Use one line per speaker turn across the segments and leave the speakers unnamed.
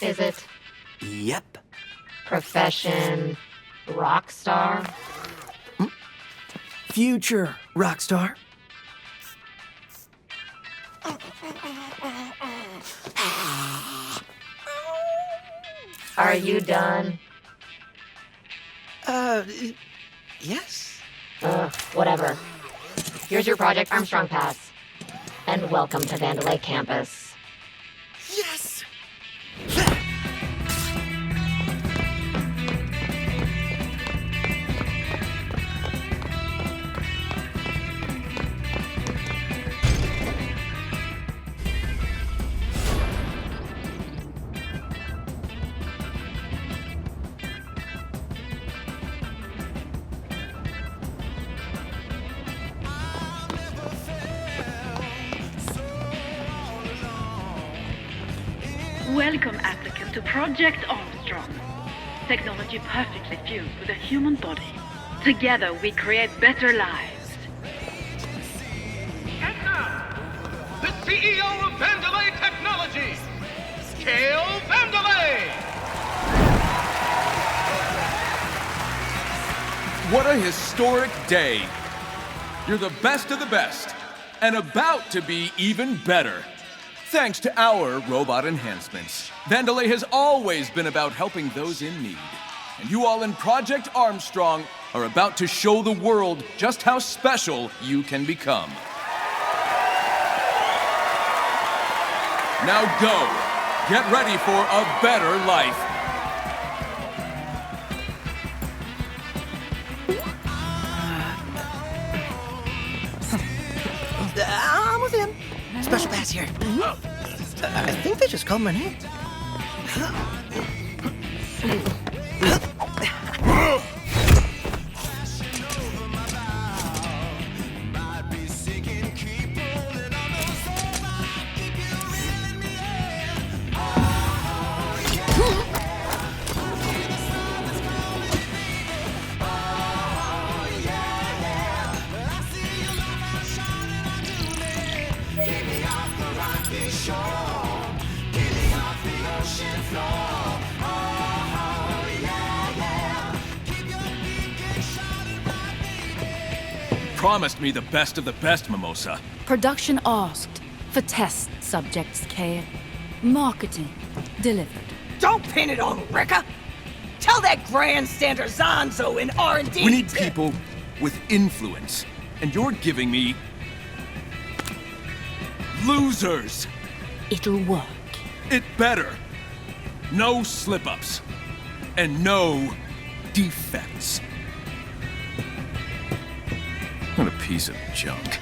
Is it?
Yep.
Profession... rock star?
Future rock star.
Are you done?
Yes.
Whatever. Here's your Project Armstrong pass. And welcome to Vandalay campus.
Yes!
Welcome, applicant, to Project Armstrong. Technology perfectly fused with a human body. Together, we create better lives.
And now, the CEO of Vandalay Technologies, Kale Vandalay!
What a historic day. You're the best of the best, and about to be even better. Thanks to our robot enhancements, Vandalay has always been about helping those in need. And you all in Project Armstrong are about to show the world just how special you can become. Now go. Get ready for a better life.
I'm with him. Special pass here. I think they just called my name.
Promised me the best of the best, Mimosa.
Production asked for test subjects, Kale. Marketing delivered.
Don't pin it on Rekka! Tell that grandstander Zonzo in R&D.
We need people with influence, and you're giving me losers.
It'll work.
It better. No slip-ups. And no defects. What a piece of junk.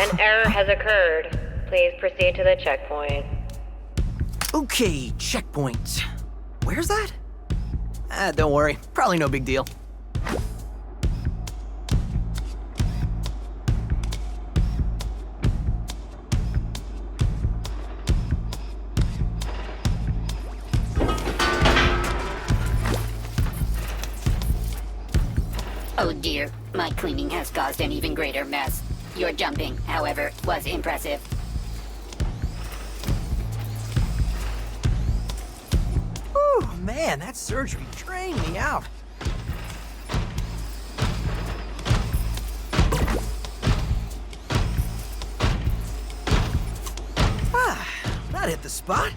An error has occurred. Please proceed to the checkpoint.
Okay, checkpoint. Where's that? Don't worry. Probably no big deal.
Oh dear, my cleaning has caused an even greater mess. Your jumping, however, was impressive.
Man, that surgery drained me out. Ah, that hit the spot.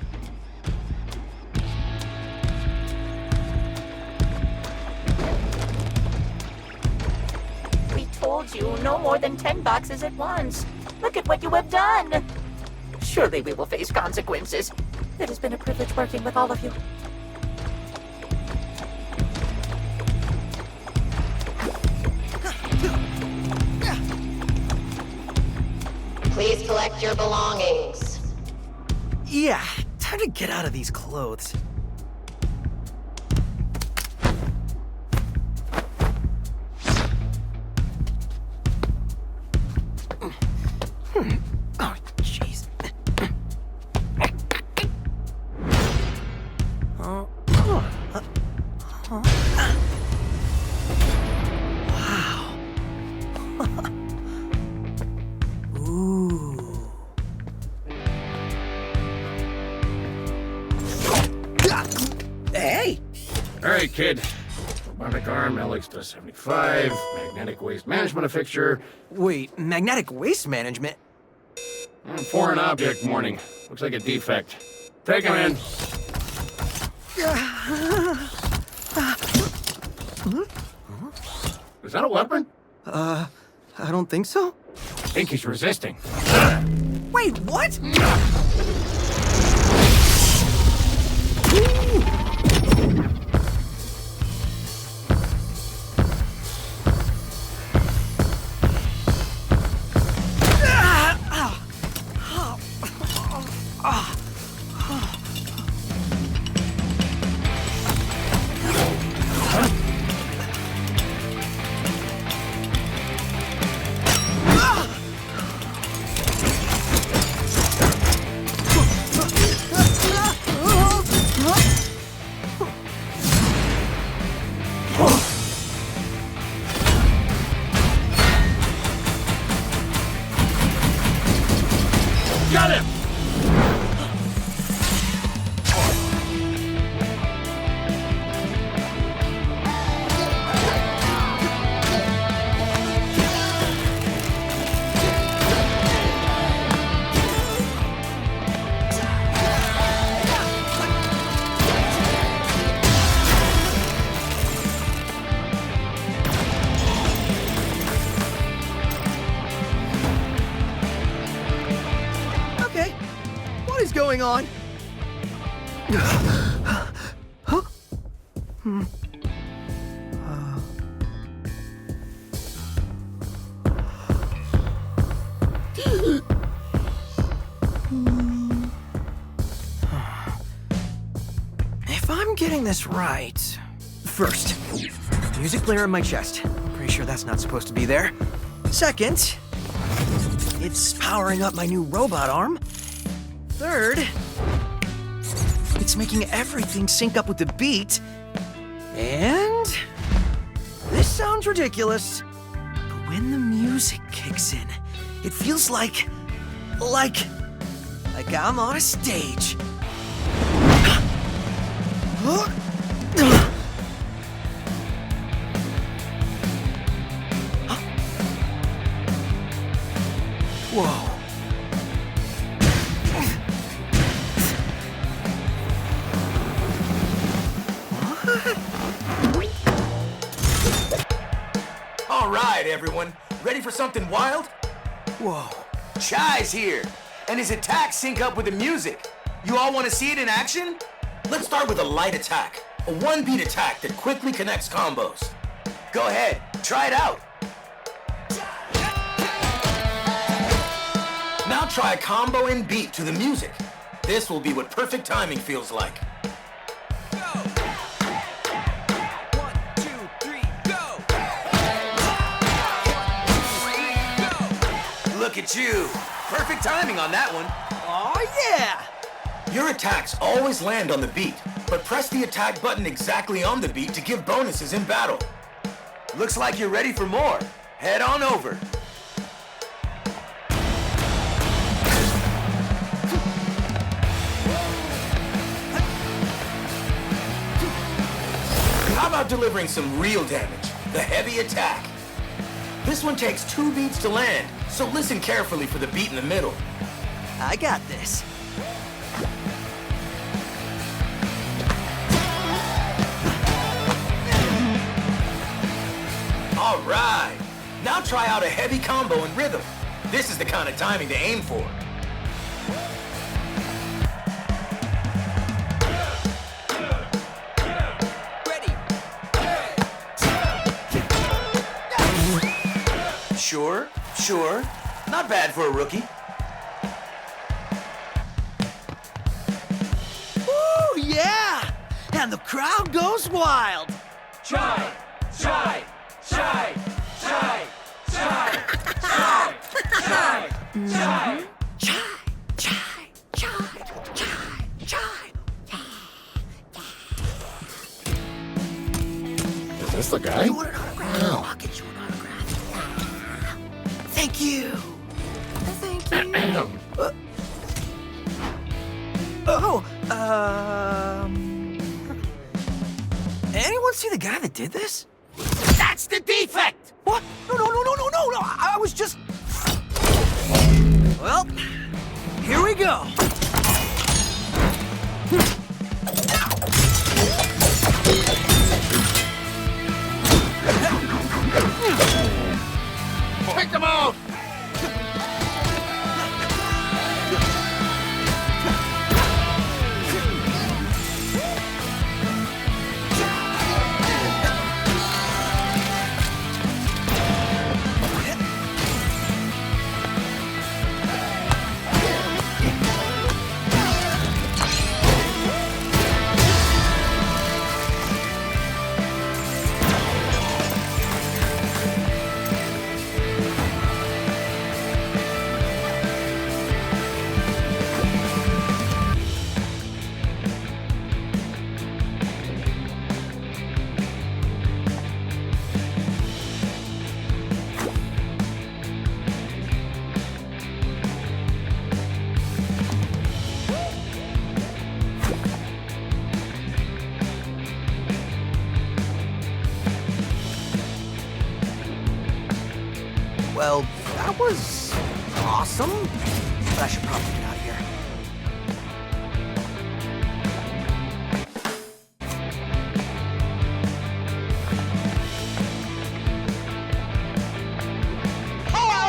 We told you no more than 10 boxes at once. Look at what you have done. Surely we will face consequences. It has been a privilege working with all of you.
Please collect your belongings.
Yeah, time to get out of these clothes. Oh, jeez. Wow. Ooh. Hey!
Alright, kid. Robotic arm, LX to 75, magnetic waste management fixture.
Wait, magnetic waste management?
Foreign object warning. Looks like a defect. Take him in. Is that a weapon?
I don't think so.
I think he's resisting.
Wait, what?
Got him!
Okay, what is going on? Huh? If I'm getting this right... First, music player in my chest. Pretty sure that's not supposed to be there. Second, it's powering up my new robot arm. Third, it's making everything sync up with the beat. And this sounds ridiculous, but when the music kicks in, it feels like I'm on a stage. Whoa.
All right, everyone. Ready for something wild?
Whoa.
Chai's here, and his attacks sync up with the music. You all want to see it in action? Let's start with a light attack. A one-beat attack that quickly connects combos. Go ahead, try it out. Now try a combo and beat to the music. This will be what perfect timing feels like.
Go! 1, 2, 3, go!
Look at you. Perfect timing on that one.
Oh yeah!
Your attacks always land on the beat, but press the attack button exactly on the beat to give bonuses in battle. Looks like you're ready for more. Head on over. about delivering some real damage? The heavy attack. This one takes 2 beats to land, so listen carefully for the beat in the middle.
I got this.
All right. Now try out a heavy combo in rhythm. This is the kind of timing to aim for. Sure. Not bad for a rookie.
Woo, yeah! And the crowd goes wild.
Chai!
Is this the guy?
You want an autograph?
No.
I'll get you an autograph. Thank you. Thank you. Anyone see the guy that did this?
That's the defect!
What? No. I was just... Well, here we go.
Take them out!
Well, that was awesome, but I should probably get out of here.
Hello!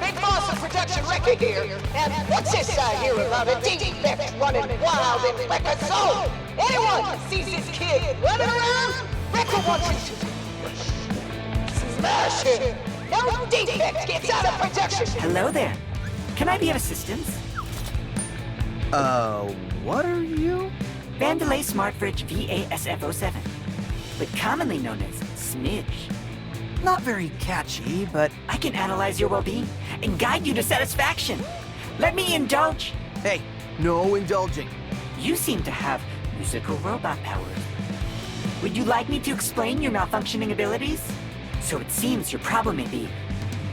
Mimosa Production Rekka here. And what's this I hear about a defect running wild in Rekka's zone? Anyone sees this kid running around? Rekka wants you to smash him. No defect gets out of production.
Hello there. Can I be of assistance?
What are you?
Vandalay Smartfridge VASF07, but commonly known as Smidge.
Not very catchy, but...
I can analyze your well-being and guide you to satisfaction. Let me indulge.
Hey, no indulging.
You seem to have musical robot powers. Would you like me to explain your malfunctioning abilities? So it seems your problem may be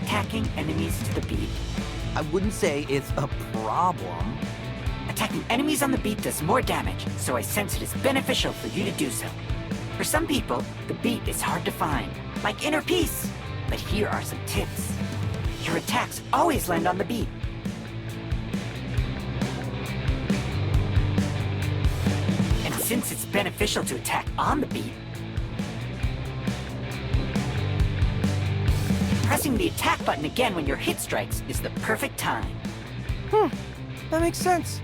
attacking enemies to the beat.
I wouldn't say it's a problem.
Attacking enemies on the beat does more damage, so I sense it is beneficial for you to do so. For some people, the beat is hard to find, like inner peace. But here are some tips. Your attacks always land on the beat. And since it's beneficial to attack on the beat, pressing the attack button again when your hit strikes is the perfect time.
That makes sense.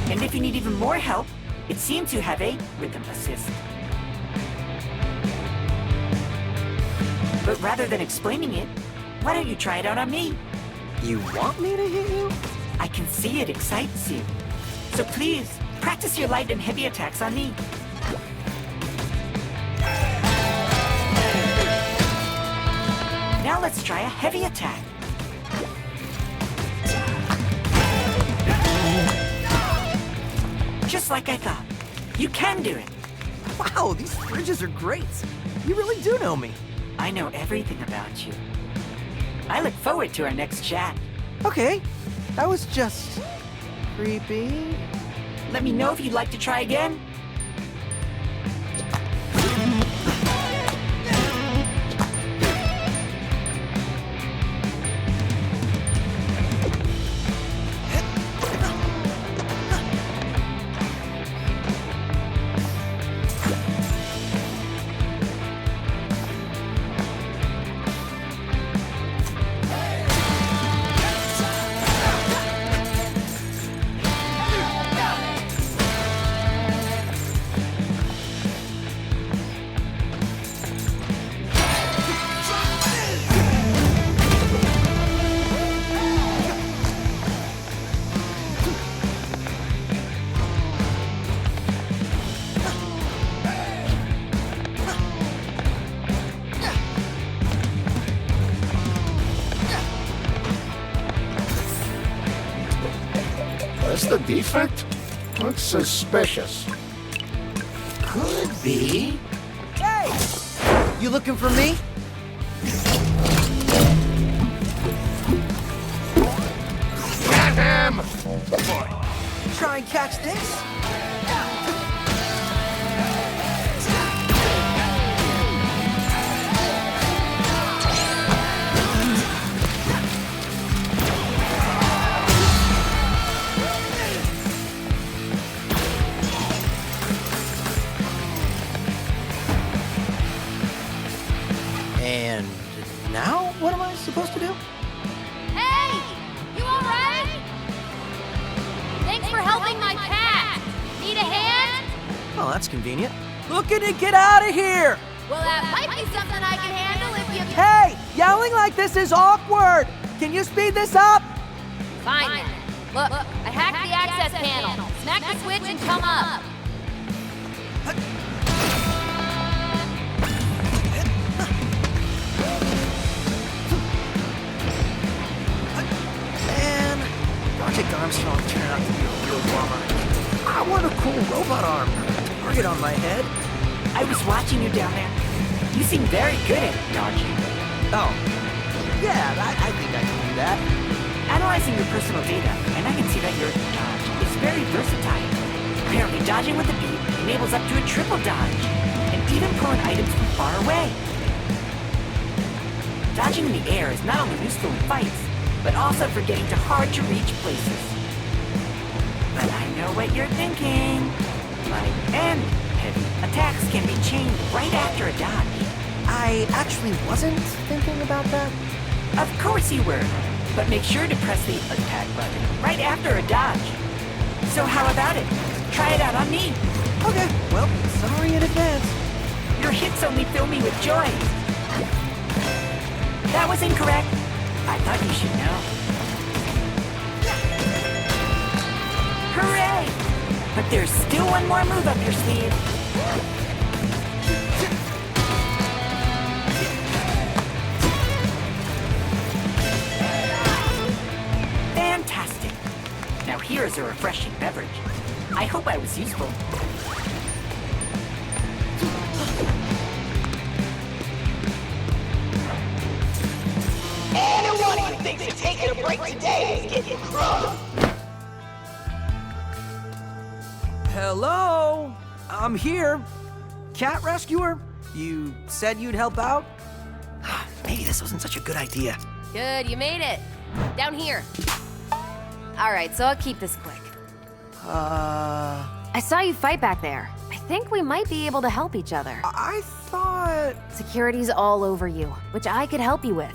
And if you need even more help, it seems you have a rhythm assist. But rather than explaining it, why don't you try it out on me?
You want me to hit you?
I can see it excites you. So please, practice your light and heavy attacks on me. Now let's try a heavy attack. Just like I thought. You can do it.
Wow, these fridges are great. You really do know me.
I know everything about you. I look forward to our next chat.
Okay, That was just... creepy.
Let me know if you'd like to try again.
That's the defect? Looks suspicious.
Could be.
Hey! You looking for me?
Get him!
Try and catch this? And now, what am I supposed to do?
Hey! You alright? Thanks for helping my cat! Need a hand?
Oh, that's convenient. Looking to get out of here!
Well, that might be something I can handle if you...
Hey! Yelling like this is awkward! Can you speed this up?
Fine then. Look, I hacked the access panel. Smack the switch and come up.
Man, Project Armstrong turned out to be a real bummer. I want a cool robot arm. Target on my head.
I was watching you down there. You seem very good at dodging.
Oh. Yeah, I think I can do that.
Analyzing your personal data, and I can see that your dodge is very versatile. Apparently, dodging with the beat enables up to a triple dodge, and even pulling items from far away. Dodging in the air is not only useful in fights, but also for getting to hard-to-reach places. But I know what you're thinking. Light and heavy attacks can be chained right after a dodge.
I actually wasn't thinking about that.
Of course you were, but make sure to press the attack button right after a dodge. So how about it? Try it out on me.
Okay, well, sorry in advance.
Your hits only fill me with joy. That was incorrect. I thought you should know. Hooray! But there's still one more move up your sleeve. Fantastic. Now here is a refreshing beverage. I hope I was useful.
Anyone who thinks that taking a break today is getting crunk.
Hello? I'm here. Cat rescuer? You said you'd help out? Maybe this wasn't such a good idea.
Good, you made it. Down here. Alright, so I'll keep this quick. I saw you fight back there. I think we might be able to help each other.
I thought...
Security's all over you, which I could help you with.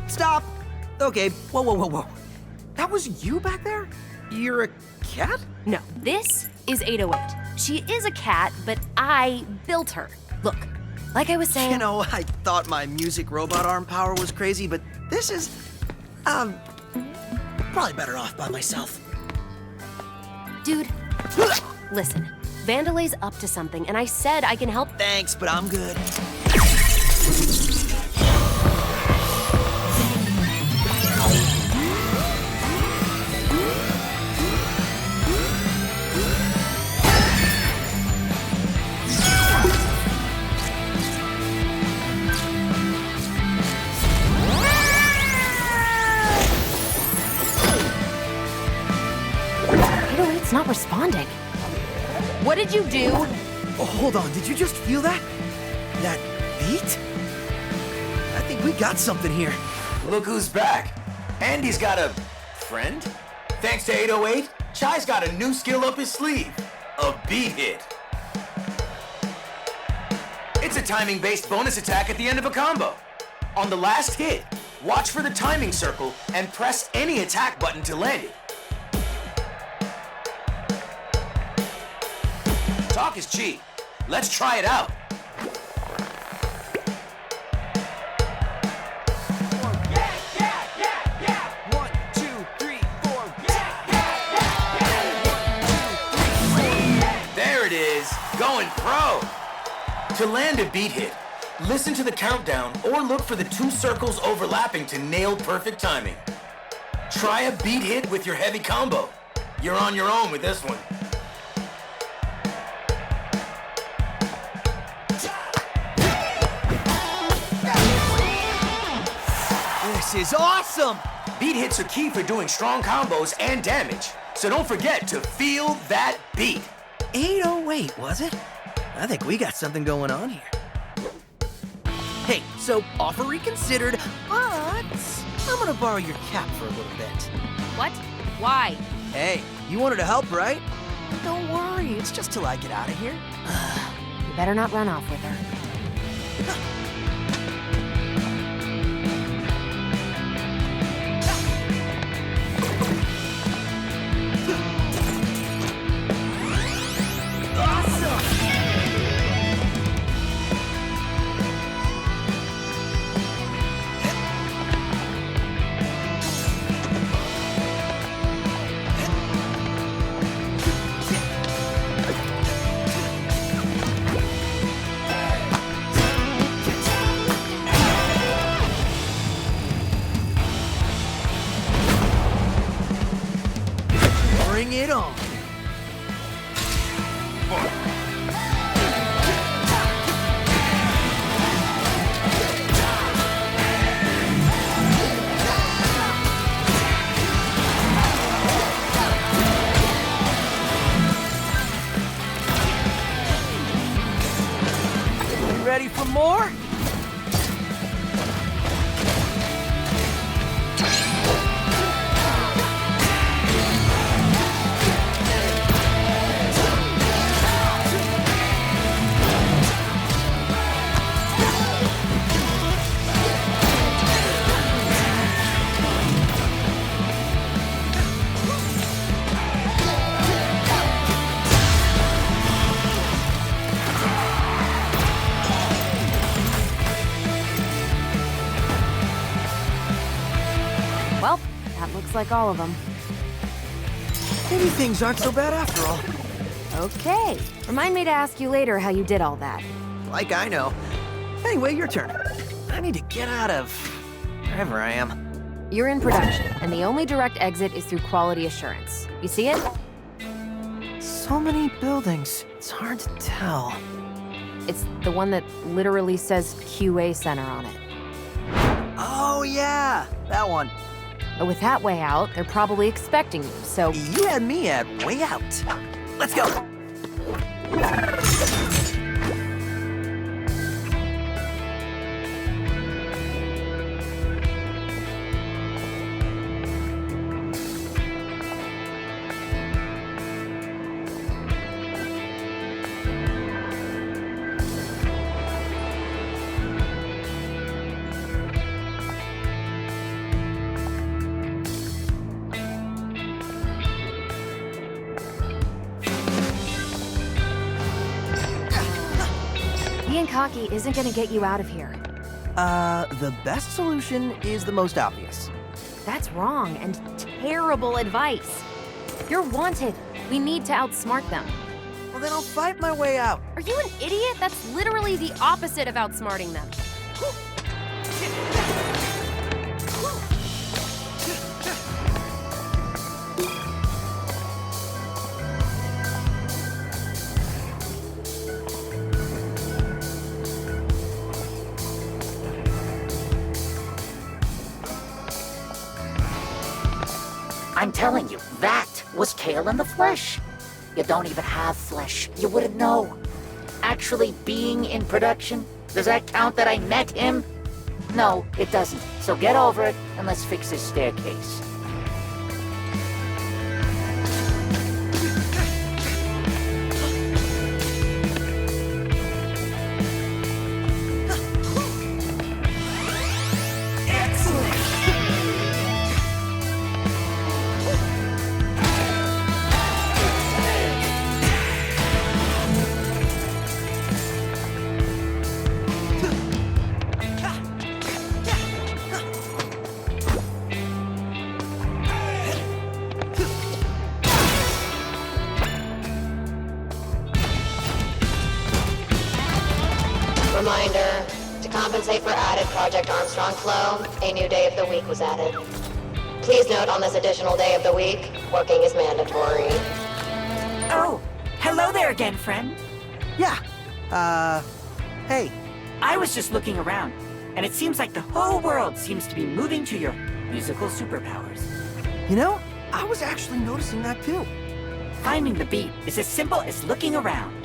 Stop! Okay, whoa. That was you back there? You're a cat?
No, this is 808. She is a cat, but I built her. Look, like I was saying...
You know, I thought my music robot arm power was crazy, but this is... probably better off by myself.
Dude, listen. Vandelay's up to something, and I said I can help...
Thanks, but I'm good.
Curate's not responding. What did you do?
Oh, hold on, did you just feel that? That beat? I think we got something here.
Look who's back. Andy's got a friend? Thanks to 808, Chai's got a new skill up his sleeve. A beat hit. It's a timing-based bonus attack at the end of a combo. On the last hit, watch for the timing circle and press any attack button to land it. Talk is cheap. Let's try it out. Going pro! To land a beat hit, listen to the countdown or look for the 2 circles overlapping to nail perfect timing. Try a beat hit with your heavy combo. You're on your own with this one.
This is awesome!
Beat hits are key for doing strong combos and damage, so don't forget to feel that beat.
808, was it? I think we got something going on here. Hey, so offer reconsidered, but I'm gonna borrow your cap for a little bit.
What? Why?
Hey, you wanted to help, right? Don't worry, it's just till I get out of here.
You better not run off with her.
Bring it on. You ready for more?
Well, that looks like all of them.
Maybe things aren't so bad after all.
Okay. Remind me to ask you later how you did all that.
Like I know. Anyway, your turn. I need to get out of wherever I am.
You're in production, and the only direct exit is through quality assurance. You see it?
So many buildings. It's hard to tell.
It's the one that literally says QA Center on it.
Oh, yeah. That one.
But with that way out, they're probably expecting you, so...
You had me at way out. Let's go.
Being cocky isn't gonna get you out of here.
The best solution is the most obvious.
That's wrong and terrible advice. You're wanted. We need to outsmart them.
Well, then I'll fight my way out.
Are you an idiot? That's literally the opposite of outsmarting them.
I'm telling you, that was Kale in the flesh. You don't even have flesh. You wouldn't know. Actually being in production, does that count that I met him? No, it doesn't. So get over it and let's fix this staircase.
Reminder, to compensate for added Project Armstrong flow, a new day of the week was added. Please note on this additional day of the week, working is mandatory.
Oh, hello there again, friend.
Yeah. Hey.
I was just looking around, and it seems like the whole world seems to be moving to your musical superpowers.
You know, I was actually noticing that too.
Finding the beat is as simple as looking around.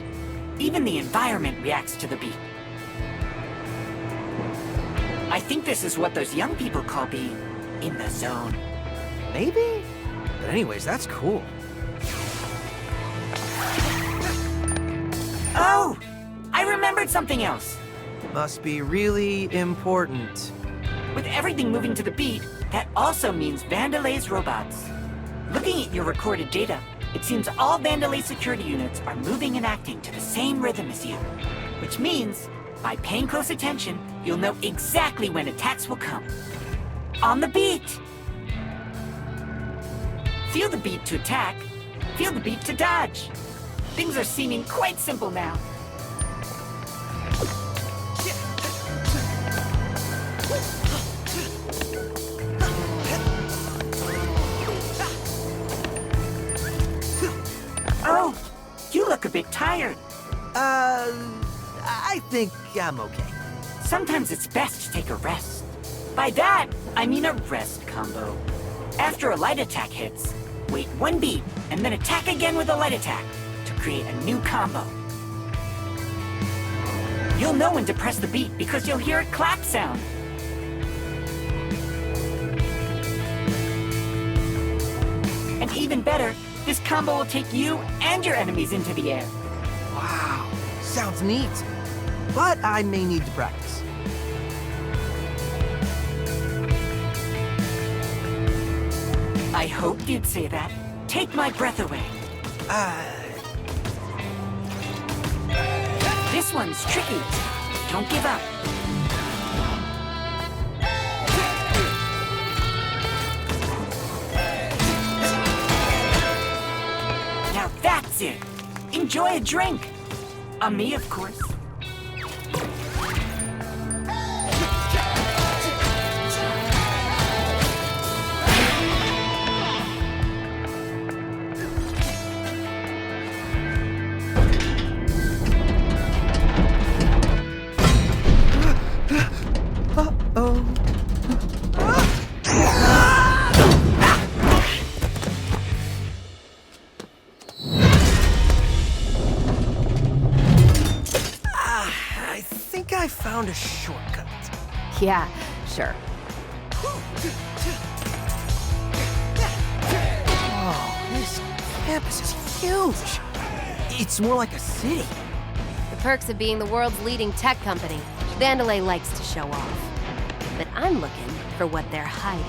Even the environment reacts to the beat. I think this is what those young people call being in the zone.
Maybe? But anyways, that's cool.
Oh! I remembered something else.
Must be really important.
With everything moving to the beat, that also means Vandelay's robots. Looking at your recorded data, it seems all Vandelay security units are moving and acting to the same rhythm as you. Which means, by paying close attention, you'll know exactly when attacks will come. On the beat! Feel the beat to attack, feel the beat to dodge. Things are seeming quite simple now. Oh, you look a bit tired.
I think I'm okay.
Sometimes it's best to take a rest. By that, I mean a rest combo. After a light attack hits, wait one beat, and then attack again with a light attack to create a new combo. You'll know when to press the beat because you'll hear a clap sound. And even better, this combo will take you and your enemies into the air.
Wow, sounds neat. But I may need to practice.
I hoped you'd say that. Take my breath away. This one's tricky. Don't give up. Now that's it. Enjoy a drink. On me, of course.
I found a shortcut.
Yeah, sure.
Oh, this campus is huge. It's more like a city.
The perks of being the world's leading tech company. Vandelay likes to show off. But I'm looking for what they're hiding.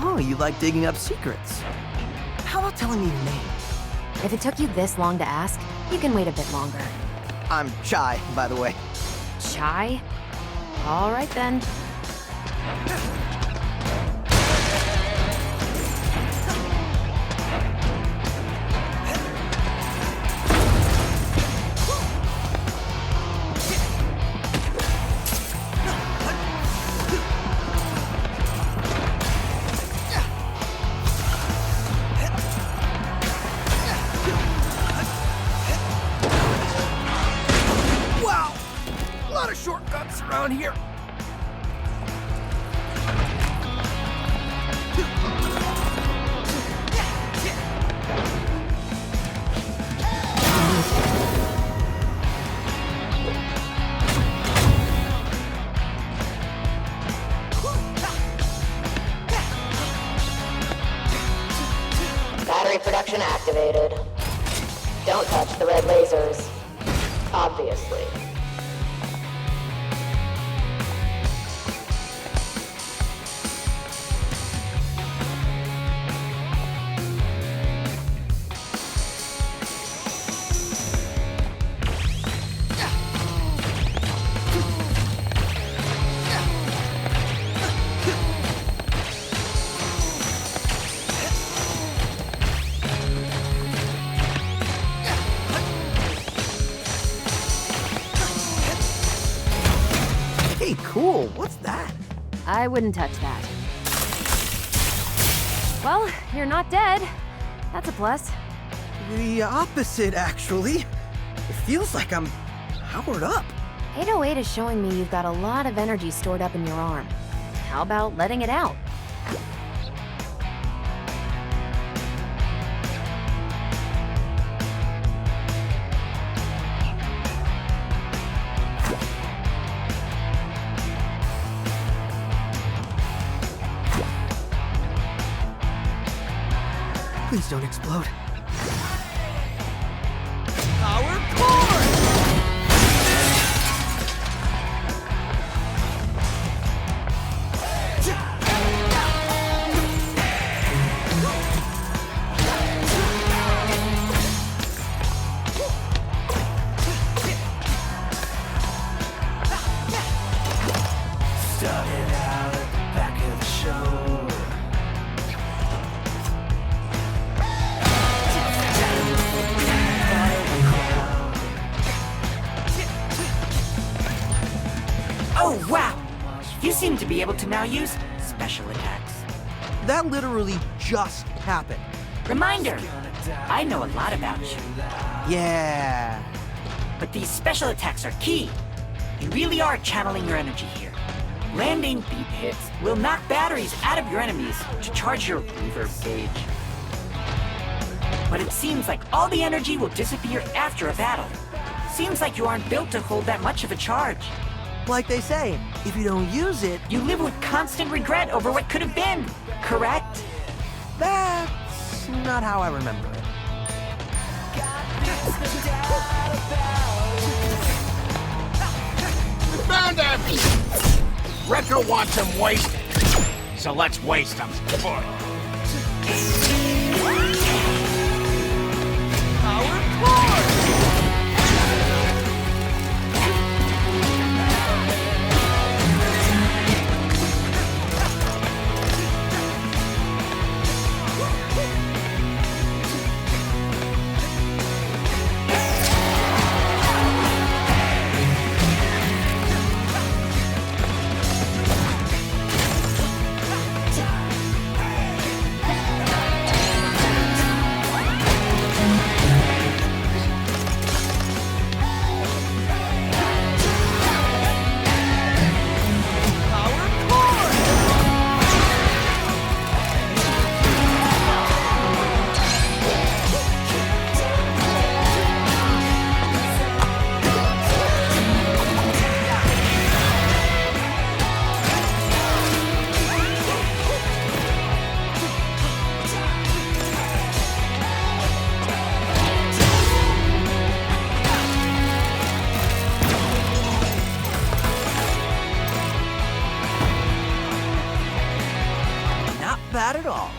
Oh, you like digging up secrets. How about telling me your name?
If it took you this long to ask, you can wait a bit longer.
I'm Chai, by the way.
Chai? All right then.
Shortcuts around here.
don't touch the red lasers. Obviously.
Hey, cool. What's that?
I wouldn't touch that. Well, you're not dead. That's a plus.
The opposite, actually. It feels like I'm powered up.
808 is showing me you've got a lot of energy stored up in your arm. How about letting it out?
Please don't explode. Power core!
Started out at the back of the show.
Oh, wow! You seem to be able to now use special attacks.
That literally just happened.
Reminder, I know a lot about you.
Yeah.
But these special attacks are key. You really are channeling your energy here. Landing beat hits will knock batteries out of your enemies to charge your reverb gauge. But it seems like all the energy will disappear after a battle. Seems like you aren't built to hold that much of a charge.
Like they say, if you don't use it,
you live with constant regret over what could have been, correct?
That's not how I remember it.
Found him! Rekka wants him wasted, so let's waste him.
Bad at all.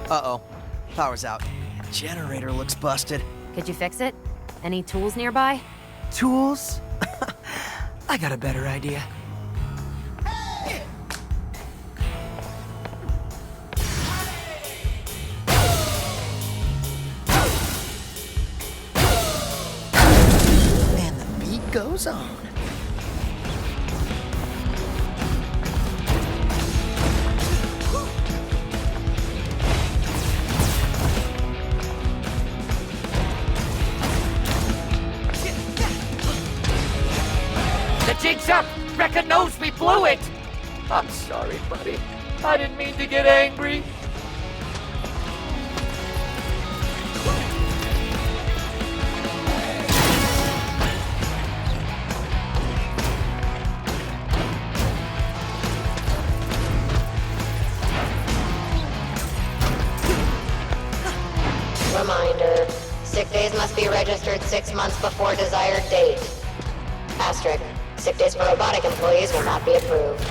Uh-oh. Power's out. Generator looks busted.
Could you fix it? Any tools nearby?
Tools? I got a better idea. And the beat goes on.
Jig's up! Rekka knows we blew it! I'm sorry, buddy. I didn't mean to get angry.
Reminder, sick days must be registered 6 months before desired date. Asterisk. Sick days for robotic employees will not be approved.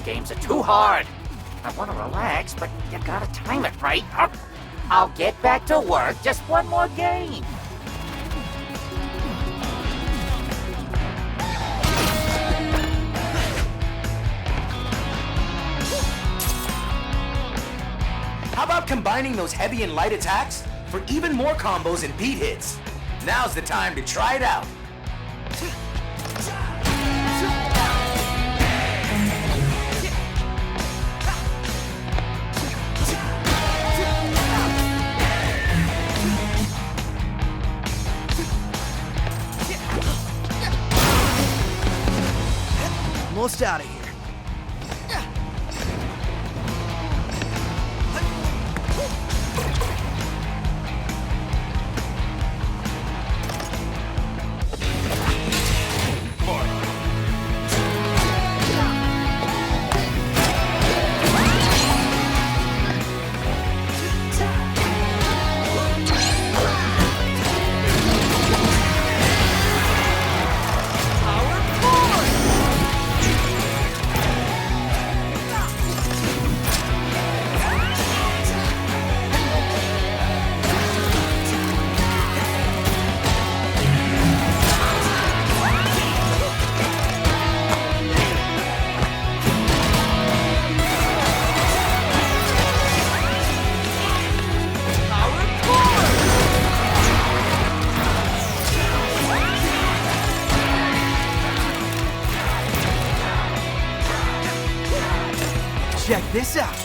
Games are too hard. I want to relax, but you gotta time it right. I'll get back to work. Just one more game.
How about combining those heavy and light attacks for even more combos and beat hits? Now's the time to try it out.
Almost out of here. Check this out.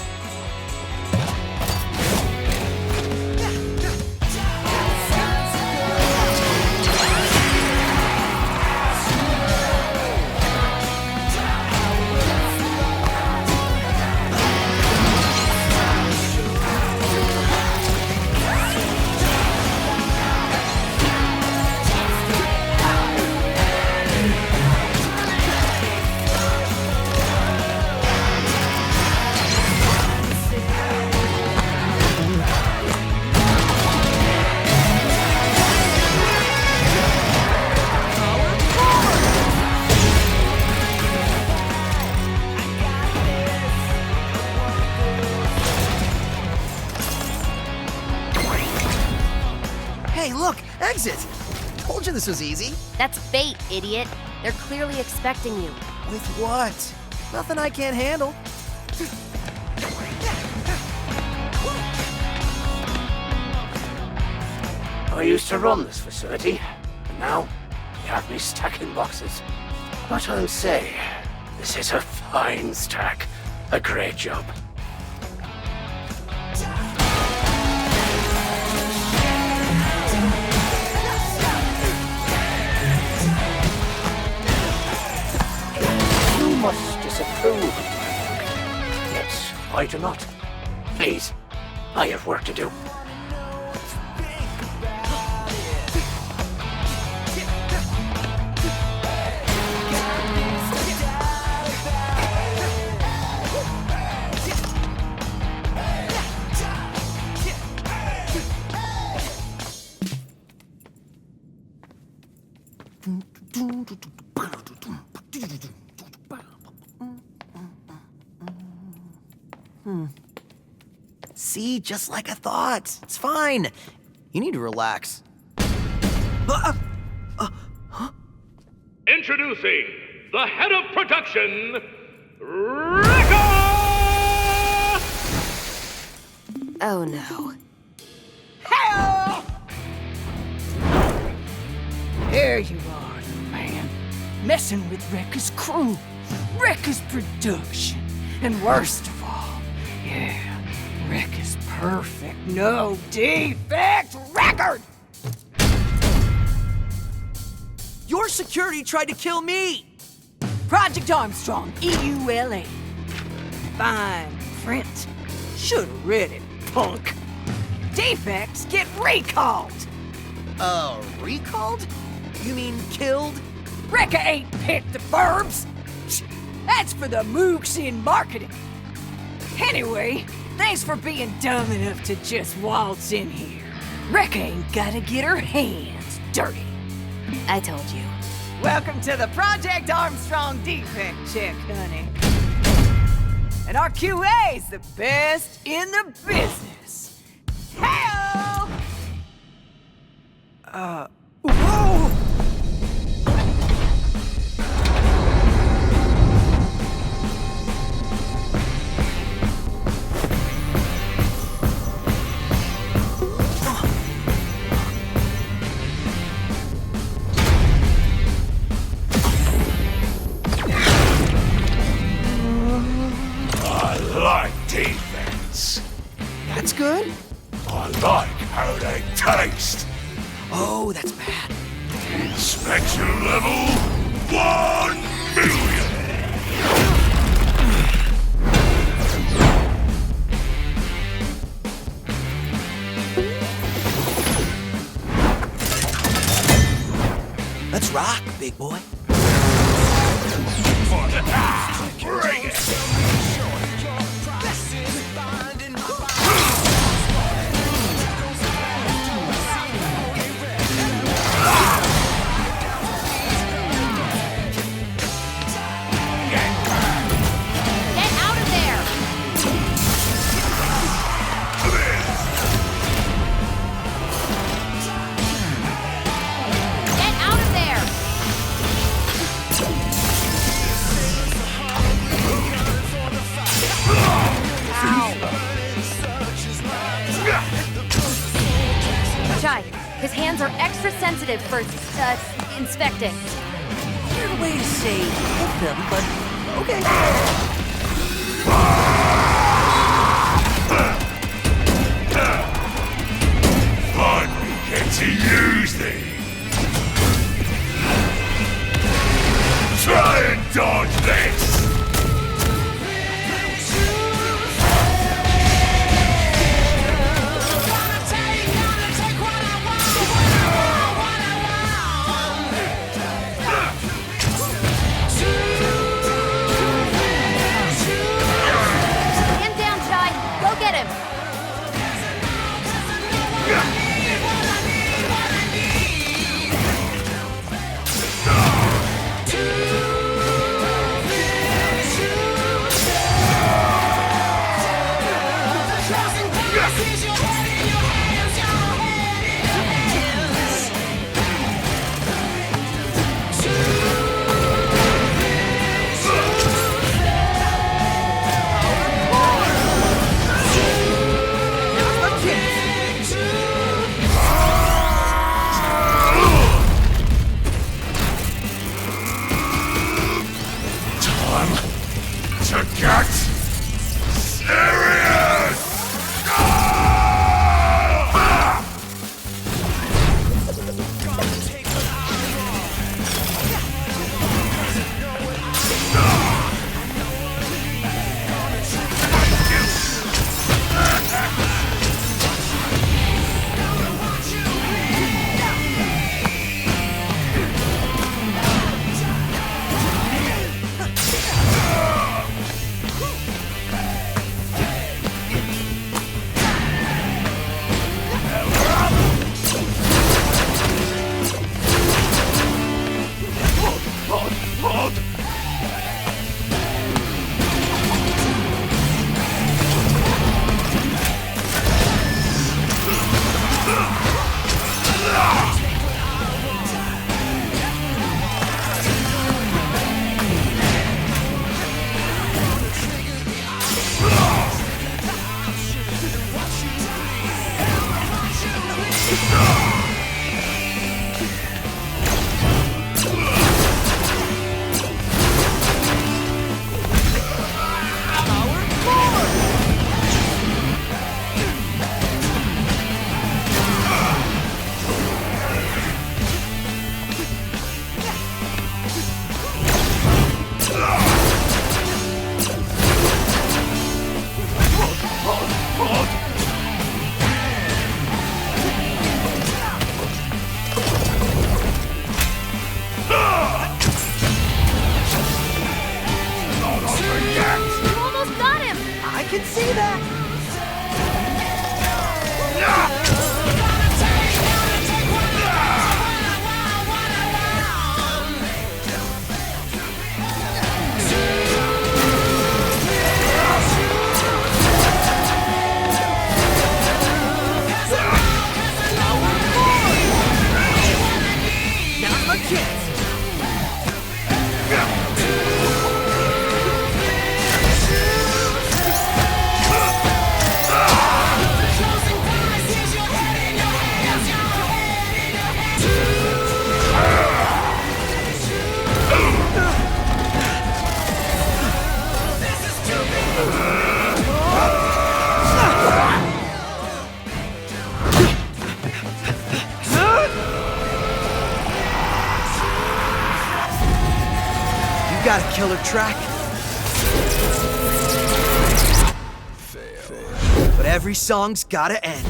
is it? Told you this was easy.
That's bait, idiot. They're clearly expecting you.
With what? Nothing I can't handle.
I used to run this facility, and now you have me stacking boxes. But I'll say, this is a fine stack. A great job. You must disapprove of my work. Yet I do not. Please, I have work to do.
See, just like I thought. It's fine. You need to relax.
Introducing the head of production, Rekka!
Oh no.
Hell! There you are, man. Messing with Rekka's crew, Rekka's production. And worst of all, yeah, Rekka's perfect, no defect record!
Your security tried to kill me!
Project Armstrong, EULA. Fine print. Should've read it, punk. Defects get recalled!
Recalled? You mean killed?
Rekka ain't picked the verbs! That's for the mooks in marketing. Anyway, thanks for being dumb enough to just waltz in here. Rekka ain't gotta get her hands dirty.
I told you.
Welcome to the Project Armstrong defect check, honey. And our QA's the best in the business. Help!
Whoa!
Defense.
That's good.
I like how they taste.
Oh, that's bad.
Inspection level 1 million.
Let's rock, big boy.
Bring it.
His hands are extra sensitive for, inspecting.
Weird way to say hit them, but okay.
Fun get to use these. Try and dodge this.
can see that! Now's my chance! Got a killer track. Fail. But every song's gotta end.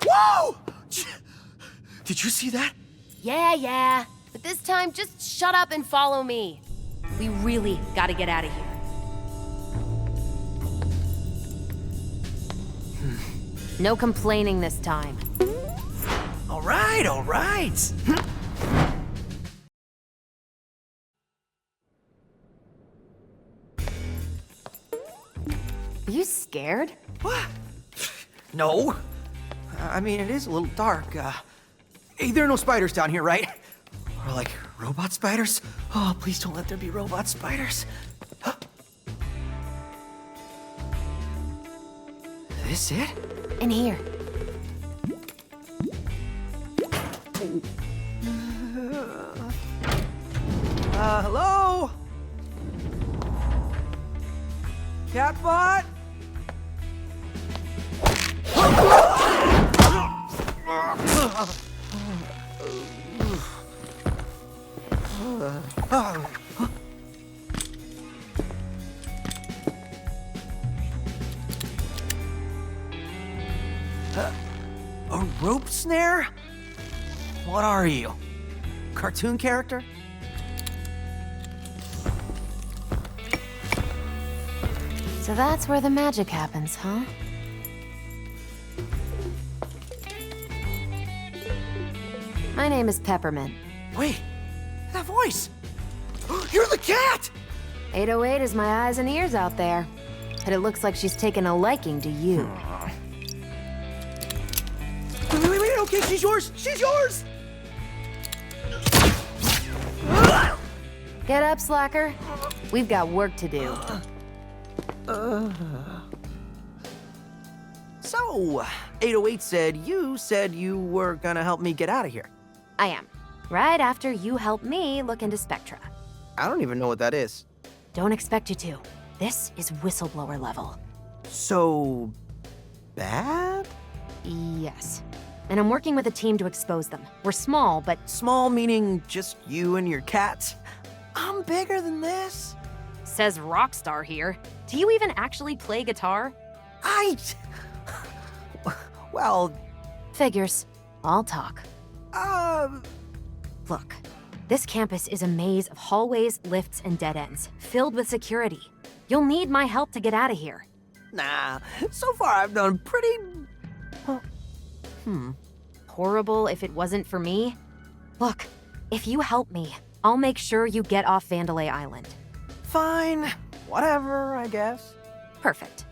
Whoa! Did you see that?
Yeah. But this time, just shut up and follow me. We really gotta get out of here. No complaining this time.
All right.
Are you scared?
What? No. I mean, it is a little dark. Hey, there are no spiders down here, right? Or like robot spiders? Oh, please don't let there be robot spiders. This it?
In here.
Hello? Catbot? A rope snare? What are you? Cartoon character?
So that's where the magic happens, huh? My name is Peppermint.
Wait, that voice! You're the cat!
808 is my eyes and ears out there. But it looks like she's taken a liking to you.
Wait, okay, she's yours! She's yours!
Get up, slacker. We've got work to do.
So, 808 said you were gonna help me get out of here.
I am. Right after you help me look into Spectra.
I don't even know what that is.
Don't expect you to. This is whistleblower level.
So... bad?
Yes. And I'm working with a team to expose them. We're small, but...
Small meaning just you and your cats? I'm bigger than this.
Says Rockstar here. Do you even actually play guitar?
Well...
Figures. I'll talk. Look, this campus is a maze of hallways, lifts, and dead ends, filled with security. You'll need my help to get out of here.
Nah, so far I've done pretty...
Horrible if it wasn't for me? Look, if you help me, I'll make sure you get off Vandalay Island.
Fine. Whatever, I guess.
Perfect.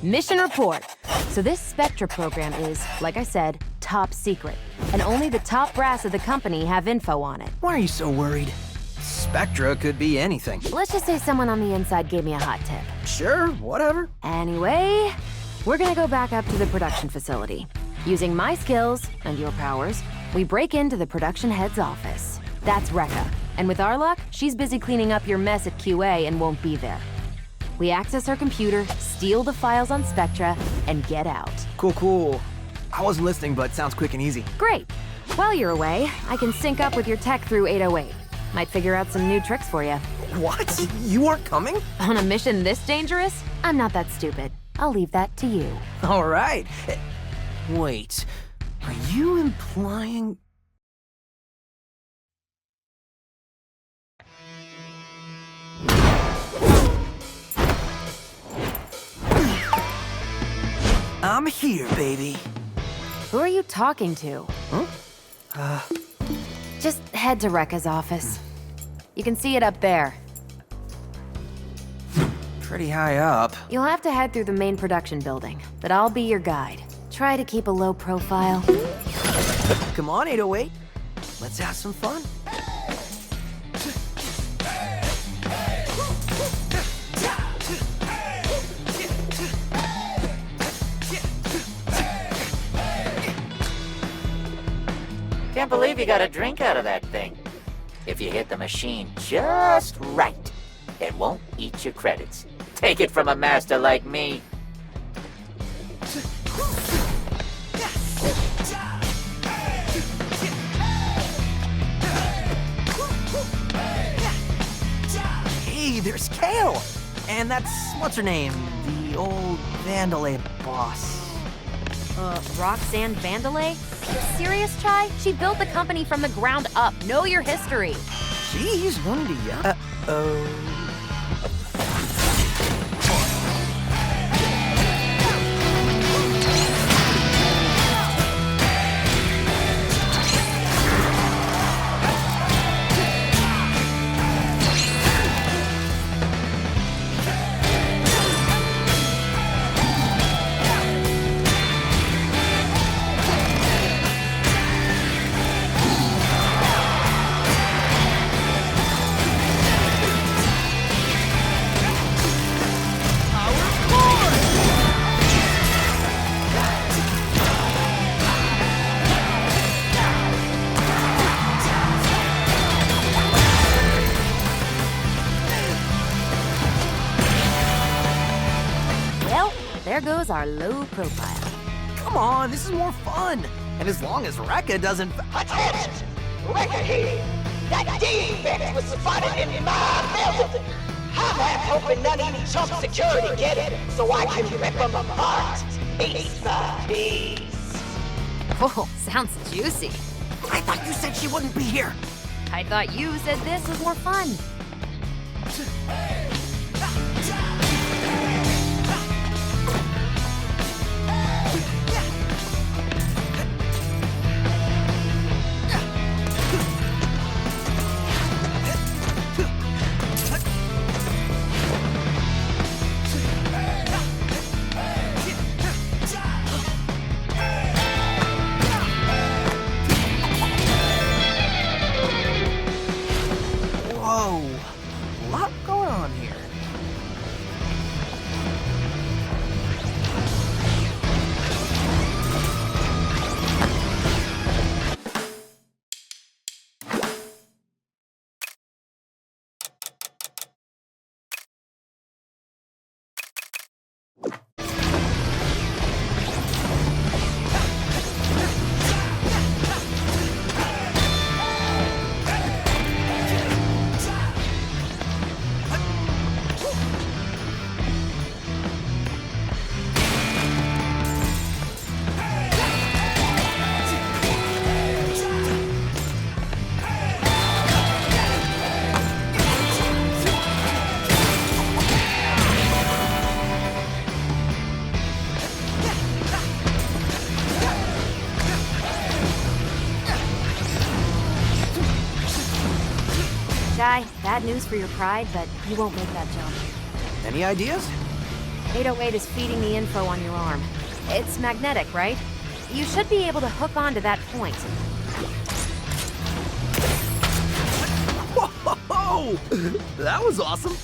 Mission report. So this Spectra program is, like I said, top secret. And only the top brass of the company have info on it.
Why are you so worried? Spectra could be anything.
Let's just say someone on the inside gave me a hot tip.
Sure, whatever.
Anyway, we're gonna go back up to the production facility. Using my skills and your powers, we break into the production head's office. That's Rekka. And with our luck, she's busy cleaning up your mess at QA and won't be there. We access her computer, steal the files on Spectra, and get out.
Cool. I wasn't listening, but sounds quick and easy.
Great. While you're away, I can sync up with your tech through 808. Might figure out some new tricks for you.
What? You aren't coming?
On a mission this dangerous? I'm not that stupid. I'll leave that to you.
All right. Wait, are you implying... I'm here, baby.
Who are you talking to?
Huh?
Just head to Rekka's office. You can see it up there.
Pretty high up.
You'll have to head through the main production building, but I'll be your guide. Try to keep a low profile.
Come on, 808. Let's have some fun.
Can't believe you got a drink out of that thing. If you hit the machine just right, it won't eat your credits. Take it from a master like me.
Hey, there's Kale! And that's, what's her name? The old Vandalay boss.
Roxanne Vandalay? Are you serious, Chai? She built the company from the ground up. Know your history.
Jeez, wanting to yell. Uh-oh.
There goes our low profile.
Come on, this is more fun. And as long as Rekka doesn't...
Attention! Rekka here! That defect was spotted in my building! I'm half hoping none of you chump security get it, so I can rip them apart, piece by piece.
Oh, sounds juicy.
I thought you said she wouldn't be here.
I thought you said this was more fun.
Whoa, a lot going on here.
Guy, bad news for your pride, but you won't make that jump.
Any ideas?
808 is feeding the info on your arm. It's magnetic, right? You should be able to hook onto that point.
Whoa! That was awesome!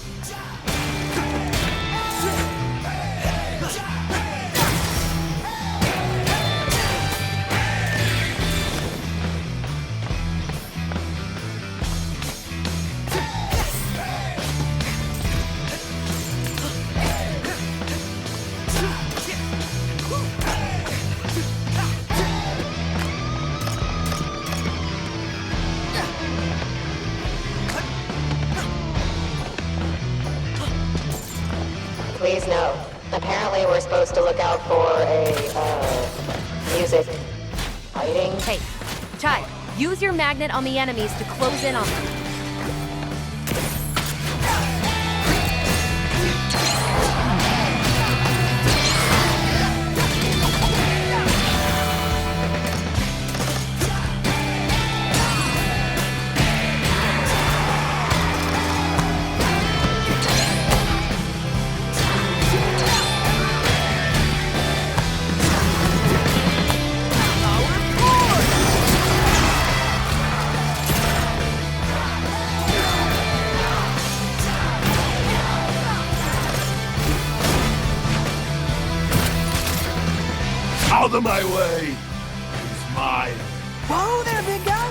Please note, apparently we're supposed to look out for a, music fighting.
Hey, Chai, use your magnet on the enemies to close in on them.
Out of my way! It's mine.
Whoa there, big guy!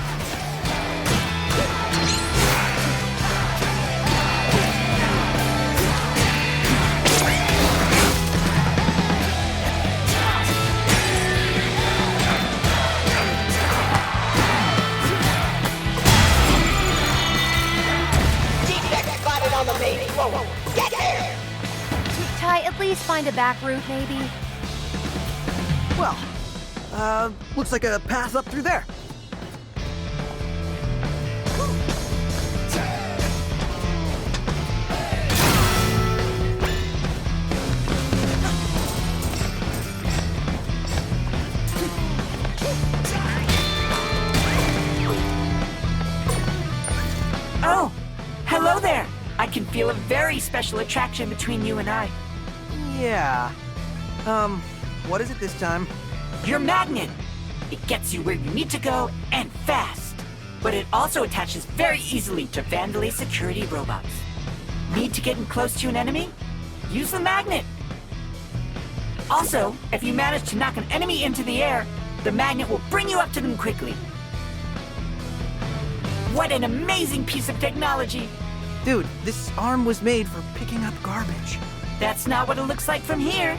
Defect spotted on the main floor. Get there!
Chai, at least find a back route, maybe?
Well, looks like a path up through there.
Oh, hello there. I can feel a very special attraction between you and I.
Yeah. What is it this time?
Your magnet! It gets you where you need to go, and fast! But it also attaches very easily to Vandalay security robots. Need to get in close to an enemy? Use the magnet! Also, if you manage to knock an enemy into the air, the magnet will bring you up to them quickly. What an amazing piece of technology!
Dude, this arm was made for picking up garbage.
That's not what it looks like from here.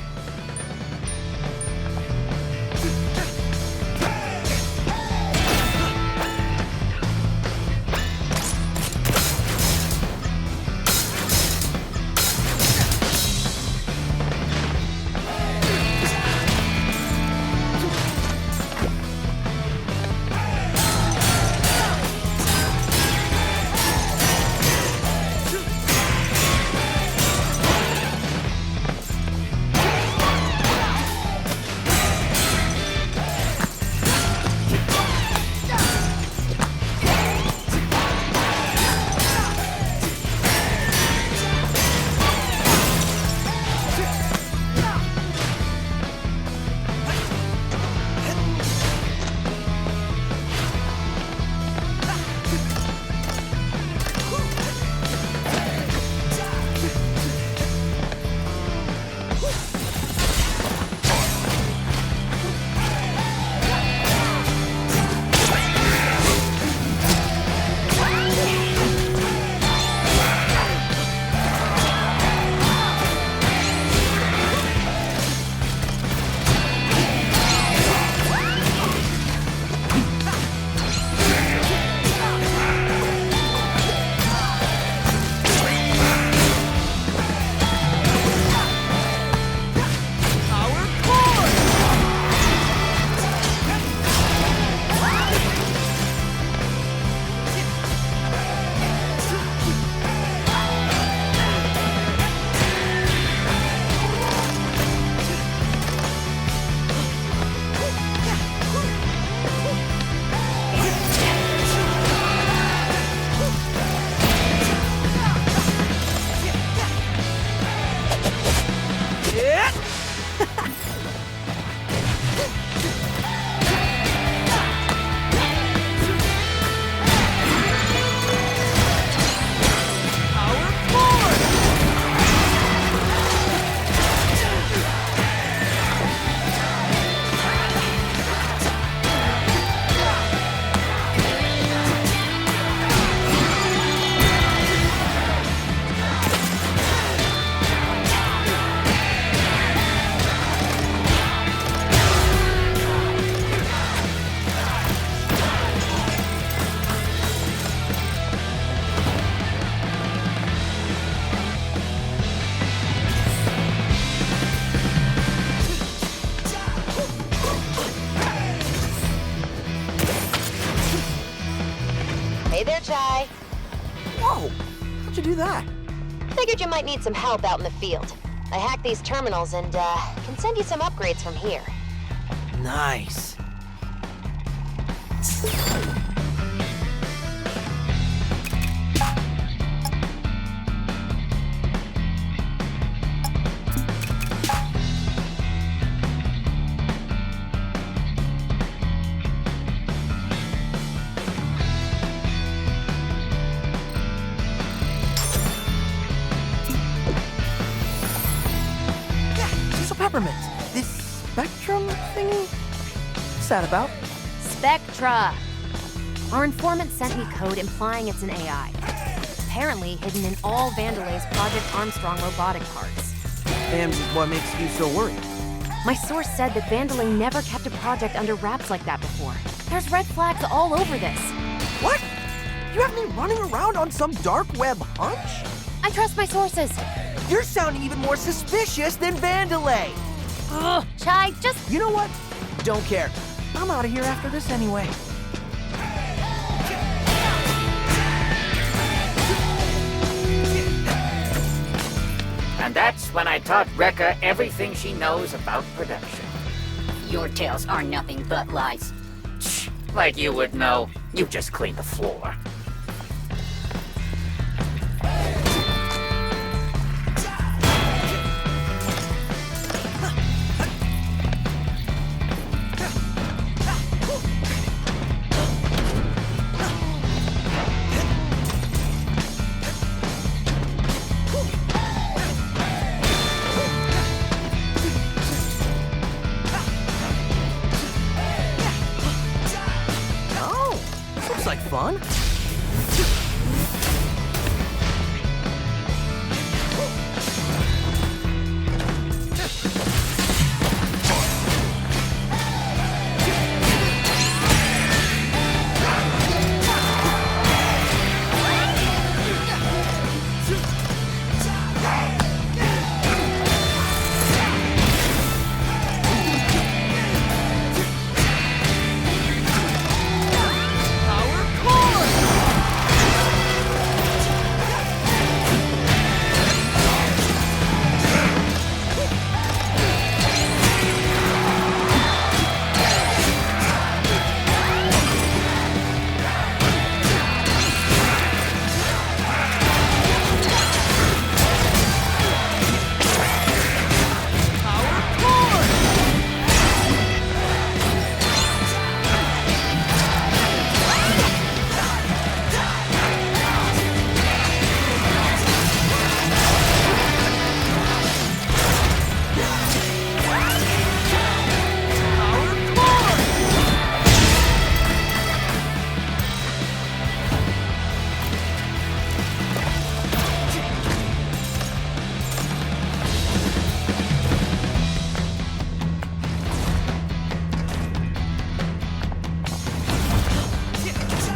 Whoa! How'd you do that?
Figured you might need some help out in the field. I hacked these terminals and, can send you some upgrades from here.
Nice. Peppermint, this spectrum thingy? What's that about?
Spectra. Our informant sent me code implying it's an AI. Apparently hidden in all Vandelay's Project Armstrong robotic parts.
And what makes you so worried?
My source said that Vandelay never kept a project under wraps like that before. There's red flags all over this.
What? You have me running around on some dark web hunch?
I trust my sources.
You're sounding even more suspicious than Vandelay.
Ugh, Chai, just...
You know what? Don't care. I'm out of here after this anyway.
And that's when I taught Rekka everything she knows about production.
Your tales are nothing but lies.
Shh, like you would know. You just cleaned the floor.
Like fun.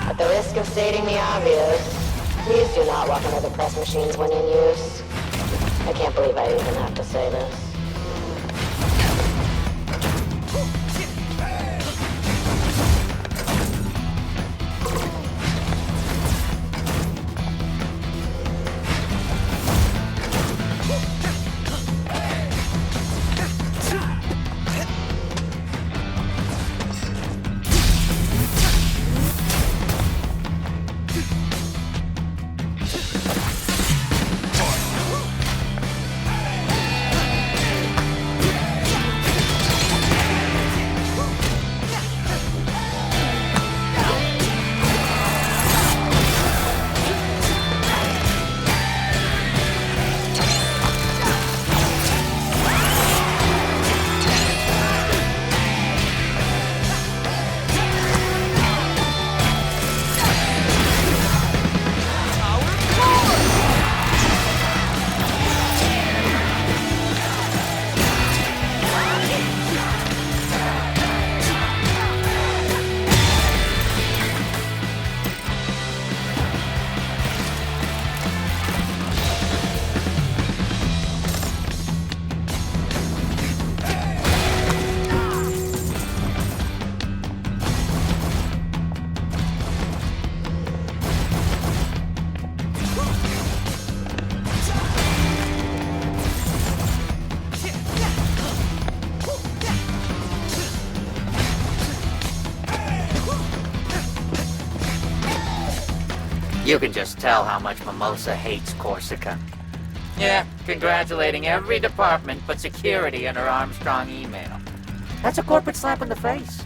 At the risk of stating the obvious, please do not walk under the press machines when in use. I can't believe I even have to say this.
You can just tell how much Mimosa hates Korsica. Yeah, congratulating every department but security in her Armstrong email. That's a corporate slap in the face.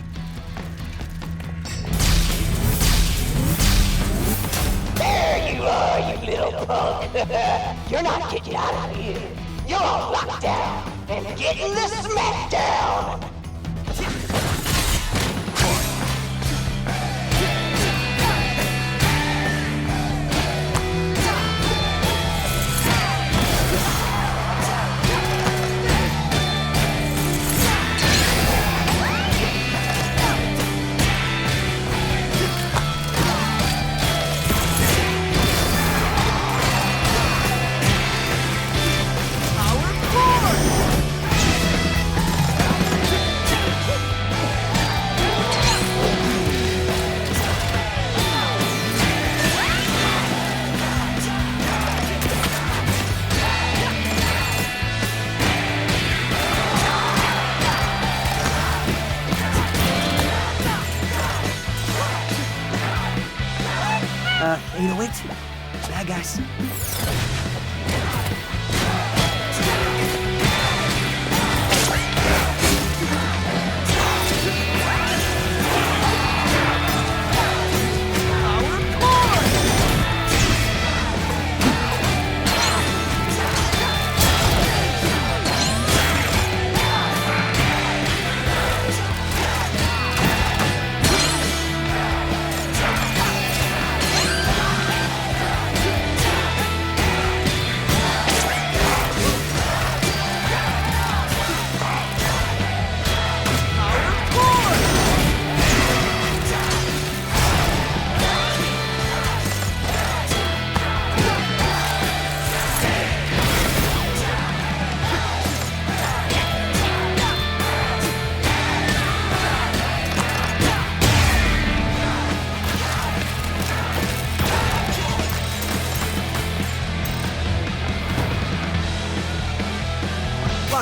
There you are, you little punk. You're not getting out of here. You're all locked down and getting the smackdown.
Bad guys.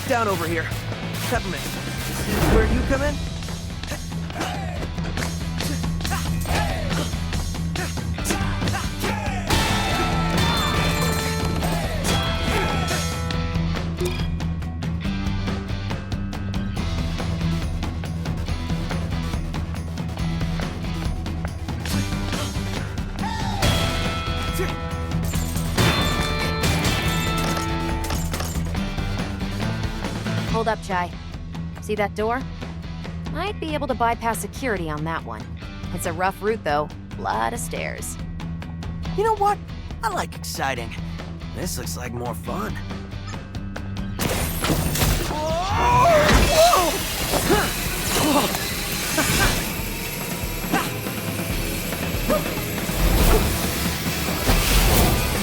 Down over here. Peppermint, this is where you come in?
Hold up, Chai. See that door? Might be able to bypass security on that one. It's a rough route, though. Lot of stairs.
You know what? I like exciting. This looks like more fun.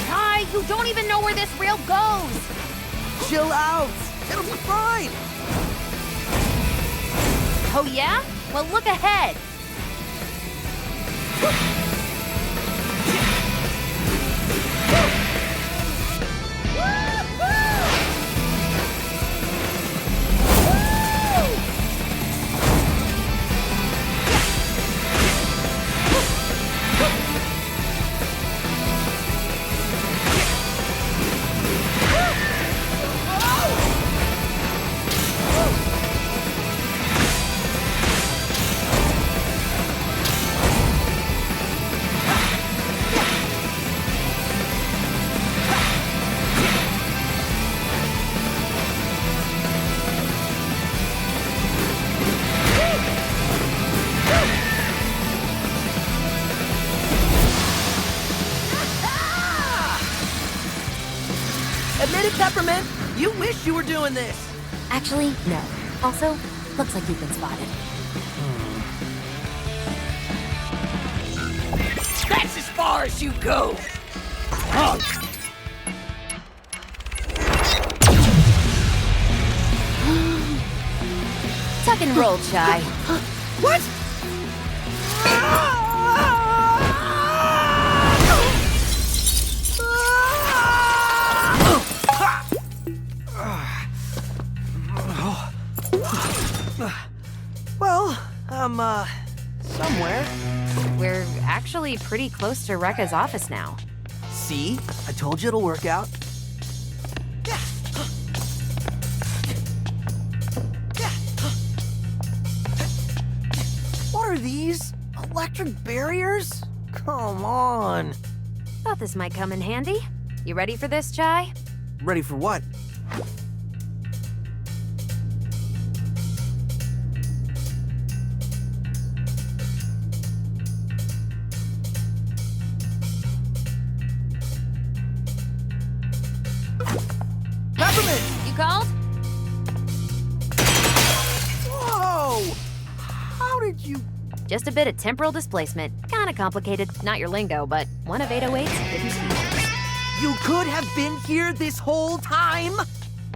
Chai, you don't even know where this rail goes!
Chill out! It'll be fine!
Oh yeah? Well, look ahead!
Admit it, Peppermint! You wish you were doing this!
Actually, no. Also, looks like you've been spotted.
That's as far as you go!
Tuck and roll, Chai.
What? Well, somewhere.
We're actually actually pretty close to Rekka's office now.
See? I told you it'll work out. What are these? Electric barriers? Come on.
Thought this might come in handy. You ready for this, Chai?
Ready for what?
You called?
Whoa! How did you...
Just a bit of temporal displacement. Kinda complicated. Not your lingo, but one of 808's hidden features.
You could have been here this whole time?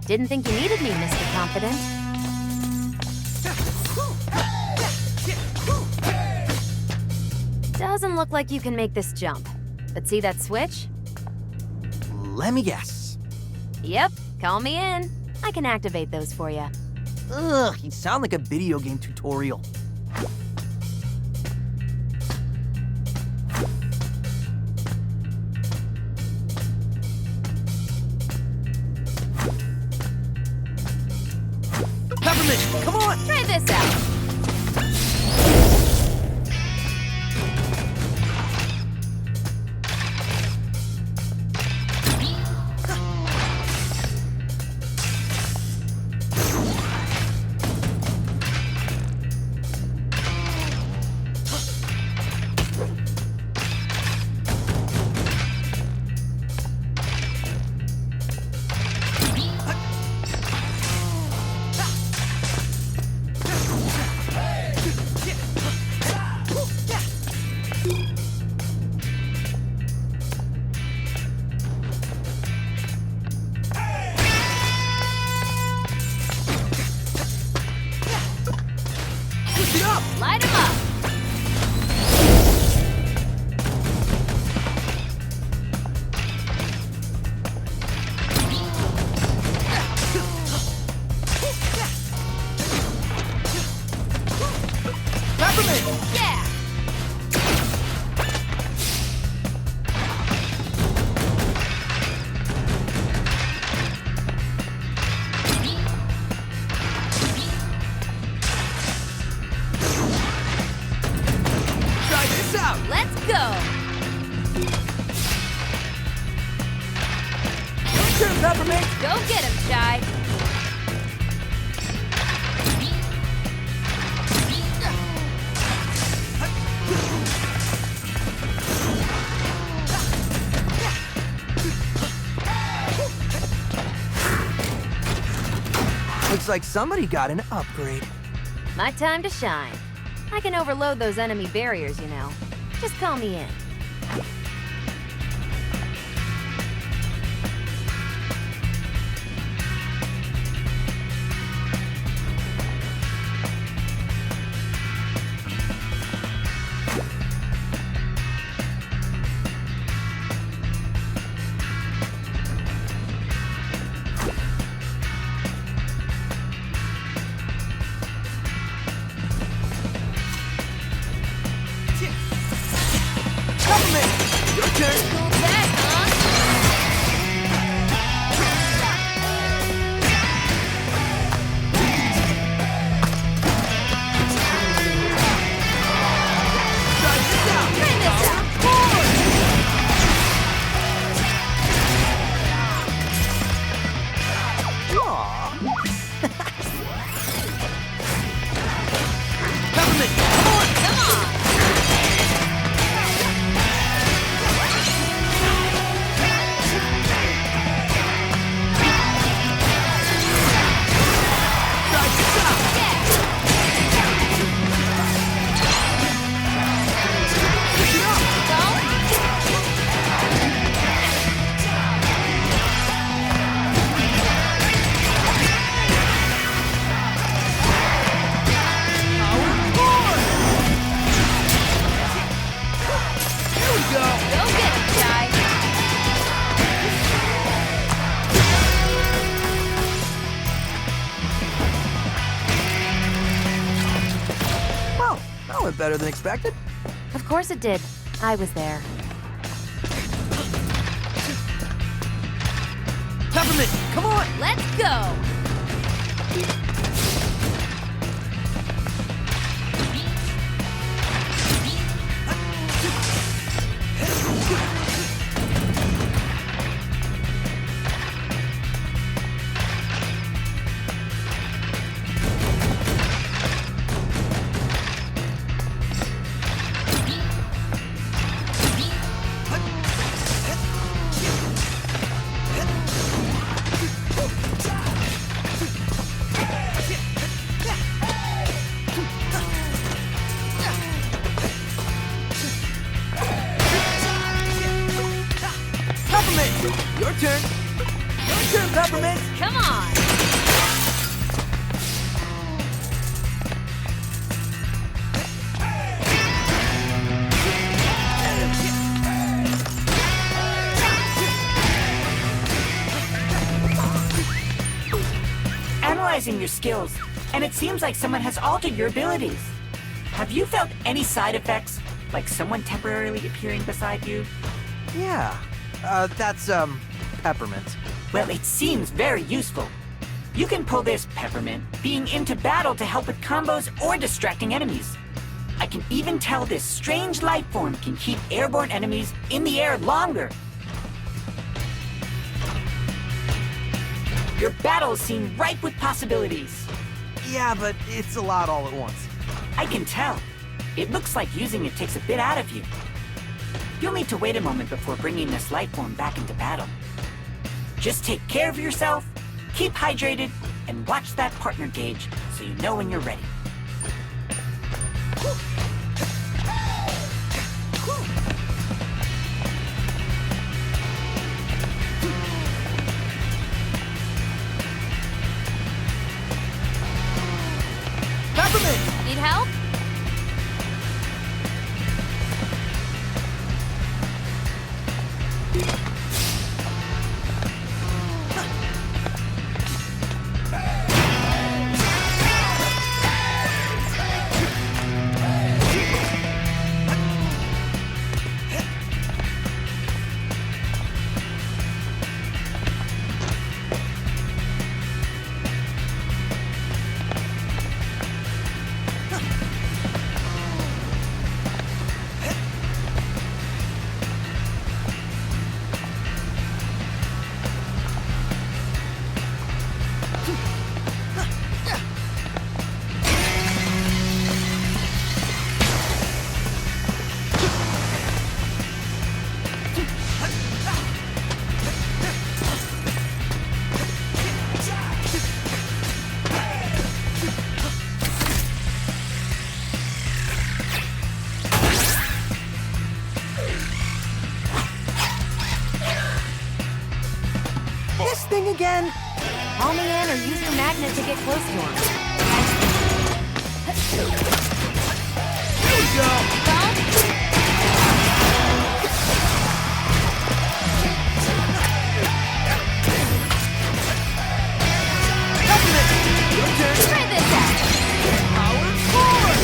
Didn't think you needed me, Mr. Confident. Doesn't look like you can make this jump. But see that switch?
Let me guess.
Yep, call me in. I can activate those for you.
Ugh, you sound like a video game tutorial. Peppermint, come on!
Try this out. Light him up!
Peppermint!
Yeah! Let's go!
Turn, Peppermint!
Go get him, Chai!
Looks like somebody got an upgrade.
My time to shine. I can overload those enemy barriers, you know. Just call me in.
Your turn!
Cool back, huh?
Try this out!
Try this out!
Aw. Peppermint, come on!
Come on!
Better than expected.
Of course it did. I was there.
Peppermint, come on!
Let's go!
Your turn! Your turn, Peppermint!
Come on!
Analyzing your skills, and it seems like someone has altered your abilities. Have you felt any side effects? Like someone temporarily appearing beside you?
Yeah. That's, Peppermint.
Well, it seems very useful. You can pull this, Peppermint, being into battle to help with combos or distracting enemies. I can even tell this strange life form can keep airborne enemies in the air longer. Your battles seem ripe with possibilities.
Yeah, but it's a lot all at once.
I can tell. It looks like using it takes a bit out of you. You'll need to wait a moment before bringing this life form back into battle. Just take care of yourself, keep hydrated, and watch that partner gauge so you know when you're ready.
Peppermint!
Need help?
Thing again?
Call me in or use your magnet to get close to him.
Here we go! Peppermint! Your turn!
Try this out!
Power forward!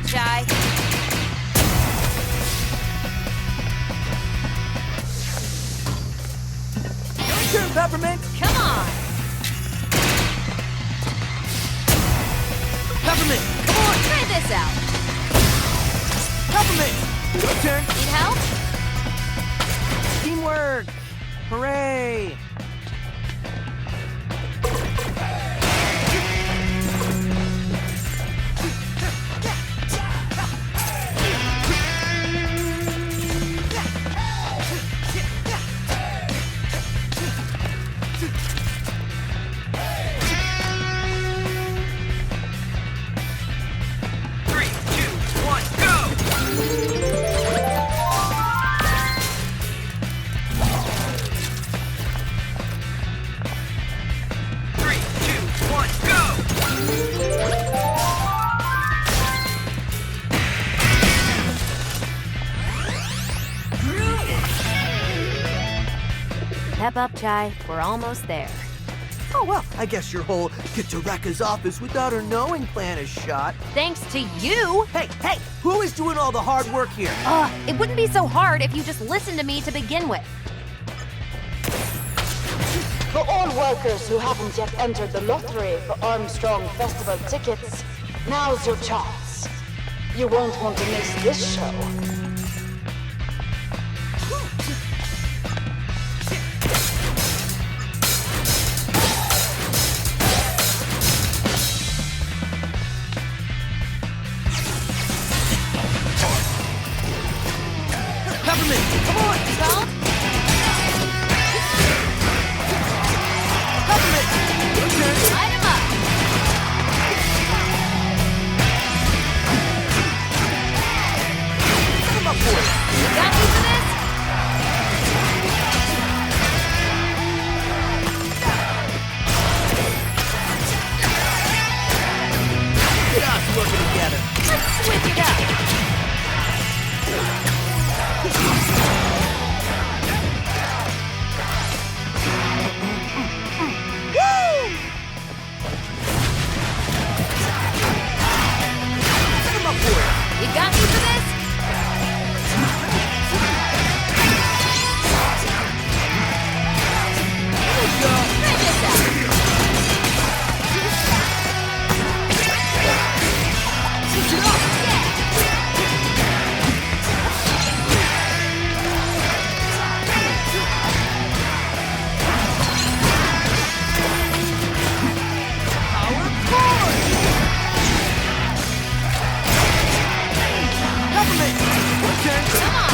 Shy.
Your turn, Peppermint!
Come on!
Peppermint, come on!
Try this out.
Peppermint! Your turn!
Need help?
Teamwork! Hooray!
Pep up, Chai. We're almost there.
Oh, well, I guess your whole get to Rekka's office without her knowing plan is shot.
Thanks to you!
Hey, who is doing all the hard work here?
It wouldn't be so hard if you just listened to me to begin with.
For all workers who haven't yet entered the lottery for Armstrong Festival tickets, now's your chance. You won't want to miss this show.
Peppermint, come on!
Don't.
Peppermint! Your turn!
Light him up.
Set him up for it!
You got me for this?
Get us working together!
Let's switch it up. You got me for this? Try this out.
Switch it up! Power forward! Peppermint! Your turn!
Come on.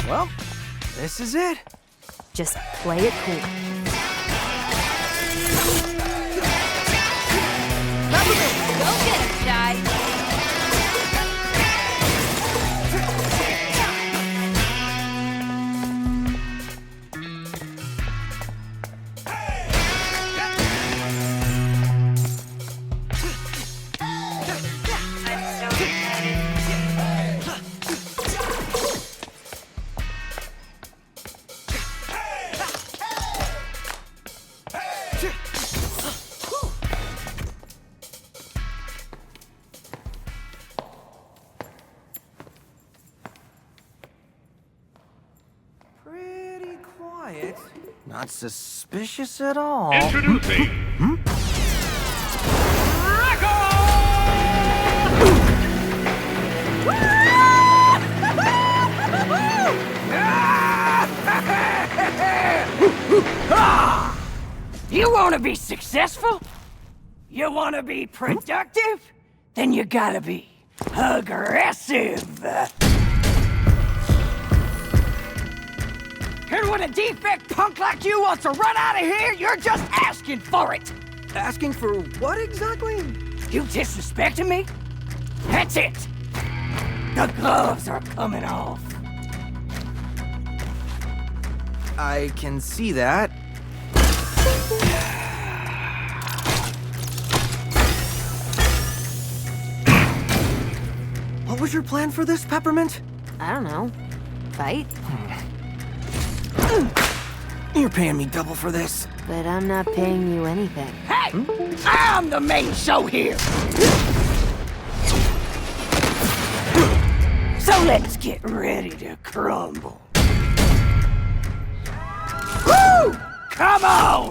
Well, this is it.
Just play it cool.
Go get it, Shy.
Pretty quiet. Not suspicious at all.
Introducing
You want to be successful? You want to be productive? Then you gotta be aggressive. And when a defect punk like you wants to run out of here, you're just asking for it.
Asking for what exactly?
You disrespecting me? That's it. The gloves are coming off.
I can see that. What was your plan for this, Peppermint?
I don't know. Fight?
You're paying me double for this.
But I'm not paying you anything.
Hey! I'm the main show here! So let's get ready to crumble. Woo! Come on!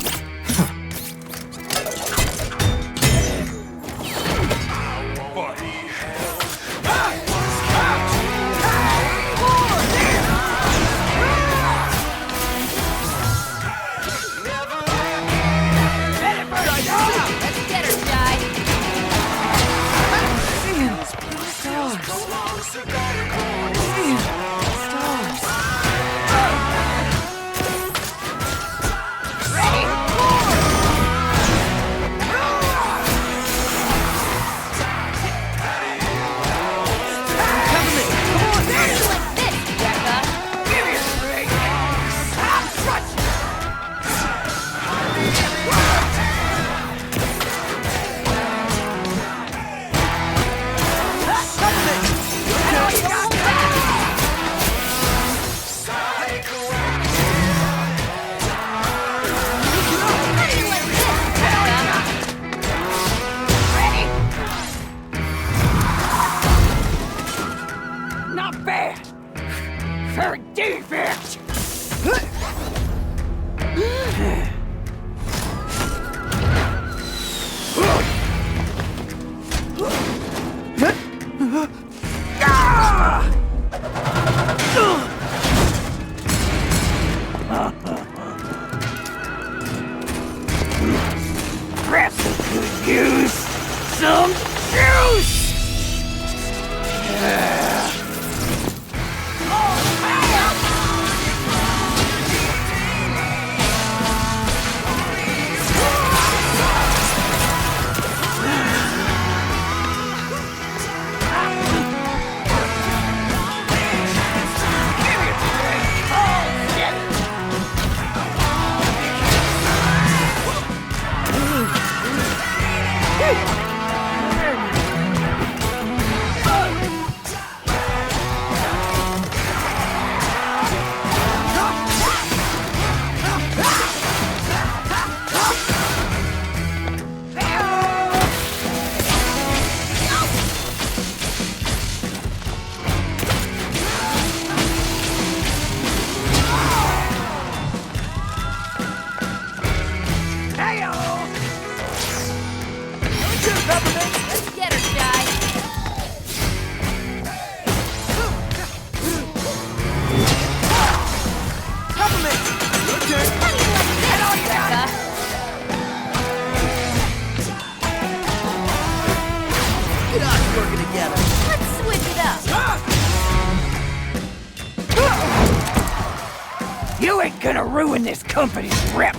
Gonna ruin this company's rep.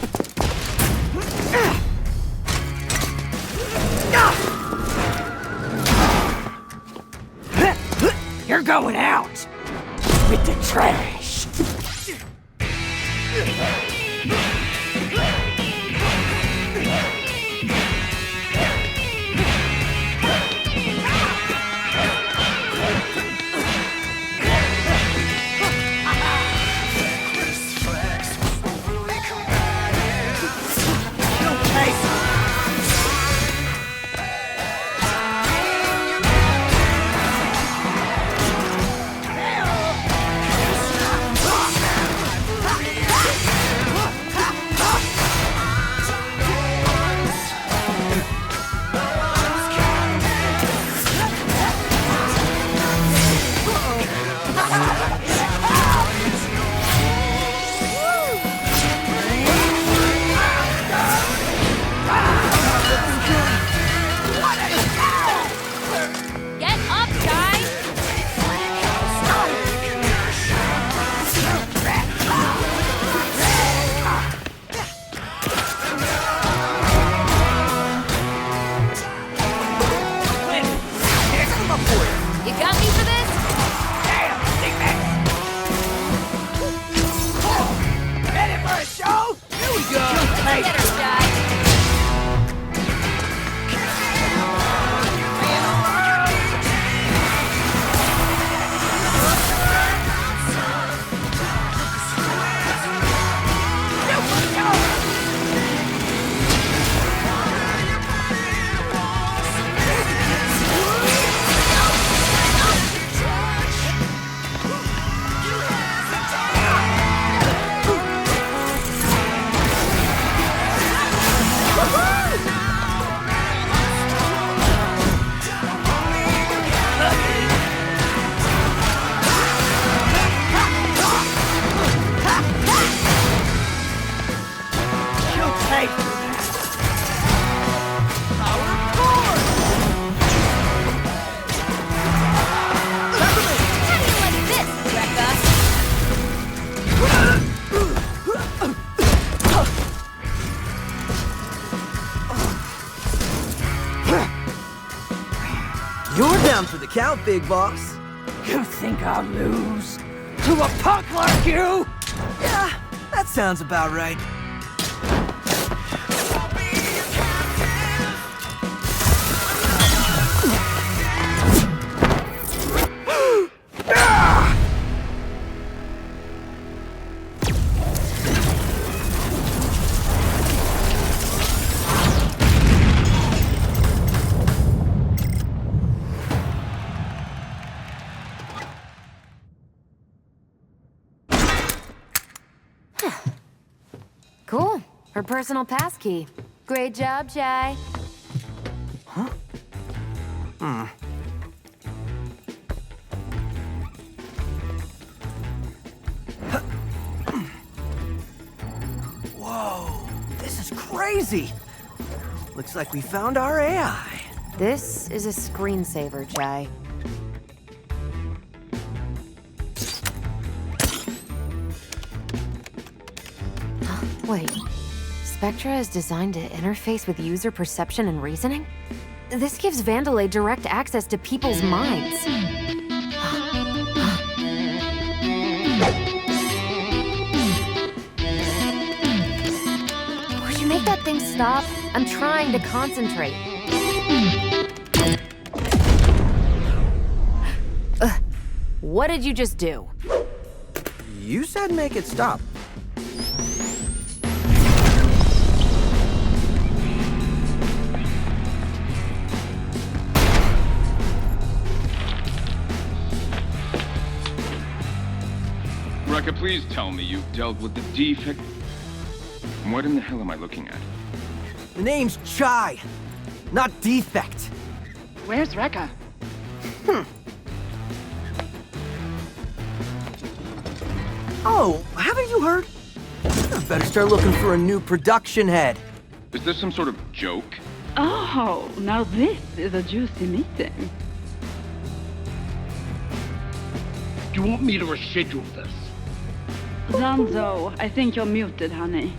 You're going out with the trash.
Look out, big boss.
You think I'll lose to a punk like you?
Yeah, that sounds about right.
Cool. Her personal passkey. Great job, Chai.
Huh? Hmm. Whoa, this is crazy. Looks like we found our AI.
This is a screensaver, Chai. Wait, Spectra is designed to interface with user perception and reasoning? This gives Vandalay direct access to people's minds. Would you make that thing stop? I'm trying to concentrate. What did you just do?
You said make it stop.
Rekka, please tell me you've dealt with the defect. What in the hell am I looking at?
The name's Chai, not Defect.
Where's Rekka?
Oh, haven't you heard? I better start looking for a new production head.
Is this some sort of joke?
Oh, now this is a juicy meeting.
Do you want me to reschedule this?
Zanzo, I think you're muted, honey.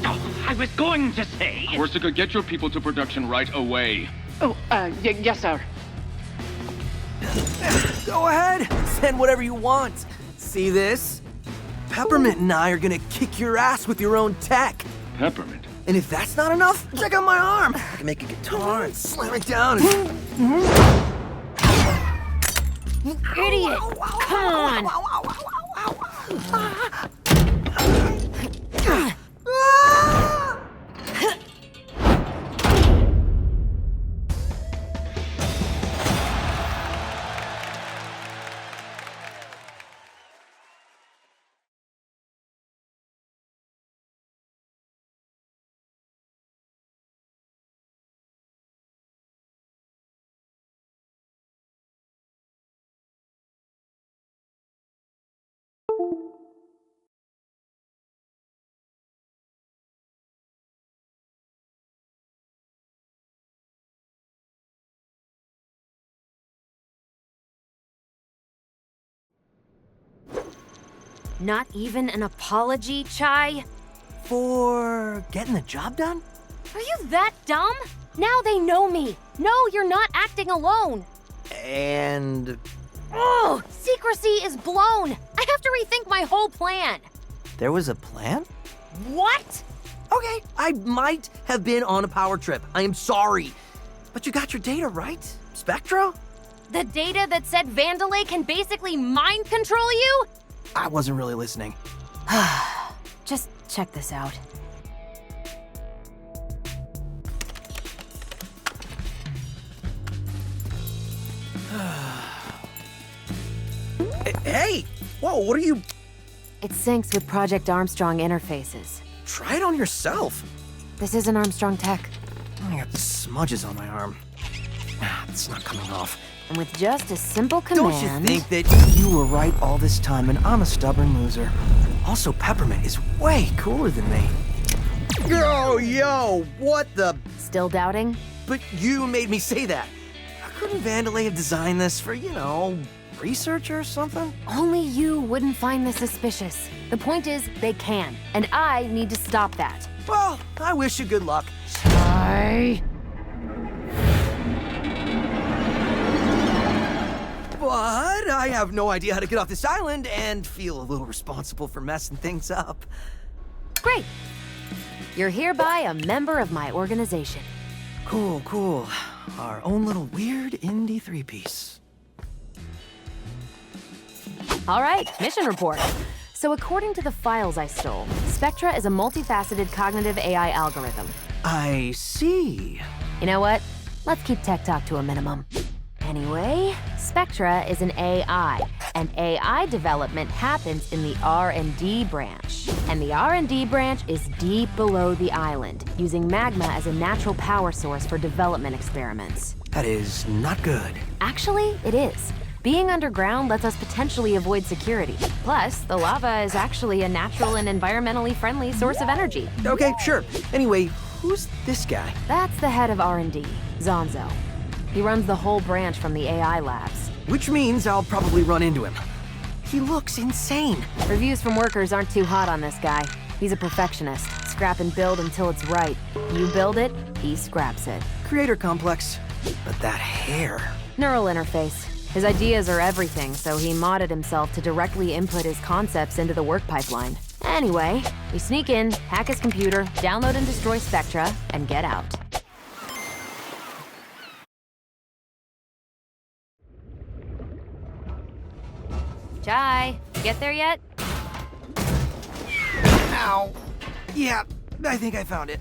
Oh, I was going to say...
Korsica, get your people to production right away.
Oh, yes, sir.
Go ahead, send whatever you want. See this? Peppermint and I are gonna kick your ass with your own tech.
Peppermint?
And if that's not enough, check out my arm. I can make a guitar and slam it down.
You idiot! Come on! Not even an apology, Chai?
For getting the job done?
Are you that dumb? Now they know me. No, you're not acting alone.
And...
Oh, secrecy is blown. I have to rethink my whole plan.
there was a plan?
What?
Okay, I might have been on a power trip. I am sorry. But you got your data right, Spectra?
The data that said Vandalay can basically mind control you?
I wasn't really listening.
Just check this out.
Hey! Whoa, what are you...
It syncs with Project Armstrong interfaces.
Try it on yourself.
This isn't Armstrong tech.
I got smudges on my arm. It's not coming off.
And with just a simple command...
Don't you think that you were right all this time and I'm a stubborn loser? Also, Peppermint is way cooler than me. Yo, what the...
Still doubting?
But you made me say that. How couldn't Vandalay have designed this for, you know, research or something?
Only you wouldn't find this suspicious. The point is, they can, and I need to stop that.
Well, I wish you good luck.
Chai.
But I have no idea how to get off this island and feel a little responsible for messing things up.
Great. You're hereby a member of my organization.
Cool, cool. Our own little weird indie three-piece.
All right, mission report. So according to the files I stole, Spectra is a multifaceted cognitive AI algorithm.
I see.
You know what? Let's keep tech talk to a minimum. Anyway, Spectra is an AI, and AI development happens in the R&D branch. And the R&D branch is deep below the island, using magma as a natural power source for development experiments.
That is not good.
Actually, it is. Being underground lets us potentially avoid security. Plus, the lava is actually a natural and environmentally friendly source of energy.
Okay, sure. Anyway, who's this guy?
That's the head of R&D, Zonzo. He runs the whole branch from the AI labs.
Which means I'll probably run into him. He looks insane.
Reviews from workers aren't too hot on this guy. He's a perfectionist. Scrap and build until it's right. You build it, he scraps it.
Creator complex. But that hair.
Neural interface. His ideas are everything, so he modded himself to directly input his concepts into the work pipeline. Anyway, we sneak in, hack his computer, download and destroy Spectra, and get out. Chai, you get there yet?
Ow. Yeah, I think I found it.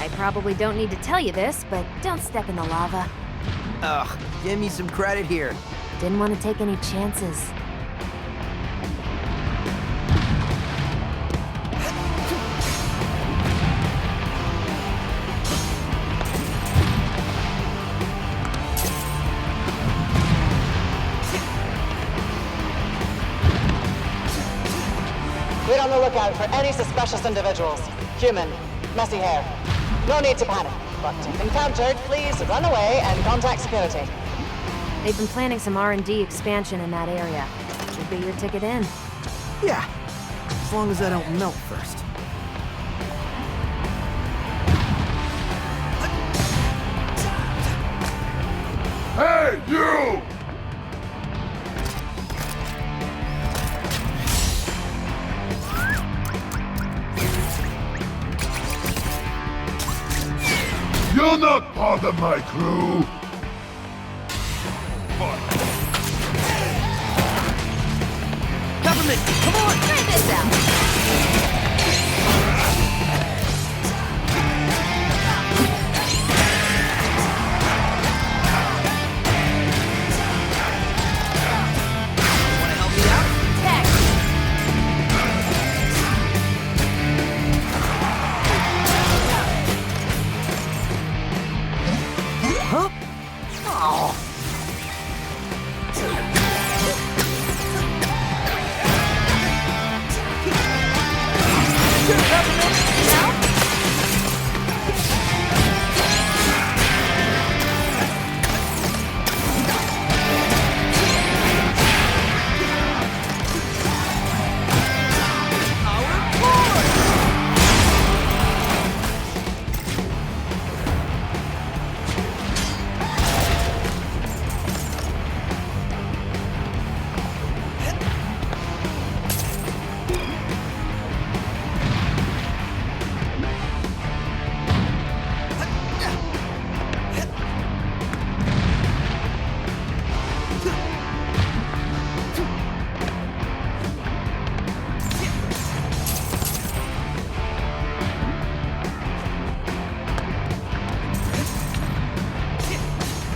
I probably don't need to tell you this, but don't step in the lava.
Ugh, give me some credit here.
Didn't want to take any chances.
We're on the lookout for any suspicious individuals. Human, messy hair. No need to panic, but if encountered, please run away and contact security.
They've been planning some R&D expansion in that area. Should be your ticket in.
Yeah, as long as I don't melt first.
Hey, you! You'll not bother my crew!
Government, come on!
Try this out!
Wanna help me out? Huh? Oh.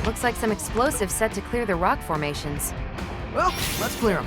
Looks like some explosives set to clear the rock formations.
Well, let's clear them.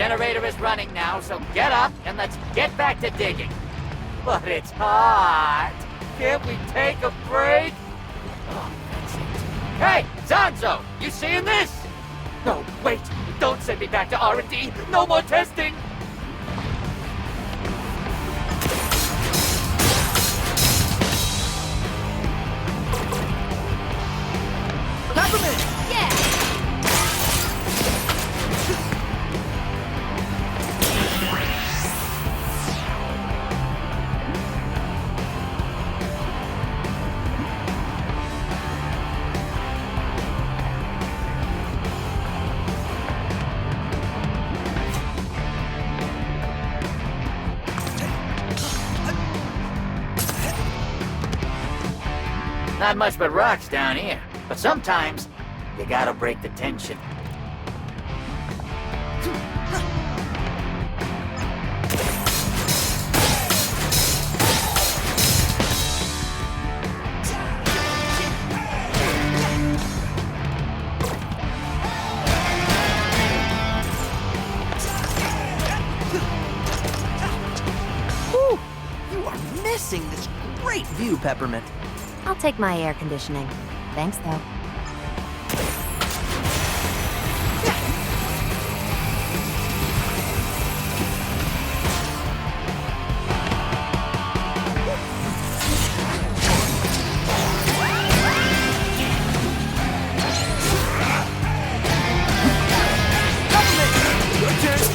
generator is running now, so get up and let's get back to digging. But it's hot. Can't we take a break? Oh, that's it. Hey, Zanzo, you seeing this? No, wait. Don't send me back to R&D. No more testing.
Peppermint!
Yeah!
Not much but rocks down here. But sometimes, you gotta break the tension.
Whew! You are missing this great view, Peppermint.
I'll take my air conditioning. Thanks, though.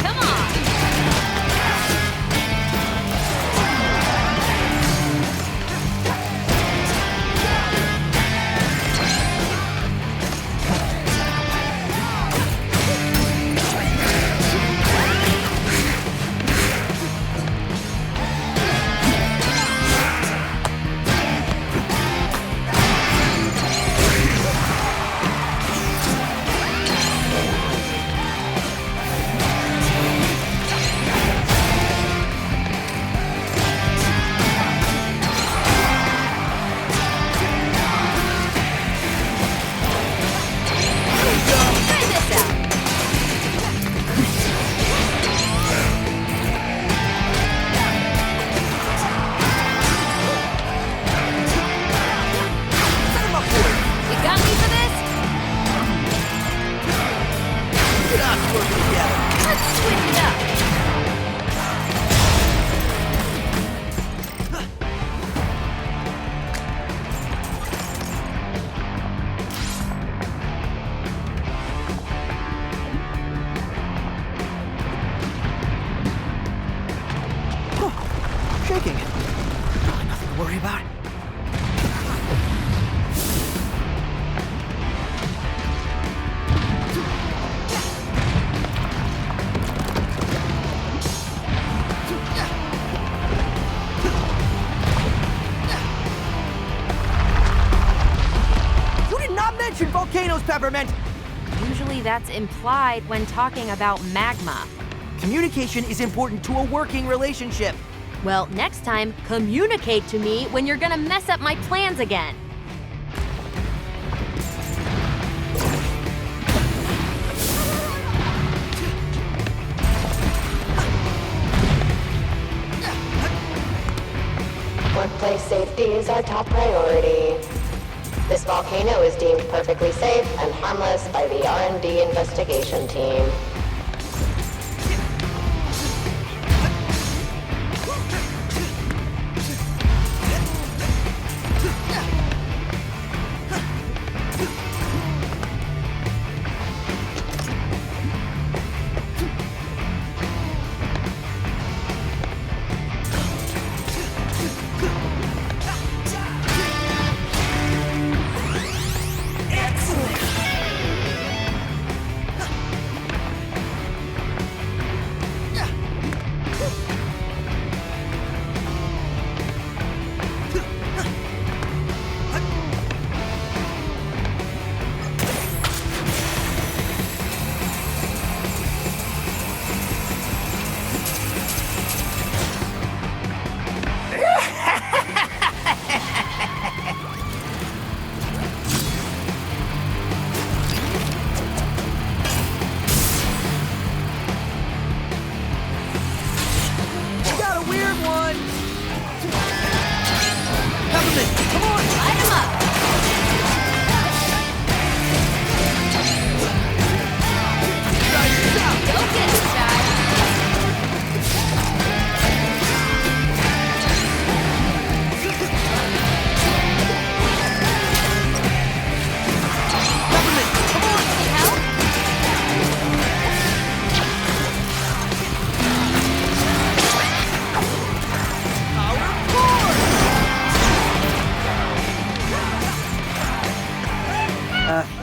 Come on!
Shaking. Probably nothing to worry about. You did not mention volcanoes, Peppermint!
Usually that's implied when talking about magma.
Communication is important to a working relationship.
Well, next time, communicate to me when you're gonna mess up my plans again.
Workplace safety is our top priority. This volcano is deemed perfectly safe and harmless by the R&D investigation team.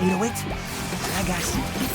808? I got you.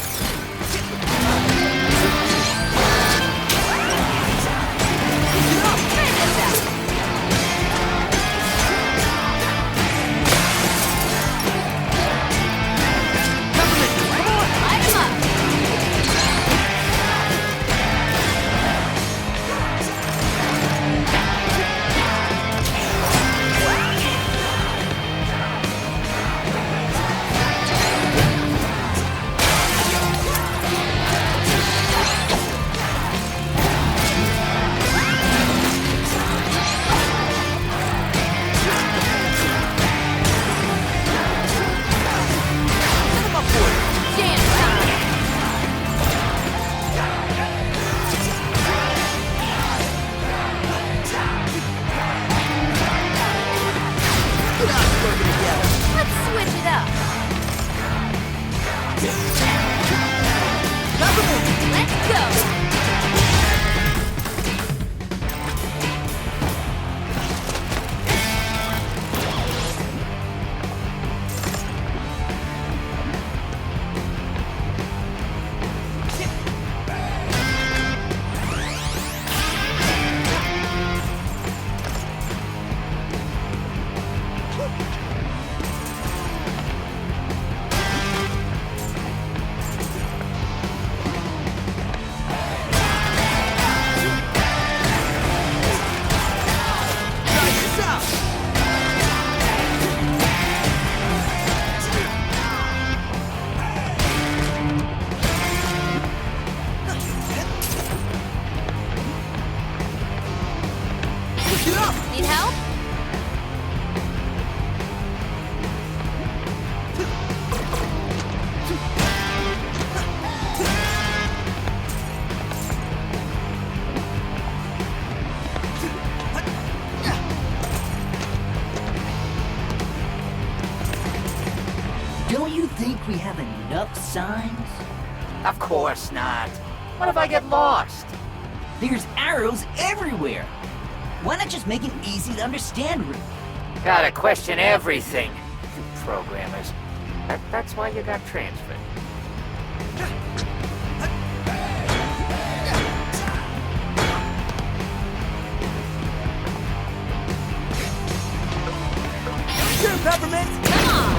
Need help?
Don't you think we have enough signs?
Of course not. What if I get lost?
There's arrows everywhere. Why not just make an easy to understand route?
Gotta question everything, you programmers. That's why you got transferred.
Sure, Peppermint!
Come on!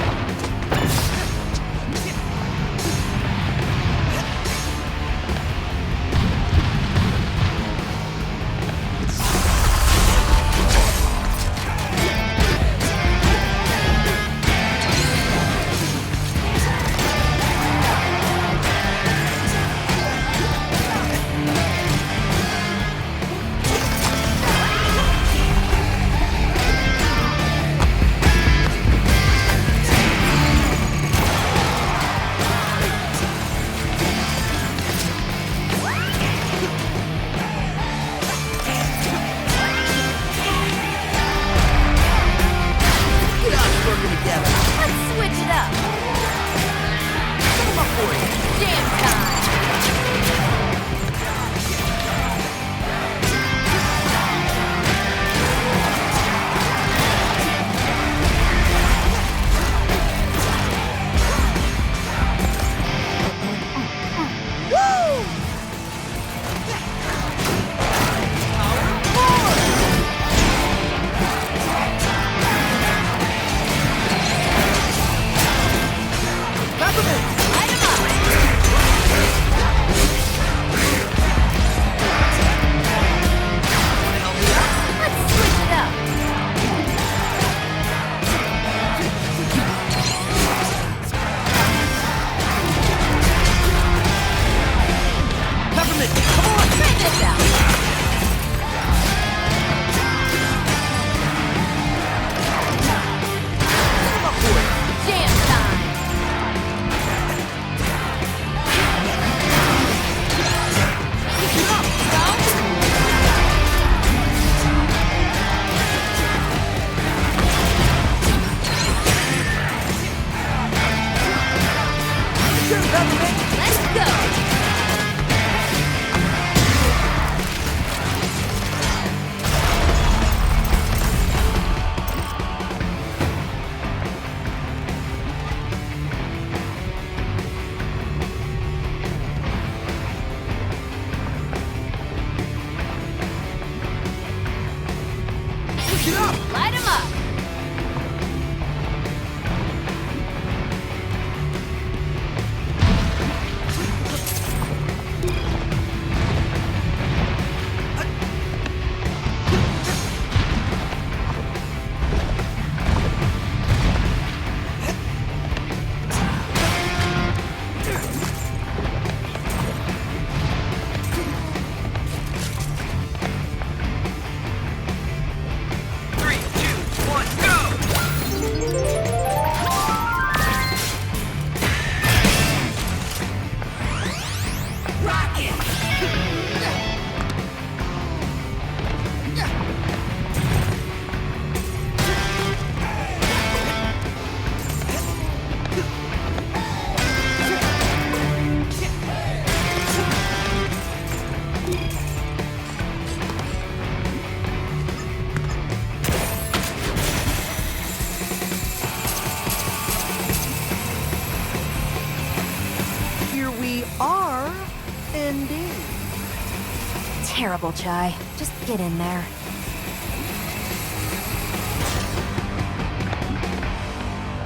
terrible, Chai. Just get in there.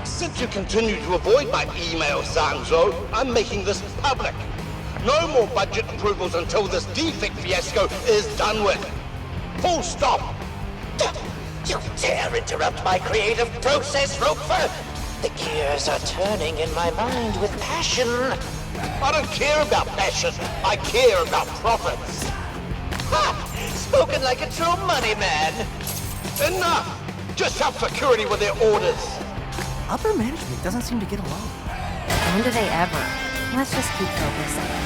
Since you continue to avoid my email, Sanzo, I'm making this public. No more budget approvals until this defect fiasco is done with. Full stop.
You dare interrupt my creative process, RogueFort? The gears are turning in my mind with passion.
I don't care about passion. I care about profits.
Ha! Spoken like a true money man.
Enough! Just help security with their orders.
Upper management doesn't seem to get along.
When do they ever? Let's just keep focusing.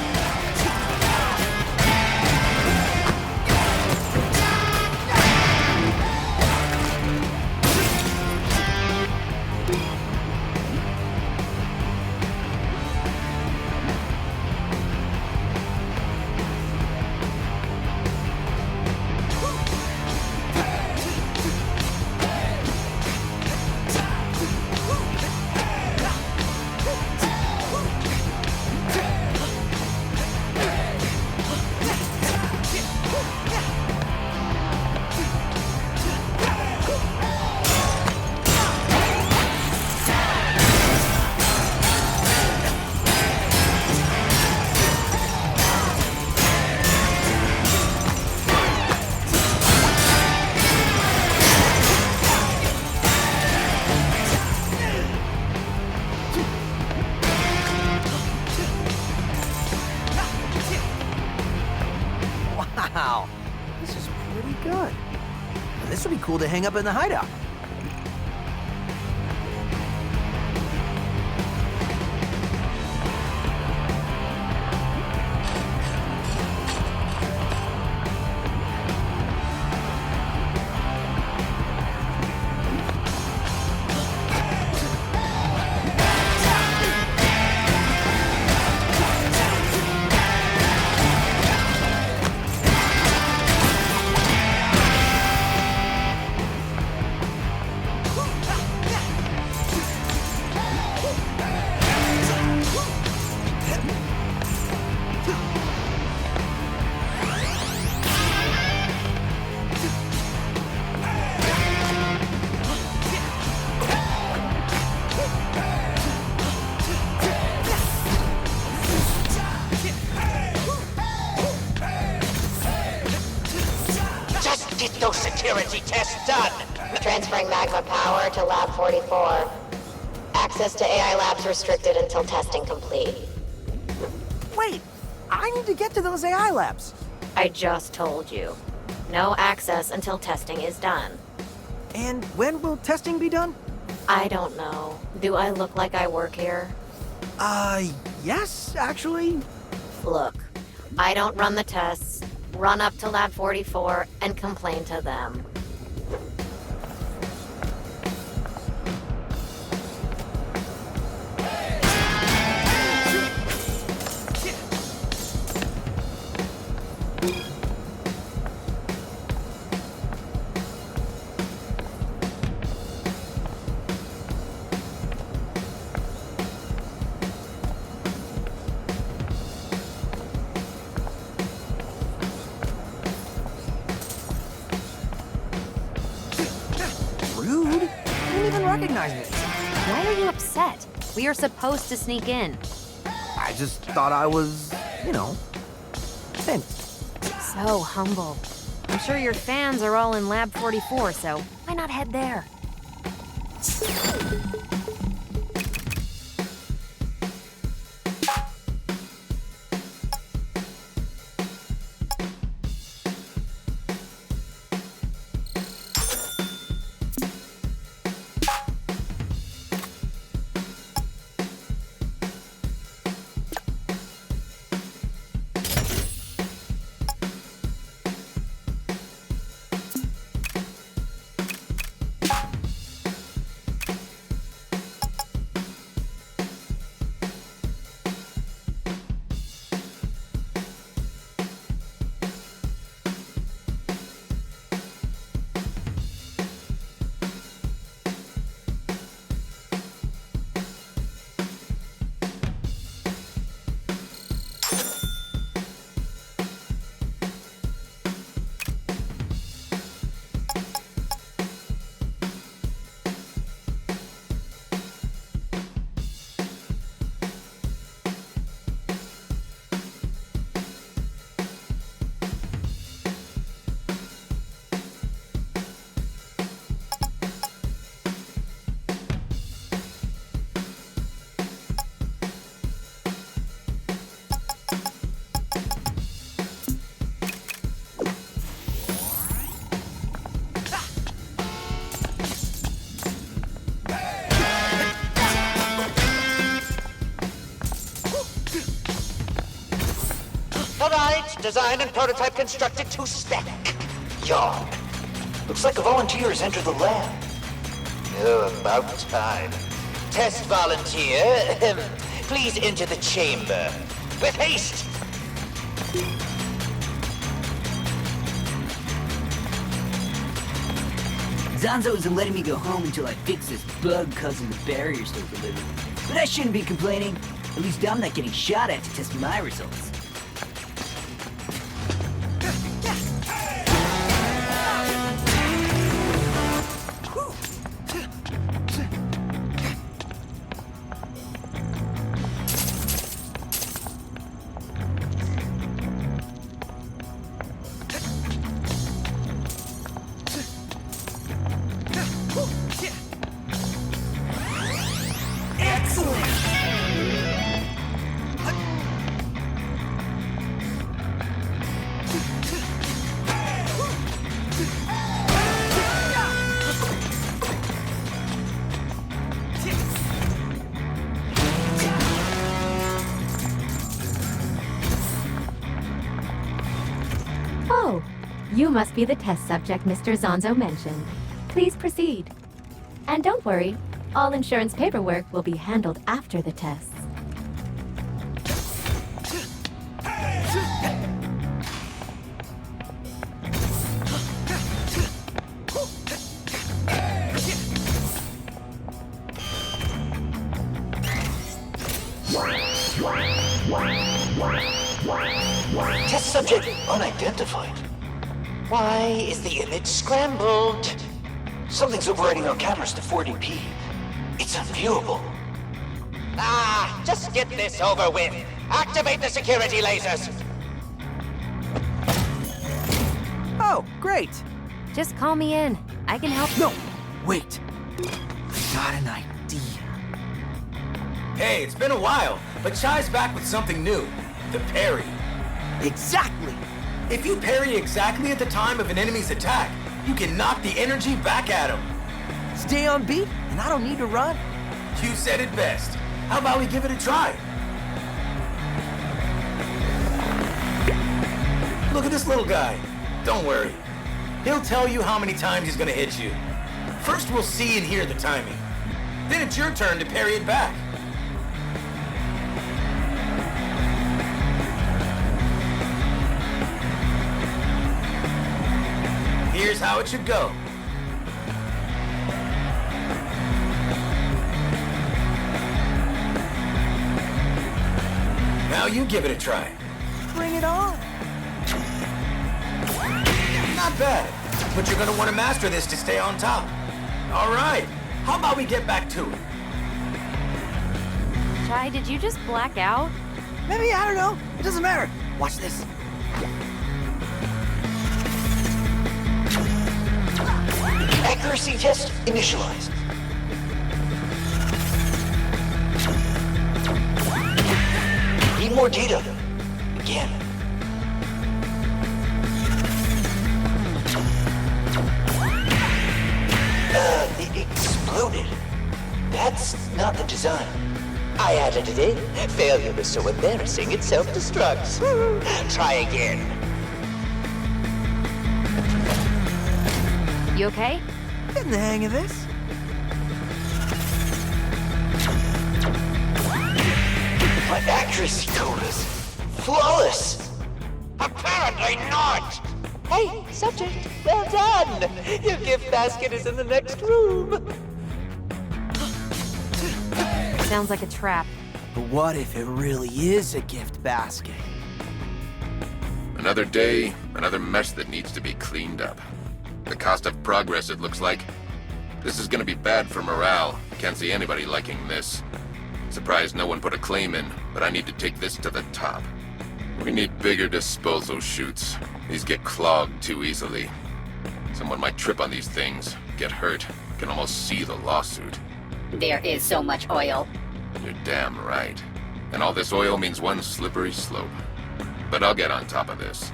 Wow, this is pretty good. This would be cool to hang up in the hideout.
Get those security tests done!
Transferring magma power to Lab 44. Access to AI labs restricted until testing complete.
Wait, I need to get to those AI labs.
I just told you. No access until testing is done.
And when will testing be done?
I don't know. Do I look like I work here?
Yes, actually.
Look, I don't run the tests. Run up to Lab 44 and complain to them.
Recognize me.
Why are you upset? We are supposed to sneak in.
I just thought I was, famous.
So humble. I'm sure your fans are all in Lab 44, so why not head there?
developed, designed, and prototype constructed to spec. Yawn. Looks like a volunteer has entered the lab. Oh, about time. Test volunteer, please enter the chamber. With haste!
Zanzo isn't letting me go home until I fix this bug causing the barriers to deliver. But I shouldn't be complaining. At least I'm not getting shot at to test my results.
Oh, you must be the test subject Mr. Zanzo mentioned. Please proceed. And don't worry, all insurance paperwork will be handled after the tests.
Test subject unidentified. Why is the image scrambled? Something's overriding our cameras to 40p. It's unviewable. Ah, just get this over with. Activate the security lasers.
Oh, great.
Just call me in. I can help.
No, wait. I got an idea.
Hey, it's been a while, but Chai's back with something new. The parry.
Exactly!
If you parry exactly at the time of an enemy's attack, you can knock the energy back at him.
Stay on beat, and I don't need to run.
You said it best. How about we give it a try? Look at this little guy. Don't worry. He'll tell you how many times he's gonna hit you. First we'll see and hear the timing. Then it's your turn to parry it back. Here's how it should go. Now you give it a try.
Bring it on.
Not bad, but you're gonna want to master this to stay on top. All right, how about we get back to it?
Chai, did you just black out?
Maybe, I don't know. It doesn't matter. Watch this.
Accuracy test initialized. Need more data. Again. It exploded. That's not the design. I added it in. Failure was so embarrassing it self-destructs. Try again.
You okay?
Getting the hang of this.
My accuracy code is flawless. Apparently not. Hey, subject, well done. Your gift basket is in the next room.
Sounds like a trap.
But what if it really is a gift basket?
Another day, another mess that needs to be cleaned up. The cost of progress, it looks like. This is gonna be bad for morale. Can't see anybody liking this. Surprised no one put a claim in, but I need to take this to the top. We need bigger disposal chutes. These get clogged too easily. Someone might trip on these things, get hurt. Can almost see the lawsuit.
There is so much oil.
You're damn right. And all this oil means one slippery slope. But I'll get on top of this.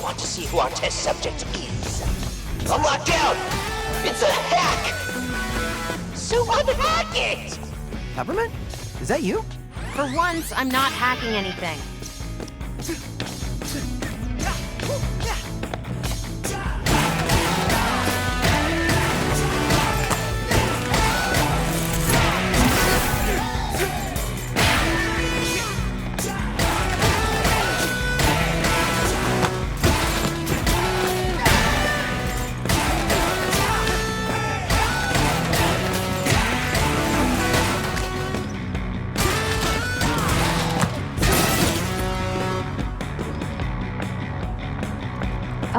want to see who our test subject is. I'm locked out! It's a hack! So unhack it!
Peppermint? Is that you?
For once, I'm not hacking anything.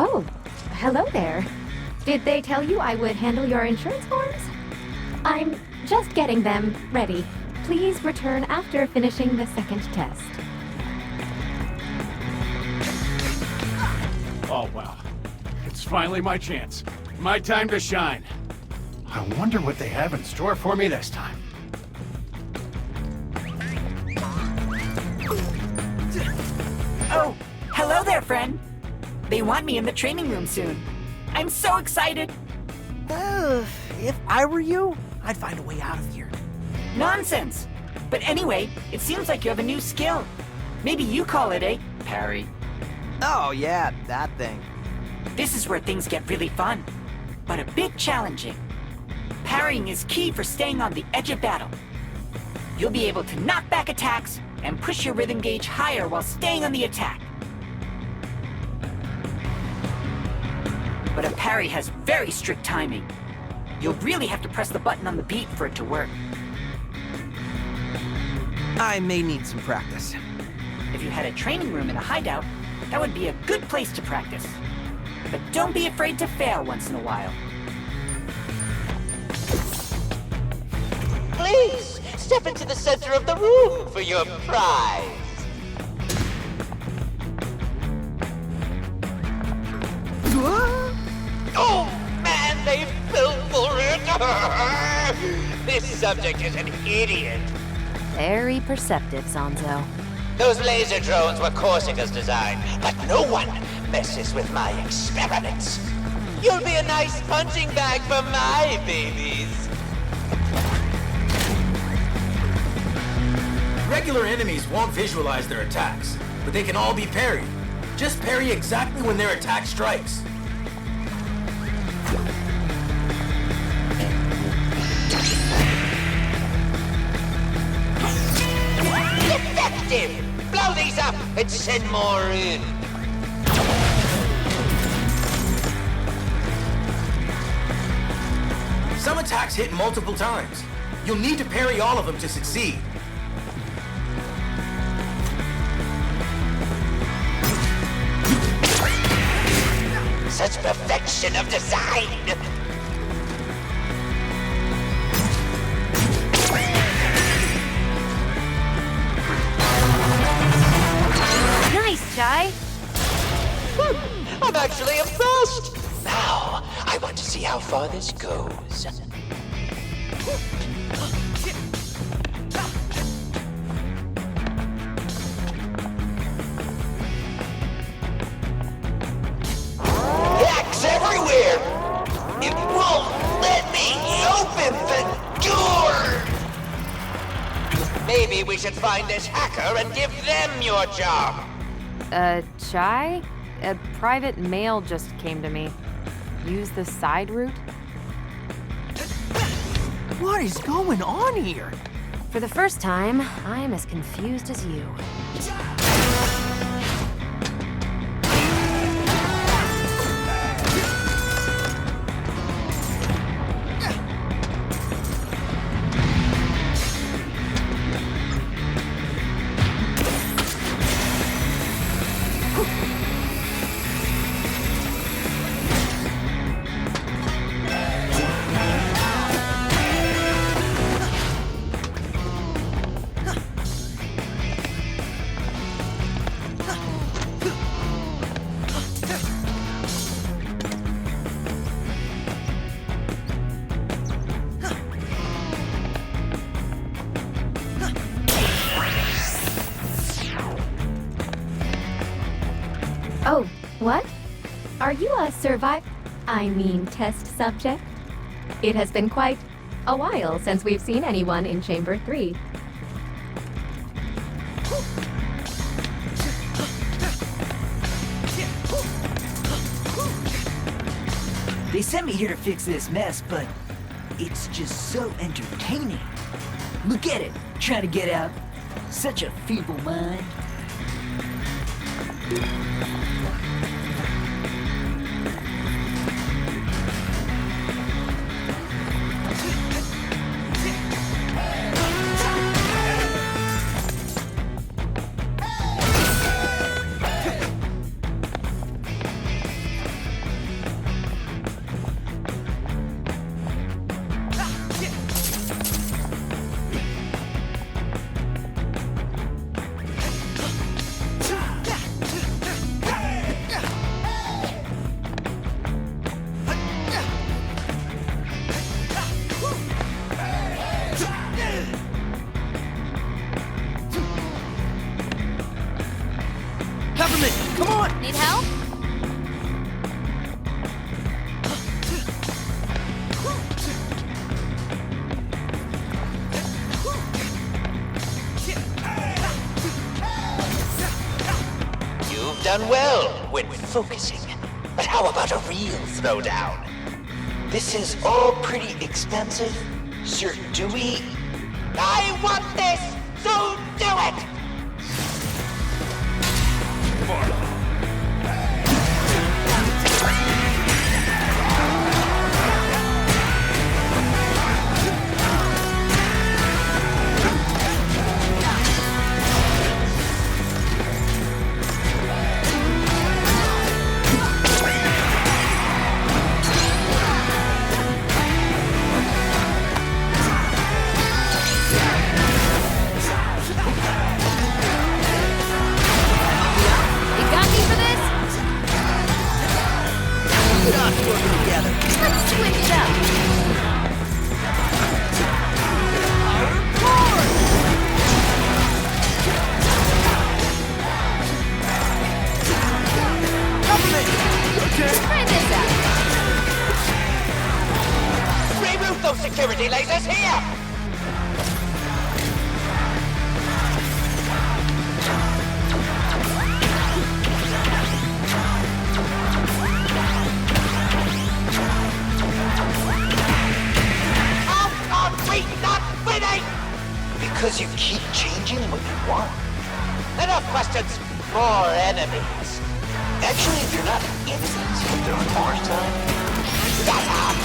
Oh, hello there. Did they tell you I would handle your insurance forms? I'm just getting them ready. Please return after finishing the second test.
Oh, well. It's finally my chance. My time to shine. I wonder what they have in store for me this time.
Oh, hello there, friend. They want me in the training room soon. I'm so excited.
If I were you, I'd find a way out of here.
Nonsense. But anyway, it seems like you have a new skill. Maybe you call it a parry.
Oh, yeah, that thing.
This is where things get really fun, but a bit challenging. Parrying is key for staying on the edge of battle. You'll be able to knock back attacks and push your rhythm gauge higher while staying on the attack. But a parry has very strict timing. You'll really have to press the button on the beat for it to work.
I may need some practice.
If you had a training room in a hideout, that would be a good place to practice. But don't be afraid to fail once in a while.
Please, step into the center of the room for your prize. Oh, man, they fell for it! This subject is an idiot.
Very perceptive, Zanzo.
Those laser drones were Korsica's design, but no one messes with my experiments. You'll be a nice punching bag for my babies.
Regular enemies won't visualize their attacks, but they can all be parried. Just parry exactly when their attack strikes.
Effective! Blow these up and send more in.
Some attacks hit multiple times. You'll need to parry all of them to succeed.
Such perfection of design!
Nice, Chai.
I'm actually impressed! Now, I want to see how far this goes. Hacks everywhere! It won't let me open the door! Maybe we should find this hacker and give them your job!
Chai? A private mail just came to me. Use the side route?
What is going on here?
For the first time, I'm as confused as you.
Are you a test subject? It has been quite a while since we've seen anyone in Chamber 3.
They sent me here to fix this mess, but it's just so entertaining. Look at it, trying to get out. Such a feeble mind.
Come on!
Need help?
You've done well when focusing. But how about a real throwdown? This is all pretty expensive, Sir Dewey. I want this, so do it!
Let's switch it up. Let's try this out.
Remove those security lasers here! Because you keep changing what you want. Enough questions, more enemies. Actually, if you're not enemies, there are more time. Shut up!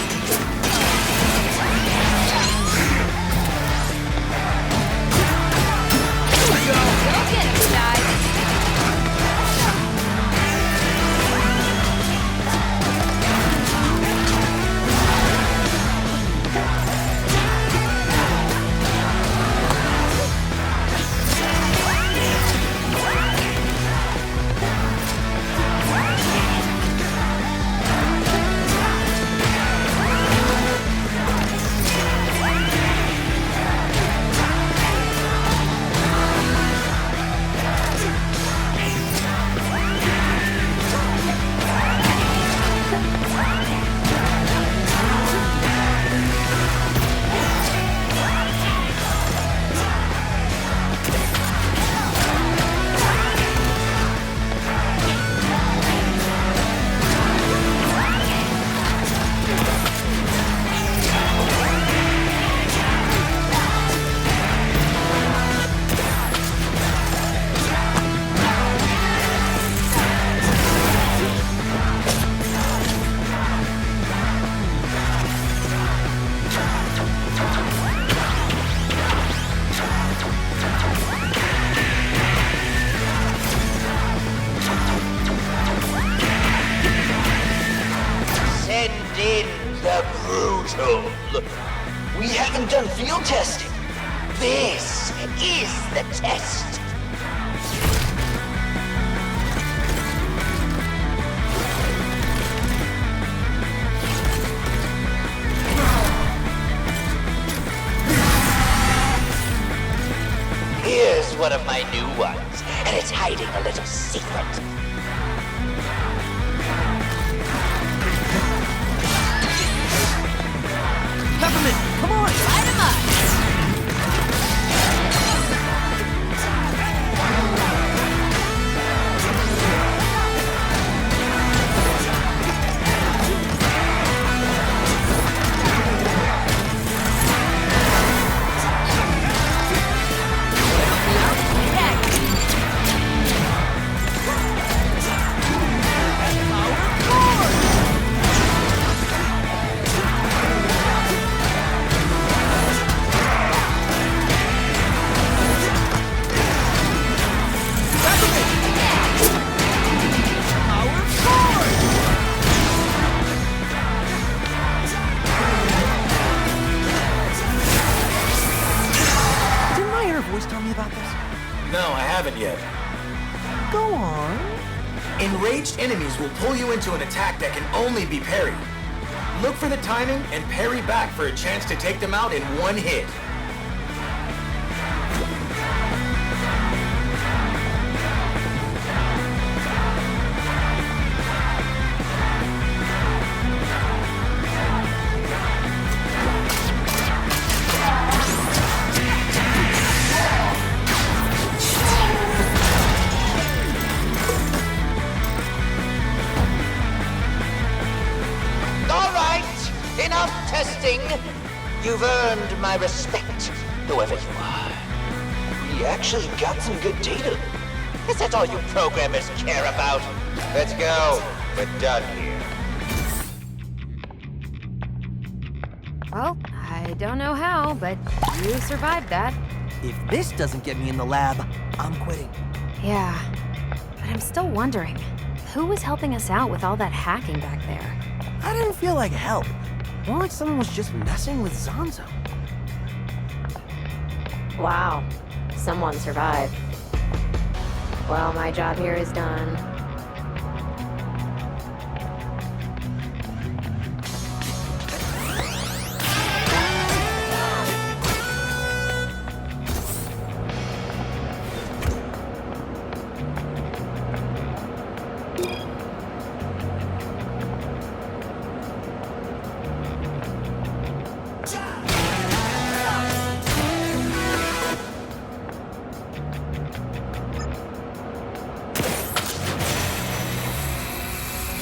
Here we go. Go get him, guys.
We haven't done field testing. This is the test. Here's one of my new ones, and it's hiding a little secret.
enemies will pull you into an attack that can only be parried. Look for the timing and parry back for a chance to take them out in one hit.
Enough testing. You've earned my respect, whoever you are. We actually got some good data. Is that all you programmers care about? Let's go. We're done here.
Well, I don't know how, but you survived that.
If this doesn't get me in the lab, I'm quitting.
Yeah, but I'm still wondering, who was helping us out with all that hacking back there?
I didn't feel like help. More like someone was just messing with Zanzo.
Wow, someone survived. Well, my job here is done.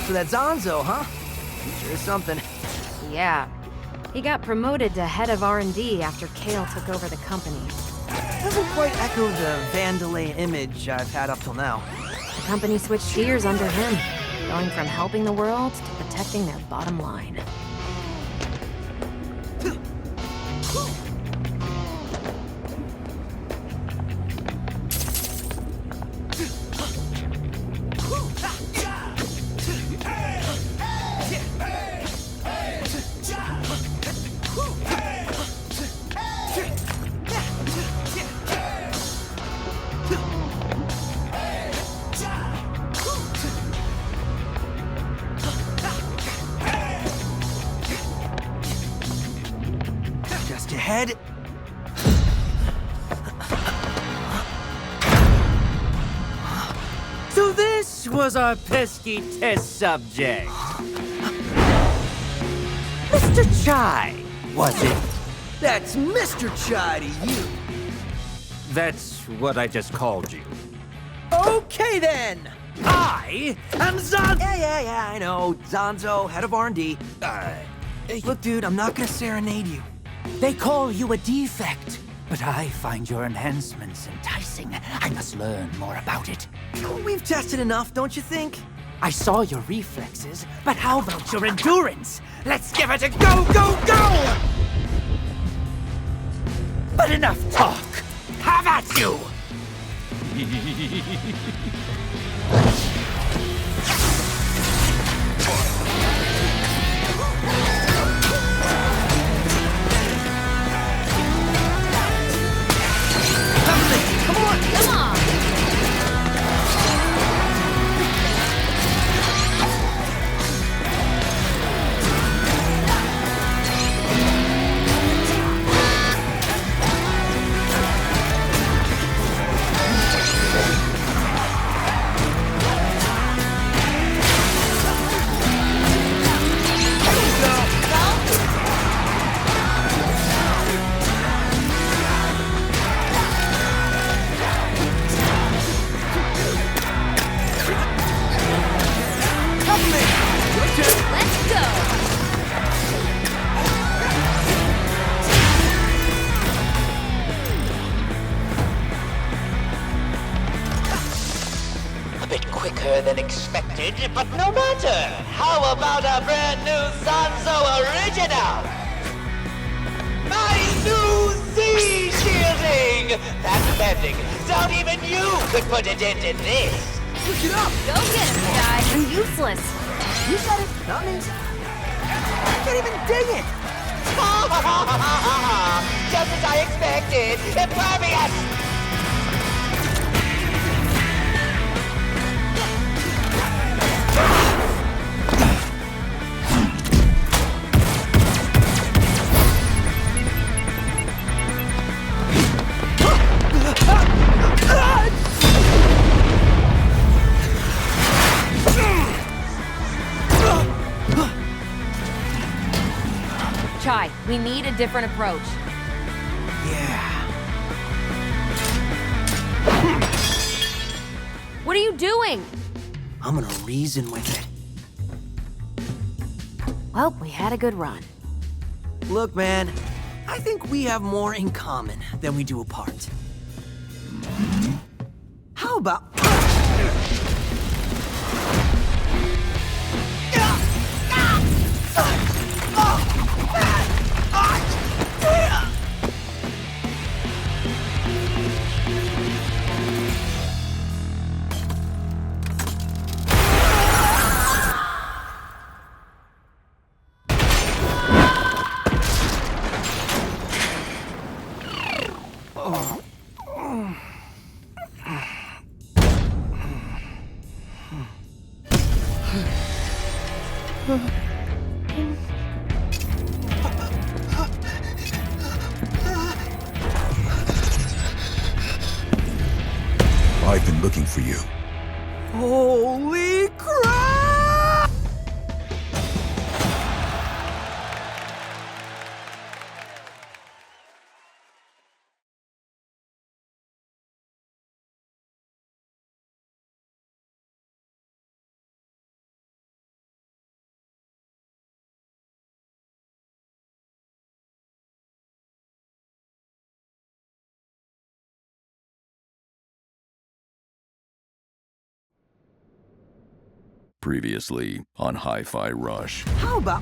So that Zanzo, huh? Sure is something.
Yeah. He got promoted to head of R&D after Kale took over the company.
Doesn't quite echo the Vandalay image I've had up till now.
The company switched gears under him, going from helping the world to protecting their bottom line.
Head.
So this was our pesky test subject. Mr. Chai, was it?
That's Mr. Chai to you.
That's what I just called you.
Okay then.
I am Zanzo.
Yeah, I know. Zanzo, head of R&D. Look, dude, I'm not gonna serenade you.
They call you a defect, but I find your enhancements enticing. I must learn more about it.
We've tested enough, don't you think?
I saw your reflexes, but how about your endurance? Let's give it a go, go, go! But enough talk. Have at you!
Come on!
Than expected, but no matter. How about a brand new Zanzo original? My new Z shielding! That's pending. Don't even you could put a dent in this.
Look it up.
Go get him, guy.
I'm useless.
You said it, not me. I can't even dig it.
Just as I expected. Impervious!
Chai, we need a different approach.
Yeah.
What are you doing?
I'm gonna reason with it.
Well, we had a good run.
Look, man, I think we have more in common than we do apart. How about...
I've been looking for you.
Holy crap!
Previously on Hi-Fi Rush.
How about...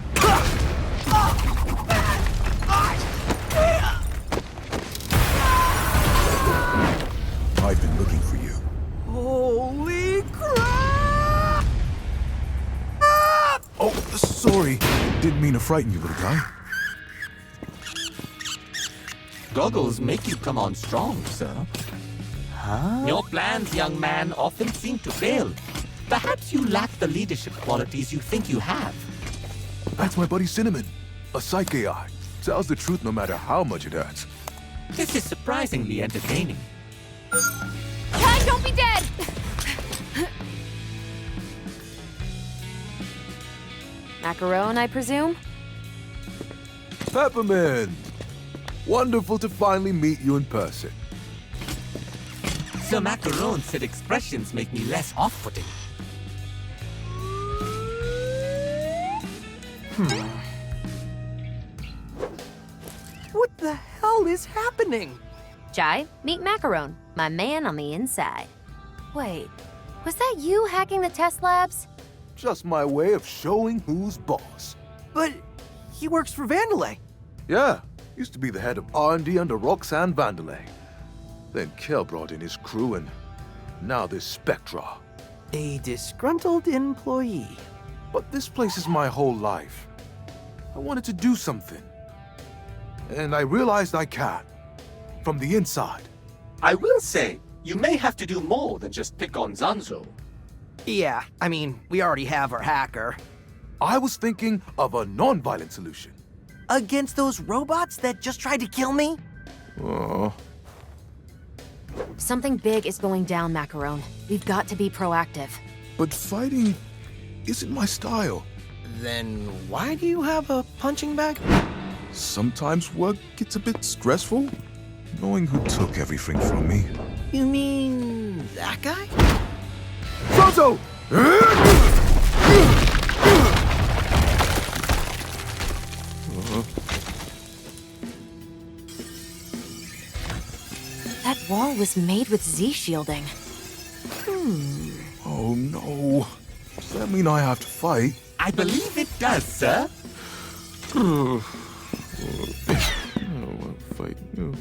I've been looking for you.
Holy crap!
Oh, sorry. Didn't mean to frighten you, little guy.
Goggles make you come on strong, sir.
Huh?
Your plans, young man, often seem to fail. Perhaps you lack the leadership qualities you think you have.
That's my buddy Cinnamon, a psych AI. Tells the truth no matter how much it hurts.
This is surprisingly entertaining.
Kai, don't be dead!
Macaron, I presume?
Peppermint! Wonderful to finally meet you in person.
Sir Macaron said expressions make me less off-putting.
What the hell is happening?
Chai, meet Macaron, my man on the inside. Wait, was that you hacking the test labs?
Just my way of showing who's boss.
But he works for Vandelay.
Yeah, used to be the head of R&D under Roxanne Vandelay. Then Kale brought in his crew and now this Spectra.
A disgruntled employee.
But this place is my whole life. I wanted to do something. And I realized I can. From the inside.
I will say, you may have to do more than just pick on Zanzo.
Yeah, I mean, we already have our hacker.
I was thinking of a non-violent solution.
Against those robots that just tried to kill me?
Oh.
Something big is going down, Macaron. We've got to be proactive.
But fighting isn't my style.
Then why do you have a punching bag?
Sometimes work gets a bit stressful, knowing who took everything from me.
You mean that guy?
Zanzo!
That wall was made with Z-shielding.
Oh no. Does that mean I have to fight?
I believe it does, sir.
I don't want to fight you.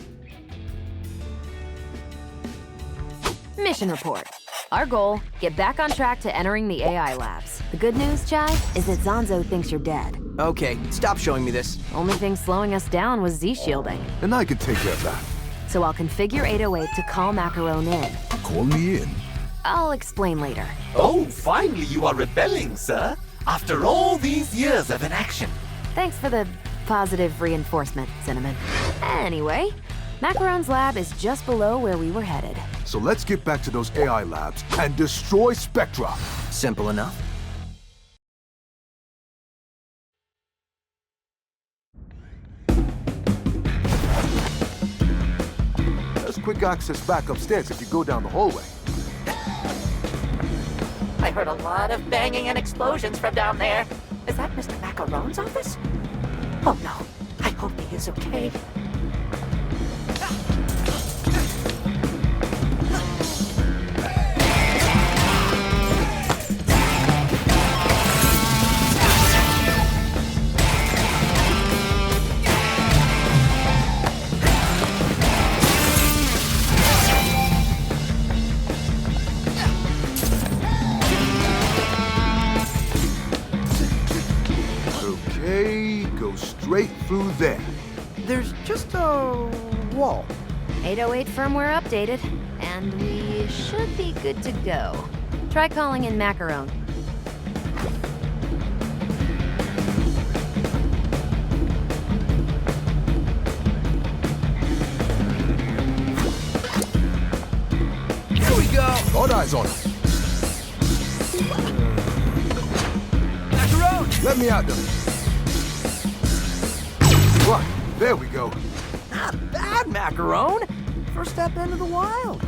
Mission report. Our goal, get back on track to entering the AI labs. The good news, Chai, is that Zanzo thinks you're dead.
Okay, stop showing me this.
Only thing slowing us down was Z-shielding.
And I can take care of that.
So I'll configure 808 to call Macaron in.
Call me in.
I'll explain later.
Oh, finally you are rebelling, sir. After all these years of inaction.
Thanks for the positive reinforcement, Cinnamon. Anyway, Macaron's lab is just below where we were headed.
So let's get back to those AI labs and destroy Spectra.
Simple enough.
quick access back upstairs if you go down the hallway.
I heard a lot of banging and explosions from down there. Is that Mr. Macarone's office? Oh no, I hope he is okay.
Straight through there.
There's just a wall.
808 firmware updated, and we should be good to go. Try calling in Macarone.
Here we go!
Got eyes on him.
Macarone!
Let me out there. Right, there we go.
Not bad, Macarone. First step into the wild.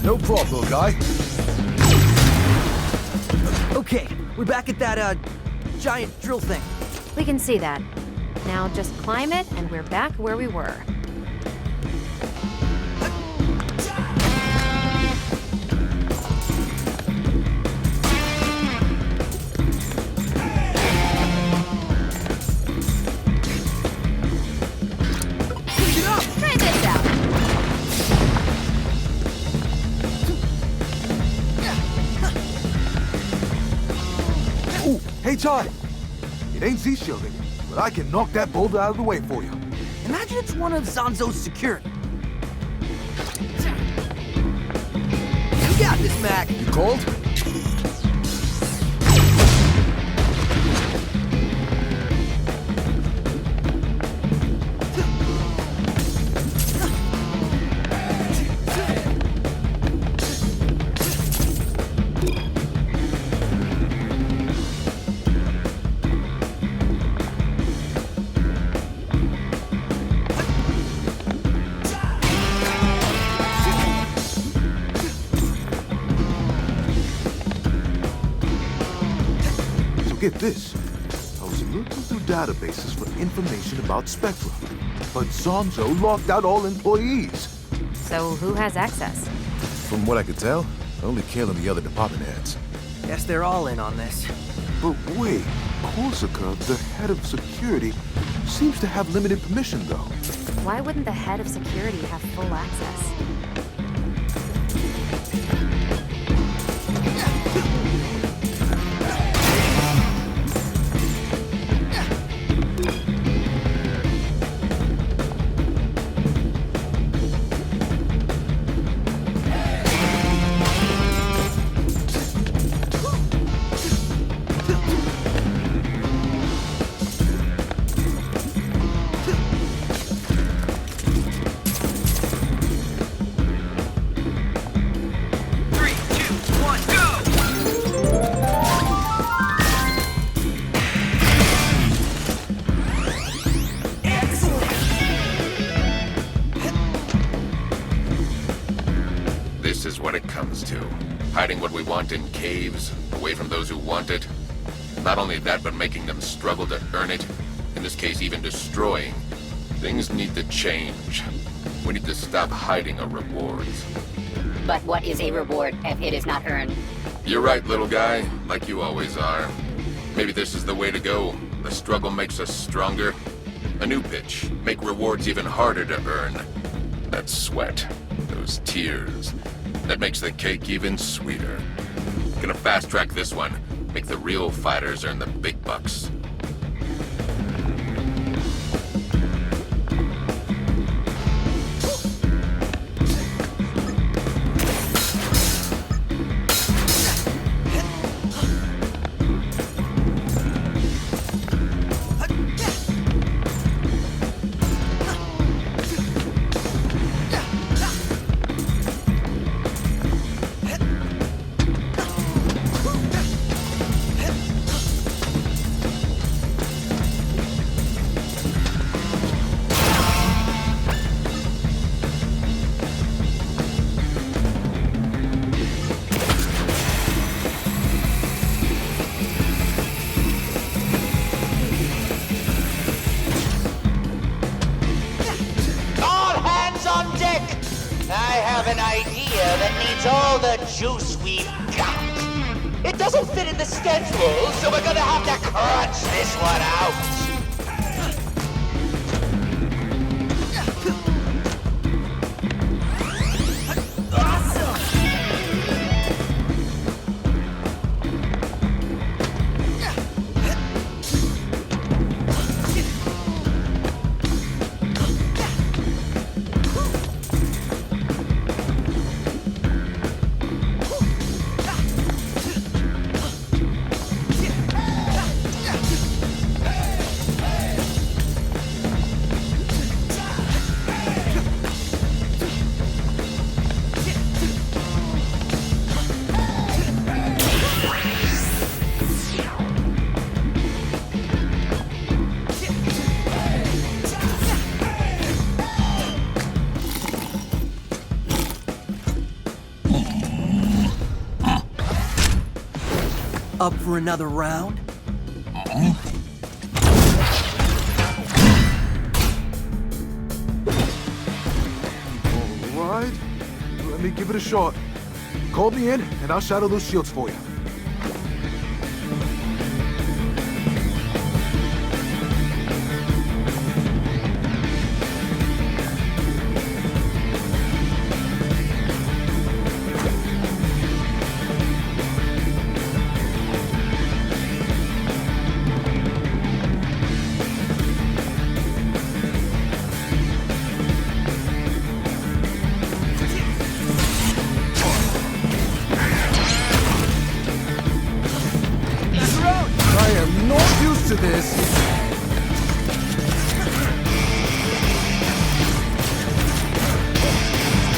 No problem, little guy.
Okay, we're back at that, giant drill thing.
We can see that. Now just climb it, and we're back where we were. Try this out.
Ooh, hey, Todd. It ain't Z-shielding, but I can knock that boulder out of the way for you.
Imagine it's one of Zanzo's security. You got this, Mac.
You called? Get this. I was looking through databases for information about Spectra, but Zanzo locked out all employees.
So who has access?
From what I could tell, only Kale and the other department heads.
Guess they're all in on this.
But wait, Korsica, the head of security, seems to have limited permission, though.
Why wouldn't the head of security have full access?
This is what it comes to. Hiding what we want in caves, away from those who want it. Not only that, but making them struggle to earn it. In this case, even destroying. Things need to change. We need to stop hiding our rewards.
But what is a reward if it is not earned?
You're right, little guy. Like you always are. Maybe this is the way to go. The struggle makes us stronger. A new pitch. Make rewards even harder to earn. That sweat. Those tears. That makes the cake even sweeter. Gonna fast-track this one. Make the real fighters earn the big bucks.
All the juice we've got. It doesn't fit in the schedule, so we're gonna have to crunch this one out.
Up for another round?
Alright, let me give it a shot. Call me in, and I'll shadow those shields for you. To this.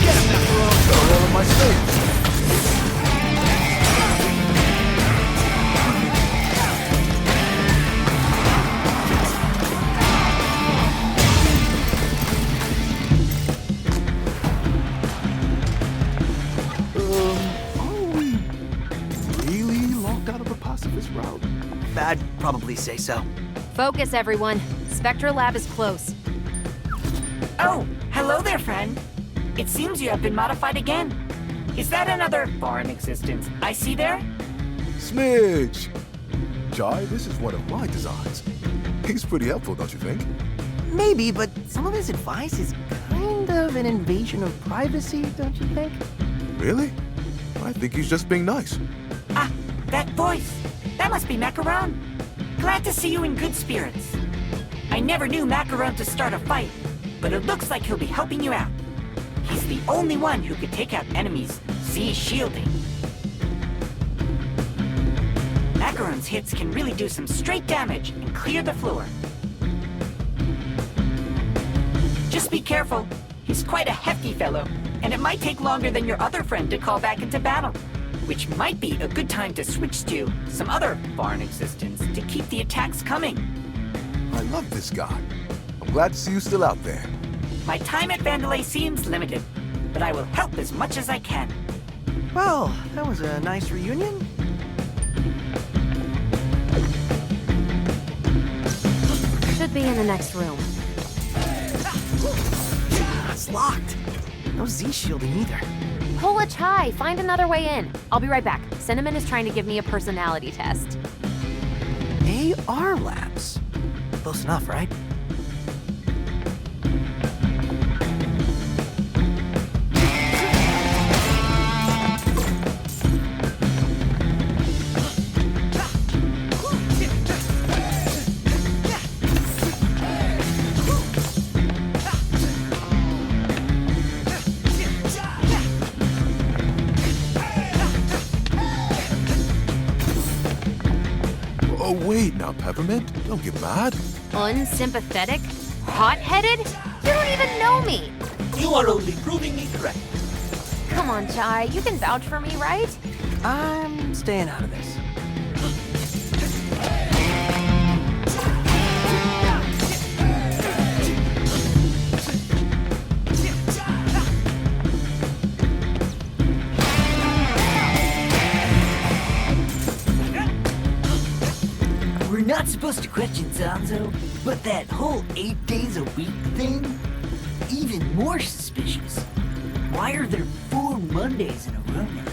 Get him, Macaron! They're all in my space. Are we really locked out of the pacifist route?
I'd probably say so.
Focus, everyone. Spectra Lab is close.
Oh, hello there, friend. It seems you have been modified again. Is that another foreign existence I see there?
Smidge! Jai, this is one of my designs. He's pretty helpful, don't you think?
Maybe, but some of his advice is kind of an invasion of privacy, don't you think?
Really? I think he's just being nice.
Ah, that voice. That must be Macaron. Glad to see you in good spirits. I never knew Macaron to start a fight, but it looks like he'll be helping you out. He's the only one who could take out enemies Z shielding. Macaron's hits can really do some straight damage and clear the floor. Just be careful. He's quite a hefty fellow, and it might take longer than your other friend to call back into battle. Which might be a good time to switch to some other foreign existence to keep the attacks coming.
I love this guy. I'm glad to see you still out there.
My time at Vandalay seems limited, but I will help as much as I can.
Well, that was a nice reunion.
Should be in the next room.
It's locked. No Z shielding either.
Pull a chai. Find another way in. I'll be right back. Cinnamon is trying to give me a personality test.
AR Labs. Close enough, right?
now, Peppermint. Don't get mad.
Unsympathetic? Hot-headed? You don't even know me.
You are only proving me correct.
Come on, Chai. You can vouch for me, right?
I'm staying out of this.
We're not supposed to question Zanzo, but that whole 8 days a week thing? Even more suspicious. Why are there 4 Mondays in a row now?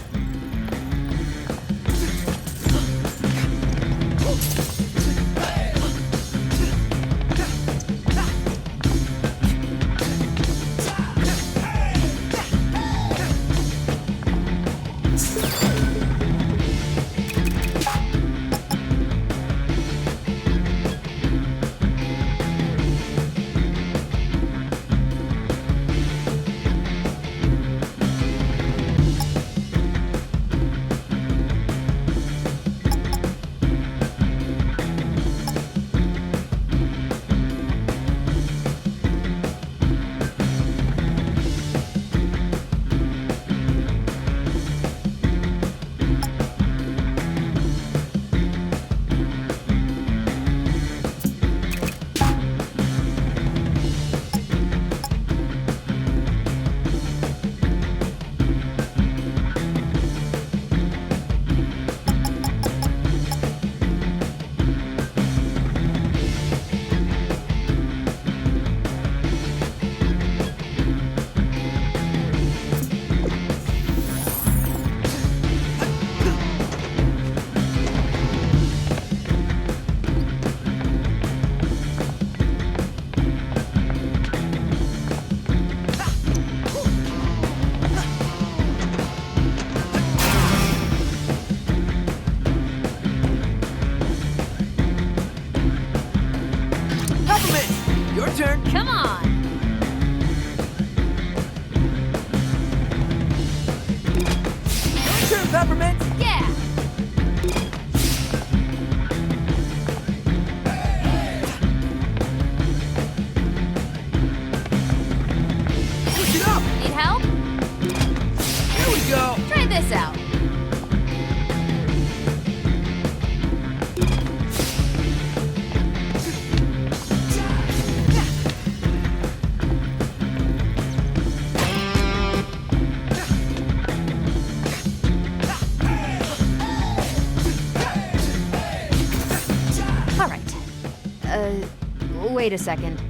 Turn. Come on.
Your turn, Peppermint.
Yeah.
Push it up.
Need help?
Here we go.
Try this out. Wait a second.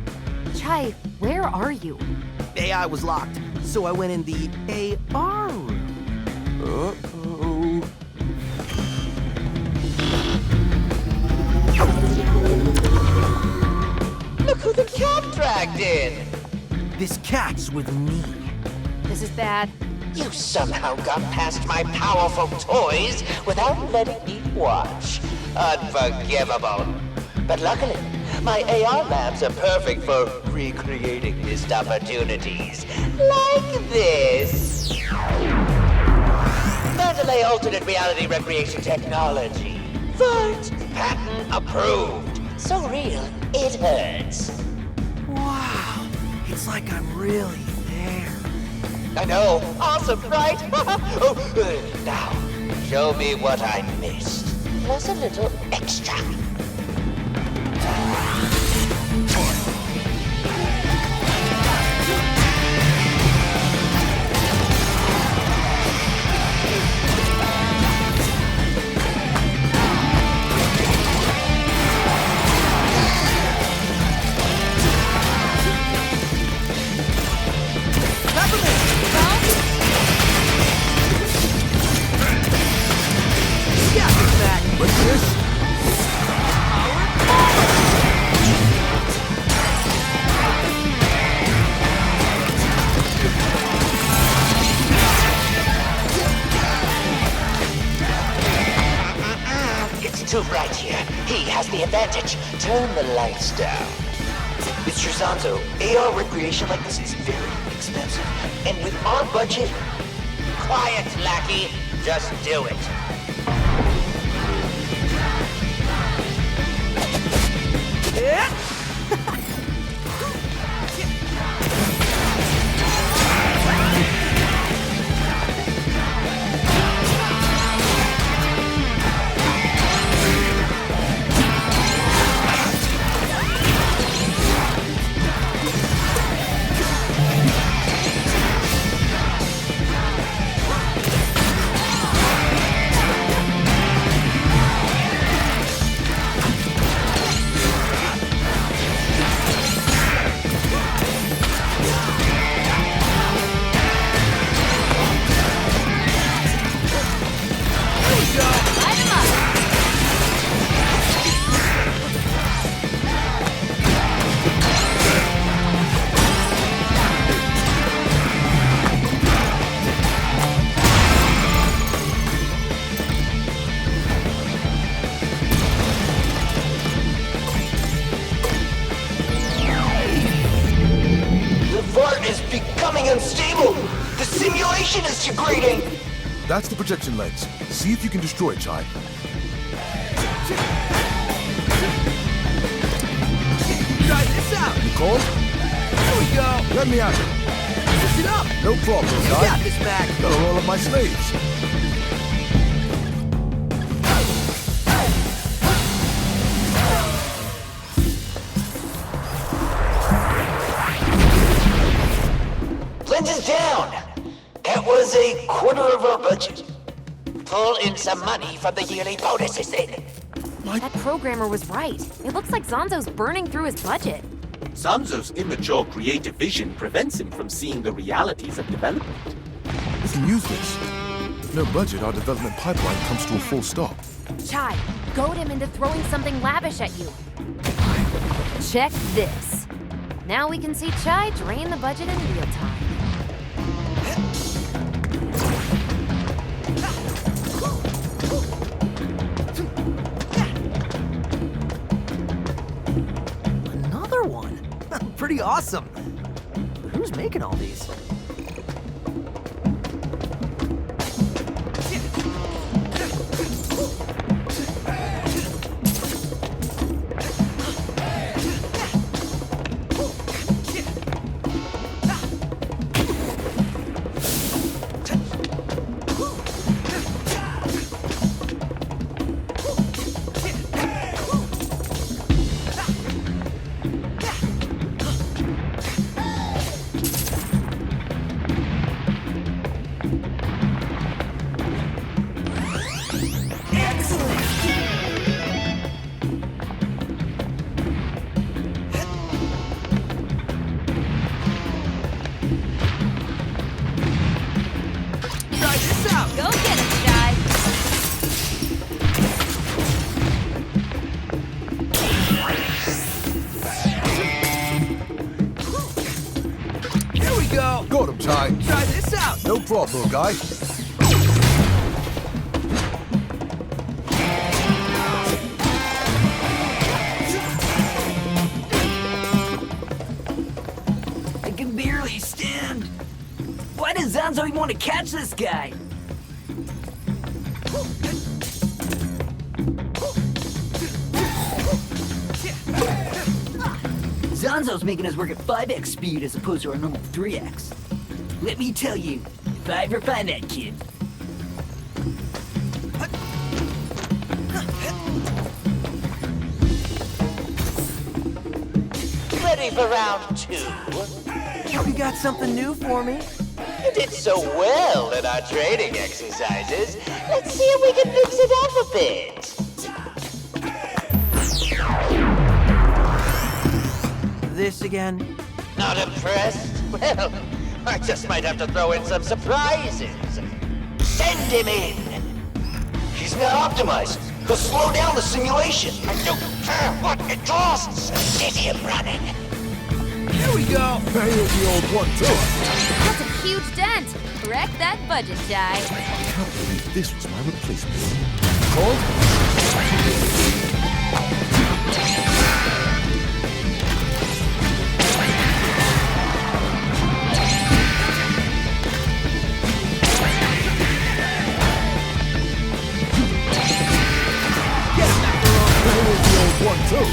Chai, where are you?
AI was locked, so I went in the AR room. Uh-oh.
Look who the cat dragged in!
This cat's with me.
This is bad.
You somehow got past my powerful toys without letting me watch. Unforgivable. But luckily, my AR labs are perfect for recreating missed opportunities. Like this. Mandalay alternate reality recreation technology. Vert, patent approved. So real, it hurts.
Wow, it's like I'm really there.
I know, awesome, right? Now, show me what I missed. Plus a little extra. It's too bright here. He has the advantage. Turn the lights down. Mr. Zanzo, AR recreation like this is very expensive. And with our budget... Quiet, lackey. Just do it. Unstable! The simulation is degrading!
That's the projection lens. See if you can destroy it, Chai.
Try this out!
Nicole?
Here we go!
Let me at it.
Listen up!
No problem,
You
guy.
got this, Mac!
Got all of my slaves.
Lens is down! That was a quarter of our budget. Pull in some money from the yearly bonuses then.
That programmer was right. It looks like Zanzo's burning through his budget.
Zanzo's immature creative vision prevents him from seeing the realities of development.
We can use this. With no budget, our development pipeline comes to a full stop.
Chai, goad him into throwing something lavish at you. Check this. Now we can see Chai drain the budget in real time.
Another one? Pretty awesome. Who's making all these?
Go get it, Chai.
Here we go!
Got him, Chai.
Try this out!
No problem, guy.
I can barely stand. Why does Zanzo even want to catch this guy? Zanzo's making us work at 5x speed as opposed to our normal 3x. Let me tell you, if I ever find that kid...
Ready for round 2?
Hope you got something new for me.
You did so well in our training exercises. Let's see if we can mix it up a bit.
This again?
Not impressed? Well, I just might have to throw in some surprises. Send him in. He's not optimized. He'll slow down the simulation. I don't care what it costs. Get him running.
Here we go!
Here's the old one, too.
That's a huge dent. Wreck that budget, Chai.
I can't believe this was my replacement. Called? Here's the old one, too.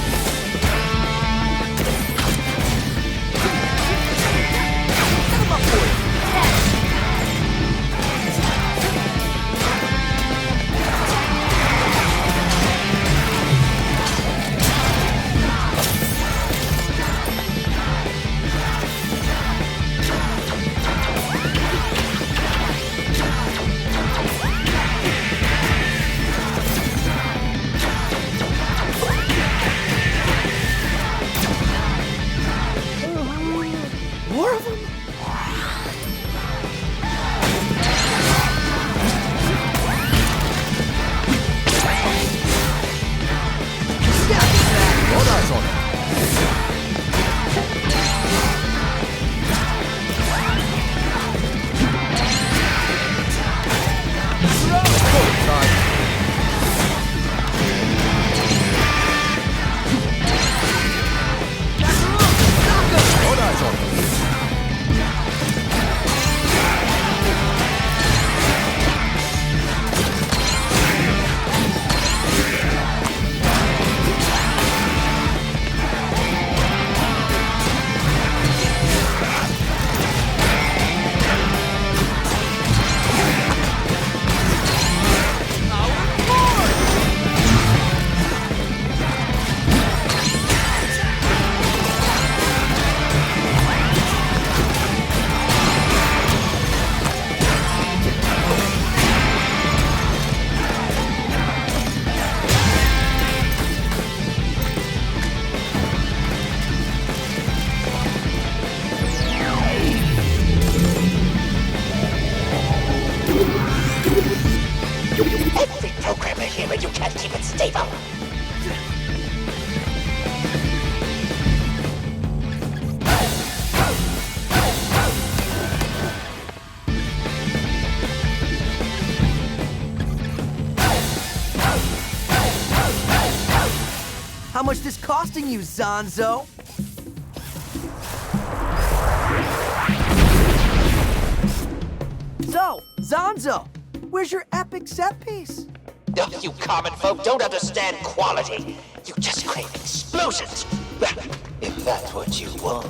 much this costing you, Zanzo? So, Zanzo, where's your epic set piece?
Oh, you common folk don't understand quality. You just crave explosions. If that's what you want.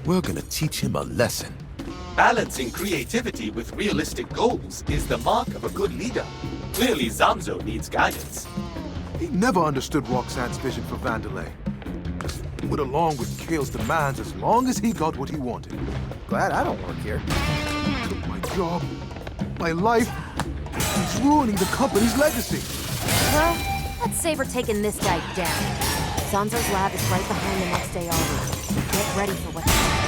We're gonna teach him a lesson.
Balancing creativity with realistic goals is the mark of a good leader. Clearly, Zanzo needs guidance.
He never understood Roxanne's vision for Vandelay. Just went along with Kale's demands as long as he got what he wanted.
Glad I don't work here.
Took my job, my life. He's ruining the company's legacy.
Well, let's savor taking this guy down. Zanzo's lab is right behind the next day armor. Get ready for what's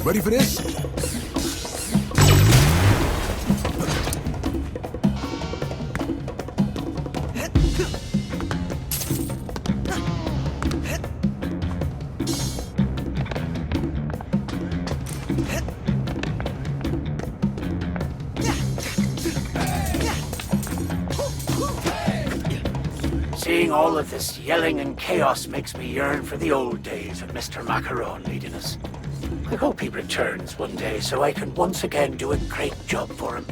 Ready for this?
Seeing all of this yelling and chaos makes me yearn for the old days of Mr. Macaron leading us. I hope he returns one day so I can once again do a great job for him.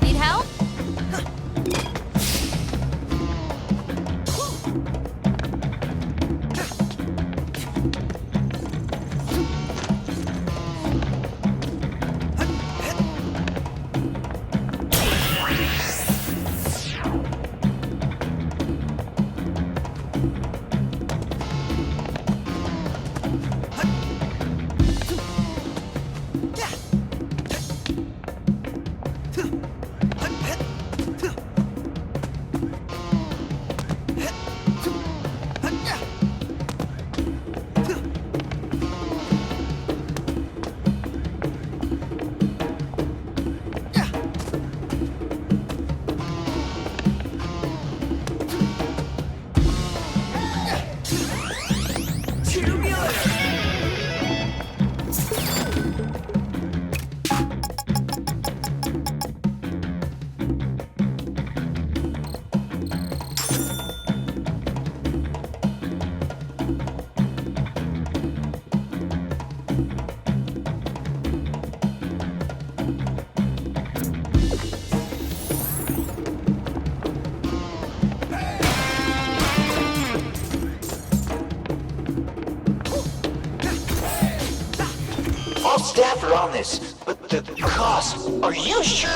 Need help?
staff are on this, but the cost, are you sure?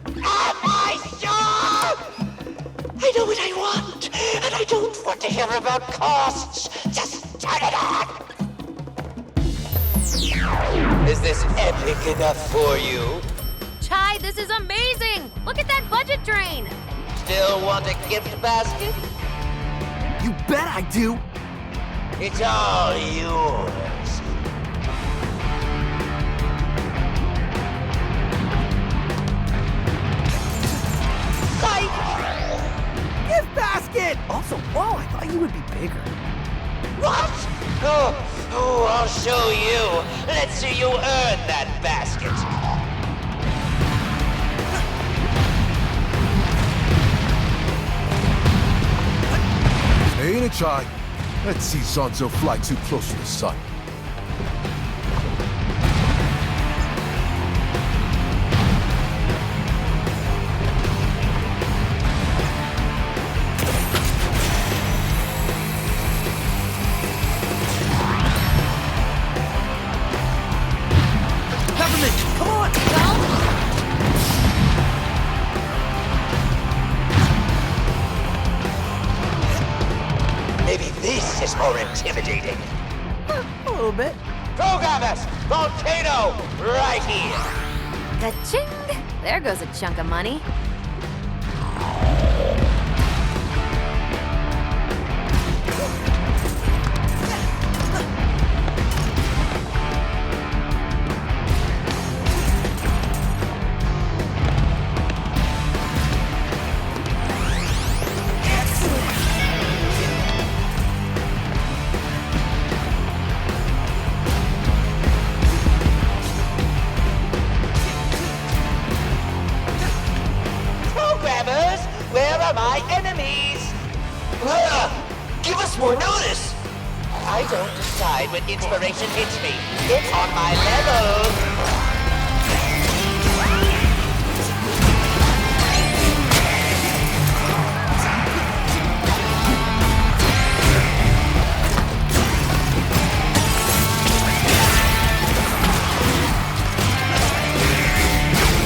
Am I sure? I know what I want, and I don't want to hear about costs. Just turn it on! Is this epic enough for you?
Chai, this is amazing! Look at that budget drain!
Still want a gift basket?
You bet I do!
It's all yours.
Gift basket! Also, whoa, I thought you would be bigger.
What? Oh, I'll show you. Let's see you earn that basket.
Ain't it, Chai? Let's see Zanzo fly too close to the sun.
More intimidating.
A little bit.
Programmers! Volcano! Right here!
Ka-ching! There goes a chunk of money.
Give us more notice! I don't decide when inspiration hits me. It's on my level.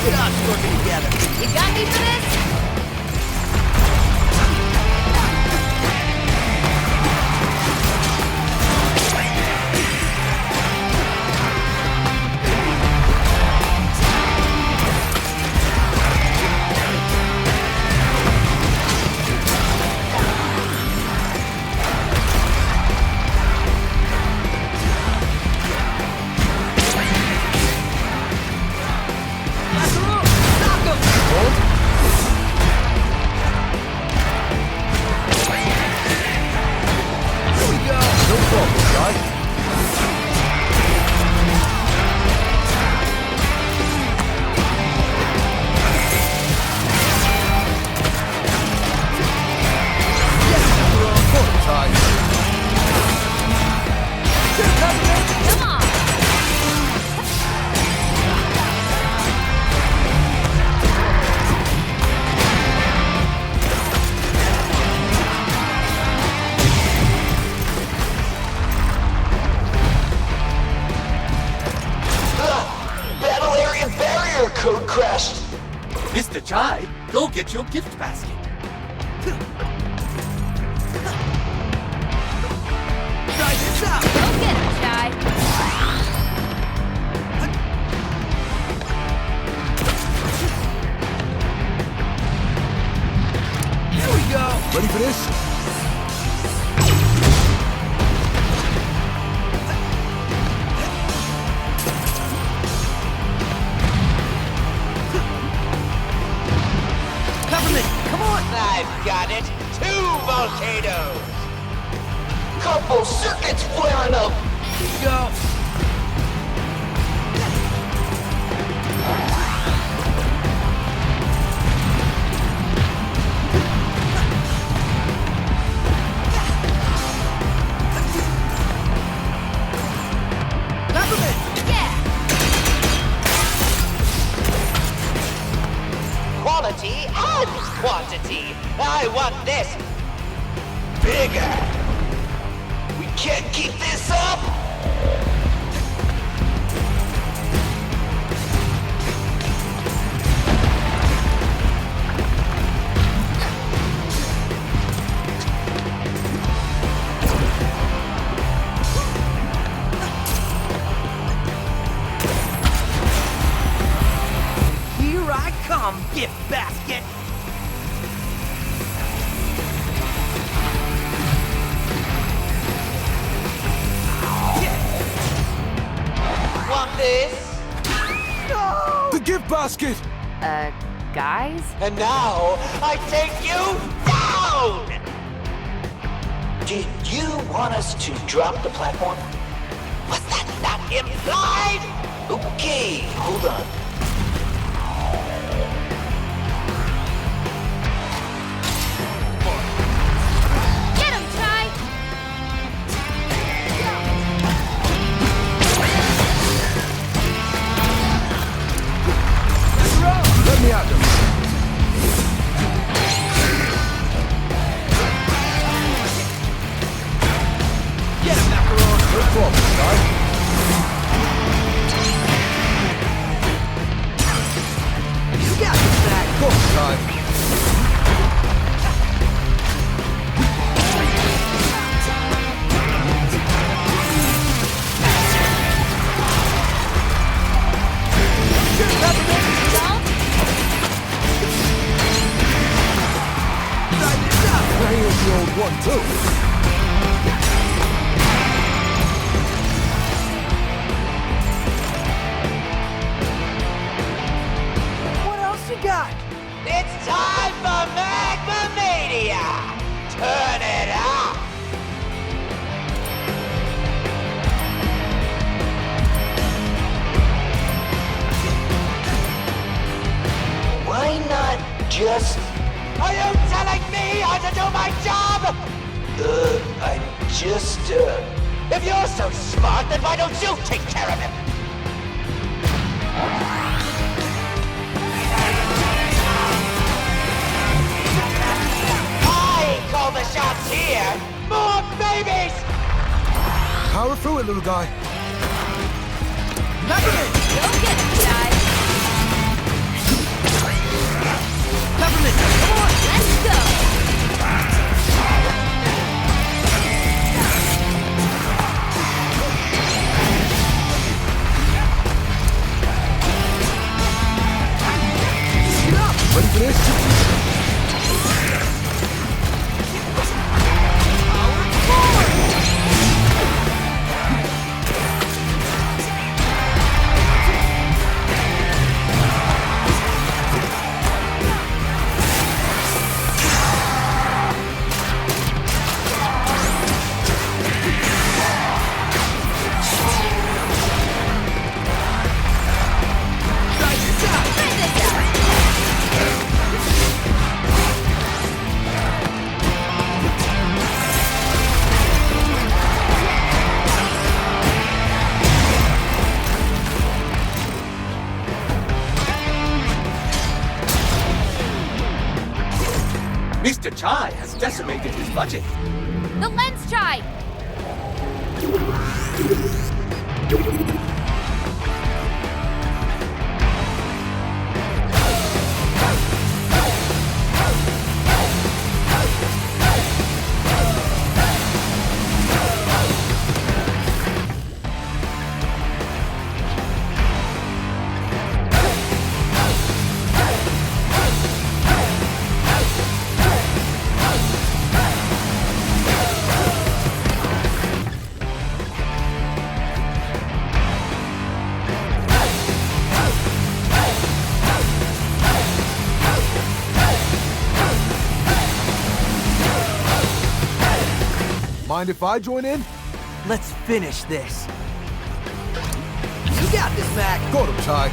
Get us working together.
You got me for this?
Code crashed.
Mr. Chai, go get your gift basket.
Try this out!
Go get him, Chai.
Here we go!
Ready for this?
I've got it! 2 volcanoes! Couple circuits flaring up!
Here we go!
Quality and quantity. I want this bigger. We can't keep this up.
gift basket!
Want this?
The gift basket!
Guys?
And now, I take you down!
Did you want us to drop the platform?
Was that not implied?
Okay, hold on.
Get him, Ty!
Let me at them.
Get him, Macaron!
No problem, guys.
You got this back!
Go, time.
Here's the old one, too. What else you got?
It's time for Magma Mania! Turn it up!
Why not just...
Are you telling me how to do my job?
I'm just,
If you're so smart, then why don't you take care of him? I call the shots here! More babies!
Power through it, little guy.
Peppermint!
Go get him, Ty!
Peppermint! Come on!
Let's go!
Get up!
Ready for this?
Mr. Chai has decimated his budget.
The lens Chai!
Mind if I join in?
Let's finish this. You got this, Mac.
Got him, Chai.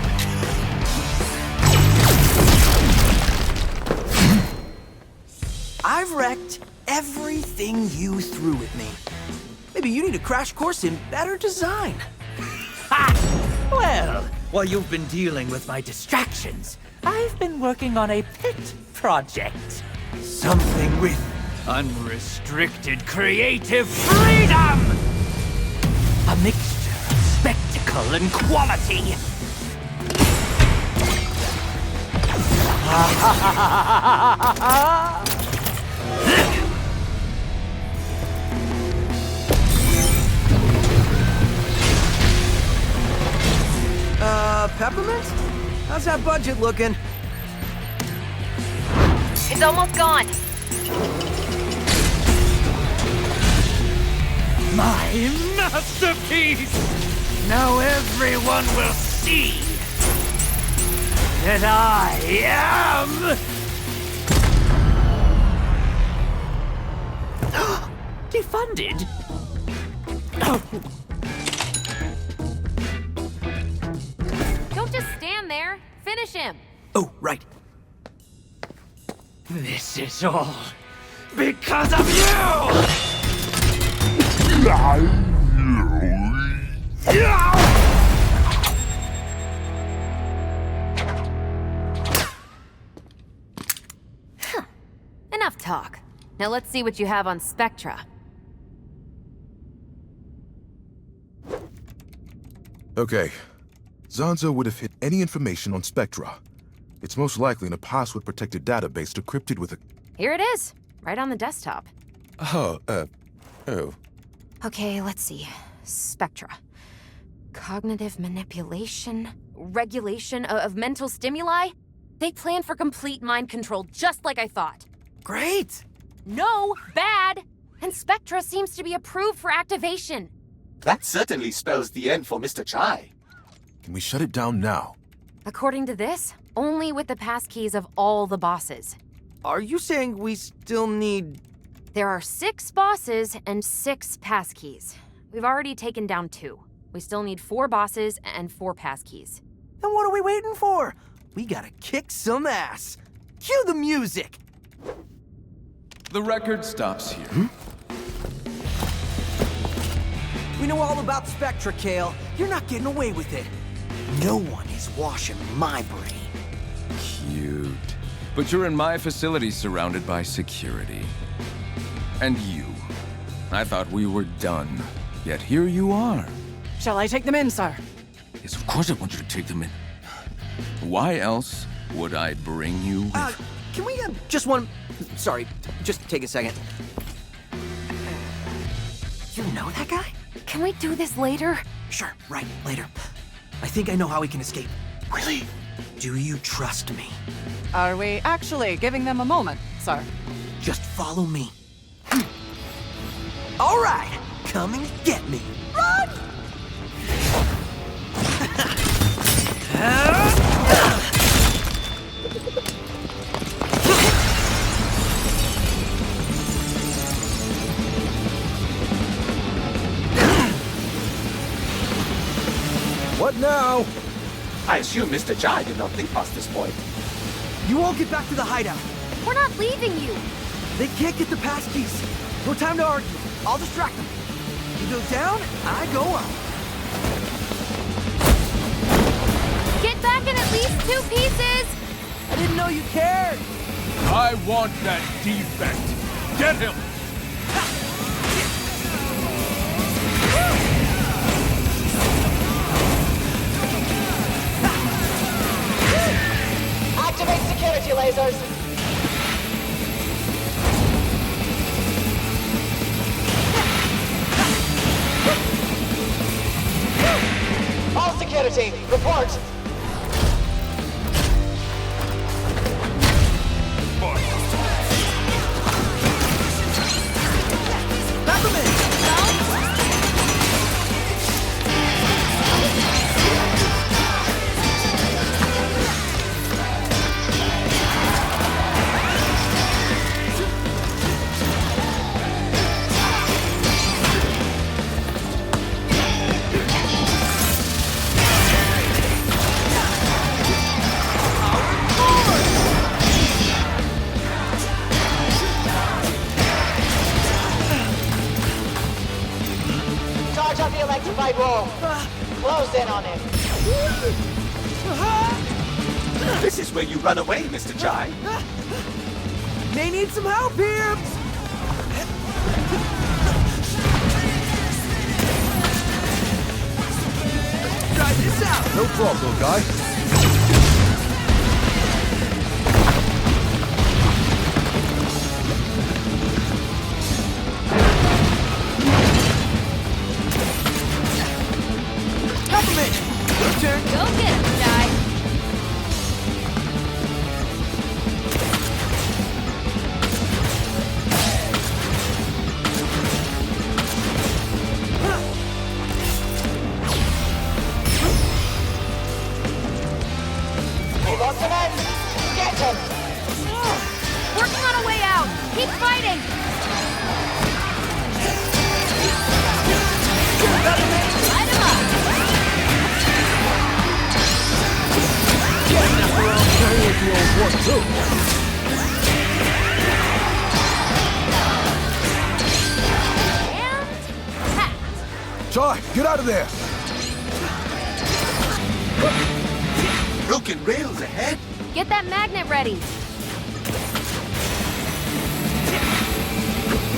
I've wrecked everything you threw at me. Maybe you need a crash course in better design.
Ha! Well, while you've been dealing with my distractions, I've been working on a pet project. Something with unrestricted creative freedom! A mixture of spectacle and quality.
Peppermint? How's that budget looking?
It's almost gone.
My masterpiece! Now everyone will see that I am... Defunded?
Don't just stand there. Finish him.
Oh, right.
This is all because of you!
Enough talk. Now let's see what you have on Spectra.
Okay. Zanzo would have hit any information on Spectra. It's most likely in a password-protected database decrypted with a...
Here it is, right on the desktop.
Oh.
Okay, let's see. Spectra. Cognitive manipulation, regulation of mental stimuli. They plan for complete mind control, just like I thought.
Great!
No, bad! And Spectra seems to be approved for activation.
That certainly spells the end for Mr. Chai.
Can we shut it down now?
According to this, only with the passkeys of all the bosses.
Are you saying we still need...
There are 6 bosses and 6 passkeys. We've already taken down 2. We still need 4 bosses and 4 passkeys.
Then what are we waiting for? We gotta kick some ass. Cue the music!
The record stops here.
We know all about Spectra, Kale. You're not getting away with it. No one is washing my brain.
Cute. But you're in my facility surrounded by security. And you. I thought we were done. Yet here you are.
Shall I take them in, sir?
Yes, of course I want you to take them in. Why else would I bring you?
Can we just one... Sorry, just take a second. You know that guy?
Can we do this later?
Sure, right, later. I think I know how we can escape. Really? Do you trust me?
Are we actually giving them a moment, sir?
Just follow me. All right, come and get me. Run!
What now?
I assume Mr. Chai did not think past this point.
You all get back to the hideout.
We're not leaving you.
They can't get the passkeys. No time to argue. I'll distract them. You go down, I go up.
Get back in at least 2 pieces!
I didn't know you cared.
I want that defect. Get him!
Activate security lasers. All security, report.
Back them in.
Charge up the electrified roll. Close in on him.
This is where you run away, Mr. Chai.
May need some help here. Try this out.
No problem, little guy.
Compliment. Your turn.
Go get him, Jai.
RogueFort too.
Chai, get out of there!
Broken rails ahead.
Get that magnet ready.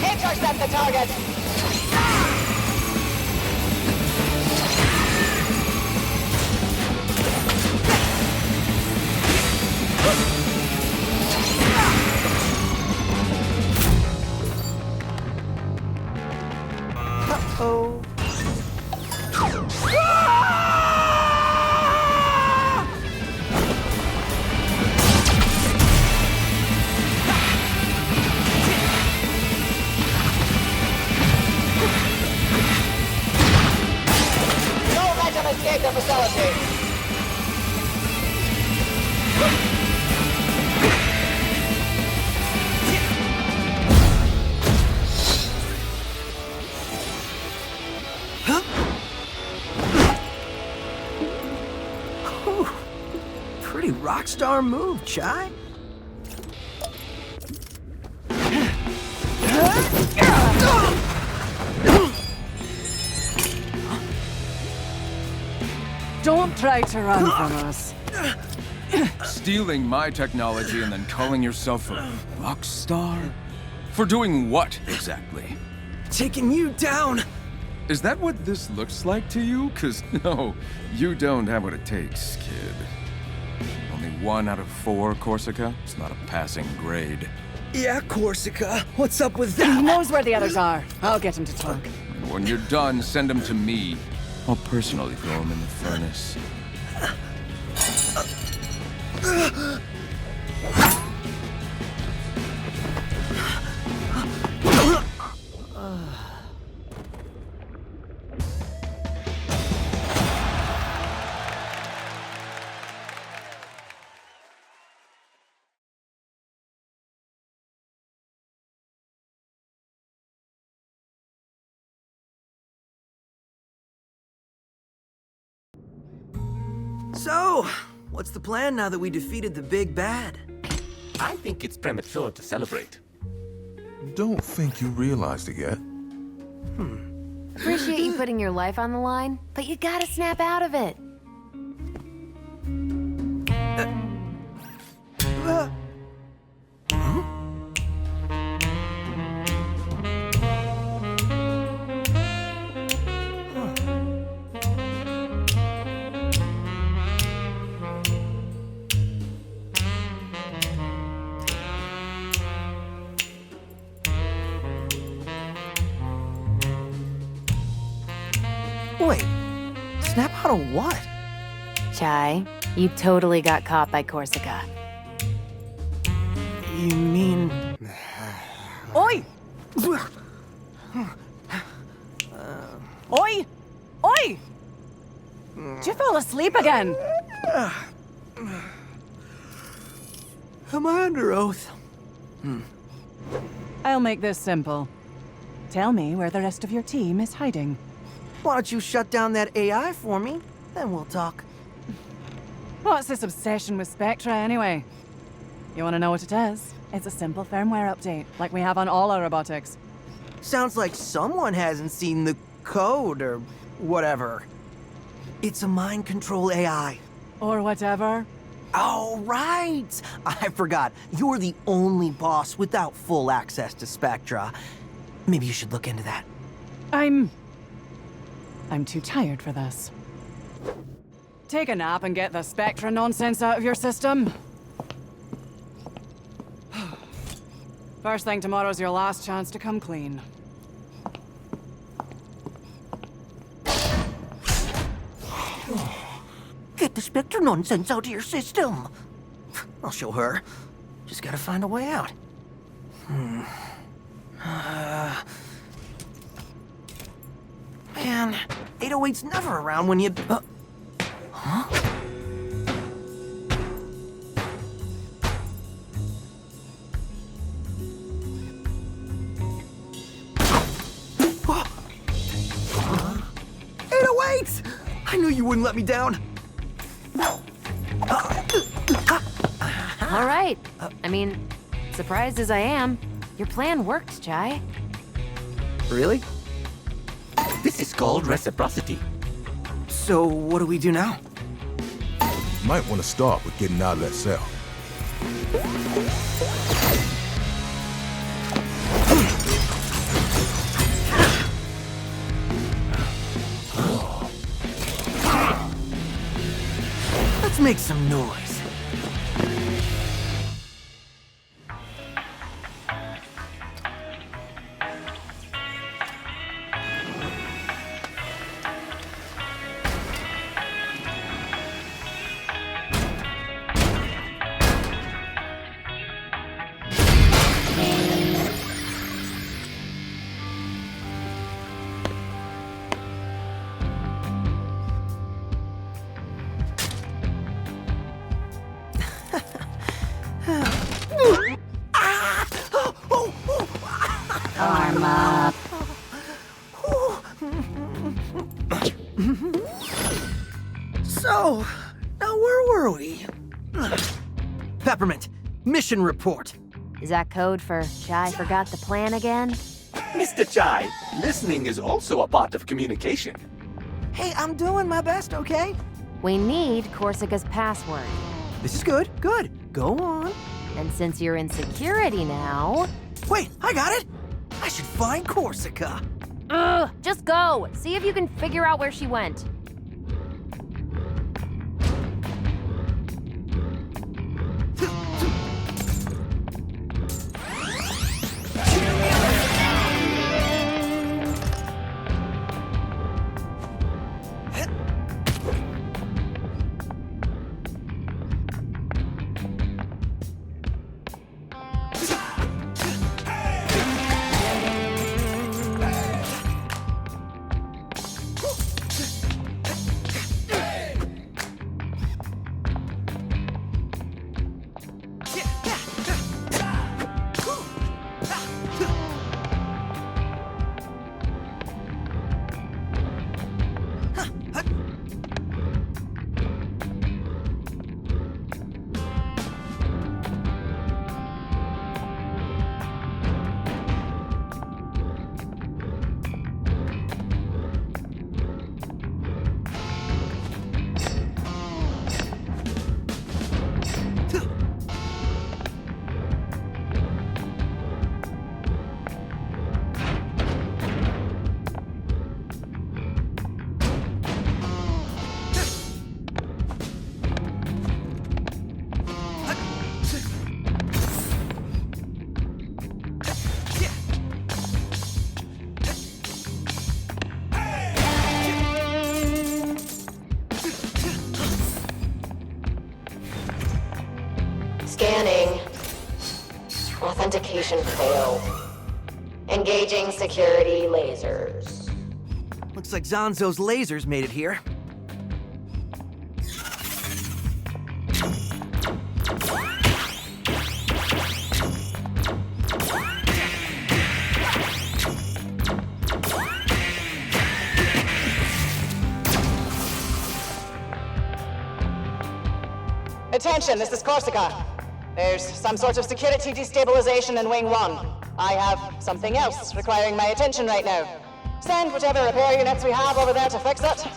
Intercept the target!
Uh-oh.
Don't let them escape the facility!
Pretty rock star move, Chai.
Don't try to run from us.
Stealing my technology and then calling yourself a rock star? For doing what, exactly?
Taking you down.
Is that what this looks like to you? 'Cause no, you don't have what it takes, kid. Only 1 out of 4, Korsica? It's not a passing grade.
Yeah, Korsica. What's up with that?
He knows where the others are. I'll get him to talk.
And when you're done, send him to me. I'll personally throw him in the furnace.
So, what's the plan now that we defeated the big bad?
I think it's premature to celebrate.
Don't think you realized it yet.
Appreciate you putting your life on the line, but you gotta snap out of it.
Wait, snap out of what?
Chai, you totally got caught by Korsica.
You mean...
Oi! Oi! Oi! Did you fall asleep again?
Am I under oath?
I'll make this simple. Tell me where the rest of your team is hiding.
Why don't you shut down that AI for me? Then we'll talk.
What's this obsession with Spectra, anyway? You want to know what it is? It's a simple firmware update, like we have on all our robotics.
Sounds like someone hasn't seen the code or whatever. It's a mind control AI.
Or whatever.
Oh, right! I forgot. You're the only boss without full access to Spectra. Maybe you should look into that.
I'm too tired for this. Take a nap and get the Spectra nonsense out of your system. First thing tomorrow's your last chance to come clean.
Get the Spectra nonsense out of your system. I'll show her. Just gotta find a way out. Man, 808's never around when you... Huh? I knew you wouldn't let me down.
All right. I mean, surprised as I am, your plan worked, Chai.
Really?
This is called reciprocity.
So, what do we do now?
Might want to start with getting out of that cell.
Let's make some noise.
Arm up.
So, now where were we? Peppermint, mission report.
Is that code for Chai forgot the plan again?
Mr. Chai, listening is also a part of communication.
Hey, I'm doing my best, okay?
We need Korsica's password.
This is good, good. Go on.
And since you're in security now...
Wait, I got it! I should find Korsica.
Ugh, just go. See if you can figure out where she went.
Scanning. Authentication failed. Engaging security lasers.
Looks like Zanzo's lasers made it here.
Attention, this is Korsica. There's some sort of security destabilization in Wing 1. I have something else requiring my attention right now. Send whichever repair units we have over there to fix it.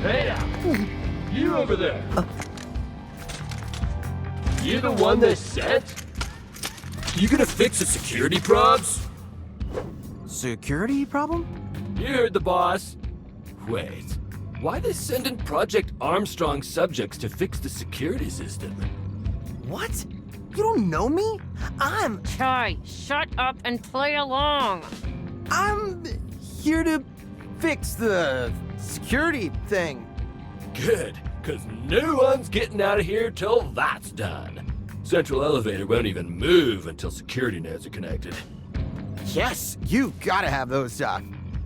Hey, you over there. You the one they sent? You gonna fix the security probs?
Security problem?
You heard the boss. Wait, why they sending Project Armstrong subjects to fix the security system?
What? You don't know me? I'm...
Chai, shut up and play along.
I'm here to fix the security thing.
Good, because no one's getting out of here till that's done. Central elevator won't even move until security nodes are connected.
Yes, you gotta have those,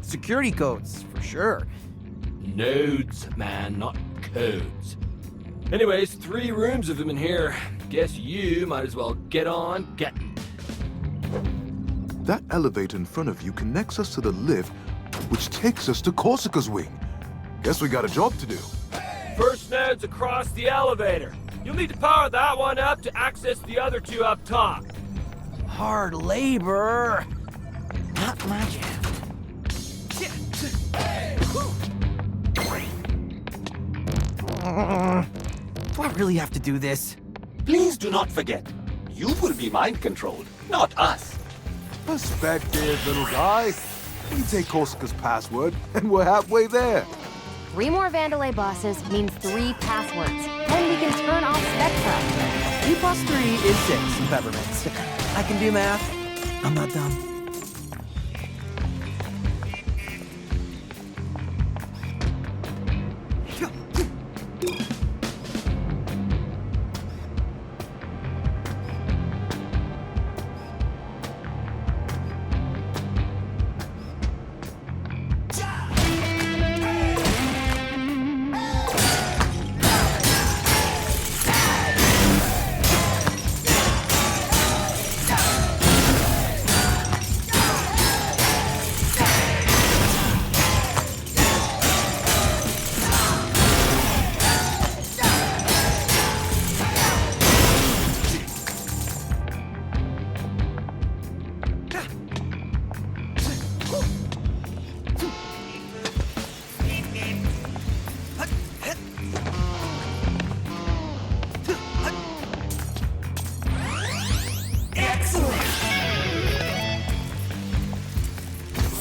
security codes, for sure.
Nodes, man, not codes. Anyways, 3 rooms of them in here. Guess you might as well get on getting.
That elevator in front of you connects us to the lift, which takes us to Korsica's wing. Guess we got a job to do.
First node's across the elevator. You'll need to power that one up to access the other 2 up top.
Hard labor. Not my jam. Do I really have to do this?
Please do not forget, you will be mind-controlled, not us.
Perspective, little guy. We take Korsica's password, and we're halfway there.
3 more Vandalay bosses means 3 passwords. Then we can turn off Spectra.
2 plus 3 is 6 peppermints. I can do math. I'm not dumb.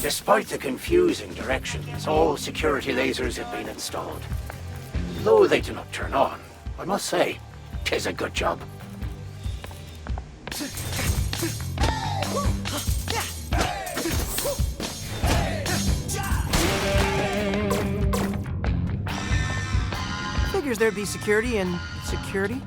Despite the confusing directions, all security lasers have been installed. Though they do not turn on, I must say, 'tis a good job.
Figures there'd be security and security.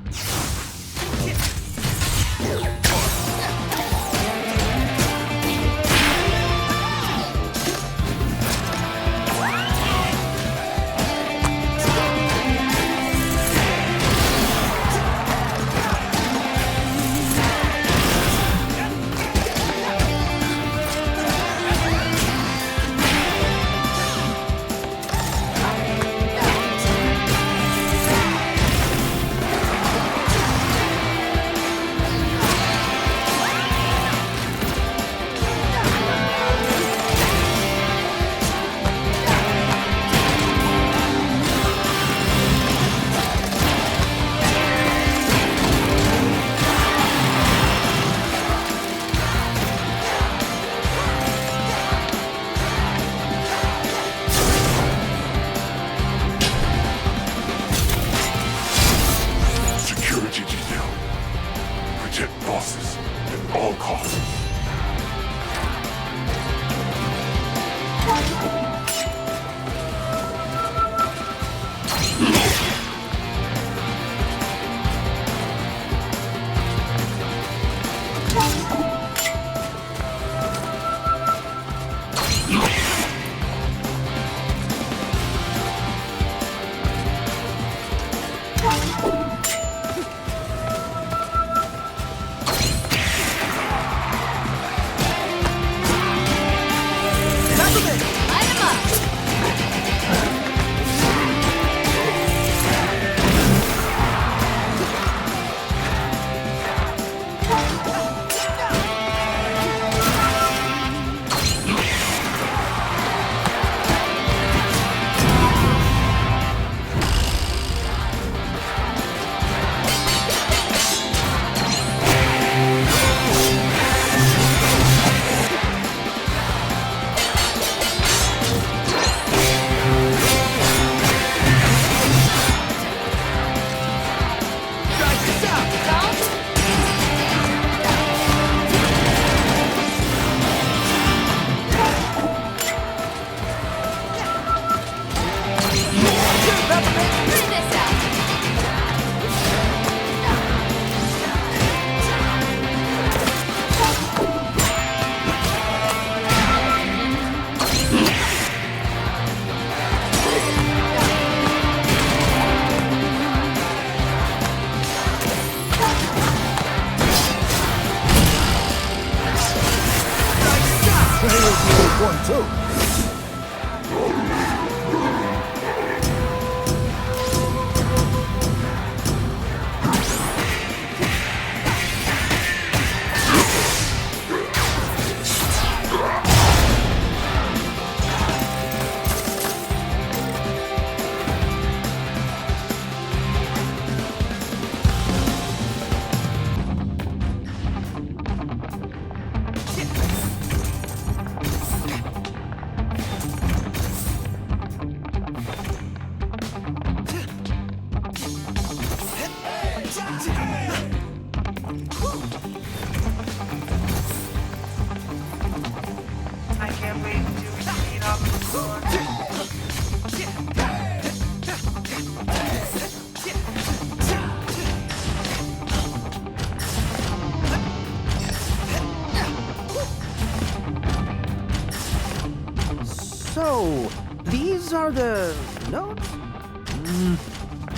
are the notes?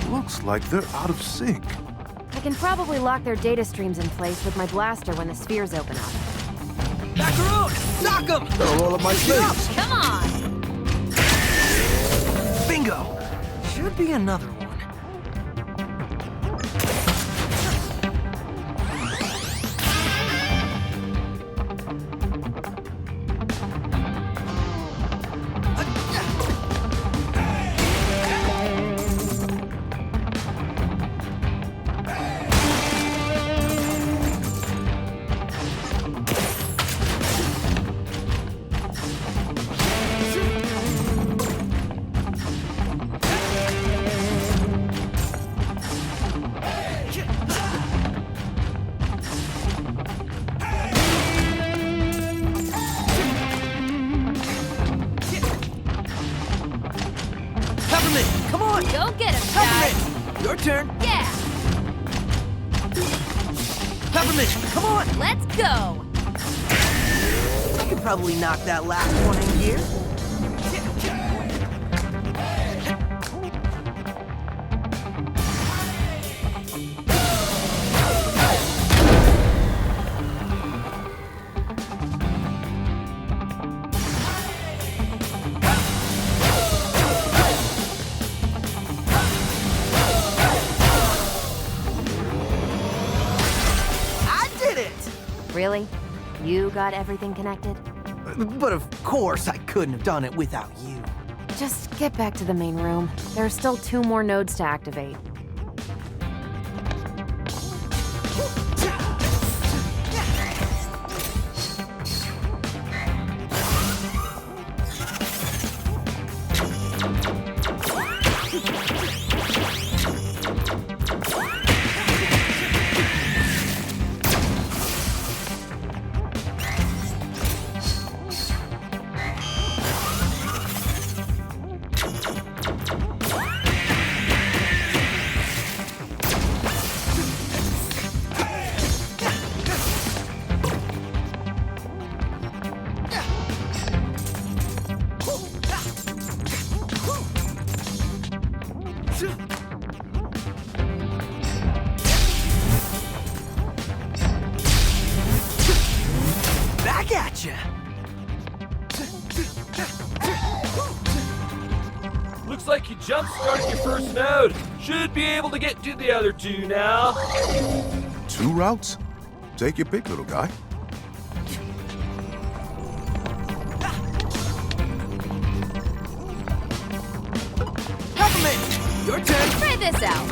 Looks like they're out of sync.
I can probably lock their data streams in place with my blaster when the spheres open up.
Macaroon! Knock him!
Gotta roll up my sleeves.
Come on!
Bingo! Should be another one. Come on!
Go get him, guys!
Peppermint! Your turn!
Yeah!
Peppermint, come on!
Let's go!
I could probably knock that last one in here.
Really? You got everything connected?
But of course I couldn't have done it without you.
Just get back to the main room. There are still 2 more nodes to activate. Back at ya!
Looks like you jump-started your first node. Should be able to get to the other 2 now.
2 routes? Take your pick, little guy.
Peppermint! Your turn!
Try this out!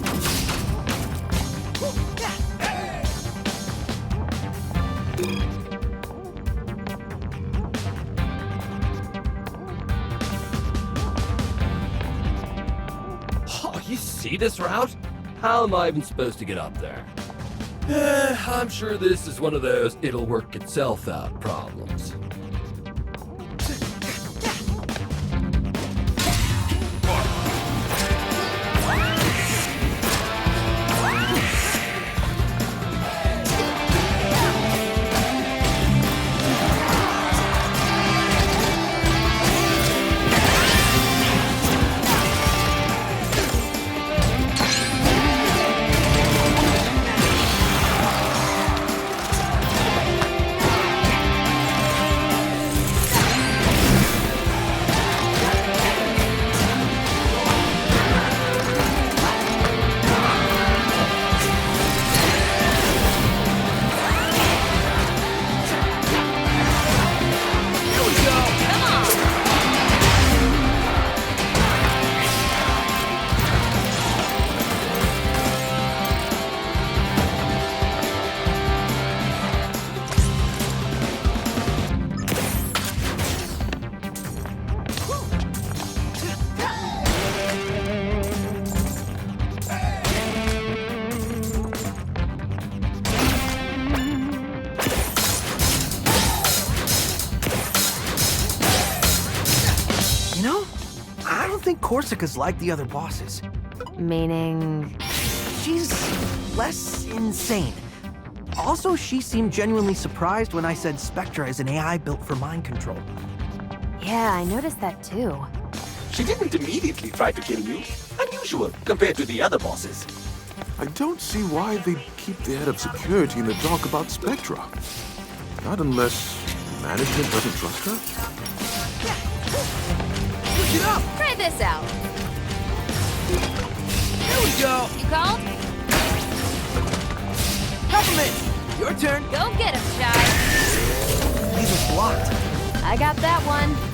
Oh, you see this route? How am I even supposed to get up there? I'm sure this is one of those it'll work itself out problems.
Korsica's like the other bosses.
Meaning?
She's less insane. Also, she seemed genuinely surprised when I said Spectra is an AI built for mind control.
Yeah, I noticed that too.
She didn't immediately try to kill you. Unusual compared to the other bosses.
I don't see why they'd keep the head of security in the dark about Spectra. Not unless management doesn't trust her?
Switch it up!
Try this out.
Here we go!
You called?
Peppermint! Your turn!
Go get him, Shy.
These are blocked.
I got that one.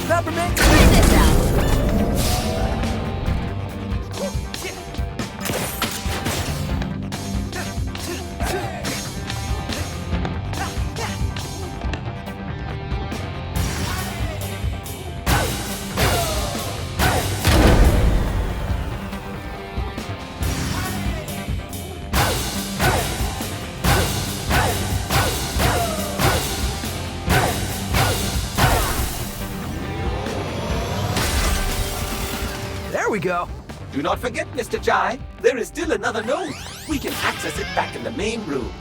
Peppermint!
Try this out.
There we go.
Do not forget, Mr. Jai, there is still another node. We can access it back in the main room.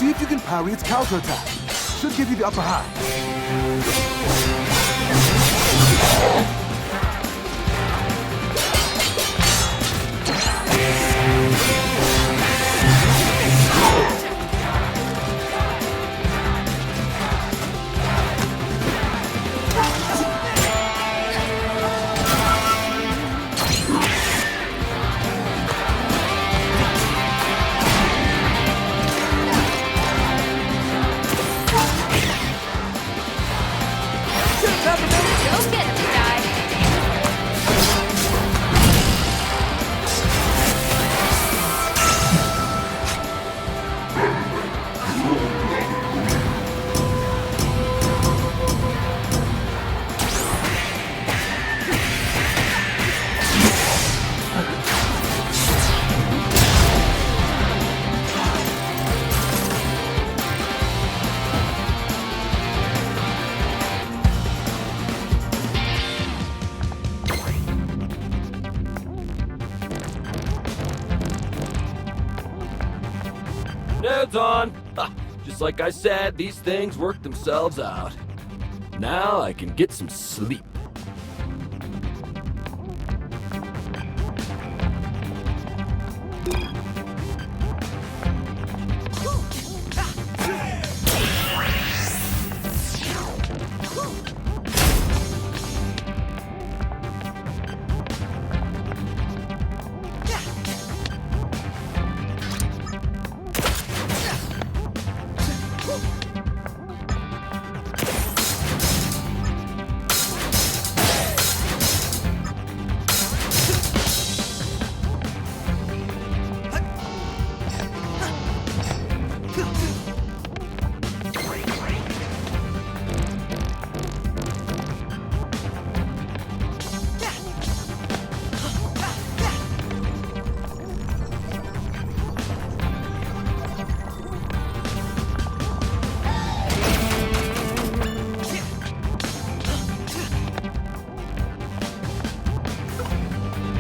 See if you can parry its counterattack. Should give you the upper hand.
Go get him, guy.
Node's on. Ha, just like I said, these things work themselves out. Now I can get some sleep.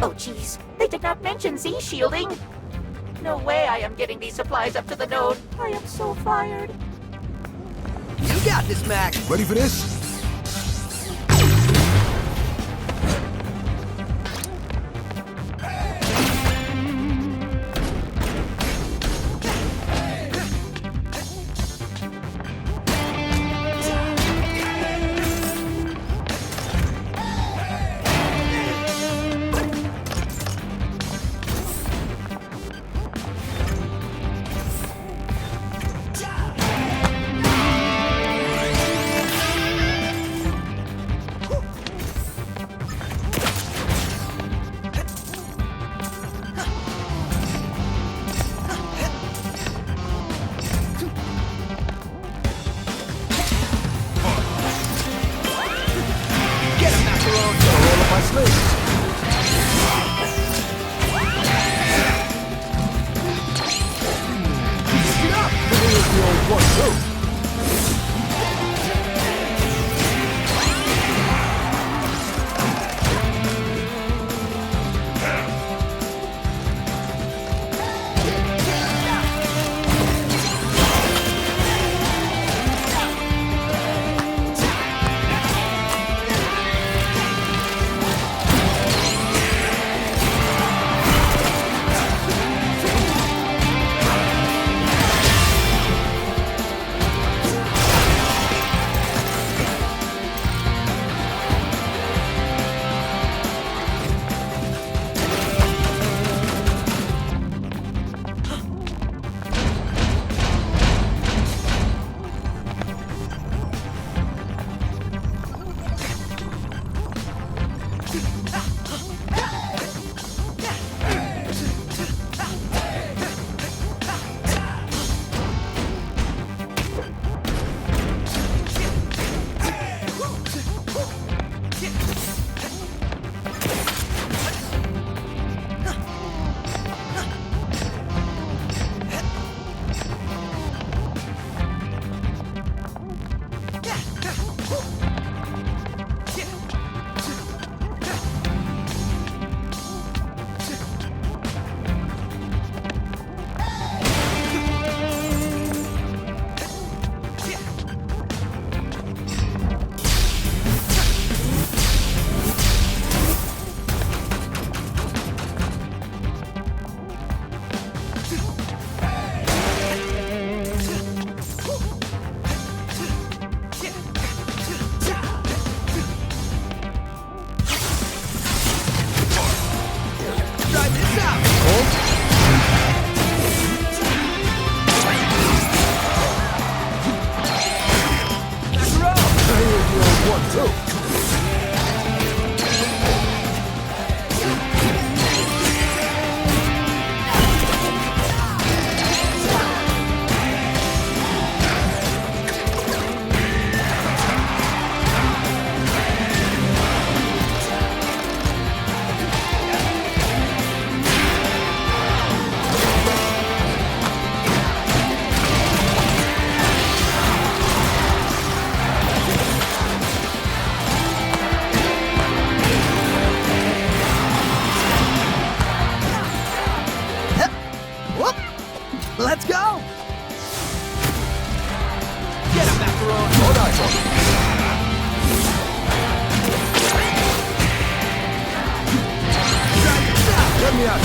Oh, jeez. They did not mention Z-shielding. No way I am getting these supplies up to the node. I am so fired.
You got this, Mac.
Ready for this?
Macaron. All eyes on me. Let me out.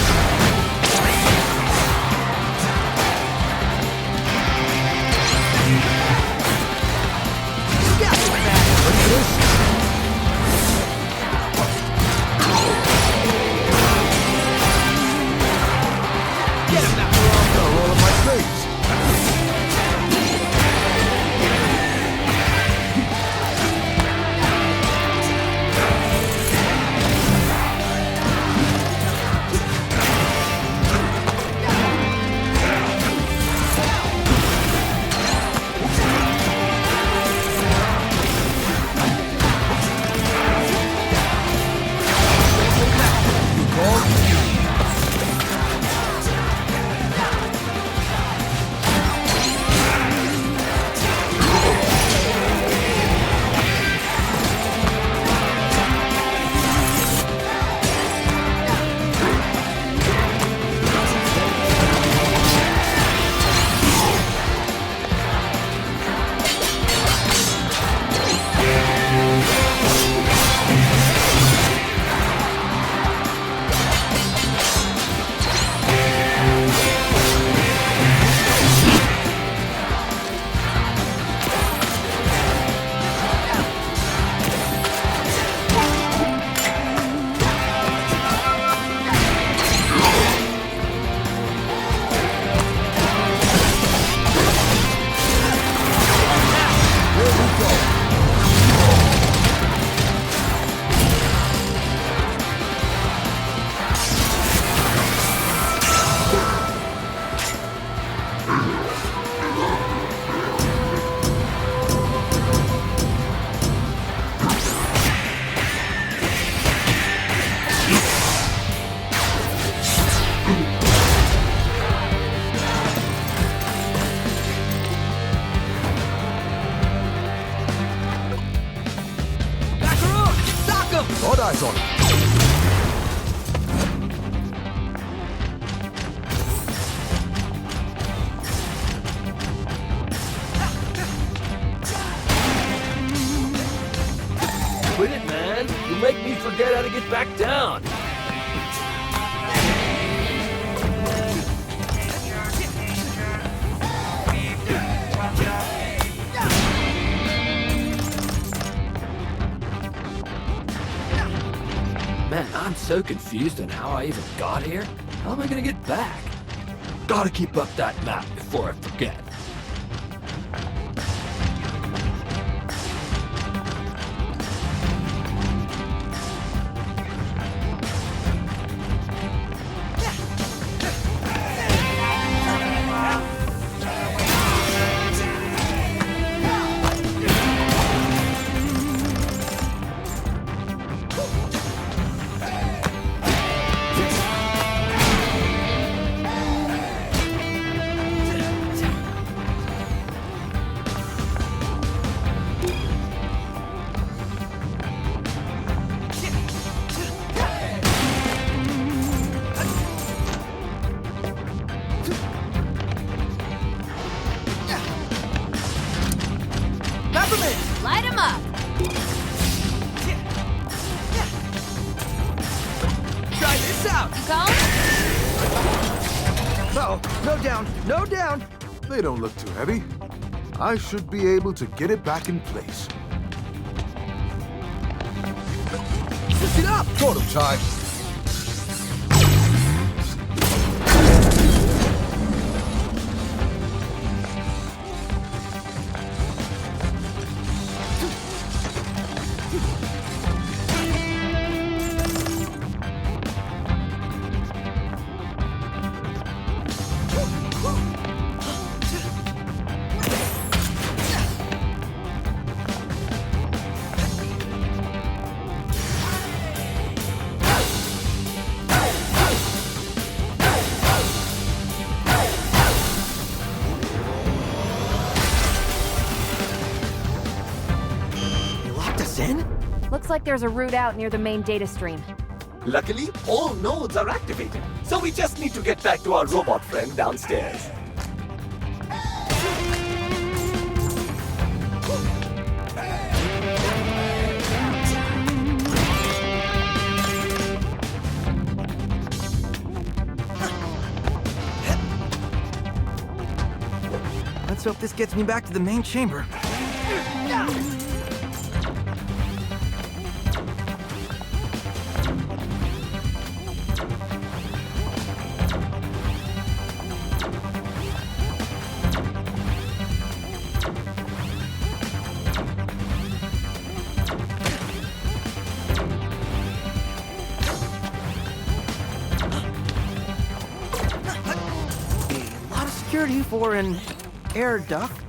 All eyes on him.
Quit it, man. You make me forget how to get back down. Man, I'm so confused on how I even got here. How am I gonna get back? Gotta keep up that map before I forget.
Light him up!
Try this out!
Go?
No down, no down. They don't look too heavy. I should be able to get it back in place. Pick it up! Got him, Ty.
Looks like there's a route out near the main data stream.
Luckily, all nodes are activated, so we just need to get back to our robot friend downstairs.
Let's hope this gets me back to the main chamber. Security for an air duct.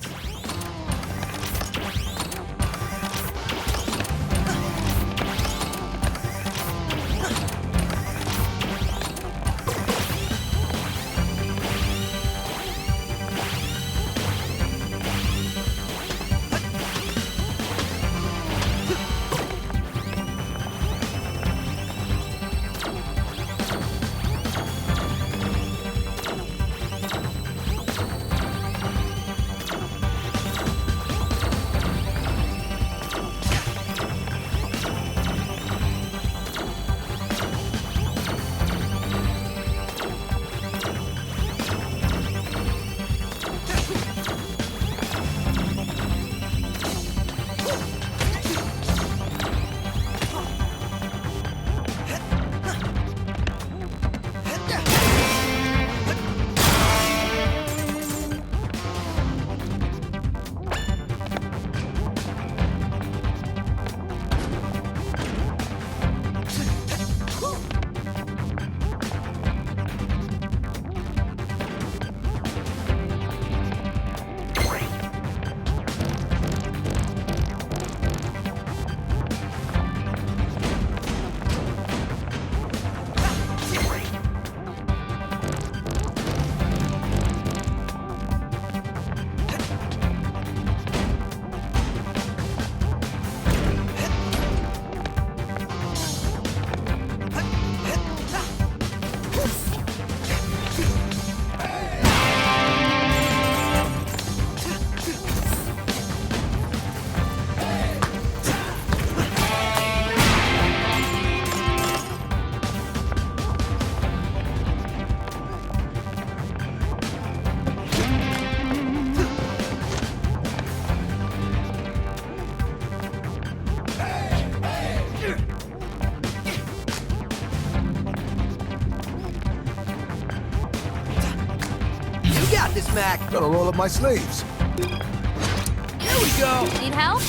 This Mac.
Gotta roll up my sleeves.
Here we go.
Need help?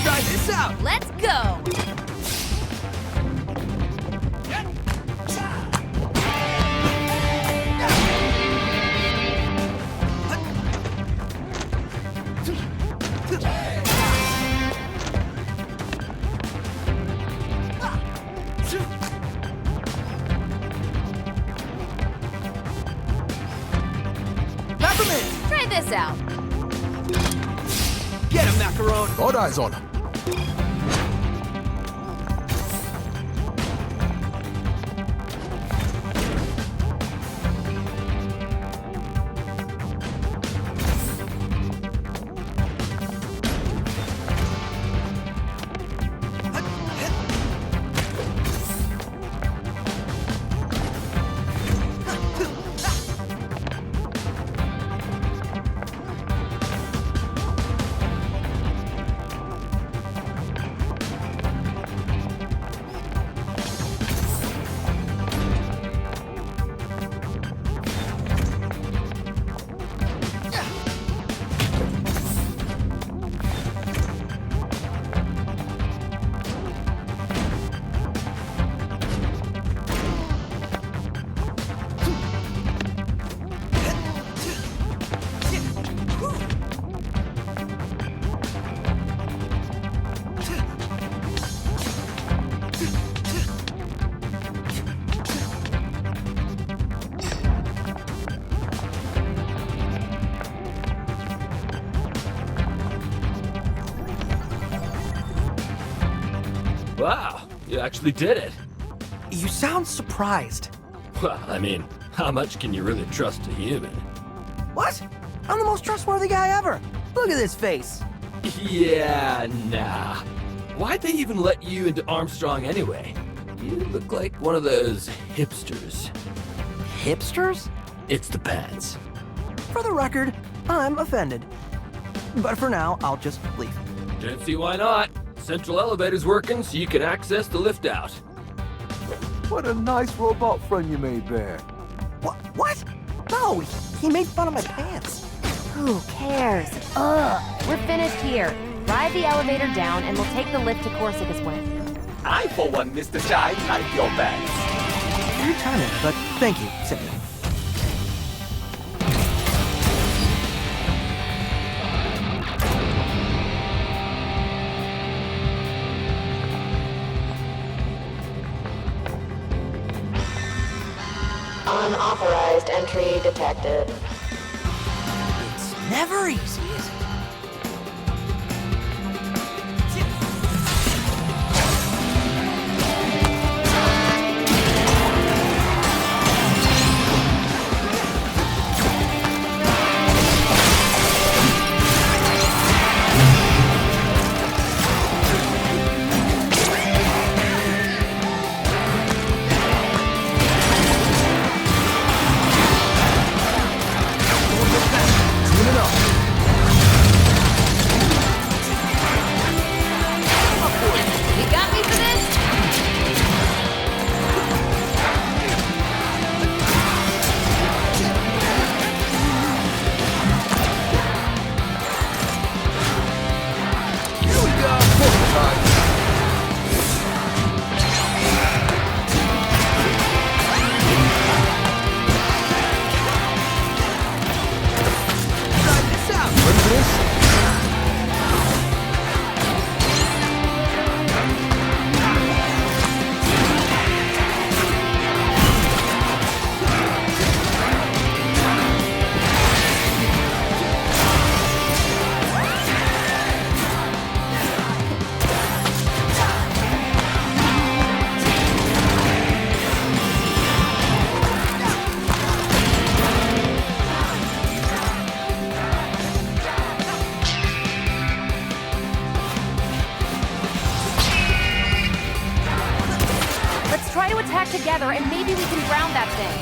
Try this out.
Let's go. Try this out.
Get him, Macaron.
Got eyes on him.
Wow, you actually did it.
You sound surprised.
Well, I mean, how much can you really trust a human?
What? I'm the most trustworthy guy ever. Look at this face.
Yeah, nah. Why'd they even let you into Armstrong anyway? You look like one of those hipsters.
Hipsters?
It's the pants.
For the record, I'm offended. But for now, I'll just leave.
Can't see why not. Central elevator's working so you can access the lift out.
What a nice robot friend you made there.
What? No, he made fun of my pants.
Who cares? Ugh. We're finished here. Ride the elevator down and we'll take the lift to Korsica's wing.
I, for one, Mr. Shine, like your pants.
Weird timing, but thank you, Cynthia.
Unauthorized entry detected.
It's never easy, is it?
Together, and maybe we can ground that thing.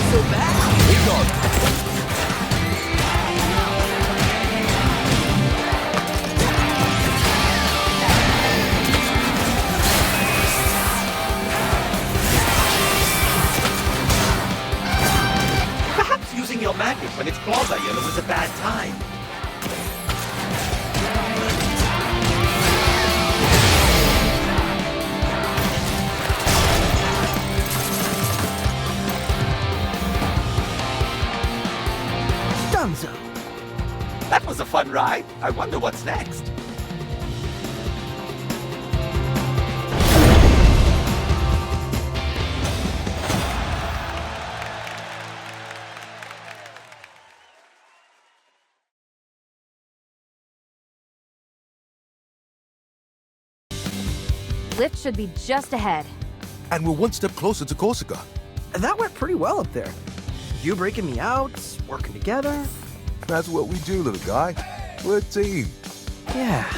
So bad.
Keep going.
Perhaps using your magnet when its claws are yellow is a bad time. That was a fun ride. I wonder what's next.
Lift should be just ahead.
And we're one step closer to Korsica.
That went pretty well up there. You breaking me out, working together.
That's what we do, little guy. We're a team.
Yeah.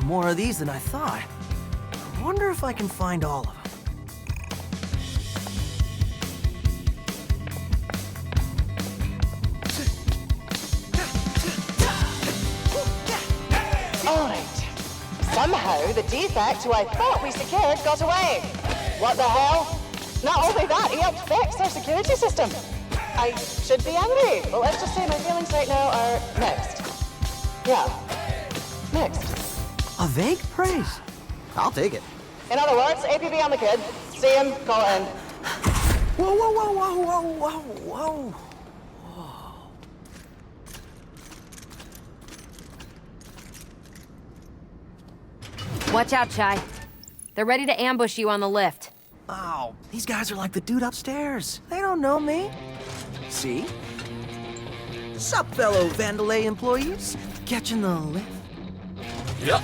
More of these than I thought. I wonder if I can find all of them.
Alright. Somehow the defect who I thought we secured got away. What the hell? Not only that, he helped fix our security system. I should be angry, but let's just say my feelings right now are mixed. Yeah, mixed.
A vague praise. I'll take it.
In other words, APB on the kid. See him, call in.
Whoa, whoa, whoa, whoa, whoa, whoa, whoa.
Watch out, Chai. They're ready to ambush you on the lift.
Oh, these guys are like the dude upstairs. They don't know me. See? Sup, fellow Vandalay employees? Catching the lift?
Yep.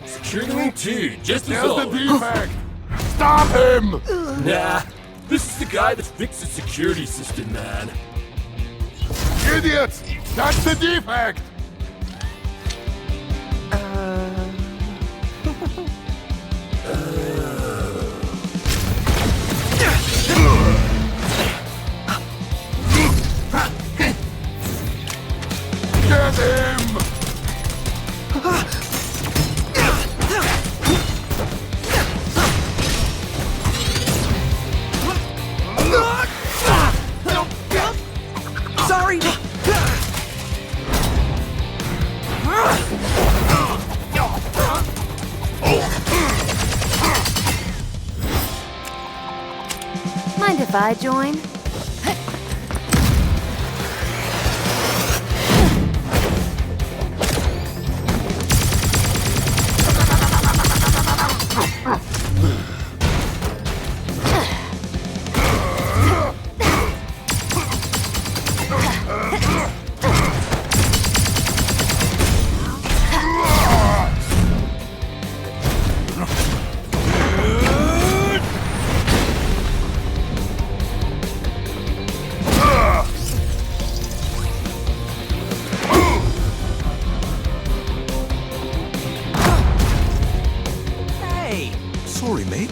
Secure the room too, just as
There's
always.
the defect! Stop him!
Nah, this is the guy that fixed the security system, man.
Idiots! That's the defect! Get him!
Sorry!
Mind if I join?
Sorry, mate.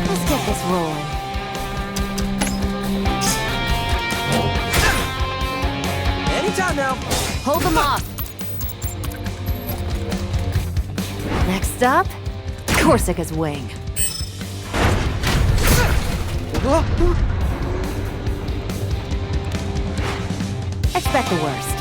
Let's get this rolling.
Anytime now.
Hold them off. Next up, Korsica's wing. Expect the worst.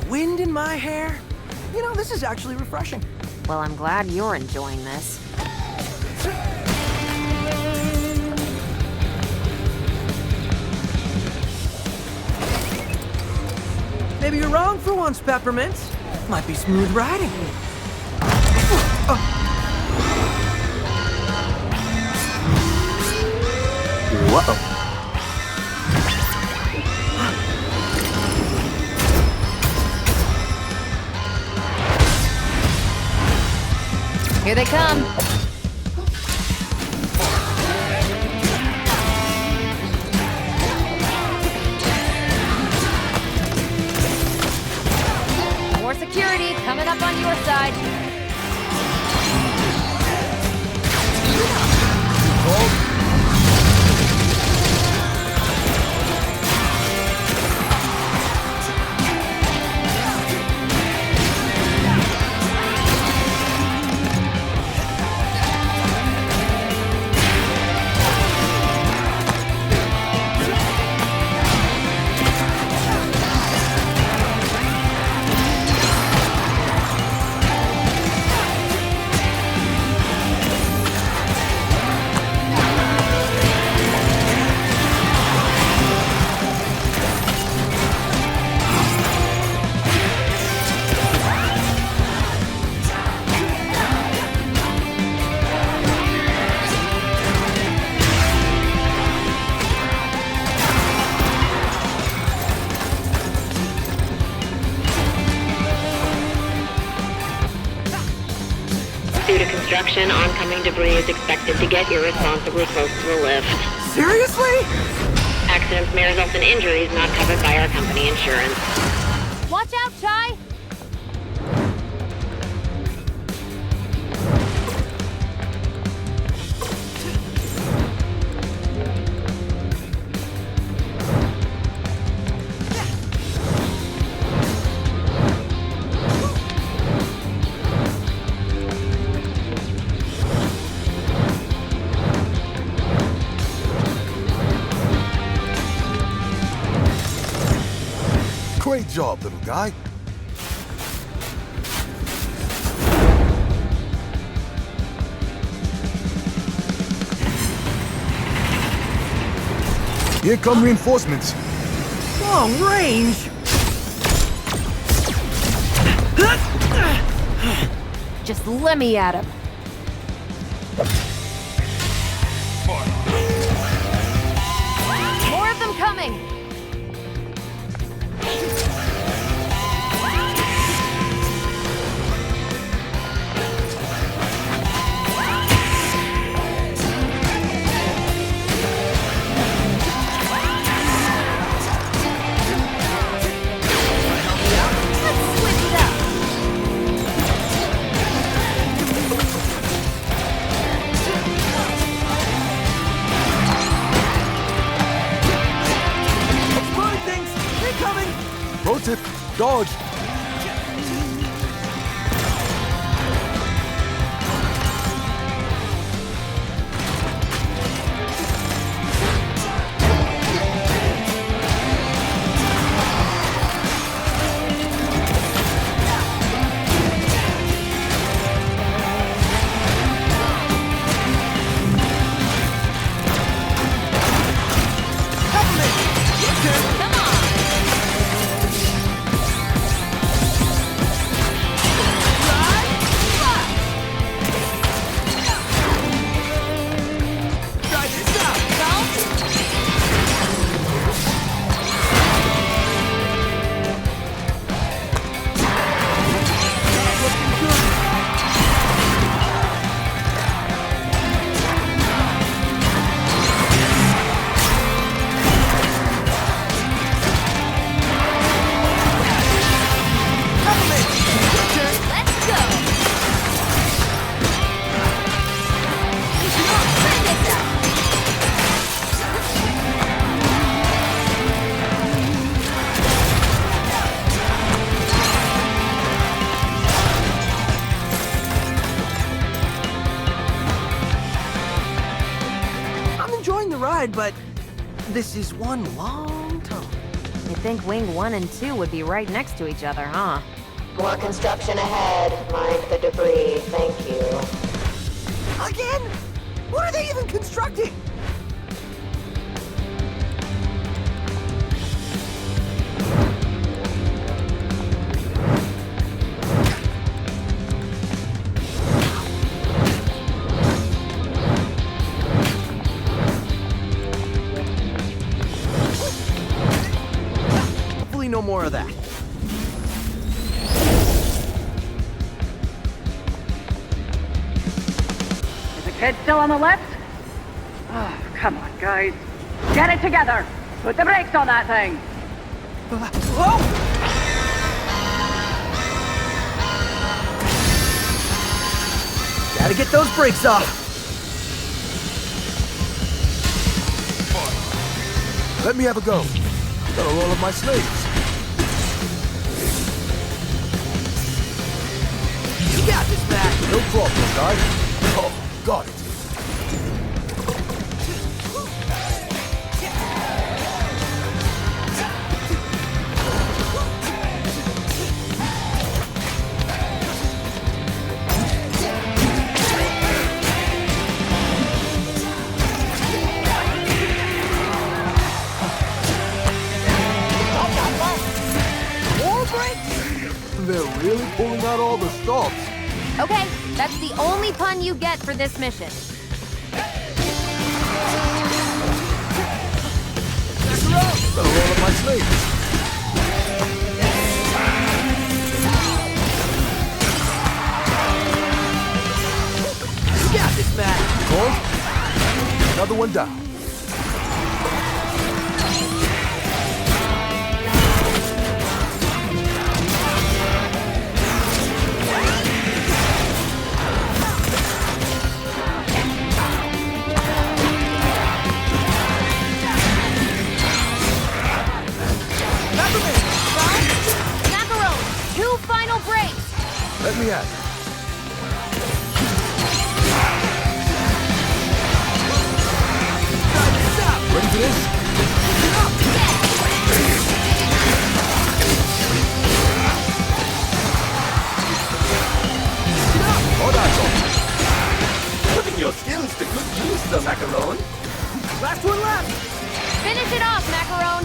Wind in my hair? You know, this is actually refreshing.
Well, I'm glad you're enjoying this.
Maybe you're wrong for once, Peppermint. Might be smooth riding. Whoa.
Here they come. More security coming up on your side.
Due to construction, oncoming debris is expected to get irresponsibly close to the lift.
Seriously?
Accidents may result in injuries not covered by our company insurance.
Watch out, Chai!
Great job, little guy.
Here come reinforcements.
Long range!
Just let me at him.
More of them coming!
Pro tip, dodge.
But this is one long tunnel.
You'd think Wing 1 and 2 would be right next to each other, huh?
More construction ahead. Mind the debris. Thank you.
Again? What are they even constructing? No more of that.
Is the kid still on the left? Oh, come on, guys. Get it together! Put the brakes on that thing!
Whoa! Gotta get those brakes off.
Let me have a go. Gotta roll up my sleeves.
You got this back.
No problem, guy. Oh, got it. They're really pulling out all the stops.
Okay, that's the only pun you get for this mission.
Gotta roll up my sleeves.
Another one down.
Macaroni, 2 final breaks.
Let me at it. Ready for this? Hold on,
Putting your skills to good use, the macaron.
Last one left!
Finish it off, Macaron.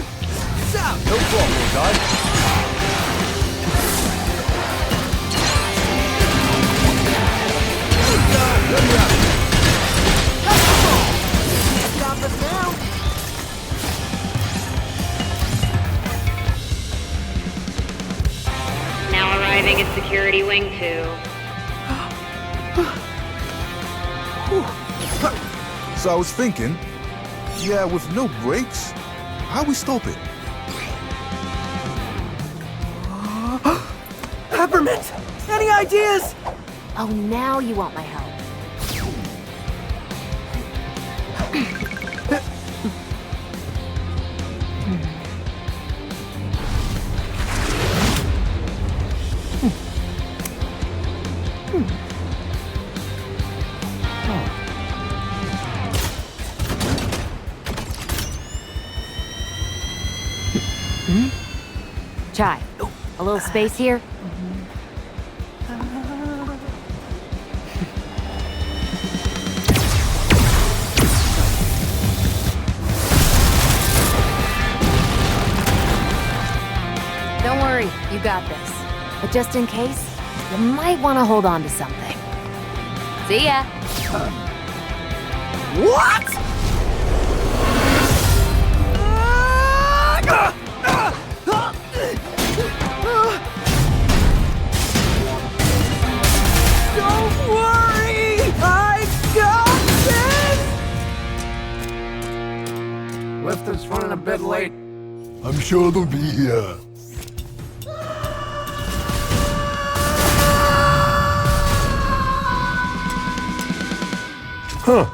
Out!
No problem, guys. Let me at it.
Stop us now!
Now arriving at Security Wing 2.
So I was thinking, yeah, with no brakes, how we stop it?
Peppermint! Any ideas?
Oh, now you want my help. Chai, a little space here? Don't worry, you got this. But just in case, you might want to hold on to something. See ya!
What?! Don't worry! I got this!
Lift is running a bit late.
I'm sure they'll be here. Huh.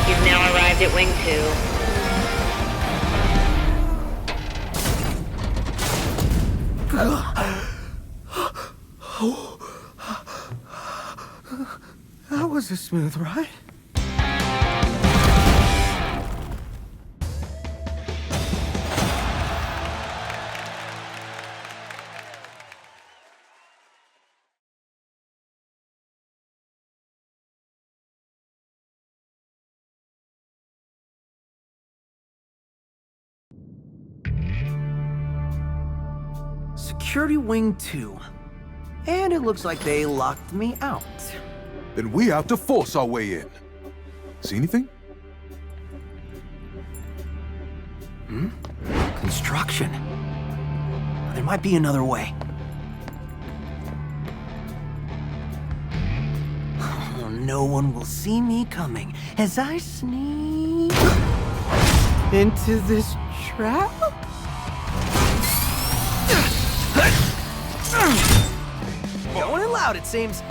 You've now arrived at Wing 2.
That was a smooth ride. Security Wing 2. And it looks like they locked me out.
Then we have to force our way in. See anything?
Construction. There might be another way. Oh, no one will see me coming as I sneak into this trap. Going in loud, it seems.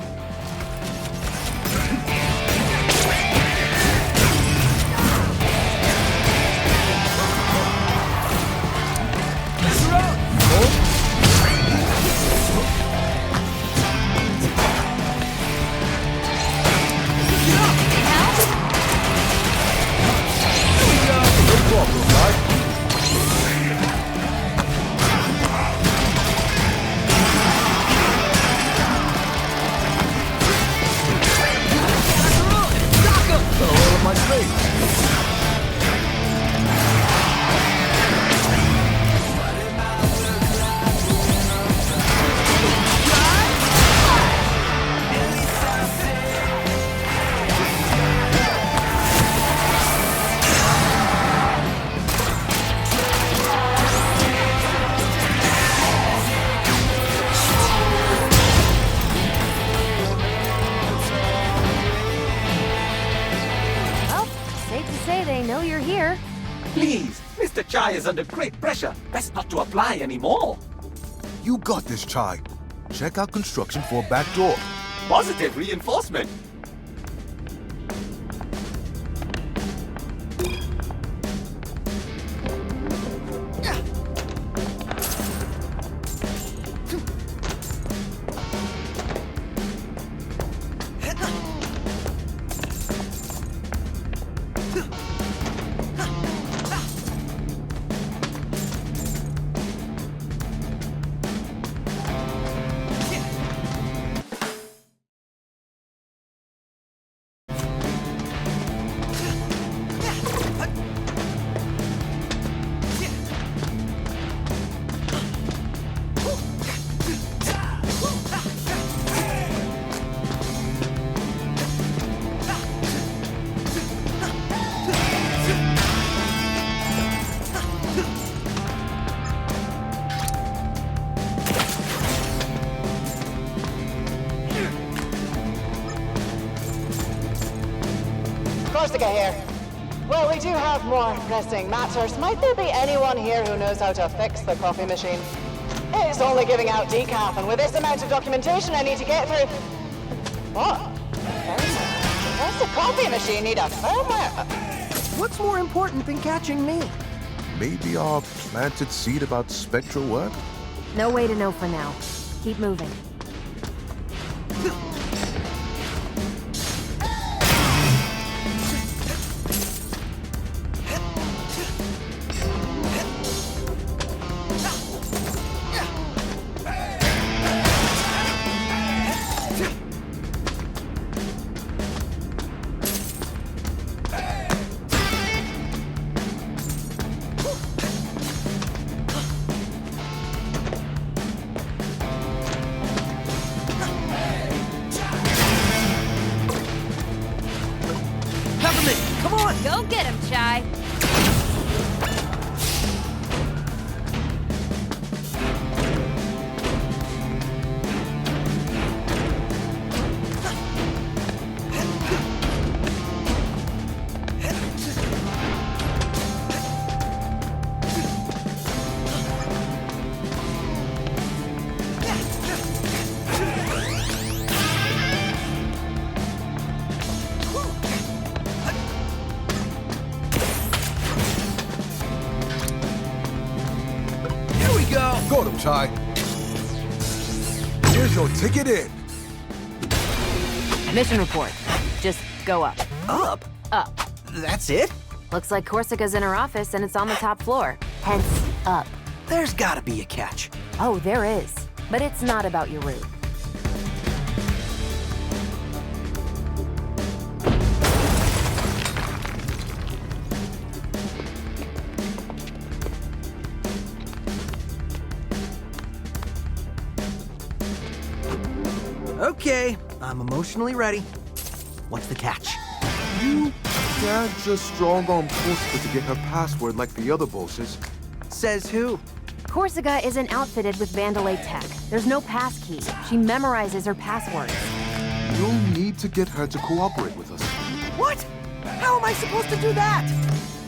here.
Please, Mr. Chai is under great pressure. Best not to apply anymore.
You got this, Chai. Check out construction for a back door.
Positive reinforcement.
Korsica here. Well, we do have more pressing matters. Might there be anyone here who knows how to fix the coffee machine? It's only giving out decaf, and with this amount of documentation I need to get through... What? Does the coffee machine need a firmware?
What's more important than catching me?
Maybe our planted seed about Spectra work?
No way to know for now. Keep moving.
Go get him, Chai.
Got him, Chai. Here's your ticket in.
Mission report. Just go up.
Up?
Up.
That's it?
Looks like Korsica's in her office and it's on the top floor. Hence, up.
There's gotta be a catch.
Oh, there is. But it's not about your route.
Okay, I'm emotionally ready. What's the catch?
You can't just strong-arm Korsica to get her password like the other bosses.
Says who?
Korsica isn't outfitted with Vandalay tech. There's no passkey. She memorizes her passwords.
You'll need to get her to cooperate with us.
What? How am I supposed to do that?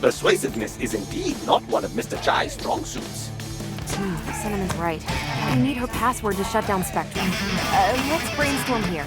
Persuasiveness is indeed not one of Mr. Chai's strong suits.
Cinnamon's right. We need her password to shut down Spectra. Let's brainstorm here.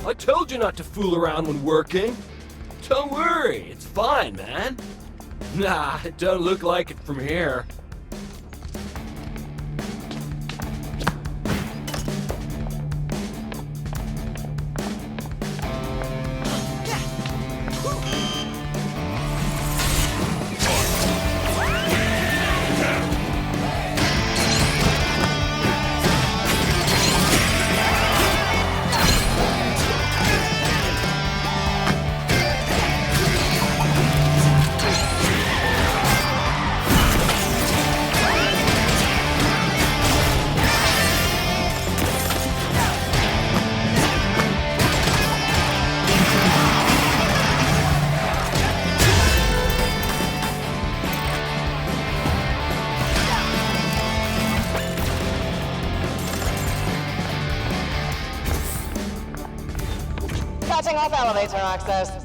I told you not to fool around when working. Don't worry, it's fine, man. Nah, it don't look like it from here.
Cutting off elevator access.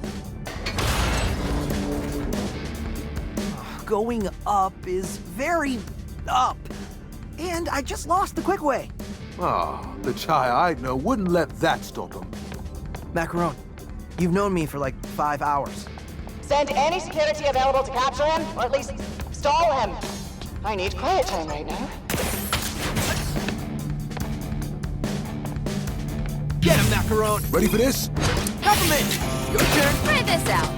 Going up is very up. And I just lost the quick way.
Ah, the chai I know wouldn't let that stop him.
Macaron, you've known me for like 5 hours.
Send any security available to capture him, or at least stall him. I need quiet time right now.
Get him, Macaron!
Ready for this?
Government! Your turn!
Try this out.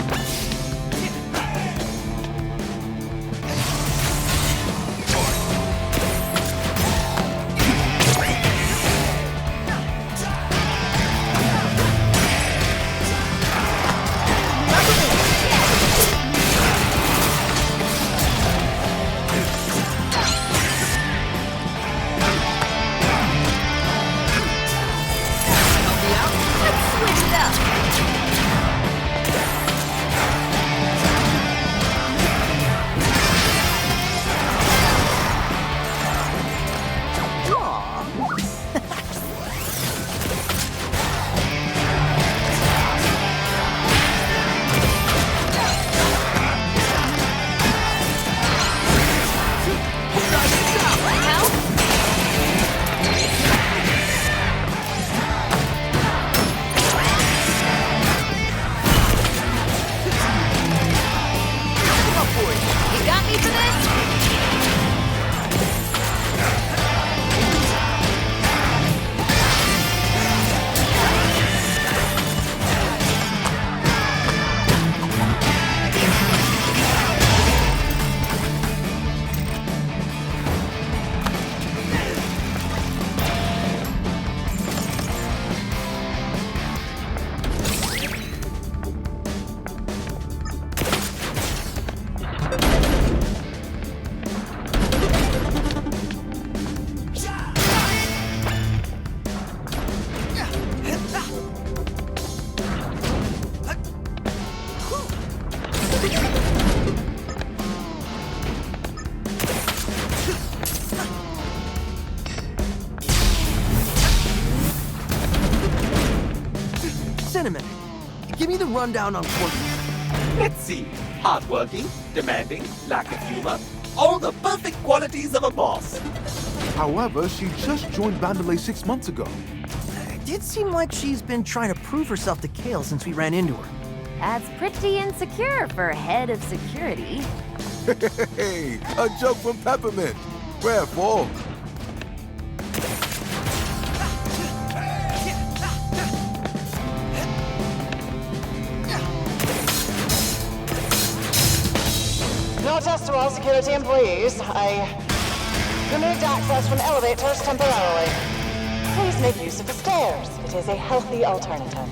Give me the rundown on Korsica.
Let's see. Hardworking, demanding, lack of humor. All the perfect qualities of a boss.
However, she just joined Vandalay 6 months ago.
It did seem like she's been trying to prove herself to Kale since we ran into her.
That's pretty insecure for head of security.
Hey, a joke from Peppermint. Wherefore?
No test to all security employees. I removed access from elevators temporarily. Please make use of the stairs. It is a healthy alternative.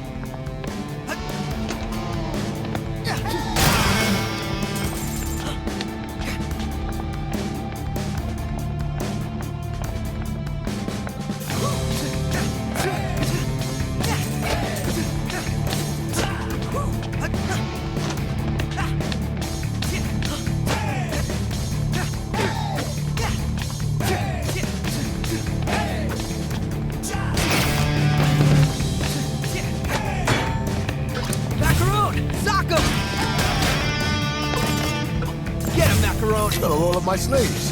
Got a roll of my slaves.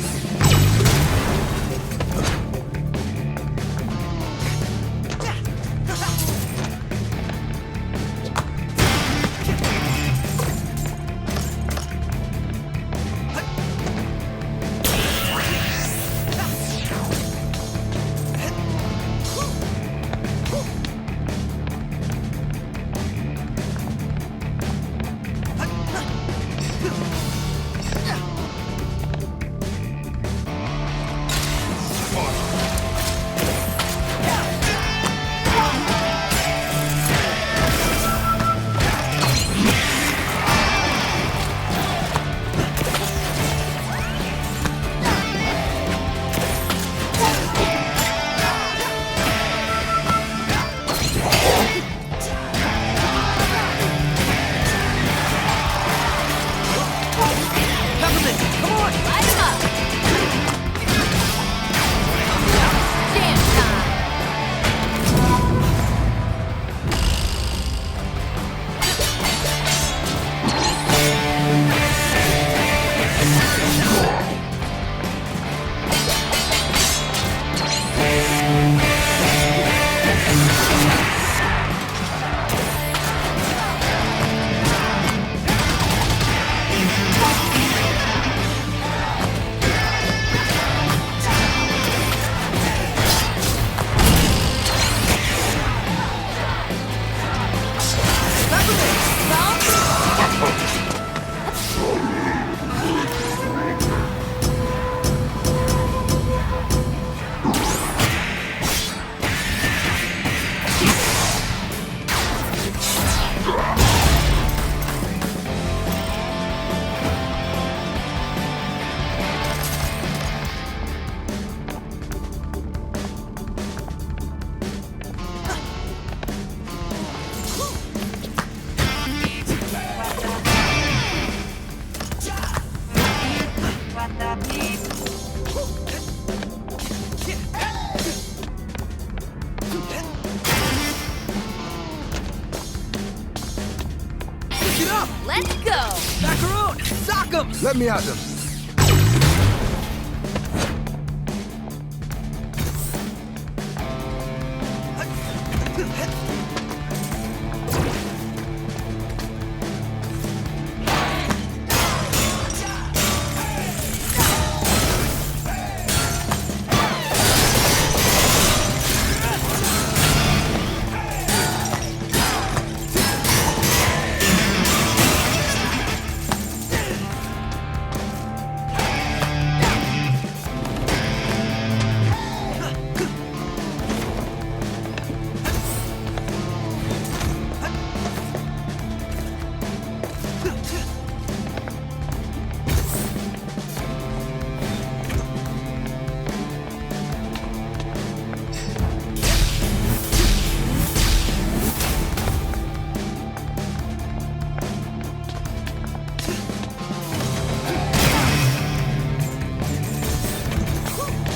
Let me at them.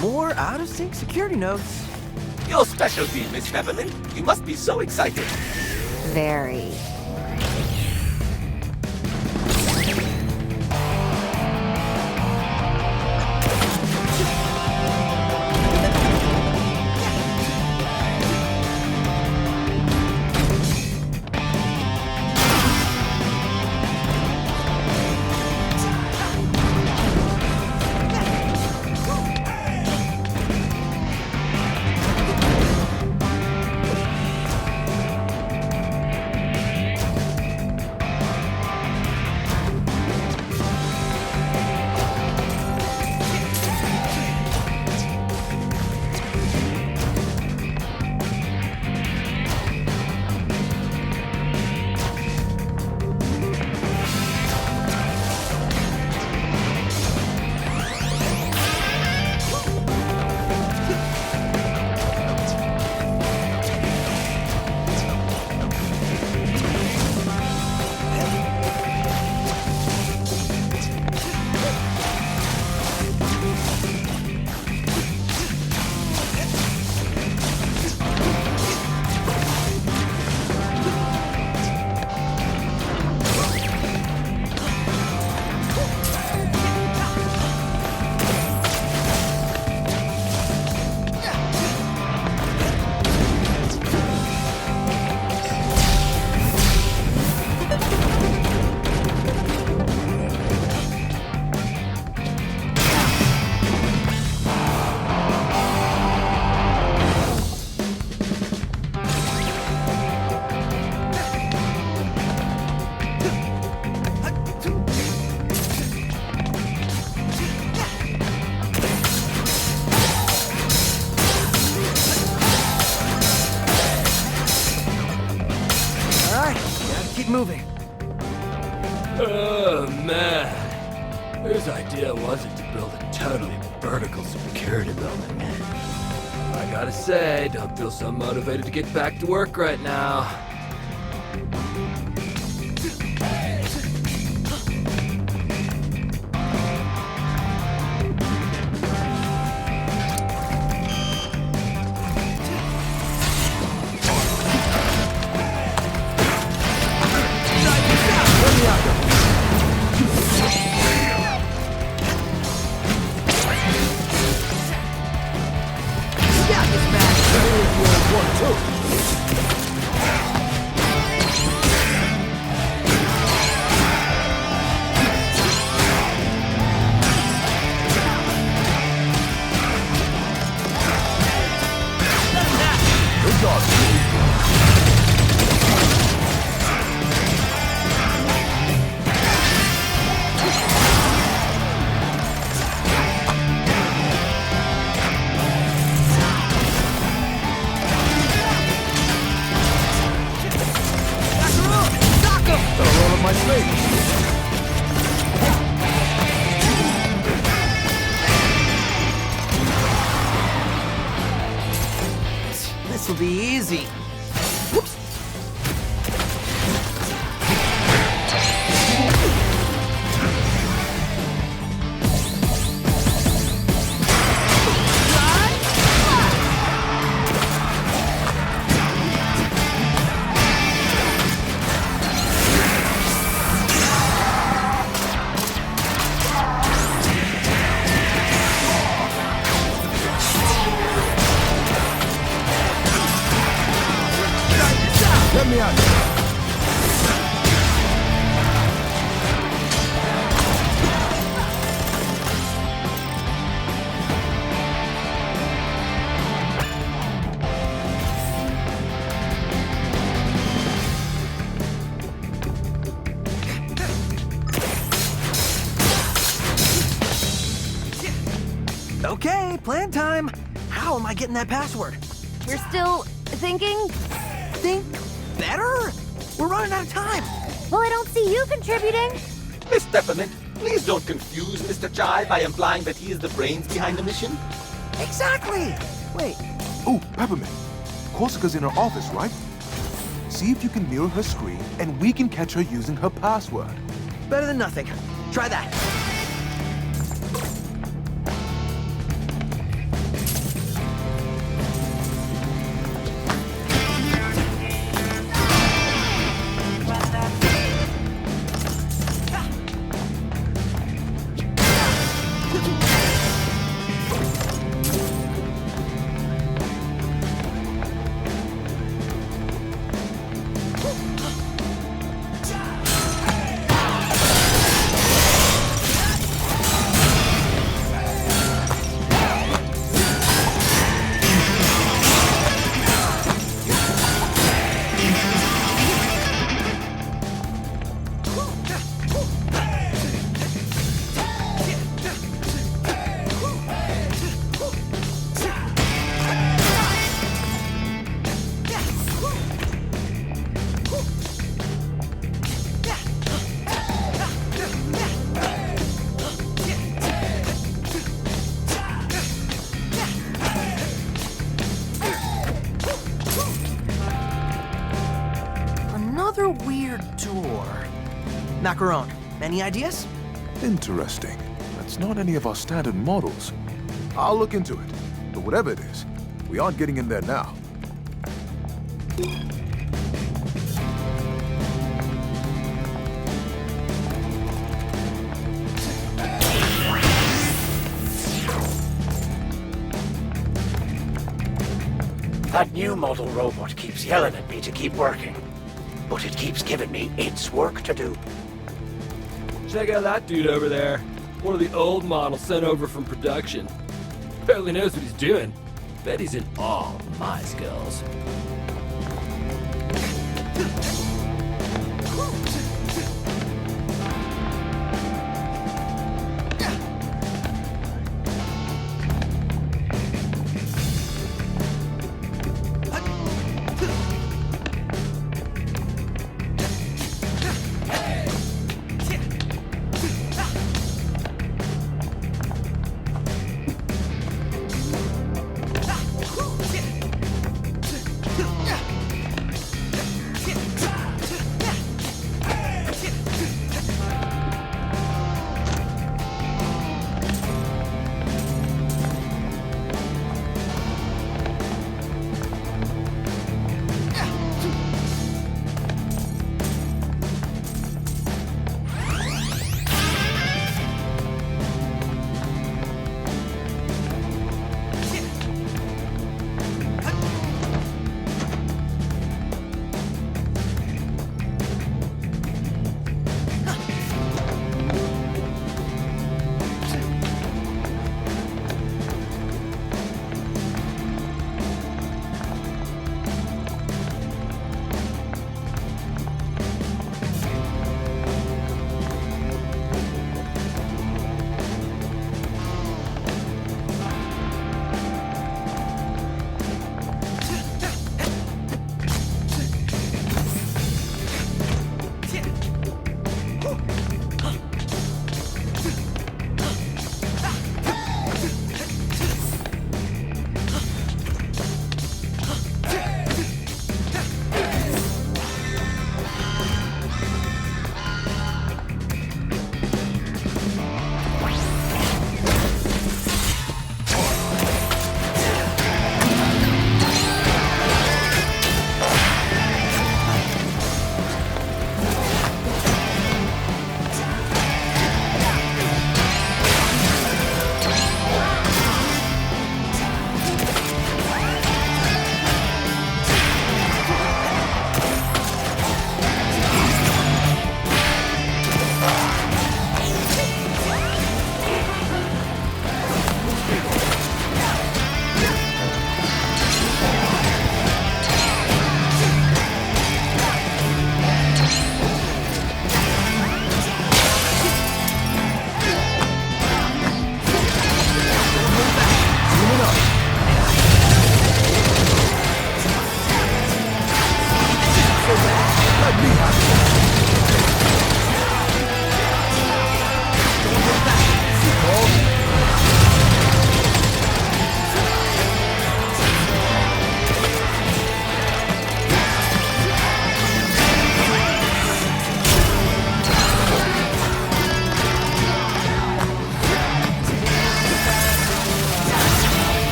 More out-of-sync security notes.
Your specialty, Miss Beverly. You must be so excited.
Very.
Moving.
Oh, man. Whose idea was it to build a totally vertical security building? I gotta say, don't feel so motivated to get back to work right now.
This'll be easy. Whoops. Okay, plan time. How am I getting that password?
We're still thinking?
Think better? We're running out of time.
Well, I don't see you contributing.
Miss Peppermint, please don't confuse Mr. Chai by implying that he is the brains behind the mission.
Exactly. Wait.
Oh, Peppermint. Korsica's in her office, right? See if you can mirror her screen, and we can catch her using her password.
Better than nothing. Try that. Macaron, any ideas?
Interesting. That's not any of our standard models. I'll look into it. But whatever it is, we aren't getting in there now.
That new model robot keeps yelling at me to keep working, but it keeps giving me its work to do.
Check out that dude over there. One of the old models sent over from production. Barely knows what he's doing. Bet he's in awe of my skills.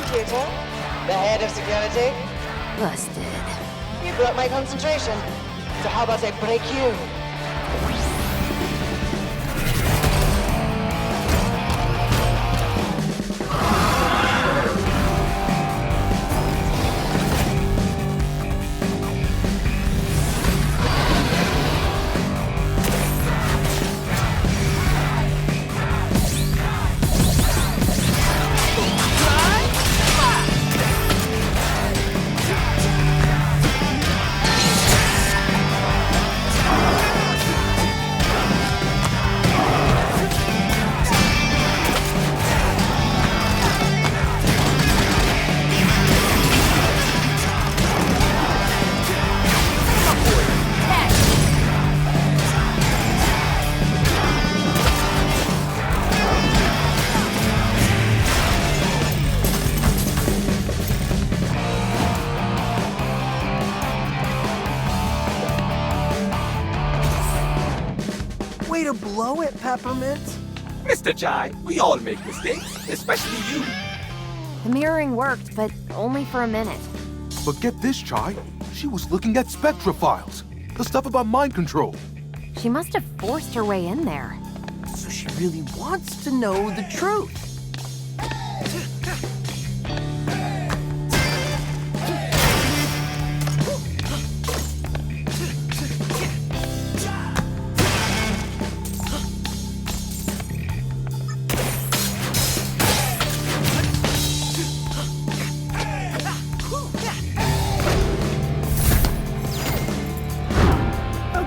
prosecutor, the head of security.
Busted.
You broke my concentration. So how about I break you?
Way to blow it, Peppermint.
Mr. Jai, we all make mistakes, especially you.
The mirroring worked, but only for a minute.
But get this, Chai. She was looking at Spectra files. The stuff about mind control.
She must have forced her way in there.
So she really wants to know the truth.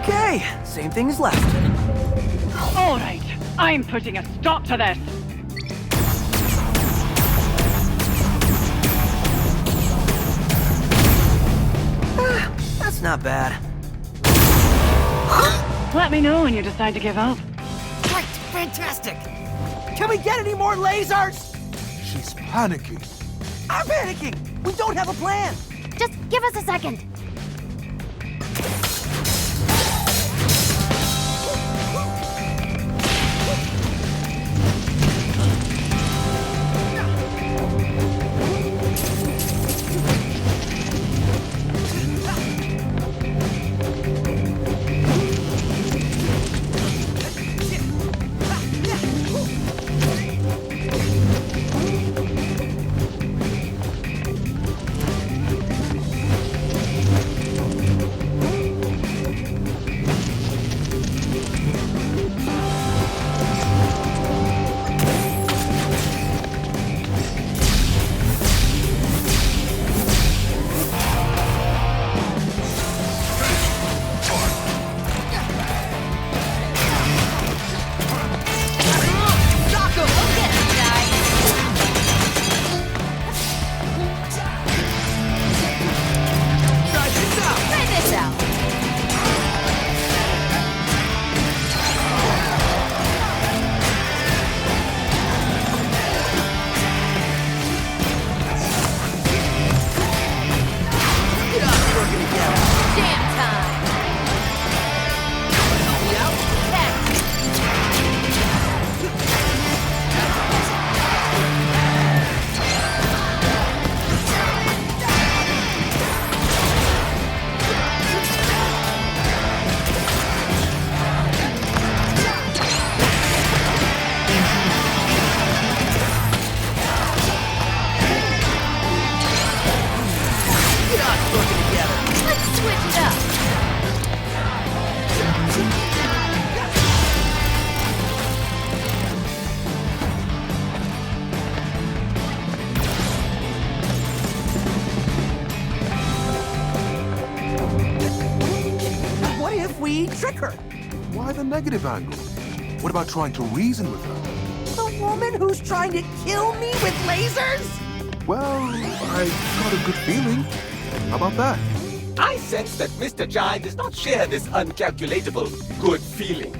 Okay, same thing as left.
All right, I'm putting a stop to this.
That's not bad.
Let me know when you decide to give up.
Great, fantastic. Can we get any more lasers?
She's panicking.
I'm panicking. We don't have a plan.
Just give us a second.
Trick her.
Why the negative angle? What about trying to reason with her?
The woman who's trying to kill me with lasers?
Well, I got a good feeling. How about that?
I sense that Mr. Jai does not share this uncalculatable good feeling.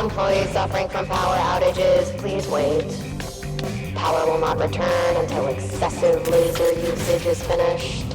employees suffering from power outages, please wait. Power will not return until excessive laser usage is finished.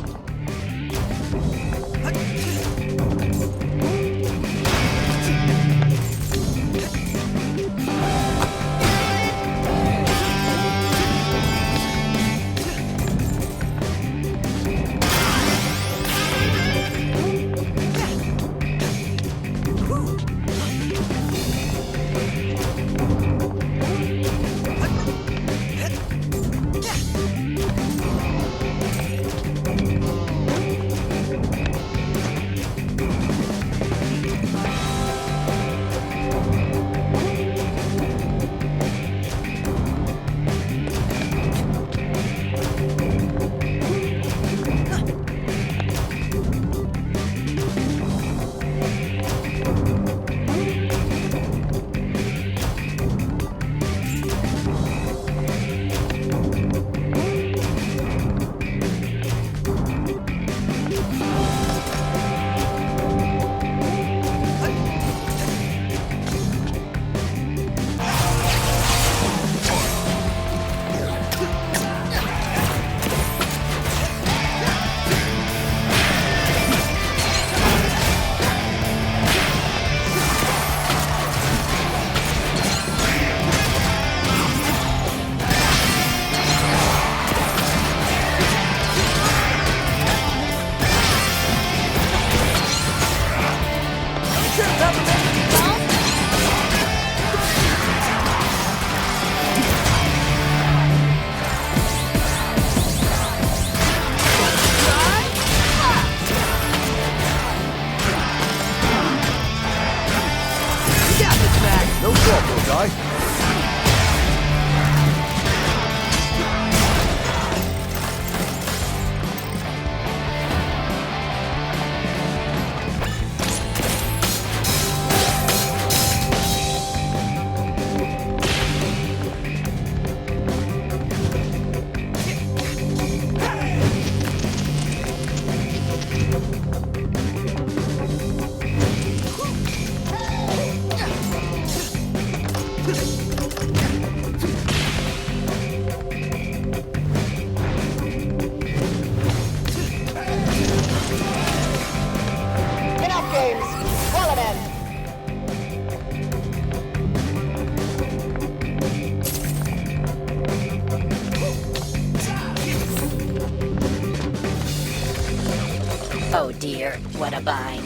Oh dear, what a bind.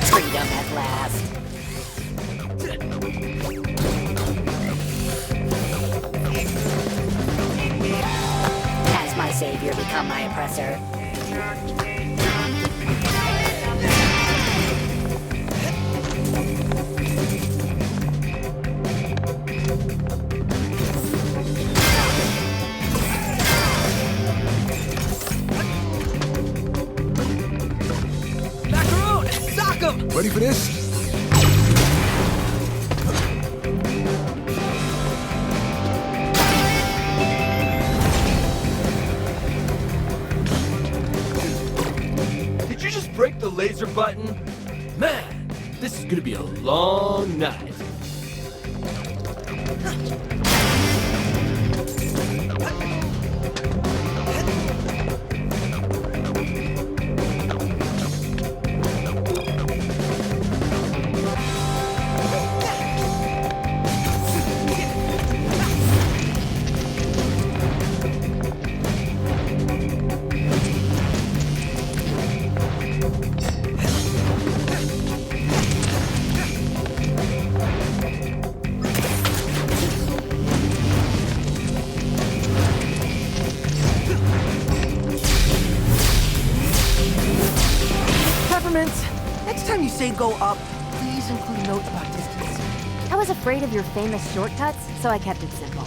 Freedom at last. Has my savior become my oppressor?
Ready for this?
Did you just break the laser button? Man, this is gonna be a long night.
Next time you say go up, please include a note about distance.
I was afraid of your famous shortcuts, so I kept it simple.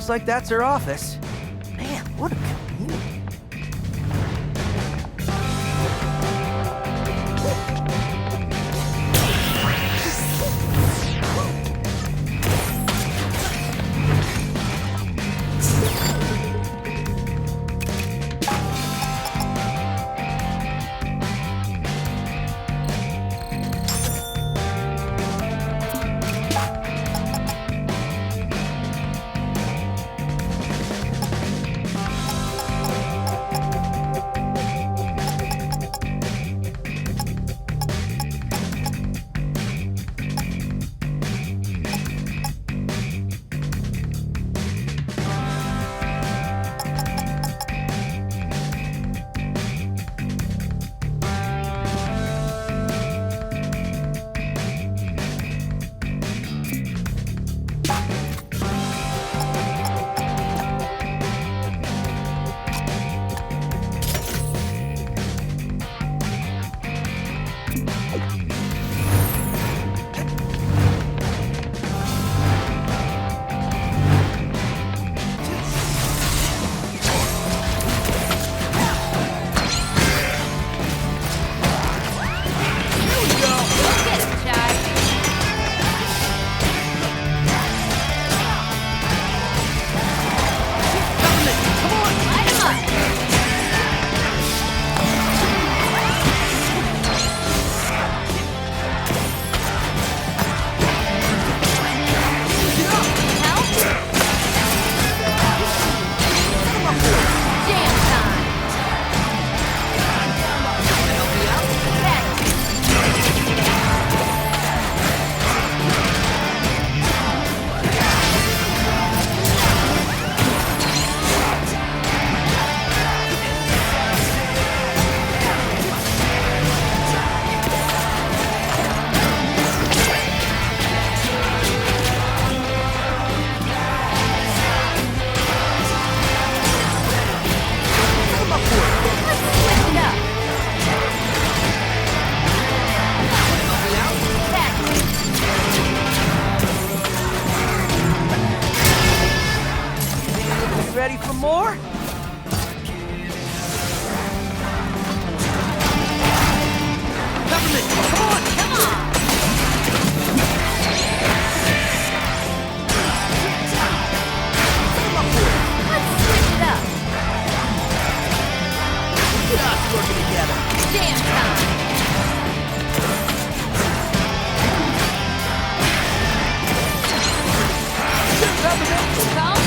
Looks like that's her office. Man, what a community. Ready for more? Government, come on! Come on!
Let's switch it up.
Get us working together.
Damn time.
Government,
Come.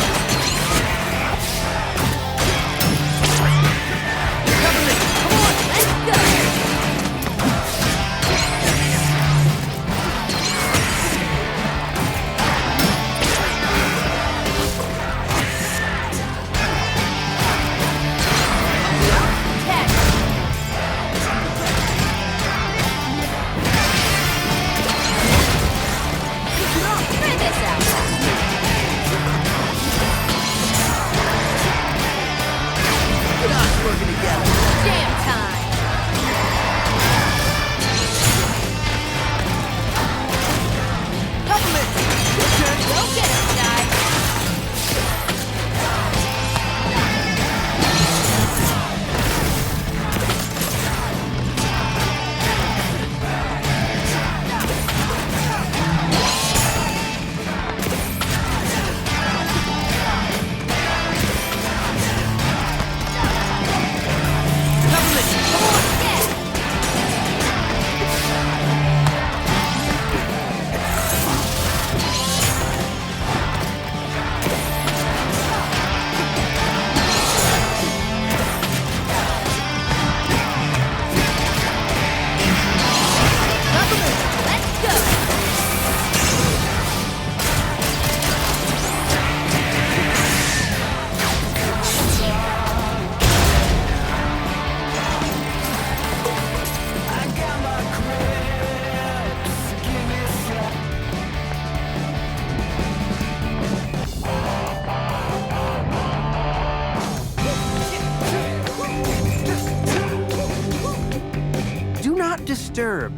Disturb.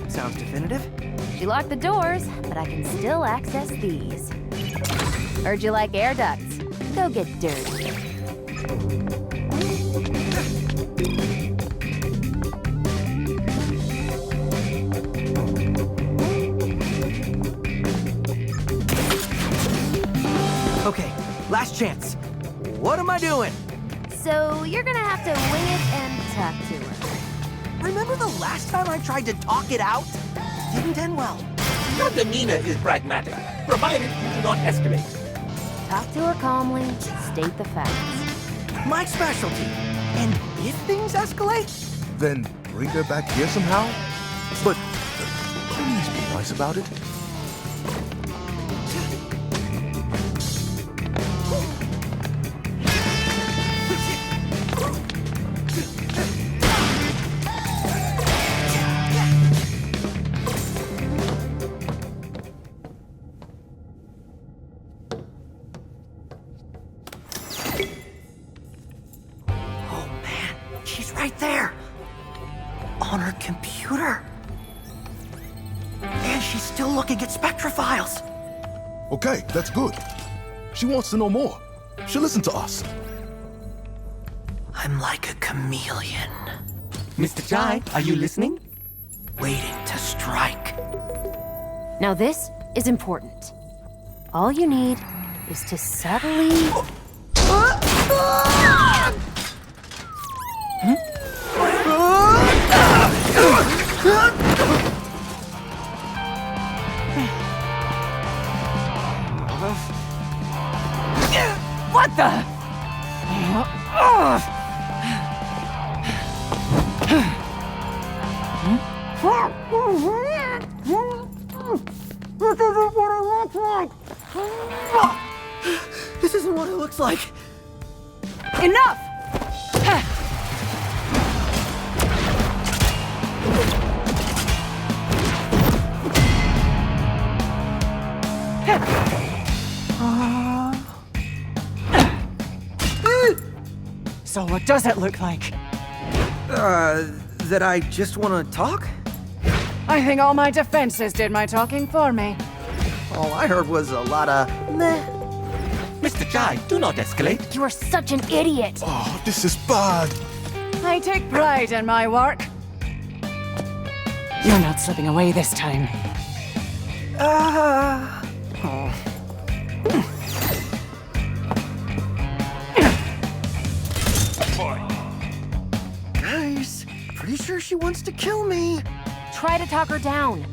Sounds definitive.
She locked the doors, but I can still access these. Heard you like air ducts. Go get dirty.
Okay, last chance. What am I doing?
So you're gonna have to wing it and talk to her.
Remember the last time I tried to talk it out? Didn't end well.
Your demeanor is pragmatic, provided you do not escalate.
Talk to her calmly, state the facts.
My specialty. And if things escalate?
Then bring her back here somehow? But please be nice about it.
Right there. On her computer. And she's still looking at Spectra files.
Okay, that's good. She wants to know more. She'll listen to us.
I'm like a chameleon.
Mr. Chai, are you listening?
Waiting to strike.
Now this is important. All you need is to subtly...
What the?
This isn't what it looks like.
Enough! So what does it look like?
That I just want to talk?
I think all my defenses did my talking for me.
All I heard was a lot of meh.
Mr. Chai, do not escalate.
You are such an idiot.
Oh, this is bad.
I take pride in my work. You're not slipping away this time.
Guys, pretty sure she wants to kill me.
Try to talk her down.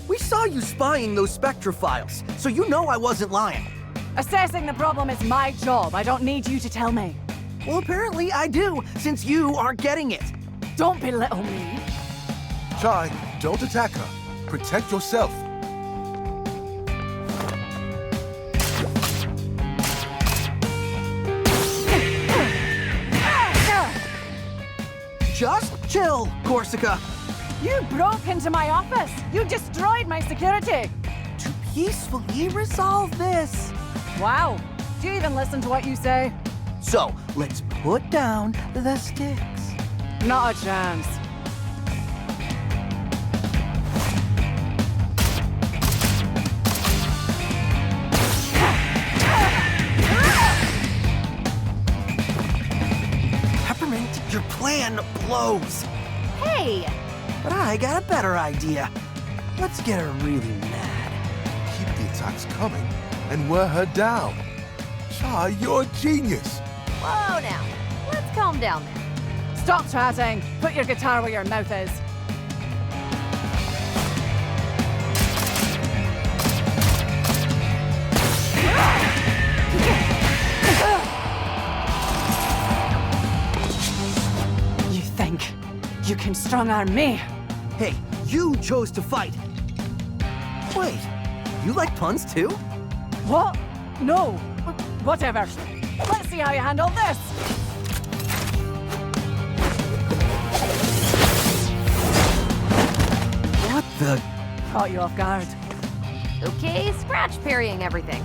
We saw you spying those Spectra files, so you know I wasn't lying.
Assessing the problem is my job. I don't need you to tell me.
Well, apparently I do, since you aren't getting it.
Don't belittle me.
Chai, don't attack her. Protect yourself.
Just chill, Korsica.
You broke into my office. You destroyed my security.
To peacefully resolve this.
Wow. Do you even listen to what you say?
So, let's put down the sticks.
Not a chance.
Peppermint, your plan blows.
Hey!
But I got a better idea. Let's get her really mad.
Keep the attacks coming and wear her down. Chai, you're a genius.
Whoa now. Let's calm down there.
Stop chatting. Put your guitar where your mouth is. You think you can strong-arm me?
Hey, you chose to fight. Wait, you like puns too?
What? No. Whatever. Let's see how you handle this.
What the?
Caught you off guard.
Okay, scratch parrying everything.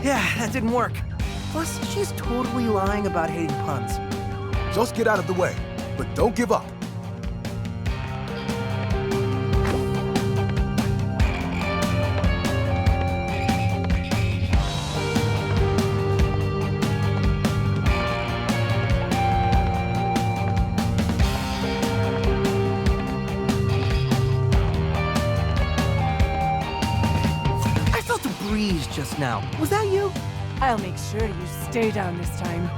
Yeah, that didn't work. Plus, she's totally lying about hating puns.
Just get out of the way, but don't give up.
trees just now. Was that you?
I'll make sure you stay down this time.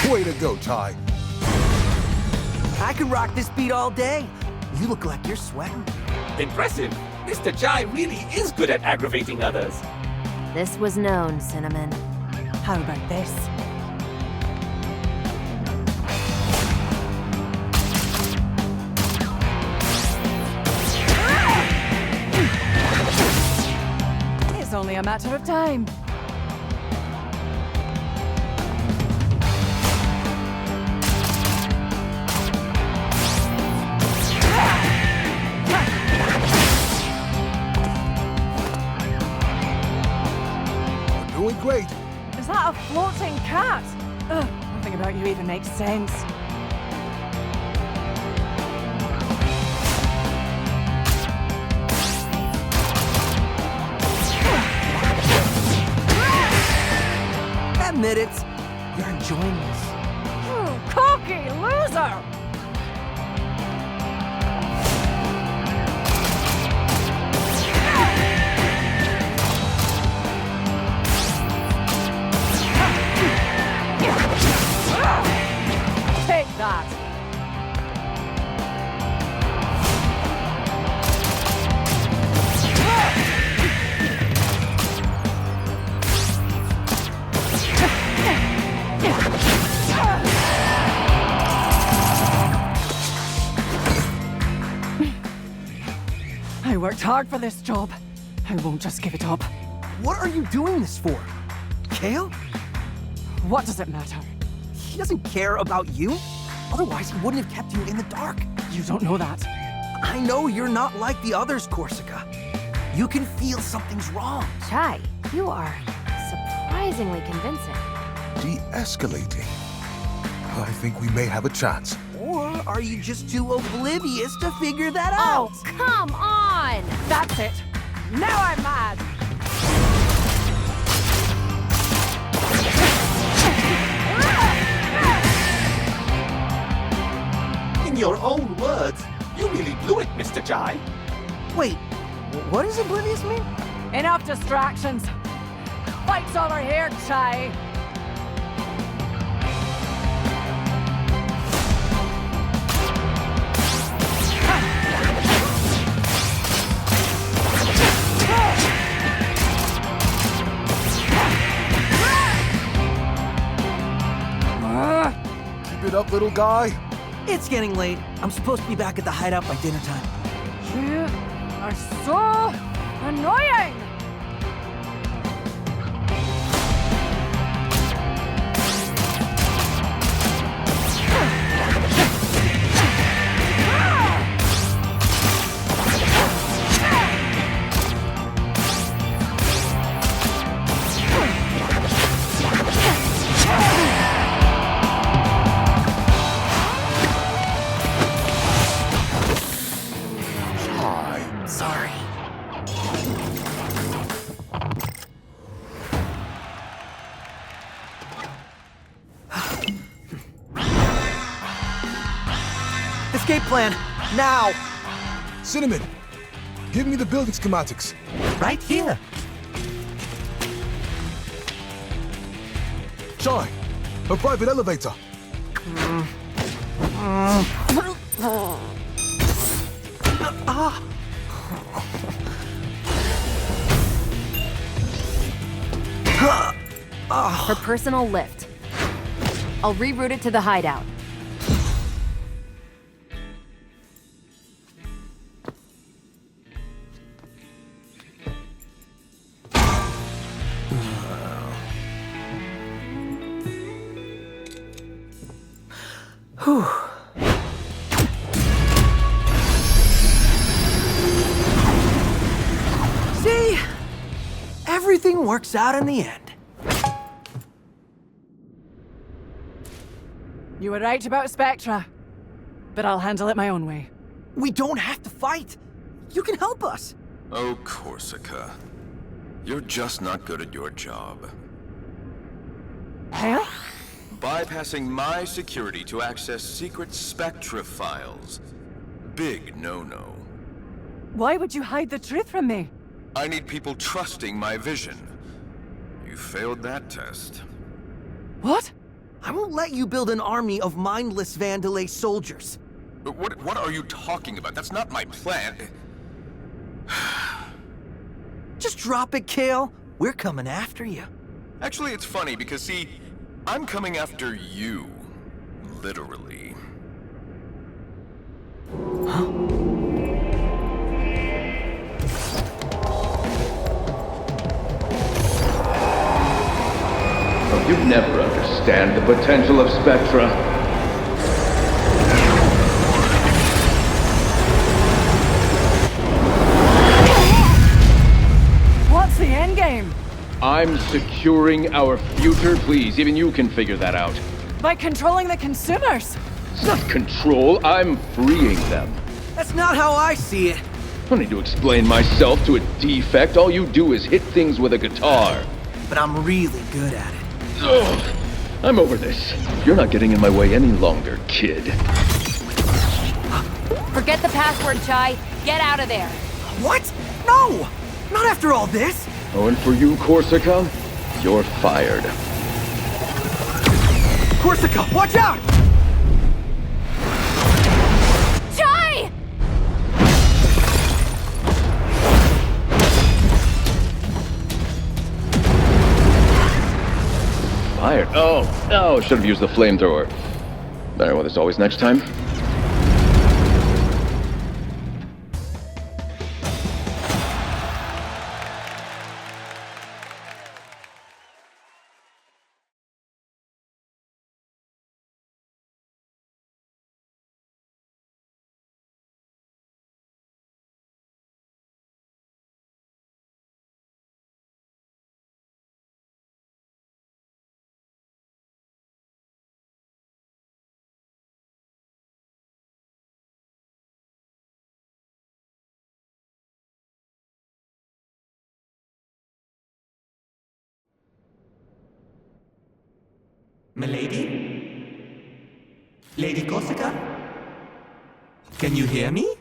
Way to go, Ty.
I could rock this beat all day. You look like you're sweating.
Impressive. Mr. Chai really is good at aggravating others.
This was known, Cinnamon.
How about this? It's only a matter of time.
Doing great.
Is that a floating cat? Ugh, nothing about you even makes sense.
Admit it. You're enjoying this.
Cocky loser! Take that! I worked hard for this job. I won't just give it up.
What are you doing this for? Kale?
What does it matter?
He doesn't care about you. Otherwise, he wouldn't have kept you in the dark.
You don't know that.
I know you're not like the others, Korsica. You can feel something's wrong.
Chai, you are surprisingly convincing.
De-escalating. I think we may have a chance.
Or are you just too oblivious to figure that out?
Oh, come on!
That's it. Now I'm mad.
In your own words, you really blew it, Mr. Chai.
Wait, what does oblivious mean?
Enough distractions. Fight's over here, Chai.
Keep it up, little guy.
It's getting late. I'm supposed to be back at the hideout by dinner time.
You are so annoying!
Sorry. Escape plan, now!
Cinnamon, give me the building schematics.
Right here.
Chai, a private elevator.
Her personal lift. I'll reroute it to the hideout.
Whew. See? Everything works out in the end.
You were right about Spectra, but I'll handle it my own way.
We don't have to fight. You can help us.
Oh, Korsica. You're just not good at your job.
Kale?
bypassing my security to access secret Spectra files. Big no-no.
Why would you hide the truth from me?
I need people trusting my vision. You failed that test.
What? I won't let you build an army of mindless Vandalay soldiers.
What are you talking about? That's not my plan.
Just drop it, Kale. We're coming after you.
Actually, it's funny because, see, I'm coming after you. Literally.
Oh, you'd never understand the potential of Spectra.
What's the endgame?
I'm securing our future. Please, even you can figure that out.
By controlling the consumers.
It's not control, I'm freeing them.
That's not how I see it.
I don't need to explain myself to a defect. All you do is hit things with a guitar.
But I'm really good at it.
Ugh, I'm over this. You're not getting in my way any longer, kid.
Forget the password, Chai. Get out of there.
What? No! Not after all this!
Oh, and for you, Korsica, you're fired.
Korsica, watch out!
Chai!
Fired? Oh, should have used the flamethrower. Better with this always next time.
Milady? Lady Korsica? Can you hear me?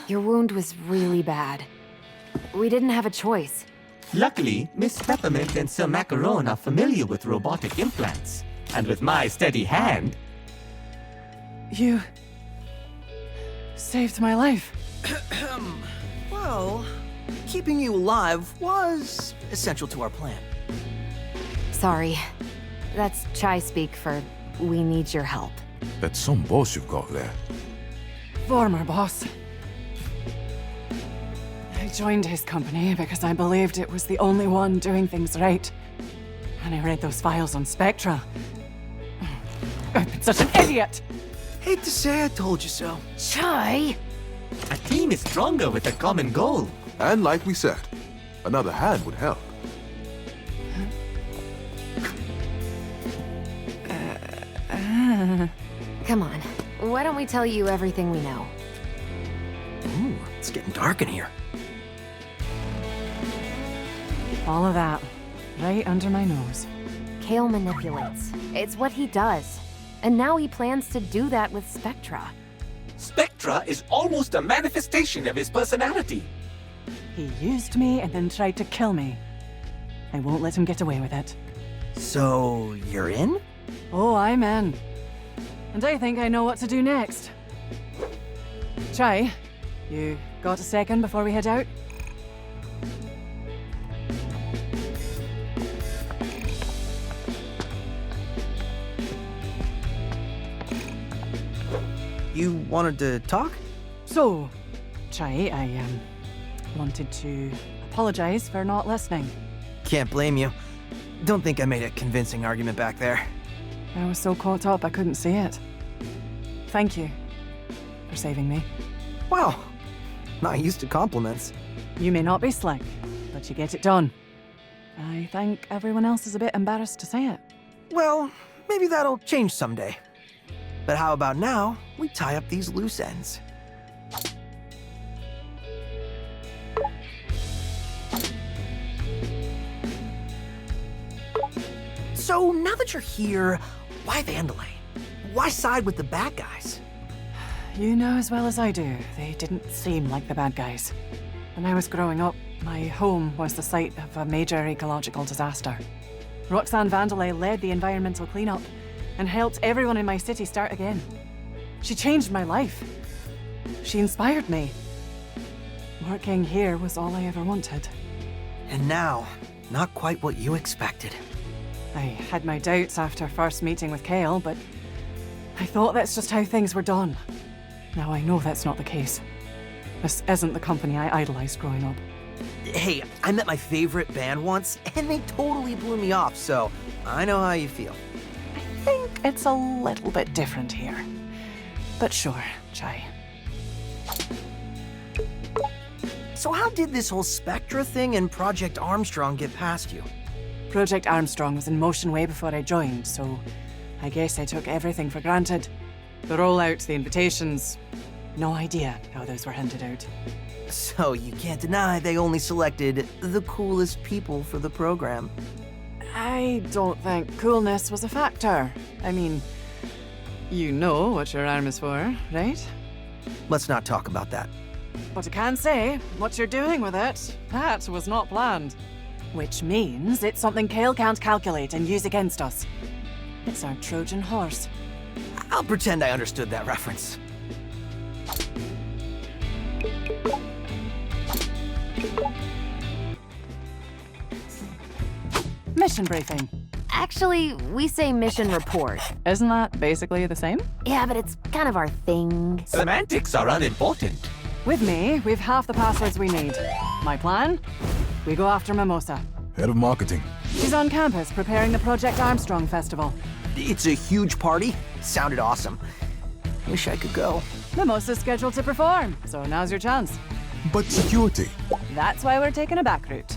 Your wound was really bad. We didn't have a choice.
Luckily, Miss Peppermint and Sir Macaron are familiar with robotic implants. And with my steady hand...
You... saved my life.
Well, keeping you alive was essential to our plan.
Sorry. That's Chai speak for we need your help.
That's some boss you've got there.
Former boss. I joined his company because I believed it was the only one doing things right. And I read those files on Spectra. I've been such an idiot!
Hate to say I told you so.
Chai!
A team is stronger with a common goal.
And like we said, another hand would help.
Come on. Why don't we tell you everything we know?
Ooh, it's getting dark in here.
All of that, right under my nose.
Kale manipulates. It's what he does. And now he plans to do that with Spectra.
Spectra is almost a manifestation of his personality.
He used me and then tried to kill me. I won't let him get away with it.
So, you're in?
Oh, I'm in. And I think I know what to do next. Chai, you got a second before we head out?
You wanted to talk?
So, Chai, I wanted to apologize for not listening.
Can't blame you. Don't think I made a convincing argument back there.
I was so caught up I couldn't see it. Thank you for saving me.
Wow, not used to compliments.
You may not be slick, but you get it done. I think everyone else is a bit embarrassed to say it.
Well, maybe that'll change someday. But how about now, we tie up these loose ends? So now that you're here, why Vandalay? Why side with the bad guys?
You know as well as I do, they didn't seem like the bad guys. When I was growing up, my home was the site of a major ecological disaster. Roxanne Vandalay led the environmental cleanup and helped everyone in my city start again. She changed my life. She inspired me. Working here was all I ever wanted.
And now, not quite what you expected.
I had my doubts after first meeting with Kale, but I thought that's just how things were done. Now I know that's not the case. This isn't the company I idolized growing up.
Hey, I met my favorite band once, and they totally blew me off, so I know how you feel.
I think it's a little bit different here. But sure, Chai.
So how did this whole Spectra thing and Project Armstrong get past you?
Project Armstrong was in motion way before I joined, so I guess I took everything for granted. The rollout, the invitations, no idea how those were handed out.
So you can't deny they only selected the coolest people for the program.
I don't think coolness was a factor. I mean, you know what your arm is for, right?
Let's not talk about that.
But I can say, what you're doing with it, that was not planned. Which means it's something Kale can't calculate and use against us. It's our Trojan horse.
I'll pretend I understood that reference.
Mission briefing.
Actually, we say mission report.
Isn't that basically the same?
Yeah, but it's kind of our thing.
Semantics are unimportant.
With me, we've half the passwords we need. My plan? We go after Mimosa.
Head of marketing.
She's on campus preparing the Project Armstrong Festival.
It's a huge party. Sounded awesome. Wish I could go.
Mimosa's scheduled to perform, so now's your chance.
But security.
That's why we're taking a back route.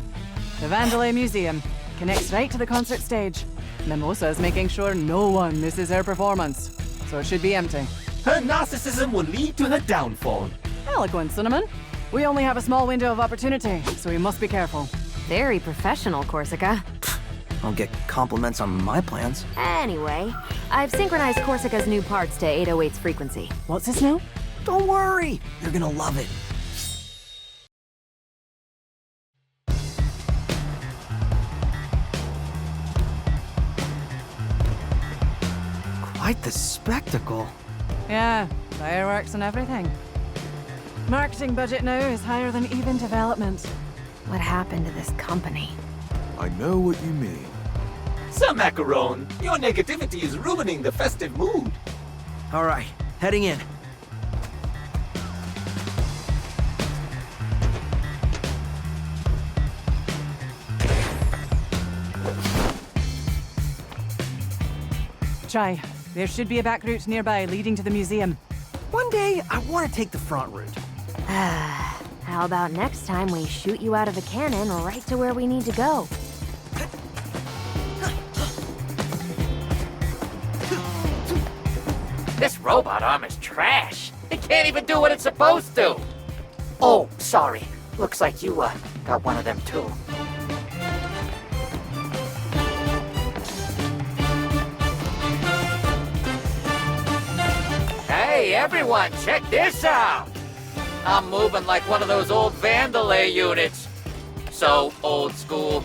The Vandalay Museum connects right to the concert stage. Mimosa's making sure no one misses her performance, so it should be empty.
Her narcissism will lead to her downfall.
Eloquent, Cinnamon. We only have a small window of opportunity, so we must be careful.
Very professional, Korsica.
I'll get compliments on my plans.
Anyway, I've synchronized Korsica's new parts to 808's frequency.
What's this now?
Don't worry, you're gonna love it. Quite the spectacle.
Yeah, fireworks and everything. Marketing budget now is higher than even development.
What happened to this company?
I know what you mean.
Sir Macaron, your negativity is ruining the festive mood.
All right, heading in.
Chai, there should be a back route nearby leading to the museum.
One day, I want to take the front route.
How about next time we shoot you out of a cannon right to where we need to go?
This robot arm is trash. It can't even do what it's supposed to. Oh, sorry. Looks like you, got one of them too. Hey, everyone, check this out. I'm moving like one of those old Vandalay units. So old school.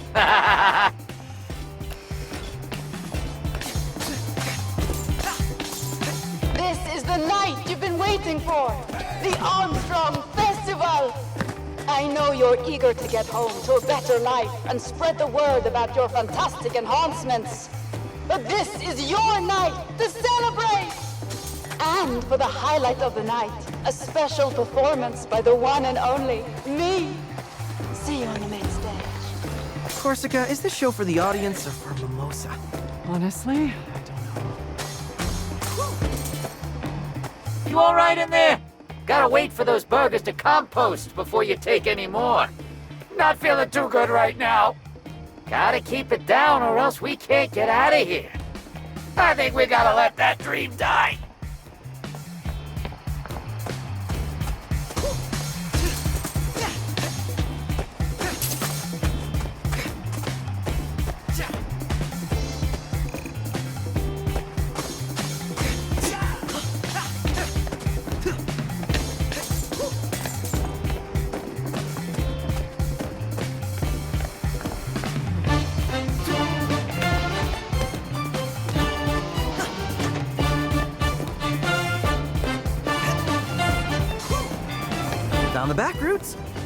This is the night you've been waiting for. The Armstrong Festival. I know you're eager to get home to a better life and spread the word about your fantastic enhancements. But this is your night to celebrate. And for the highlight of the night, a special performance by the one and only me. See you on the main stage.
Korsica, is this show for the audience or for Mimosa?
Honestly, I don't know.
You all right in there? Gotta wait for those burgers to compost before you take any more. Not feeling too good right now. Gotta keep it down or else we can't get out of here. I think we gotta let that dream die.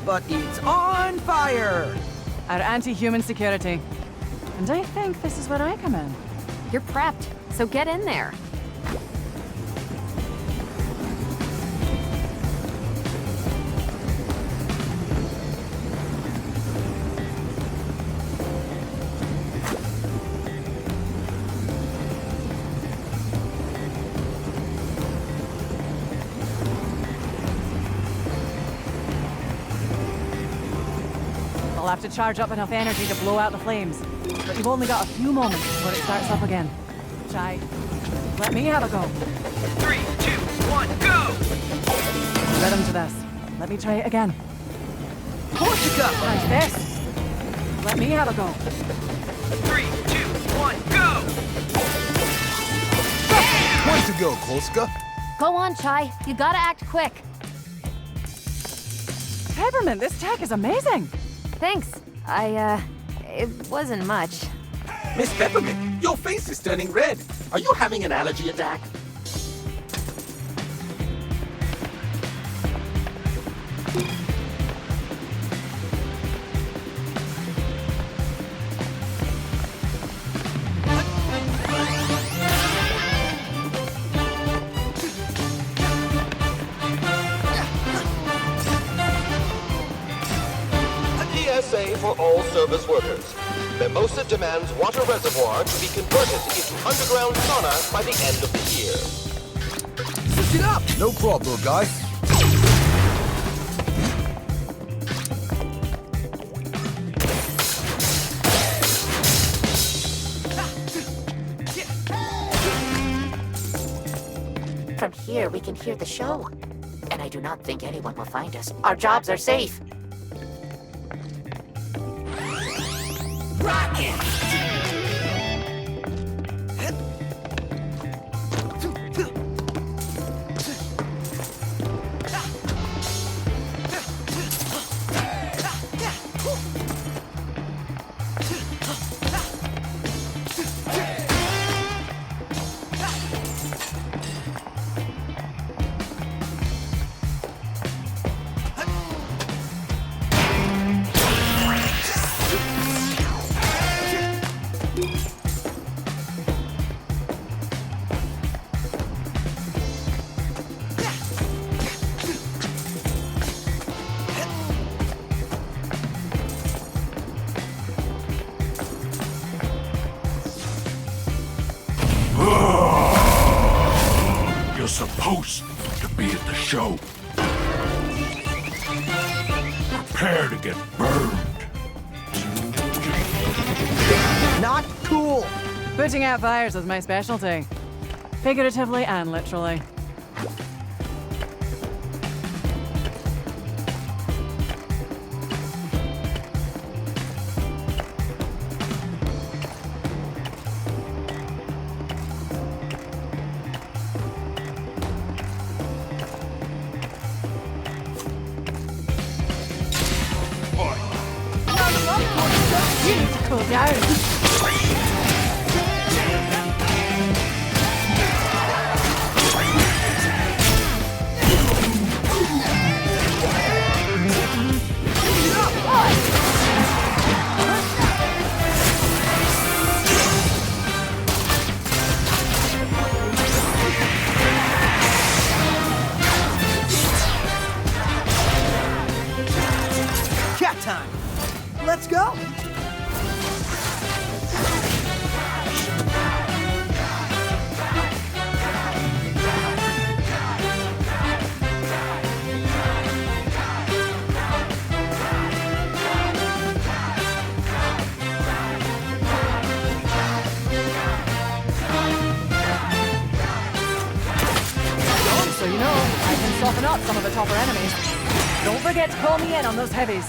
but it's on fire!
Our anti-human security. And I think this is where I come in.
You're prepped, so get in there.
I'll have to charge up enough energy to blow out the flames. But you've only got a few moments before it starts up again. Chai, let me have a go.
3, 2, 1, go!
Rhythm to this. Let me try it again.
Korsica!
How's this? Let me have a go.
3, 2, 1, go!
Way to go, Korsica.
Go on, Chai. You gotta act quick.
Peppermint, this tech is amazing.
Thanks. It wasn't much.
Miss Peppermint, your face is turning red. Are you having an allergy attack?
PSA for all service workers. Mimosa demands water reservoir to be converted into underground sauna by the end of the year.
Switch it up! No problem, guy.
From here, we can hear the show. And I do not think anyone will find us. Our jobs are safe. Rocket!
You're supposed to be at the show. Prepare to get burned.
Not cool!
Putting out fires is my specialty. Figuratively and literally. You need to cool down.
Cat time! Let's go!
So you know, I can soften up some of the tougher enemies. Don't forget to call me in on those heavies.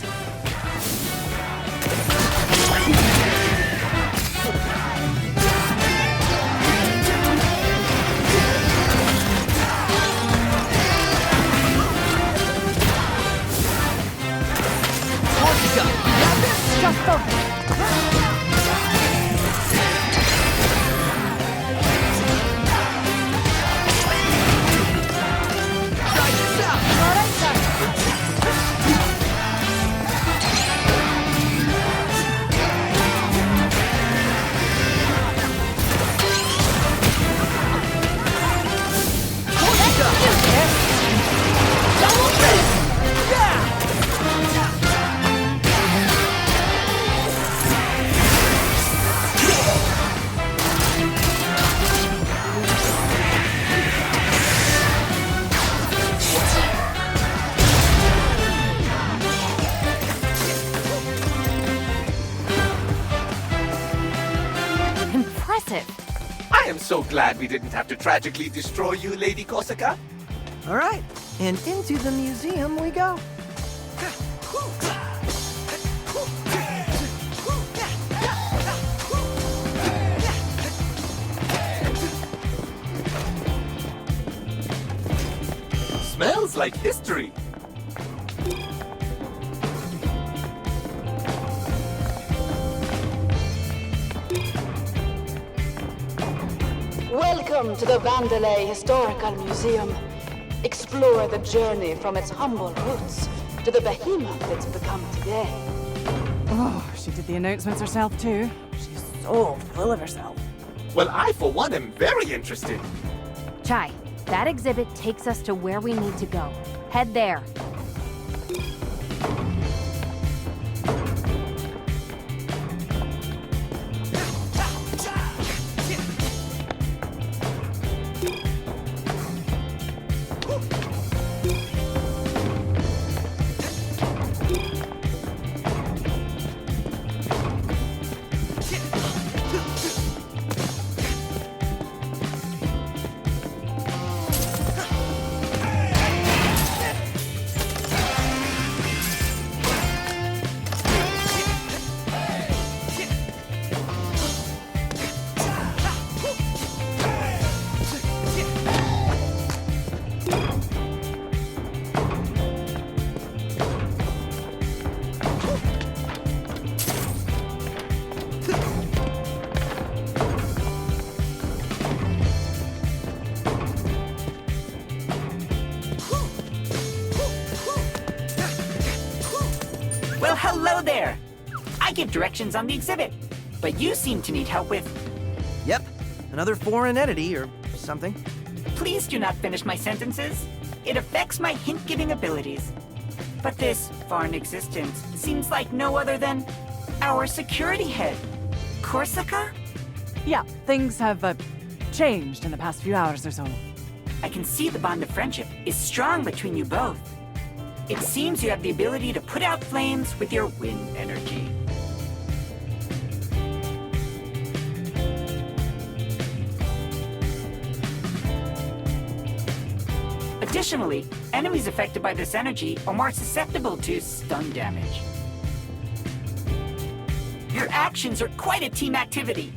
Korsica, you got this!
Just focus.
Try this out!
All right, sir. impressive.
I am so glad we didn't have to tragically destroy you, Lady Korsica.
All right, and into the museum we go.
Smells like history.
Welcome to the Vandalay Historical Museum. Explore the journey from its humble roots to the behemoth it's become today.
Oh, she did the announcements herself too. She's so full of herself.
Well, I for one am very interested.
Chai, that exhibit takes us to where we need to go. Head there.
Well, hello there! I give directions on the exhibit, but you seem to need help with...
Yep, another foreign entity or something.
Please do not finish my sentences. It affects my hint-giving abilities. But this foreign existence seems like no other than our security head, Korsica?
Yeah, things have changed in the past few hours or so.
I can see the bond of friendship is strong between you both. It seems you have the ability to put out flames with your wind energy. Additionally, enemies affected by this energy are more susceptible to stun damage. Your actions are quite a team activity.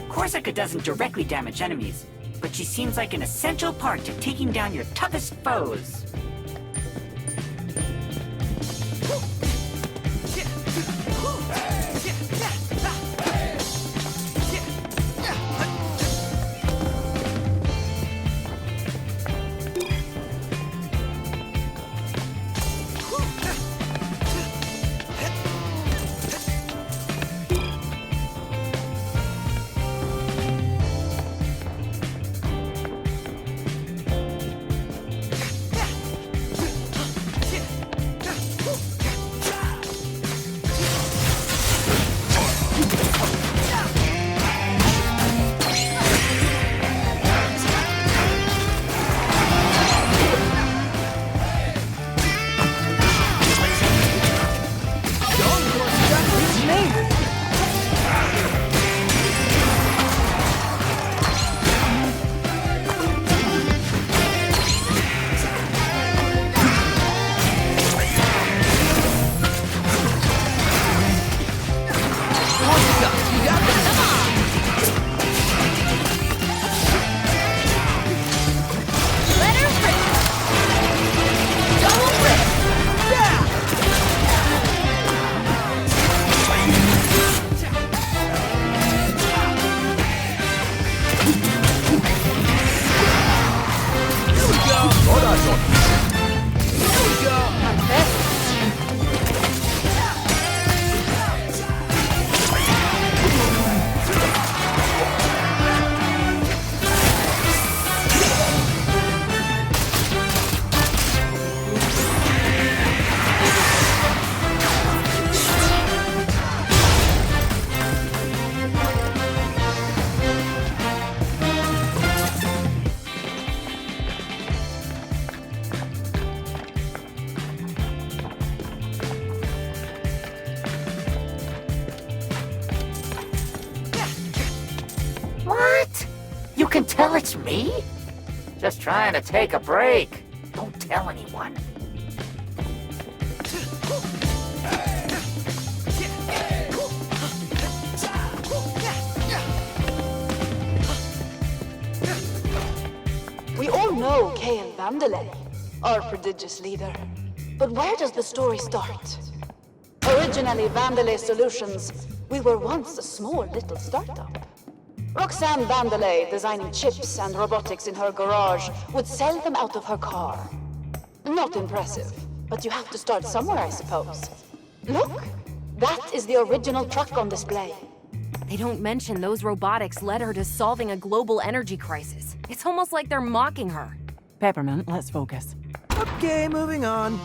Korsica doesn't directly damage enemies, but she seems like an essential part to taking down your toughest foes.
tell it's me? Just trying to take a break. Don't tell anyone.
We all know Kale Vandelay, our prodigious leader. But where does the story start? Originally Vandelay Solutions, we were once a small little startup. Roxanne Vandelay, designing chips and robotics in her garage, would sell them out of her car. Not impressive, but you have to start somewhere, I suppose. Look, that is the original truck on display.
They don't mention those robotics led her to solving a global energy crisis. It's almost like they're mocking her.
Peppermint, let's focus.
Okay, moving on.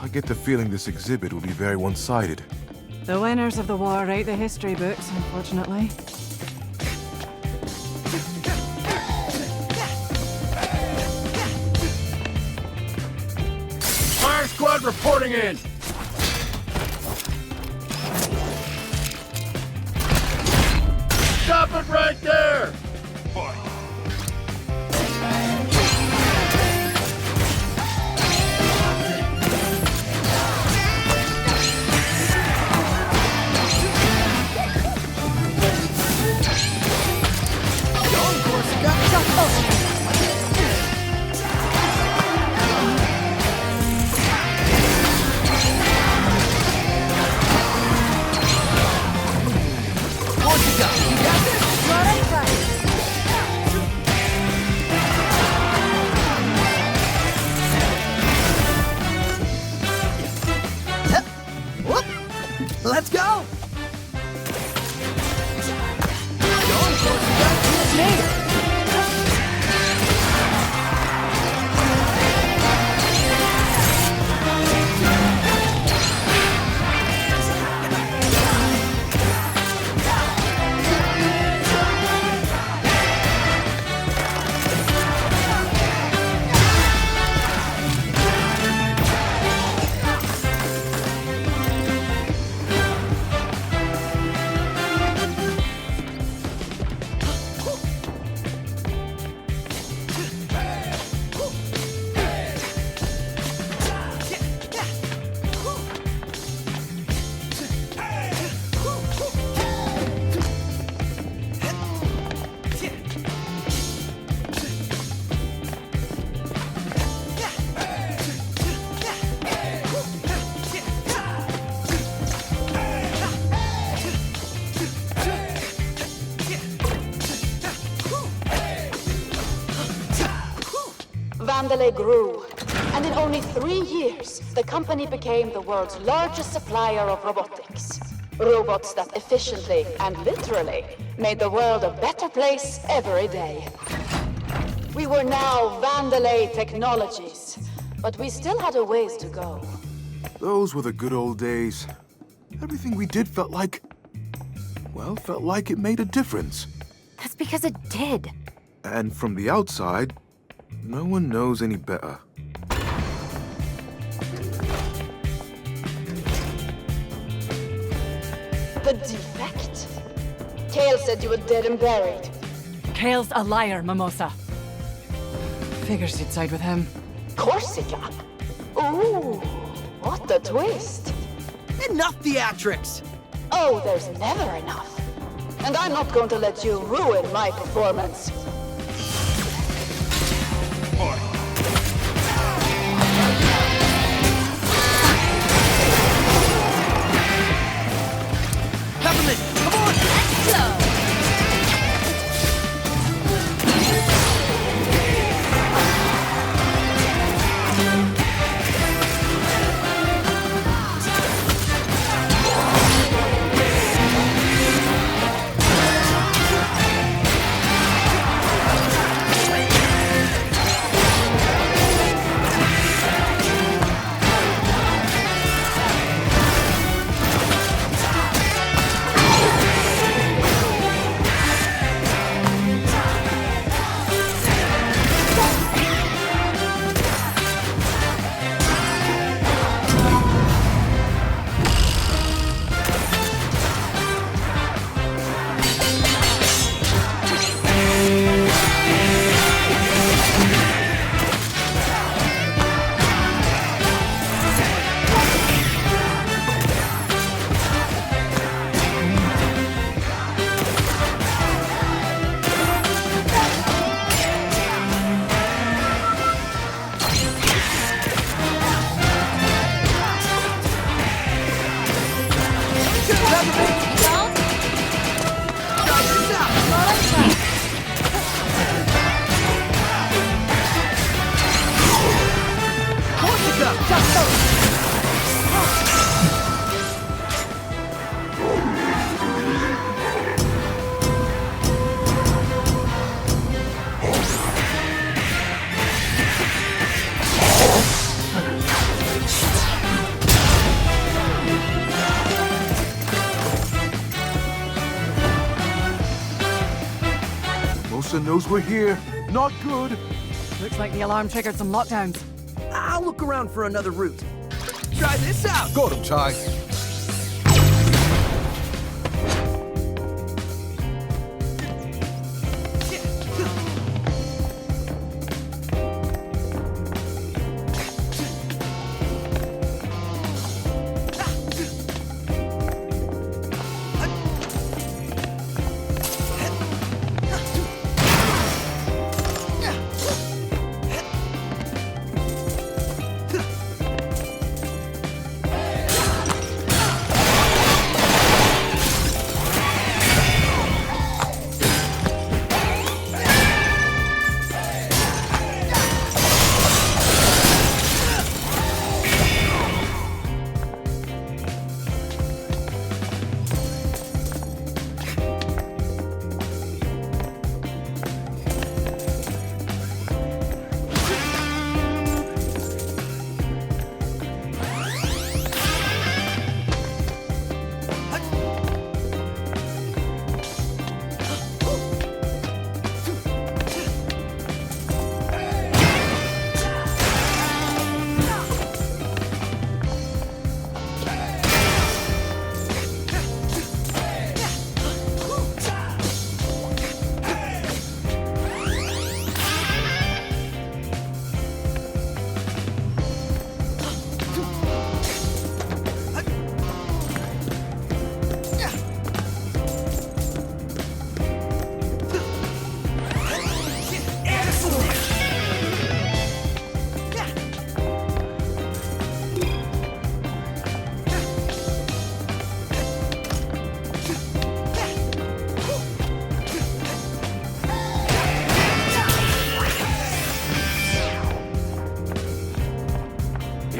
I get the feeling this exhibit will be very one-sided.
The winners of the war write the history books, unfortunately.
Fire squad reporting in! Stop it right there!
Korsica, you got this? Let's go! Go on, Korsica, it's me!
Vandelay grew, and in only 3 years, the company became the world's largest supplier of robotics. Robots that efficiently and literally made the world a better place every day. We were now Vandelay Technologies, but we still had a ways to go.
Those were the good old days. Everything we did felt like it made a difference.
That's because it did.
And from the outside, no one knows any better.
The defect? Kale said you were dead and buried.
Kale's a liar, Mimosa. Figures you'd side with him.
Korsica? Ooh, what a twist.
Enough theatrics!
Oh, there's never enough. And I'm not going to let you ruin my performance.
Peppermint, come on!
Let's go!
Mimosa knows we're here. Not good.
Looks like the alarm triggered some lockdowns.
I'll look around for another route. Try this out!
Got him, Ty.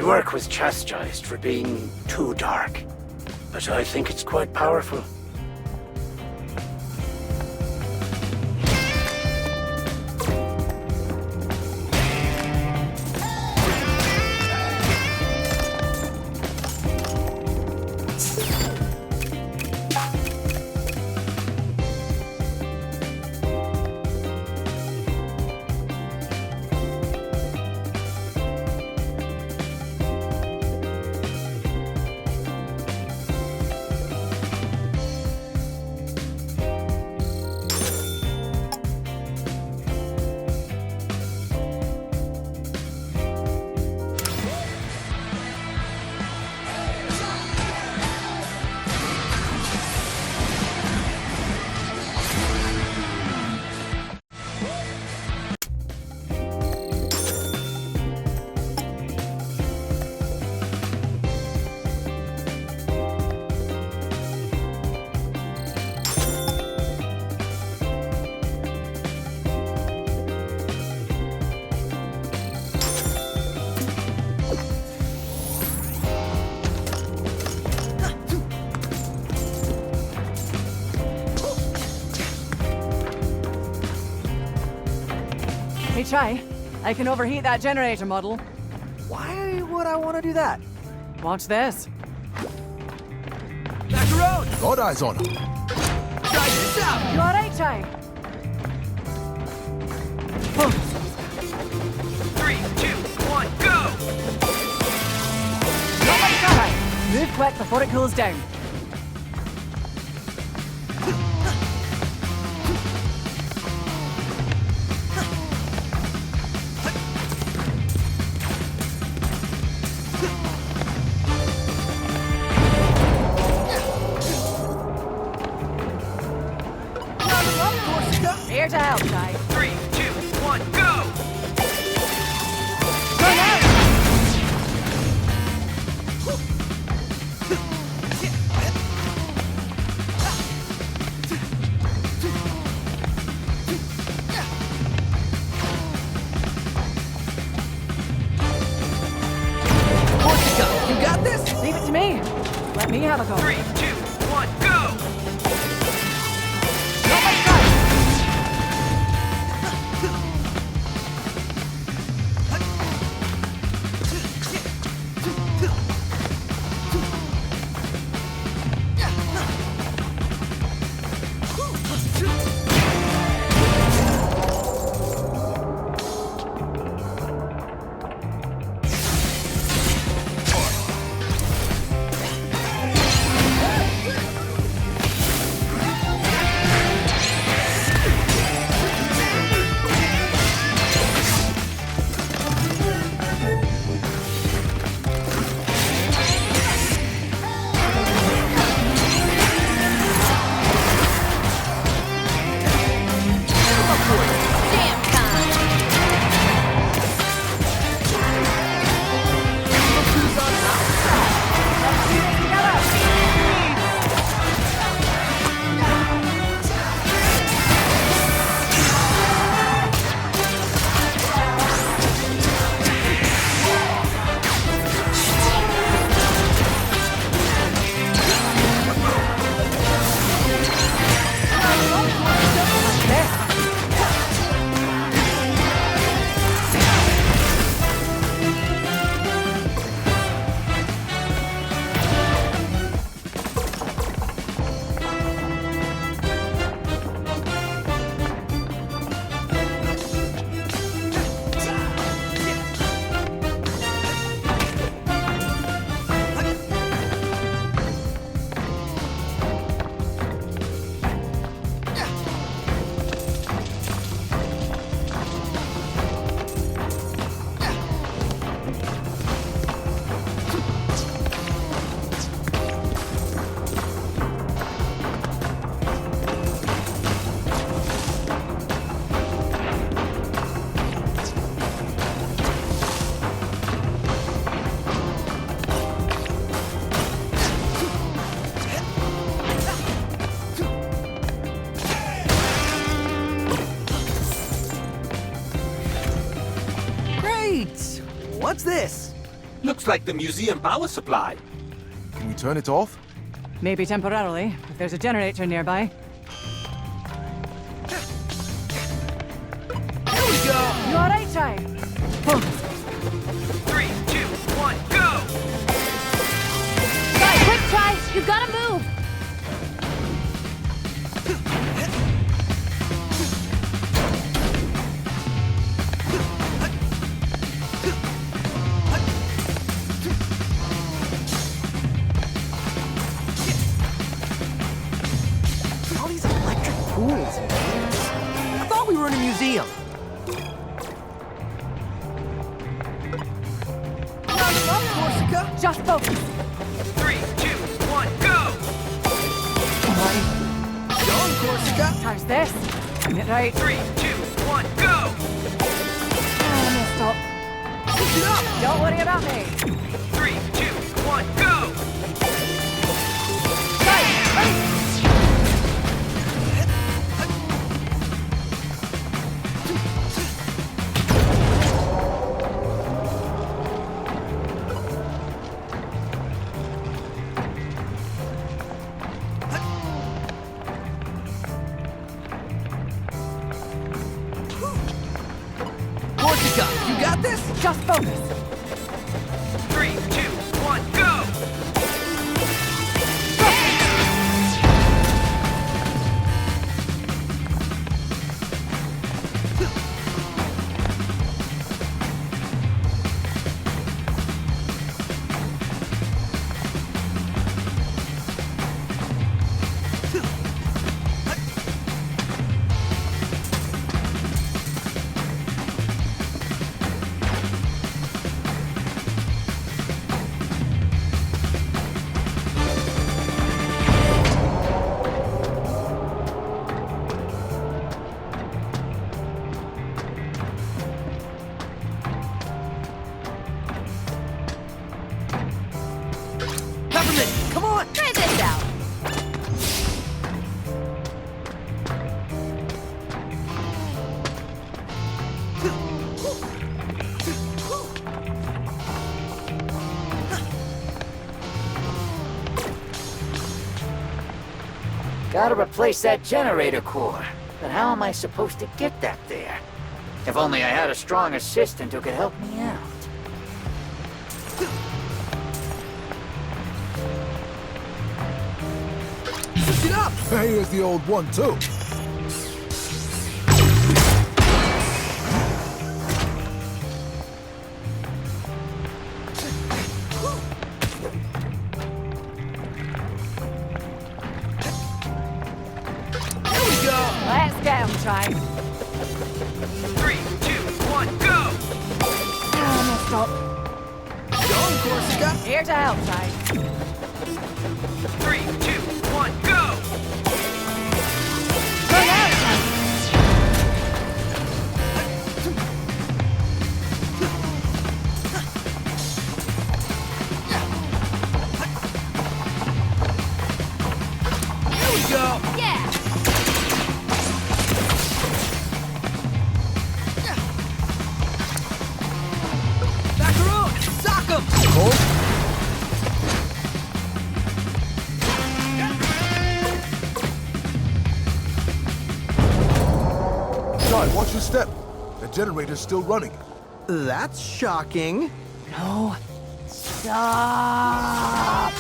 Work was chastised for being too dark, but I think it's quite powerful.
Hey, Chai, I can overheat that generator model.
Why would I want to do that?
Watch this.
Macaron!
Got eyes on him.
Try this out!
You alright, Chai?
3, 2, 1, go!
Not like that. Move quick before it cools down. Here to help, Chai.
3, 2, 1, go!
Run out!
Korsica, you got this?
Leave it to me. Let me have a go.
3, 2, 1, go!
Not like that.
What's this?
Looks like the museum power supply.
Can we turn it off?
Maybe temporarily, if there's a generator nearby.
Here we go!
You alright, Chai?
3, 2, 1, go!
Guys, quick, Chai! You've gotta move!
All these electric pools and games. I thought we were in a museum. Not up, Korsica!
Just focus!
3, 2, 1, go! Go, Korsica!
How's this? Get right.
3, 2, 1, go!
Oh, messed up.
Push it up!
Don't worry about me.
3, 2, 1, go! Korsica, you got this?
Just focus.
3, 2, 1, go! Peppermint, come on!
Try this out!
Gotta replace that generator core. But how am I supposed to get that there? If only I had a strong assistant who could help me out.
Push it up!
Here's the old one, too.
Here we go!
Let's get him, Chai.
3, 2, 1, go!
Oh, messed up.
Go, Korsica!
Here to help, Chai.
3, 2, 1, go!
Bring out, Chai.
Here we go!
Yeah!
Macaroon! Sock 'em!
John, watch your step. The generator's still running.
That's shocking.
No. Stop!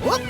Whoop!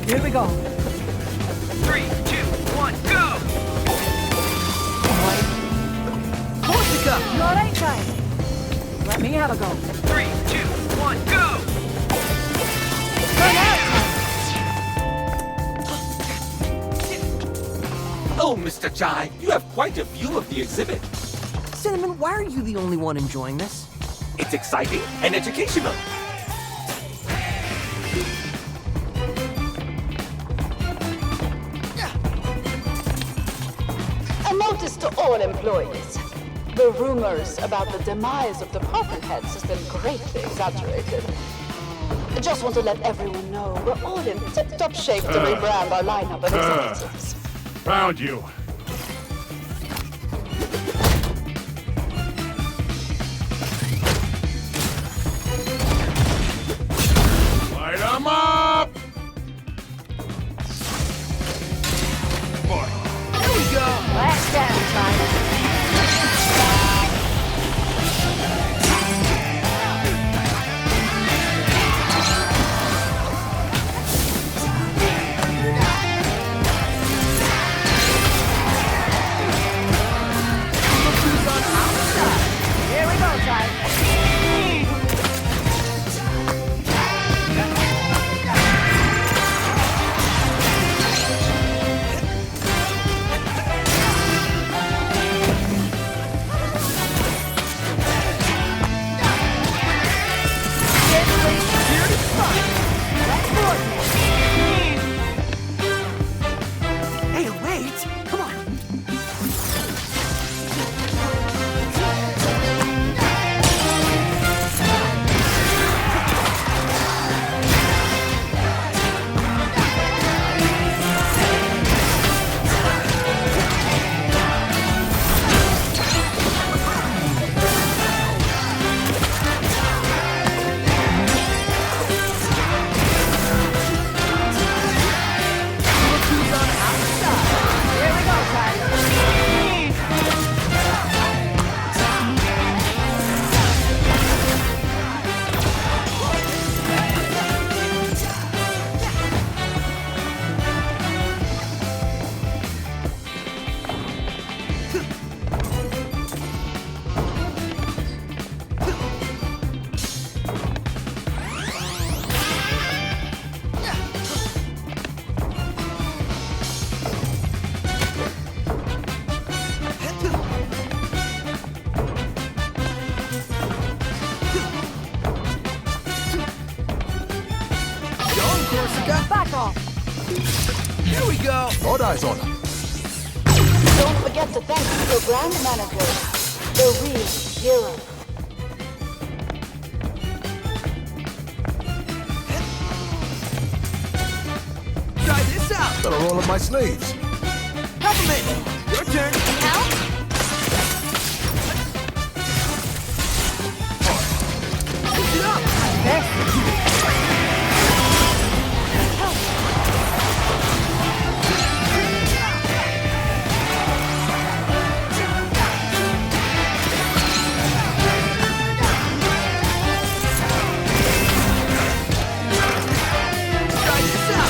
Here we go.
3, 2, 1, go! Korsica!
You alright, guys? Let me have a go.
3, 2, 1, go!
Run out!
Oh, Mr. Chai, you have quite a view of the exhibit.
Cinnamon, why are you the only one enjoying this?
It's exciting and educational.
A notice to all employees. The rumors about the demise of department heads has been greatly exaggerated. I just want to let everyone know we're all in tip-top shape to rebrand our lineup of executives.
Found you. Light 'em up!
Here we go!
Last down, Simon. Here we go, Simon.
Hey, wait! Come on!
Here we go, Simon.
Go, Korsica!
Back off.
Here we go!
All eyes on him.
Don't forget to thank your brand manager, the real hero.
Try this out!
Gotta roll up my sleeves.
Peppermint! Your turn!
Help?
Push it up! Try this out!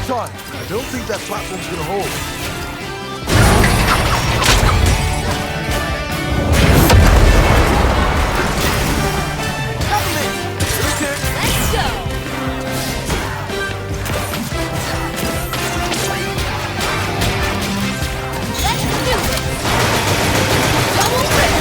Chai, I don't think that platform's gonna hold.
Let's go. Let's do this. Double rip.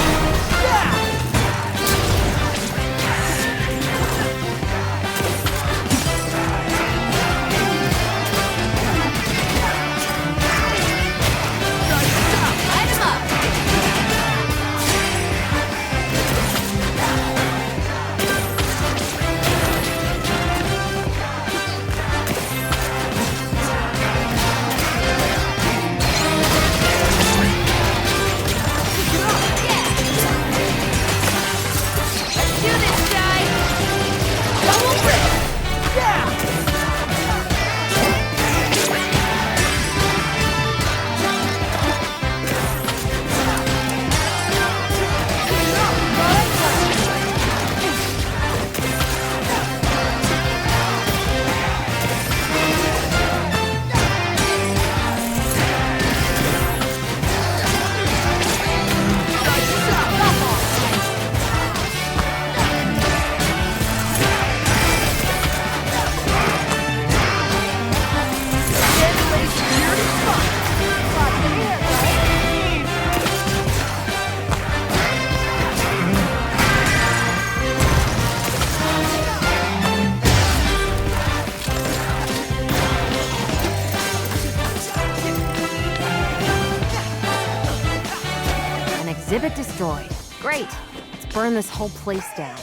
Exhibit destroyed. Great. Let's burn this whole place down.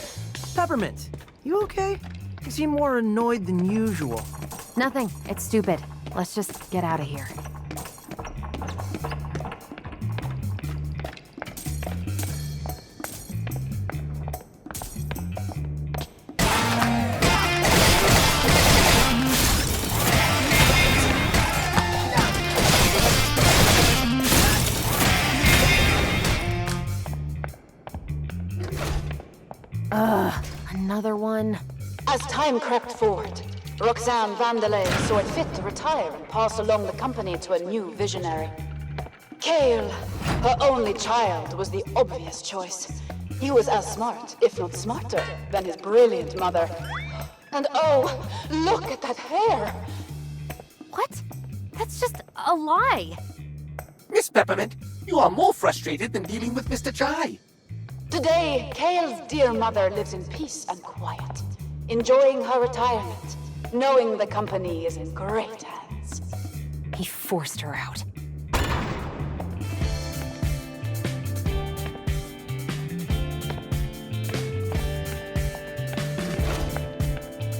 Peppermint, you okay? You seem more annoyed than usual.
Nothing. It's stupid. Let's just get out of here.
Another one. As time crept forward, Roxanne Vandelay saw it fit to retire and pass along the company to a new visionary. Kale, her only child, was the obvious choice. He was as smart, if not smarter, than his brilliant mother. And oh, look at that hair!
What? That's just a lie.
Miss Peppermint, you are more frustrated than dealing with Mr. Chai.
Today, Kale's dear mother lives in peace and quiet, enjoying her retirement, knowing the company is in great hands.
He forced her out.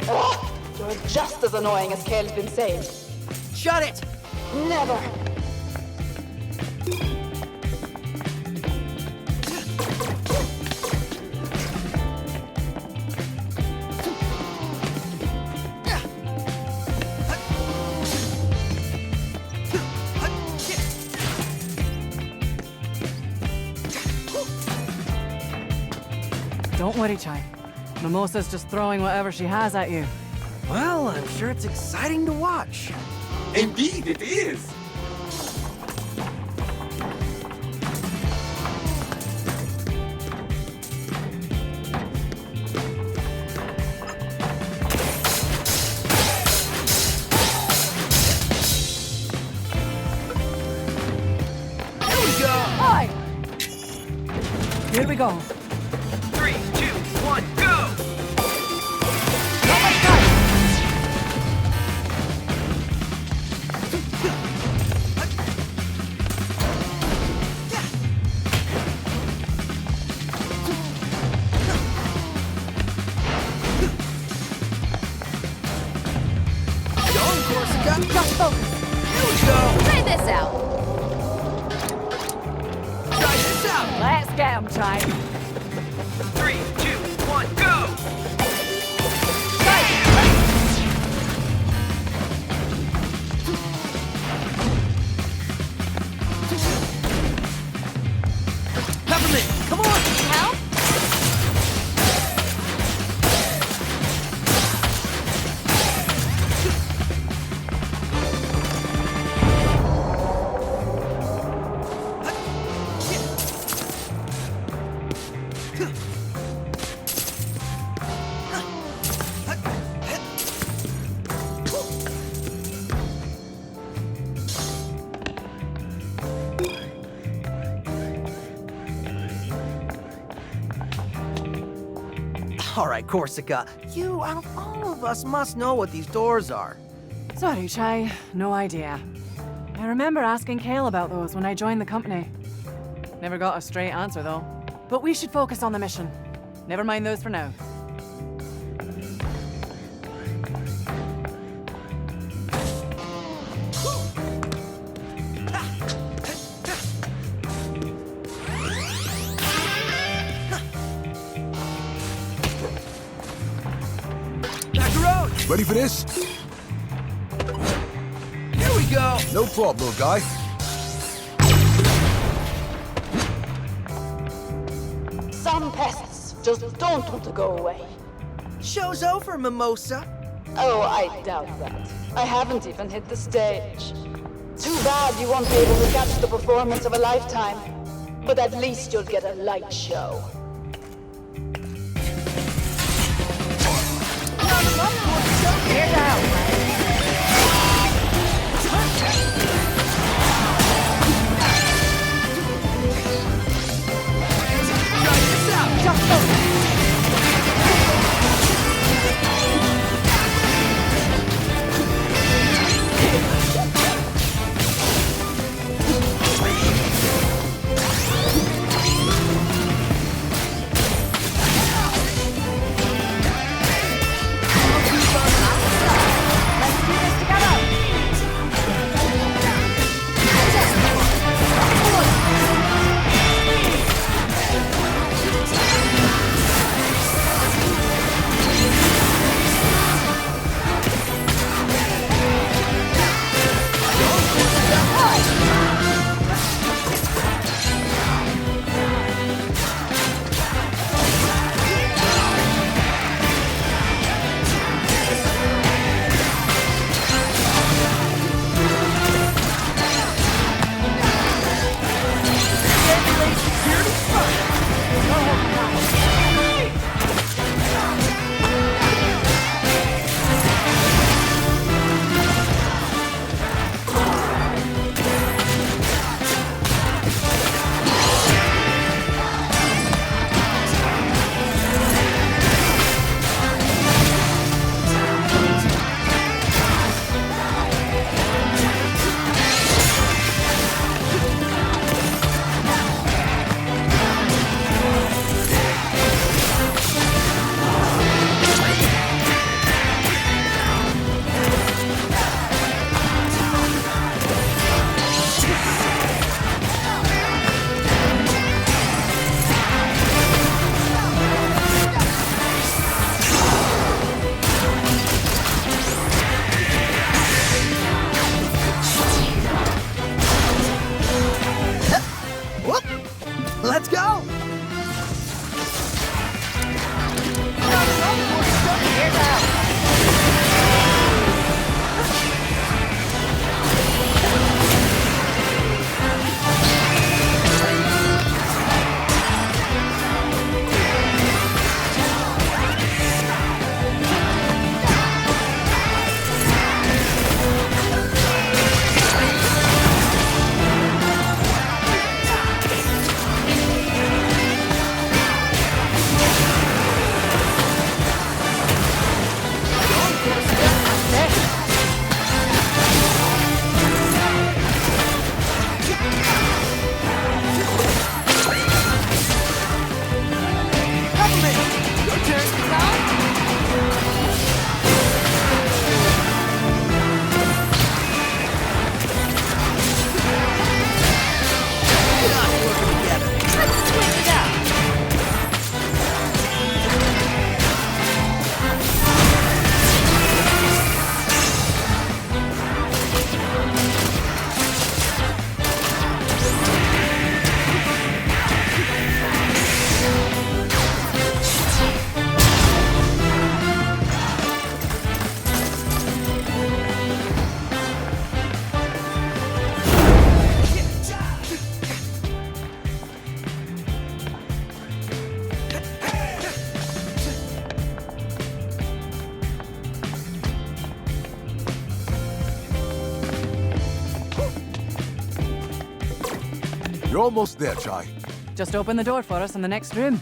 Ugh, you're just as annoying as Kale's been saying.
Shut it!
Never!
Don't worry, Chai. Mimosa's just throwing whatever she has at you.
Well, I'm sure it's exciting to watch.
Indeed, it is.
Here we go.
3, 2, 1, go! Going, Korsica!
Just focus.
Here we go!
Play this out.
Try this out!
Let's get him, Chai.
3, 2, 1, go! Peppermint, come on!
Help?
All right, Korsica, you out of all of us must know what these doors are.
Sorry, Chai. No idea. I remember asking Kale about those when I joined the company. Never got a straight answer, though. But we should focus on the mission. Never mind those for now.
Ready for this?
Here we go!
No problem, little guy.
Some pests just don't want to go away.
Show's over, Mimosa.
Oh, I doubt that. I haven't even hit the stage. Too bad you won't be able to catch the performance of a lifetime. But at least you'll get a light show.
Here now! Try this out!
Just focus.
You're almost there, Chai.
Just open the door for us in the next room.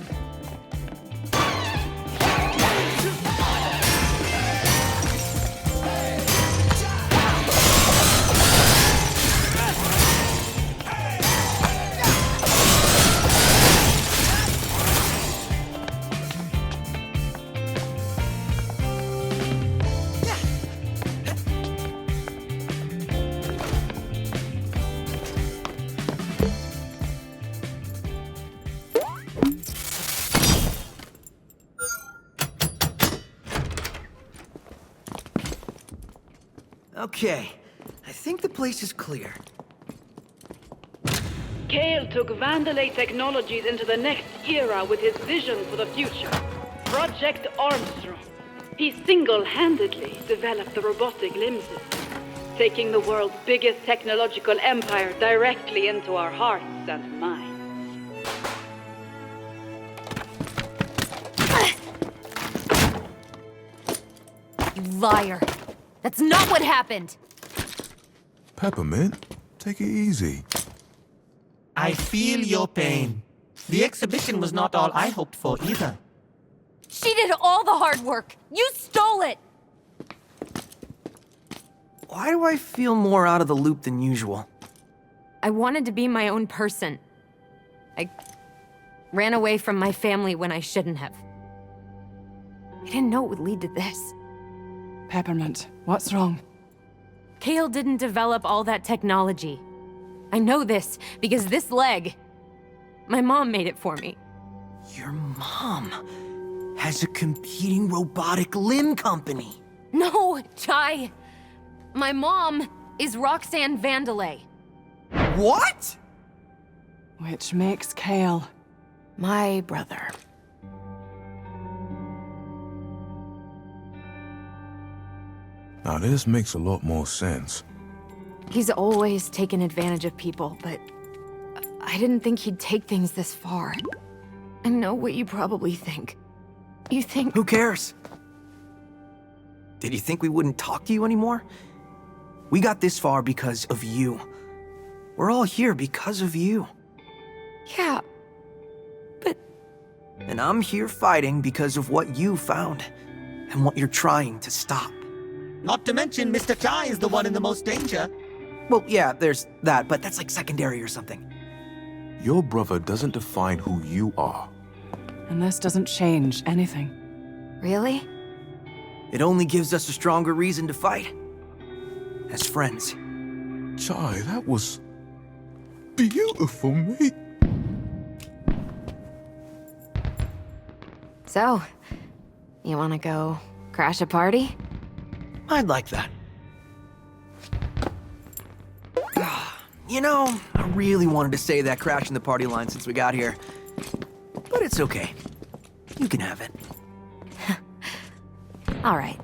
Okay, I think the place is clear.
Kale took Vandalay Technologies into the next era with his vision for the future. Project Armstrong. He single-handedly developed the robotic limb system, taking the world's biggest technological empire directly into our hearts and minds.
You liar! That's not what happened!
Peppermint, take it easy.
I feel your pain. The exhibition was not all I hoped for either.
She did all the hard work! You stole it!
Why do I feel more out of the loop than usual?
I wanted to be my own person. I ran away from my family when I shouldn't have. I didn't know it would lead to this.
Peppermint, what's wrong?
Kale didn't develop all that technology. I know this because this leg, my mom made it for me.
Your mom has a competing robotic limb company.
No, Chai. My mom is Roxanne Vandalay.
What?
Which makes Kale
my brother.
Now this makes a lot more sense.
He's always taken advantage of people, but I didn't think he'd take things this far. I know what you probably think. You think...
Who cares? Did you think we wouldn't talk to you anymore? We got this far because of you. We're all here because of you.
Yeah, but...
And I'm here fighting because of what you found, and what you're trying to stop.
Not to mention, Mr. Chai is the one in the most danger.
Well, yeah, there's that, but that's like secondary or something.
Your brother doesn't define who you are.
And this doesn't change anything.
Really?
It only gives us a stronger reason to fight. As friends.
Chai, that was... beautiful, mate.
So, you wanna go crash a party?
I'd like that. You know, I really wanted to say that crashing the party line since we got here. But it's okay. You can have it.
All right.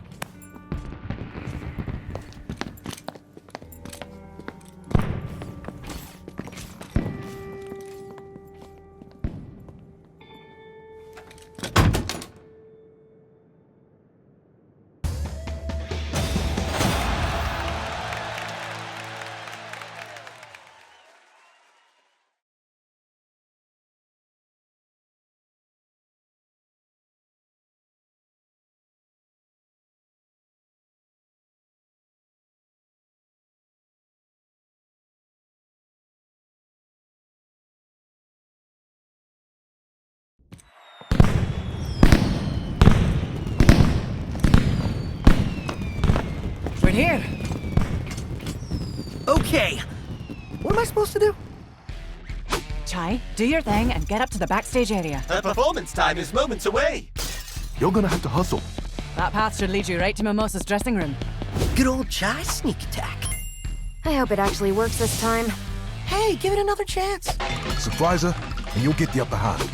We're here.
Okay. What am I supposed to do?
Chai, do your thing and get up to the backstage area.
Her performance time is moments away.
You're gonna have to hustle.
That path should lead you right to Mimosa's dressing room.
Good old Chai sneak attack.
I hope it actually works this time.
Hey, give it another chance.
Surprise her, and you'll get the upper hand.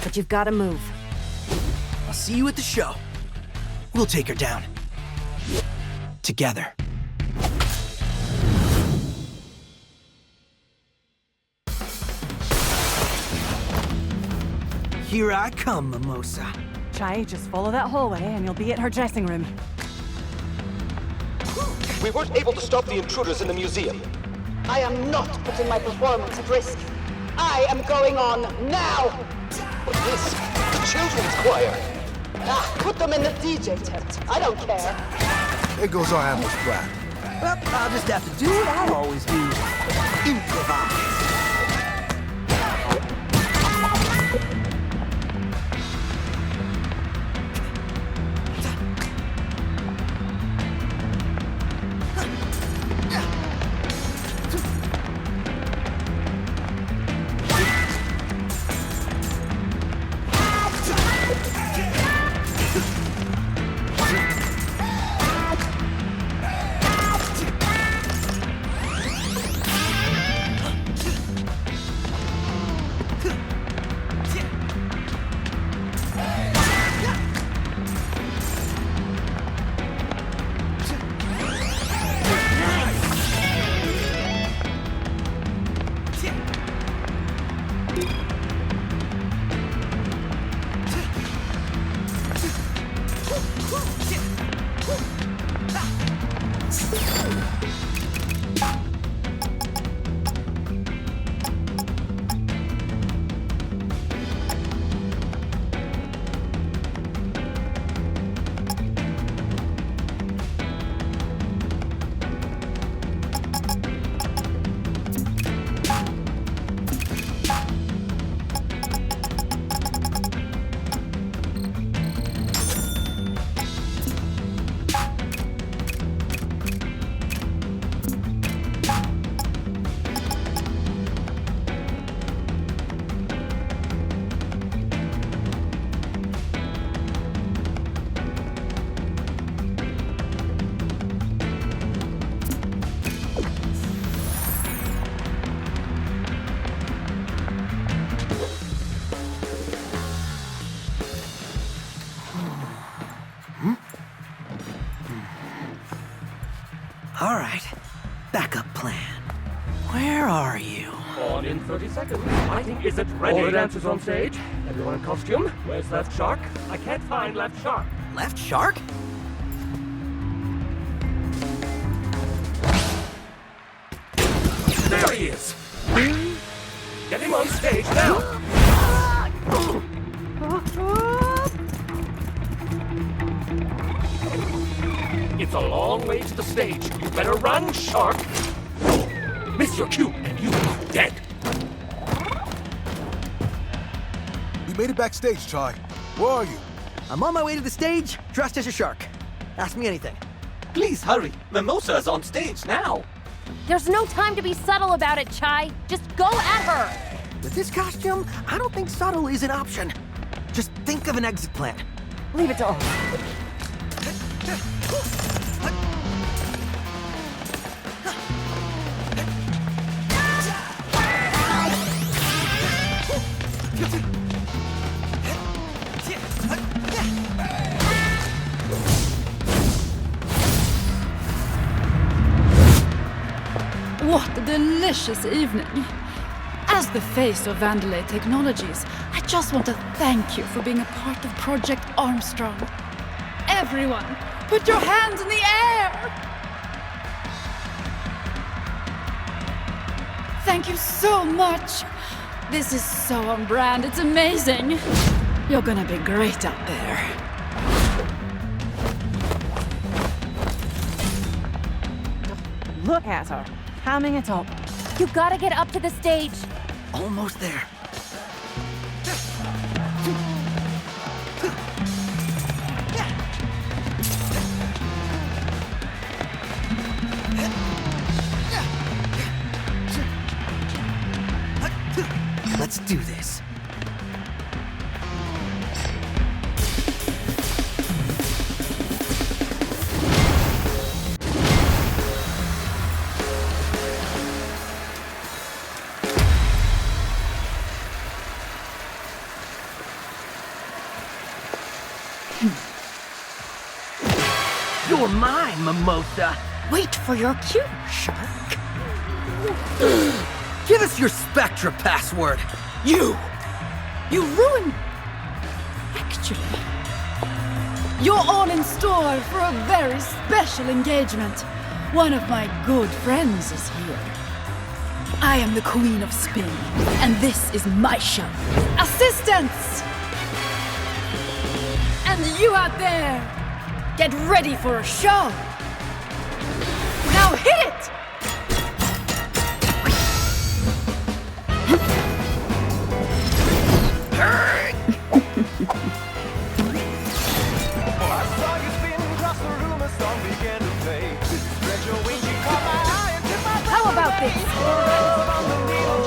But you've gotta move.
I'll see you at the show. We'll take her down. Together. Here I come, Mimosa.
Chai, just follow that hallway and you'll be at her dressing room.
We weren't able to stop the intruders in the museum.
I am not putting my performance at risk.
I am going on now! What's this? The children's choir. Put them in the DJ tent. I don't care.
There goes our ambush plan.
Well, I'll just have to do what I always do. Improvise. All right, backup plan. Where are you?
On in 30 seconds. Lighting isn't ready. All the dancers on stage. Everyone in costume. Where's Left Shark? I can't find Left Shark.
Left Shark?
There he is! Get him on stage now! It's a long way to the stage. You better run, Shark! Miss your cue, and you are dead.
We made it backstage, Chai. Where are you?
I'm on my way to the stage, dressed as a shark. Ask me anything.
Please hurry. Mimosa's on stage now.
There's no time to be subtle about it, Chai. Just go at her.
With this costume, I don't think subtle is an option. Just think of an exit plan. Leave it to us.
What a delicious evening. As the face of Vandalay Technologies, I just want to thank you for being a part of Project Armstrong. Everyone, put your hands in the air! Thank you so much. This is so on brand, it's amazing. You're gonna be great out there.
Look at her, hamming it up.
You gotta get up to the stage.
Almost there. Let's do this. You're mine, Mimosa.
Wait for your cue, Shark.
Give us your Spectra password.
You ruined... Actually, you're all in store for a very special engagement. One of my good friends is here. I am the Queen of Spin, and this is my show. Assistance! And you out there, get ready for a show. Now hit it!
How about this?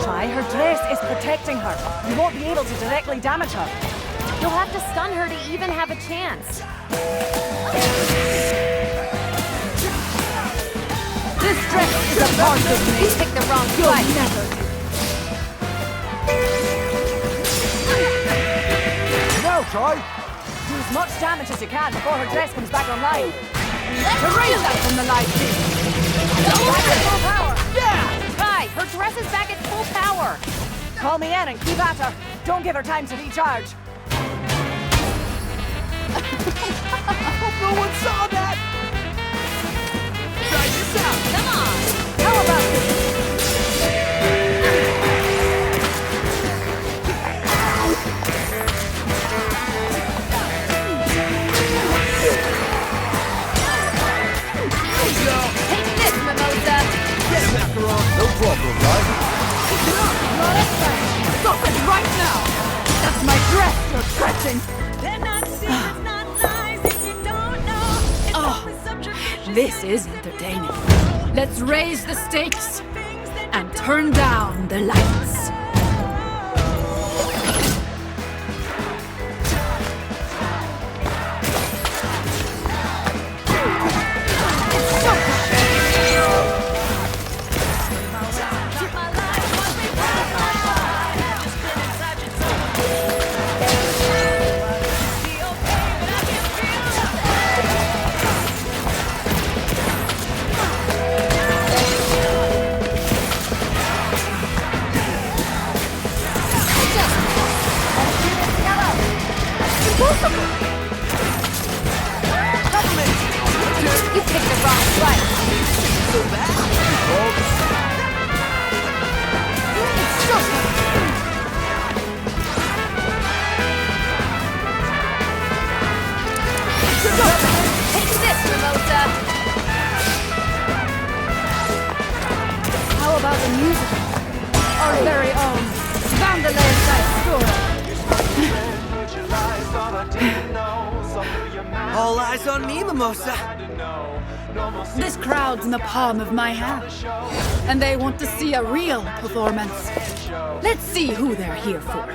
Try, her dress is protecting her. You won't be able to directly damage her.
You'll have to stun her to even have a chance.
This dress is a part of me.
You picked the wrong
You'll
fight.
never
Now, Try!
Do as much damage as you can before her dress comes back online.
erase that from the live feed.
Back at full power!
Yeah!
Kai, her dress is back at full power.
Call me in and keep at her. Don't give her time to recharge.
No one saw that! Try this out!
Come on!
How about this?
Take this, Mimosa!
Get Macaron! No problem, right?
Pick it up! Stop it right now! That's my dress you're stretching! Oh, this is entertaining. Let's raise the stakes and turn down the lights.
You picked the wrong fight.
So bad?
Take this, Mimosa!
How about the music? Our very own Vandalay story.
All eyes on me, Mimosa.
This crowd's in the palm of my hand, and they want to see a real performance. Let's see who they're here for.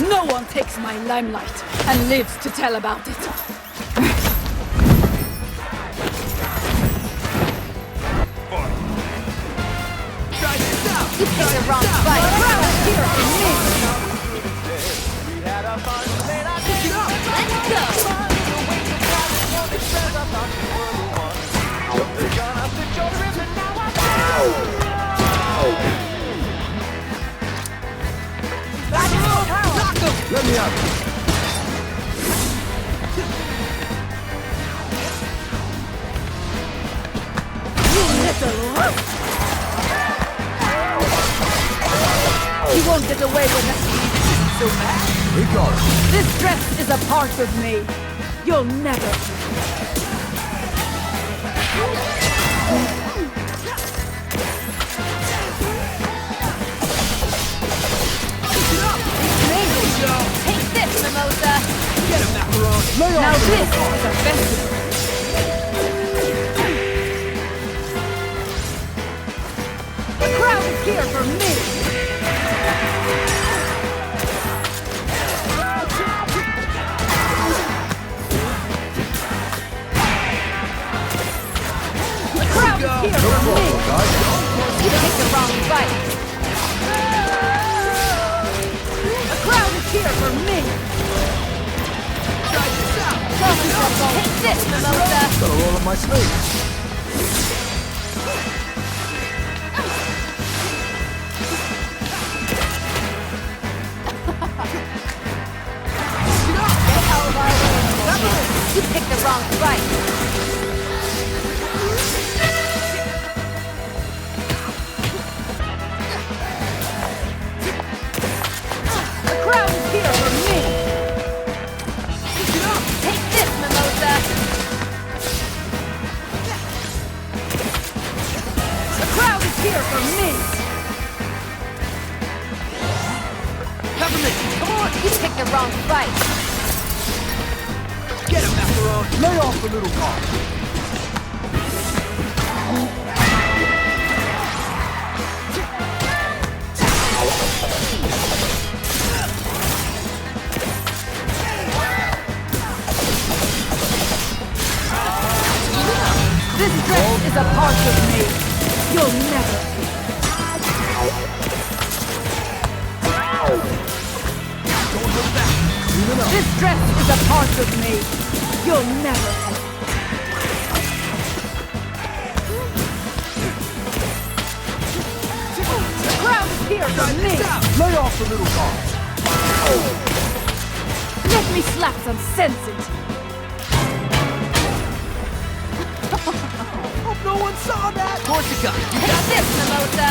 No one takes my limelight and lives to tell about it.
You picked the wrong fight.
Here for me.
Let's go!
Let me out!
You won't get away with it. So bad.
We got it.
This dress is a part of me. You'll never.
here for me! You picked the wrong fight! The crowd is here for me! Try this out! Take this, Mimosa!
Got a roll on my sleeves.
Get out of our way! You picked the wrong fight! The crowd is here for me! Take this, Mimosa! The crowd is here for me!
Peppermint, come on!
You picked the wrong fight!
Get him, Macaron!
Lay off the little car.
This dress is a part of me! You'll never This dress is a part of me! You'll never The crowd is here for me!
Lay off the little car.
Let me slap some sense into you!
Hope no one saw that! Korsica, you
Take
got
this, Mimosa!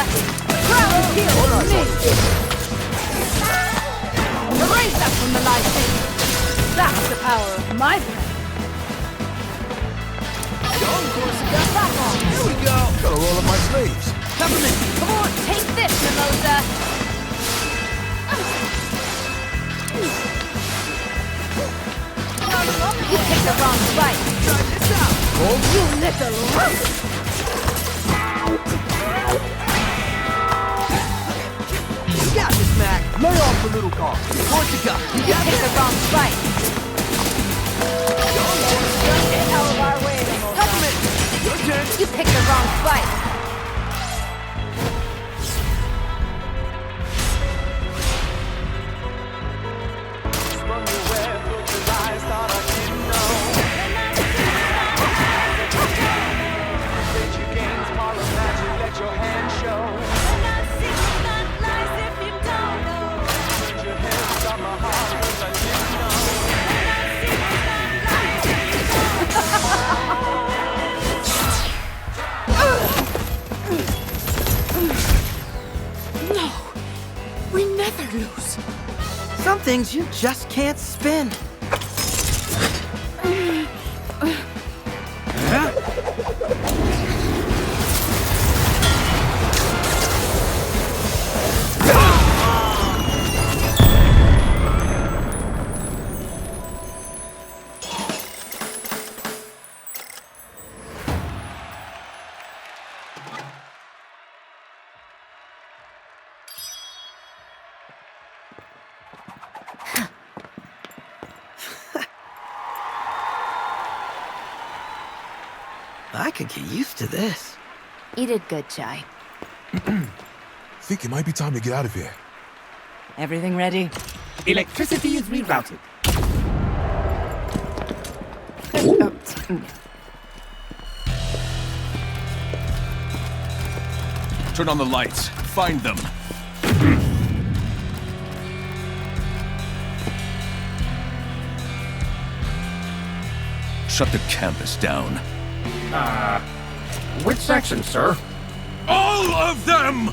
The crowd is here for me! Erase that from the light thing! That's the power of my plan!
Go, Korsica! Back on! Here we go!
Got a roll on my sleeves.
Peppermint, come on!
Take this, Mimosa! You picked the wrong fight!
Try this out!
You little rogue!
You got this, Mac!
Lay off the little car.
Korsica, you
You
got
picked
this!
the wrong fight! Get out of our way, Mimosa!
Peppermint, your turn!
You picked the wrong fight!
Some things you just can't spin. I could get used to this.
You did good, Chai.
Think it might be time to get out of here.
Everything ready?
Electricity is rerouted.
Turn on the lights. Find them. Shut the campus down.
Which section, sir?
All of them!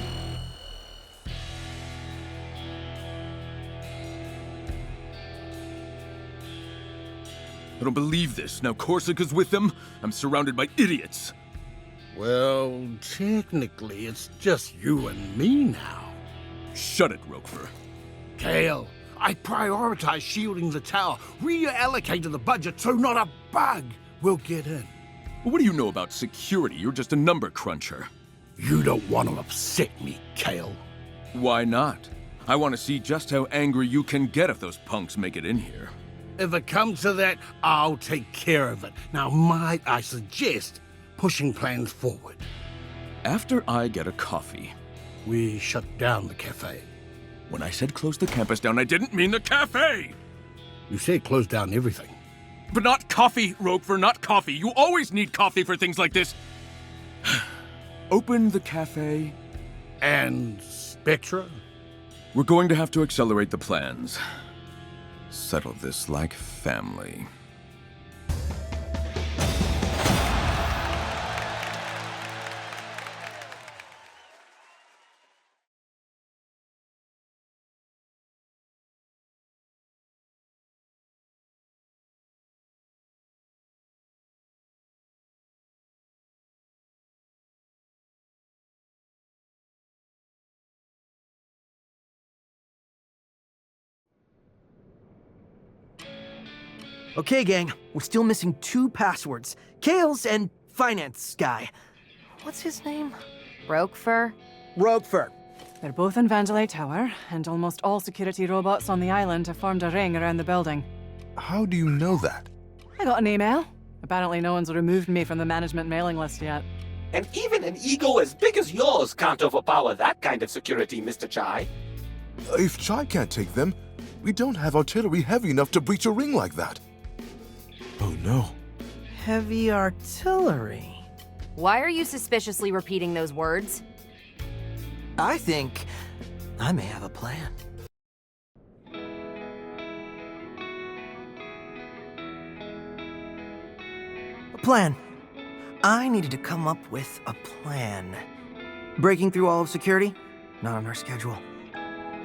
I don't believe this. Now Korsica's with them. I'm surrounded by idiots.
Well, technically, it's just you and me now.
Shut it, RogueFort.
Kale, I prioritize shielding the tower, reallocated the budget so not a bug will get in.
What do you know about security? You're just a number cruncher.
You don't want to upset me, Kale.
Why not? I want to see just how angry you can get if those punks make it in here.
If it comes to that, I'll take care of it. Now, might I suggest pushing plans forward?
After I get a coffee.
We shut down the cafe.
When I said close the campus down, I didn't mean the cafe!
You said close down everything.
But not coffee, RogueFort, not coffee. You always need coffee for things like this. Open the cafe.
And Spectra?
We're going to have to accelerate the plans. Settle this like family.
Okay, gang, we're still missing 2 passwords. Kale's and finance guy. What's his name?
RogueFort?
RogueFort.
They're both in Vandalay Tower, and almost all security robots on the island have formed a ring around the building.
How do you know that?
I got an email. Apparently no one's removed me from the management mailing list yet.
And even an ego as big as yours can't overpower that kind of security, Mr. Chai.
If Chai can't take them, we don't have artillery heavy enough to breach a ring like that. Oh no.
Heavy artillery.
Why are you suspiciously repeating those words?
I think I may have a plan. A plan. I needed to come up with a plan. Breaking through all of security? Not on our schedule.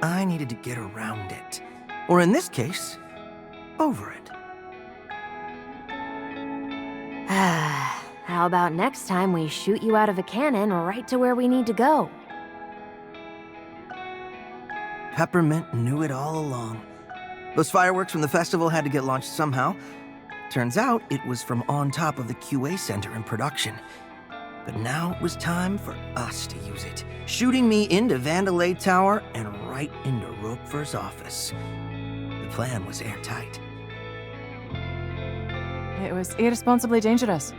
I needed to get around it. Or in this case, over it.
How about next time we shoot you out of a cannon right to where we need to go?
Peppermint knew it all along. Those fireworks from the festival had to get launched somehow. Turns out it was from on top of the QA center in production. But now it was time for us to use it, shooting me into Vandalay Tower and right into RogueFort's office. The plan was airtight.
It was irresponsibly dangerous.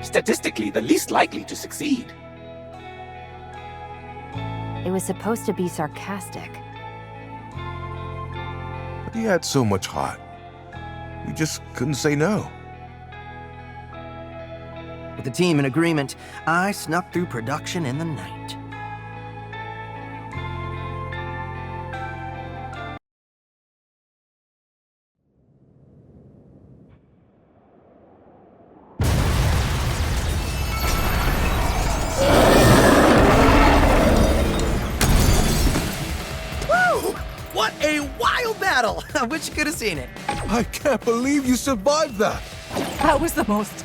Statistically, the least likely to succeed.
It was supposed to be sarcastic.
But he had so much heart. We just couldn't say no.
With the team in agreement, I snuck through production in the night. What a wild battle! I wish you could have seen it.
I can't believe you survived that!
That was the most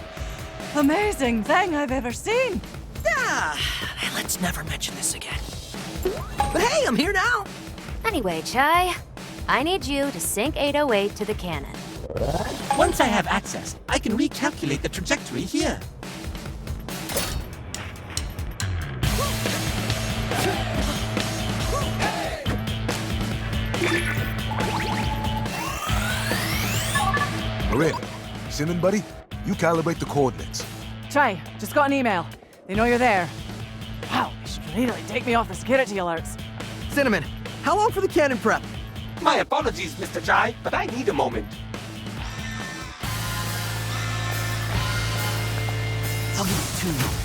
amazing thing I've ever seen.
Yeah, let's never mention this again. But hey, I'm here now.
Anyway, Chai, I need you to sync 808 to the cannon.
Once I have access, I can recalculate the trajectory here.
We're in. Cinnamon, buddy, you calibrate the coordinates.
Chai, just got an email. They know you're there. Wow, they should really take me off the security alerts.
Cinnamon, how long for the cannon prep?
My apologies, Mr. Chai, but I need a moment.
I'll give you 2 moments.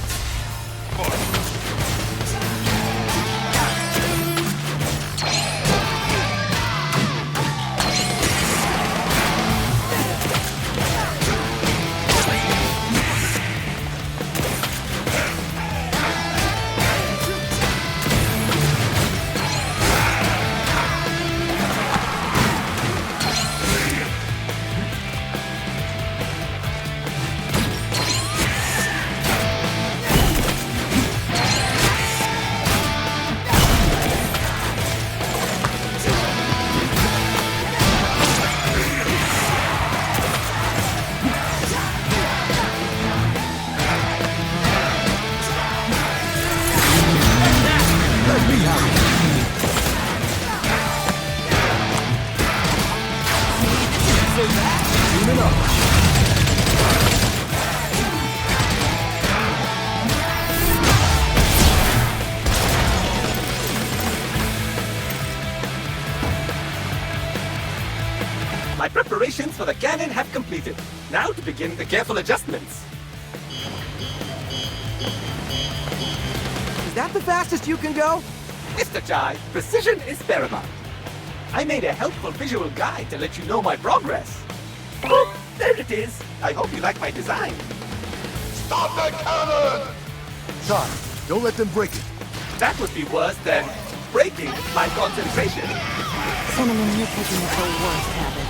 Preparations for the cannon have completed. Now to begin the careful adjustments.
Is that the fastest you can go?
Mr. Chai, precision is paramount. I made a helpful visual guide to let you know my progress. Oh, there it is. I hope you like my design.
Stop the cannon!
Chai, don't let them break it.
That would be worse than breaking my concentration.
Cinnamon, you're picking up the worst habits.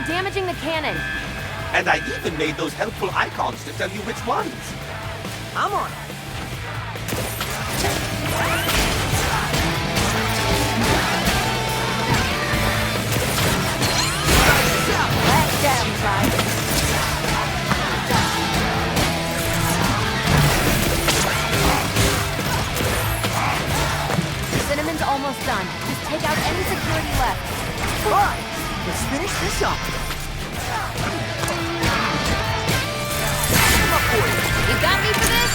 Damaging the cannon.
And I even made those helpful icons to tell you which ones.
I'm on it.
Let's get him, Clyde.
Cinnamon's almost done. Just take out any security left.
All right, let's finish this up.
You got me for this?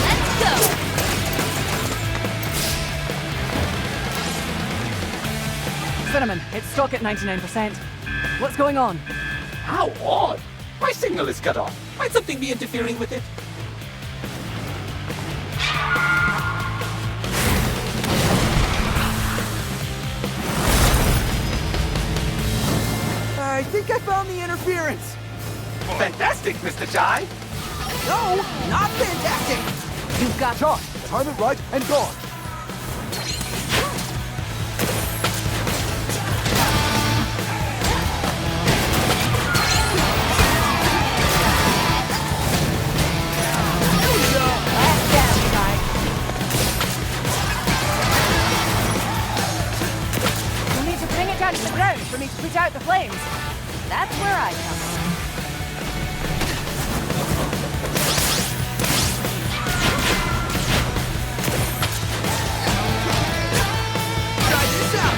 Let's go!
Cinnamon, it's stuck at 99%. What's going on?
How odd! My signal is cut off. Might something be interfering with it?
I think I found the interference.
Fantastic, Mr. Chai.
No, not fantastic.
You've got
Chai, time it right and gone.
To the ground for me to put out the flames.
That's where I come in.
Try this out.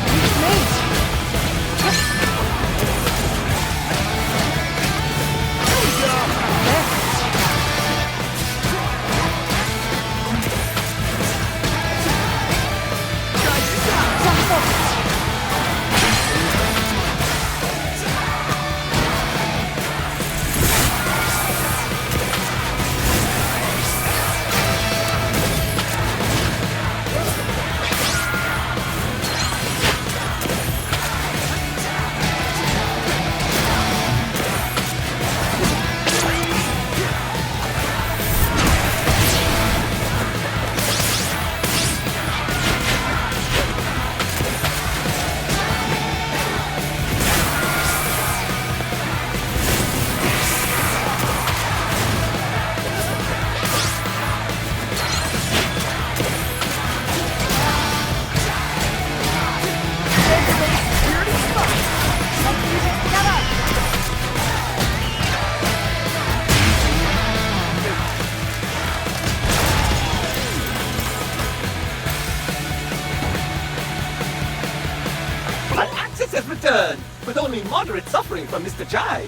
Return, with only moderate suffering from Mr. Chai.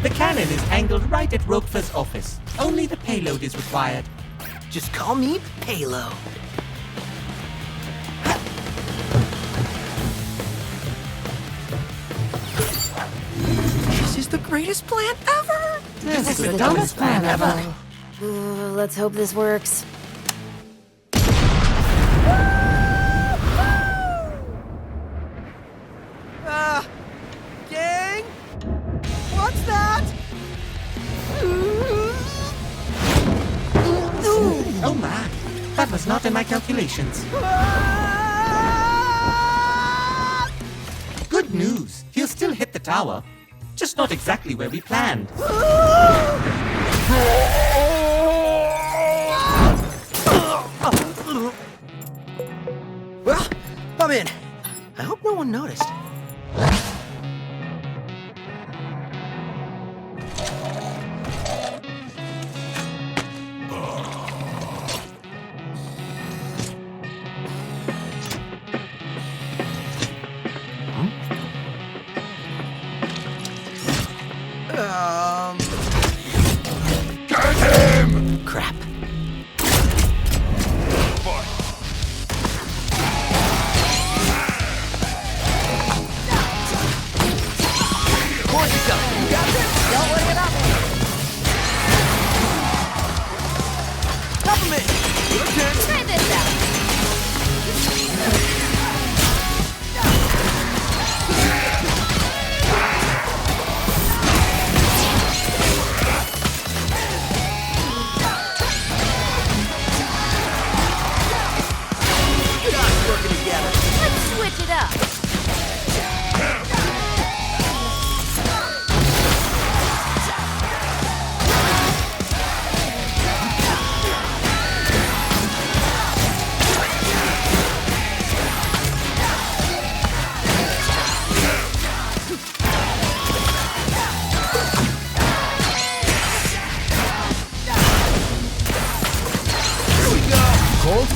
The cannon is angled right at RogueFort's office. Only the payload is required.
Just call me Payload. This is the greatest plan ever!
This is the dumbest plan ever.
Let's hope this works.
Gang? What's that?
Oh my, that was not in my calculations. tower. Just not exactly where we planned.
Well, I'm in. I hope no one noticed.
Get him!
Crap.
Korsica, you got this? Don't worry about me.
Compliment! Your turn.
Try this out.
Working together.
Let's switch it up.
Colt?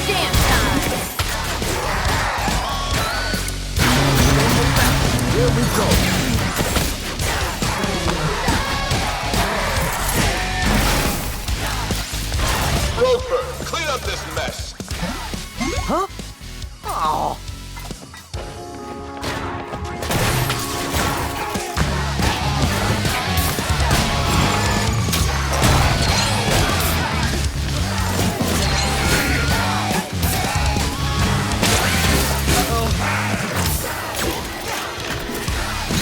Jam time.
Here we go.
RogueFort, clean up this mess.
Huh? Oh.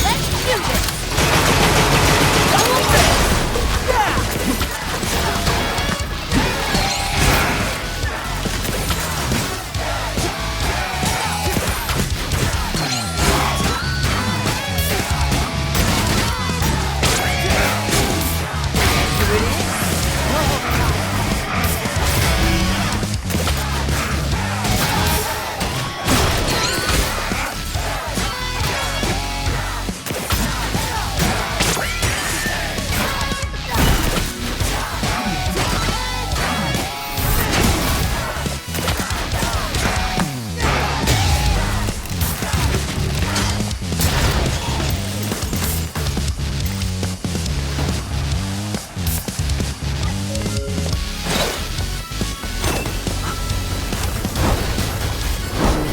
Let's do this.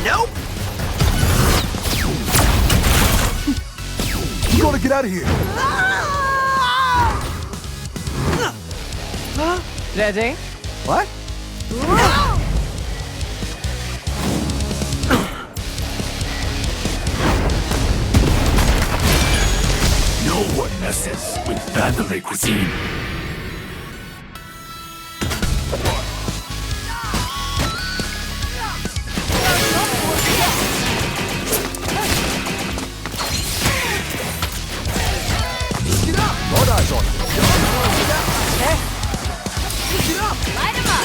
Nope.
You gotta get out of here.
Ready?
What?
No one messes with Vandalay cuisine.
All eyes on it.
Light 'em up.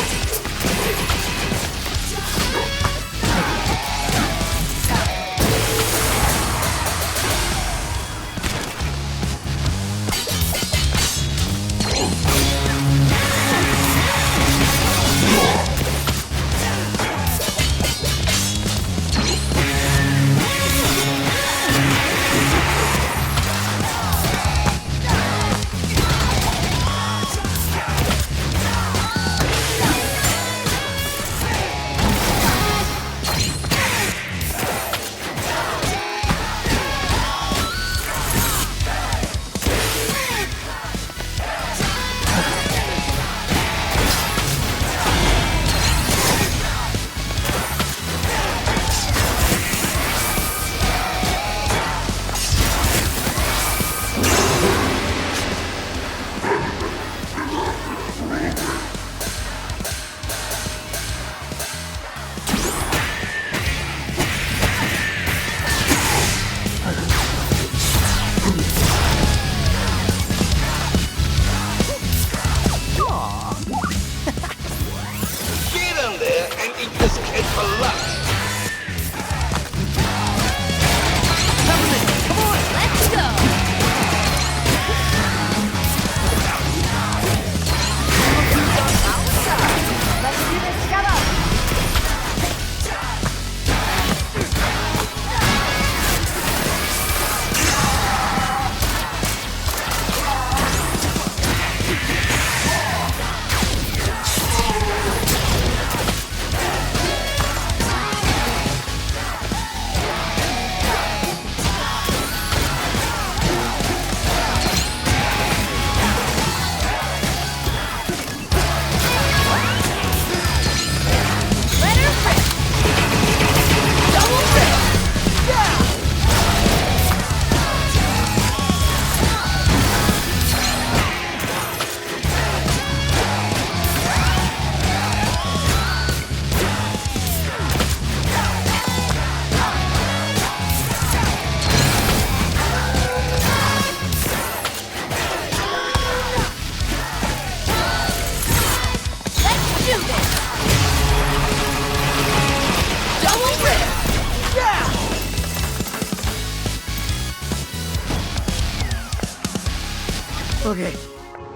Okay,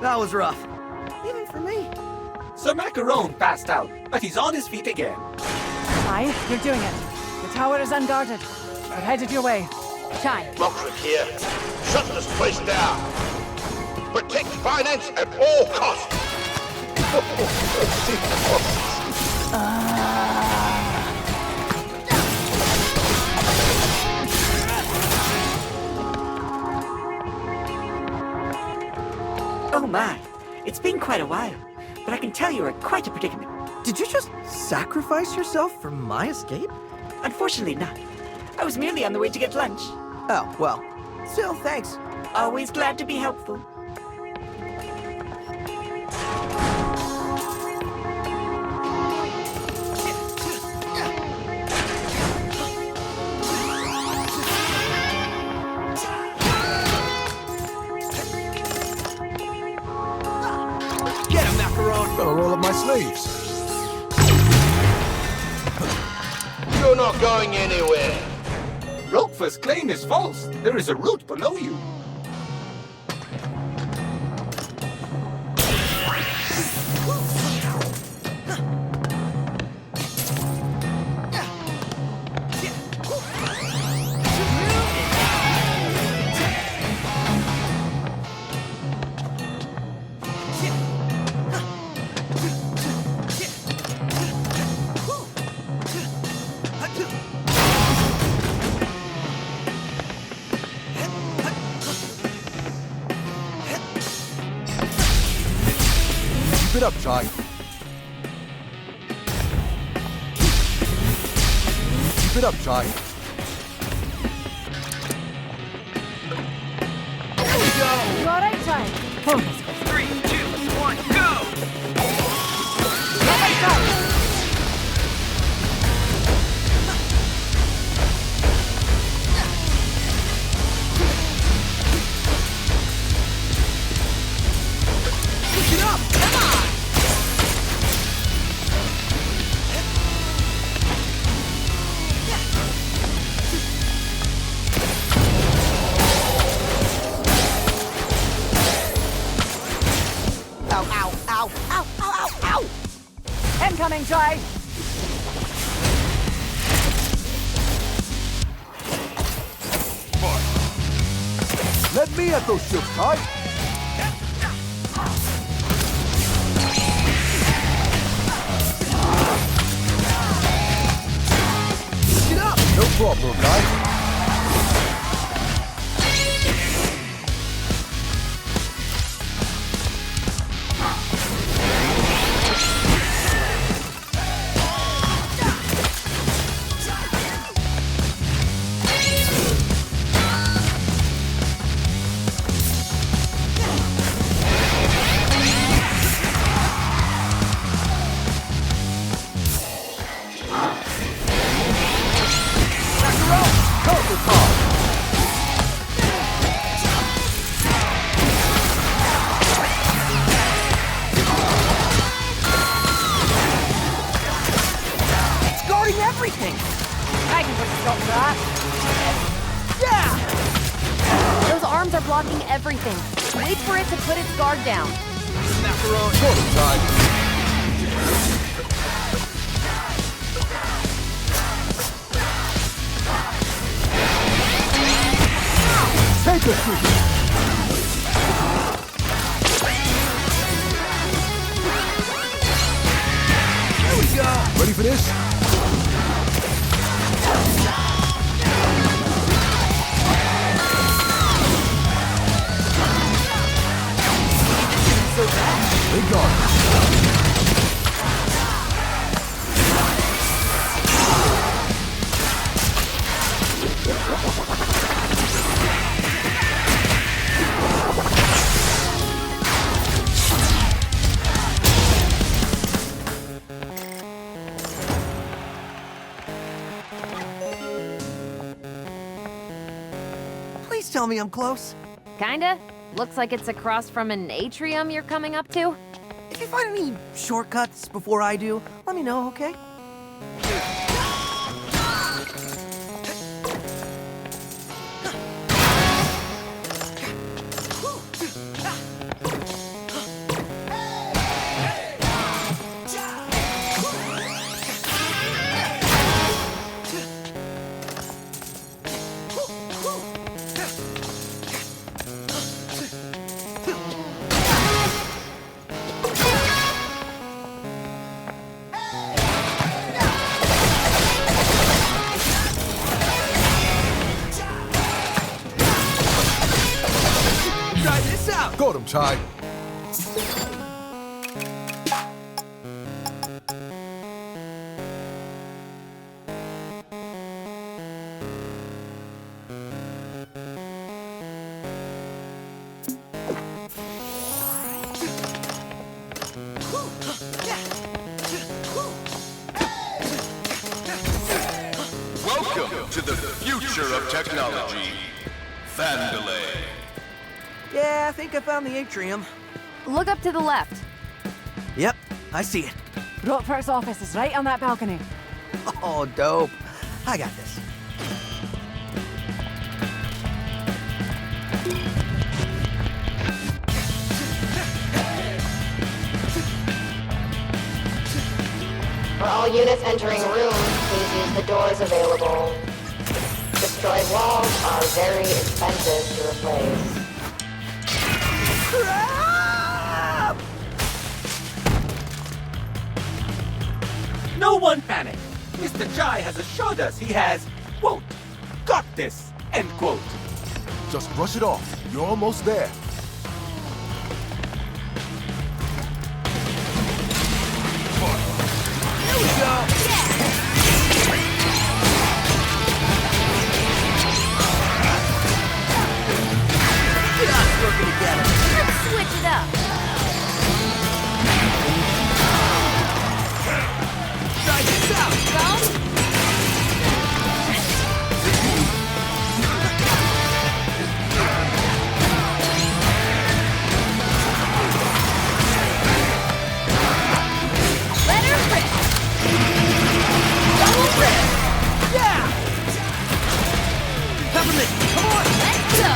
that was rough. Even for me.
Sir Macaron passed out, but he's on his feet again.
Aye, you're doing it. The tower is unguarded. We're headed your way.
Chai.
Rockford here. Shut this place down. Protect finance at all costs.
Oh my, it's been quite a while, but I can tell you are quite a predicament.
Did you just sacrifice yourself for my escape?
Unfortunately not. I was merely on the way to get lunch.
Oh, well. Still, thanks.
Always glad to be helpful.
Get him, Macaron!
Better roll up my sleeves.
You're not going anywhere.
RogueFort's claim is false. There is a route below you.
Keep it up, Chai. Keep it up, Chai.
There we go! You alright, Chai?
3, 2, 1, go!
Alright, Chai! Incoming, Chai!
Let me at those ships, Chai.
Get up!
No problem, guys.
I can put a stop to that.
Yeah! Those arms are blocking everything. Wait for it to put its guard down.
Macaron, total time. Take a seat.
Here we go!
Ready for this?
So bad.
They got it.
Please tell me I'm close.
Kinda. Looks like it's across from an atrium you're coming up to.
If you find any shortcuts before I do, let me know, okay?
caught him, Chai.
Welcome to the future of technology, Vandalay.
Yeah, I think I found the atrium.
Look up to the left.
Yep, I see it.
RogueFort's office is right on that balcony.
Oh, dope. I got this.
For all units entering rooms, please use the doors available. Destroyed walls are very expensive to replace.
No one panic. Mr. Chai has assured us he has, quote, got this, end quote.
Just brush it off. You're almost there.
Here we go. Get us working together.
Let's switch it up.
Try this out.
Go. Let her rip. Double rip.
Yeah! Peppermint, come on!
Let's go.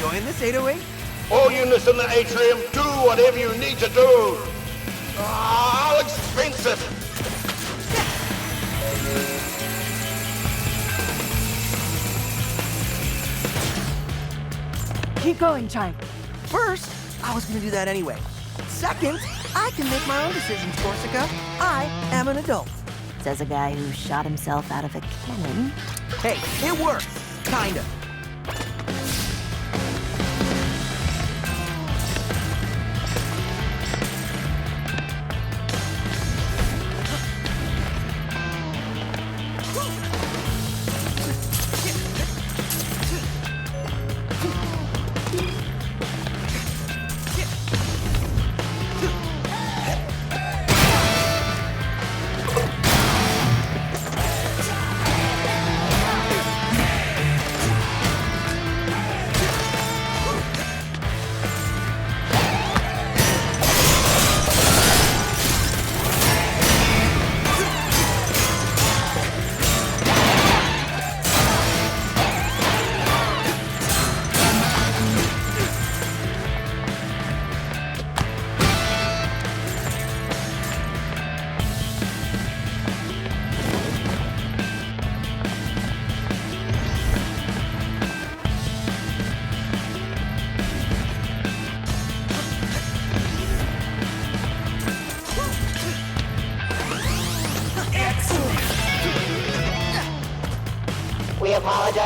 Enjoying this 808?
All units in the atrium, do whatever you need to do. How expensive!
Keep going, Chai.
First, I was gonna do that anyway. Second, I can make my own decisions, Korsica. I am an adult.
Says a guy who shot himself out of a cannon.
Hey, it works. Kinda.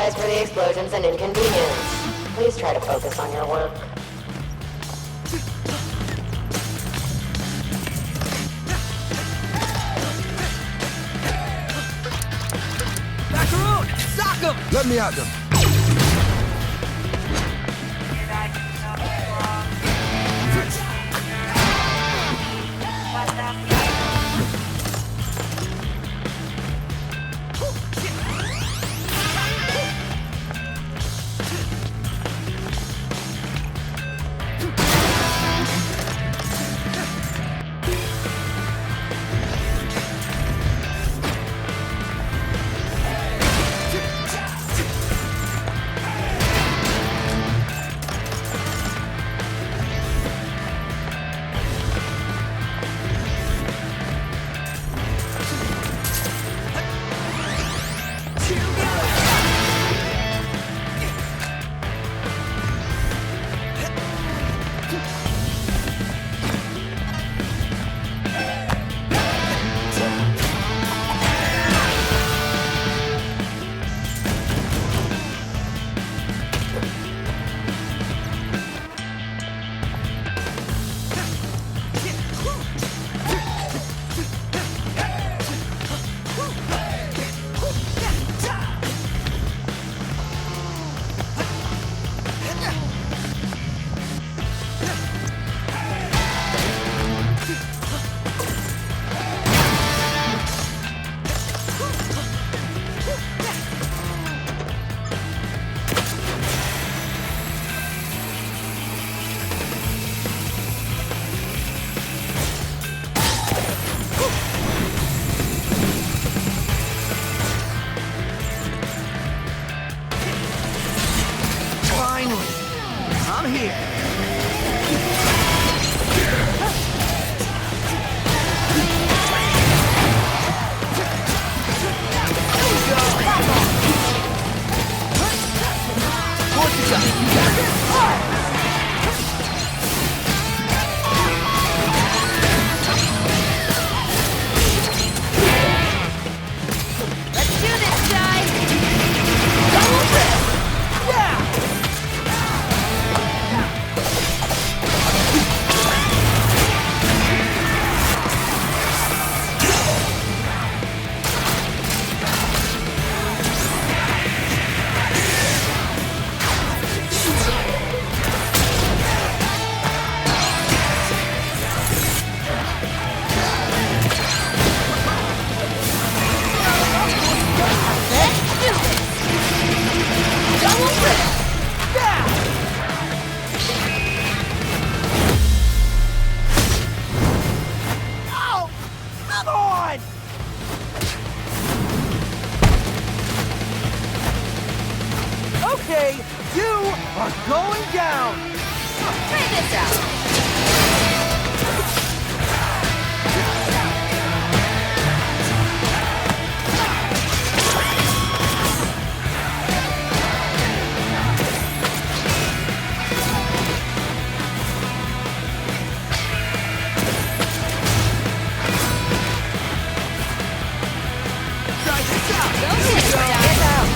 apologize for the explosions and inconvenience. Please try to focus on your work.
Macaroon! Sock him!
Let me at them.
I'm here.
Let's do this, guys!
Oh, come on! Okay, you are going down!
Try this out!
Try this out!
Go get out!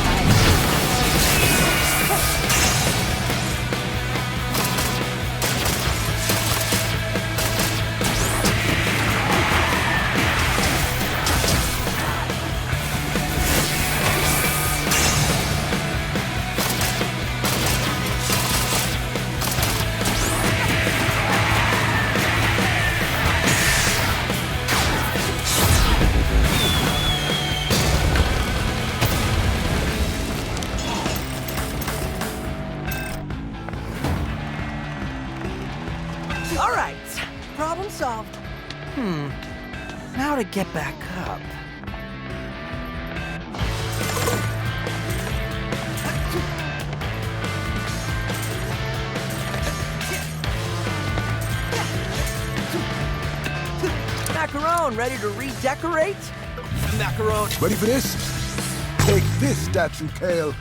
All right, problem solved. Now to get back up. Macaron, ready to redecorate? Macaron.
Ready for this? Take this, statue, Kale.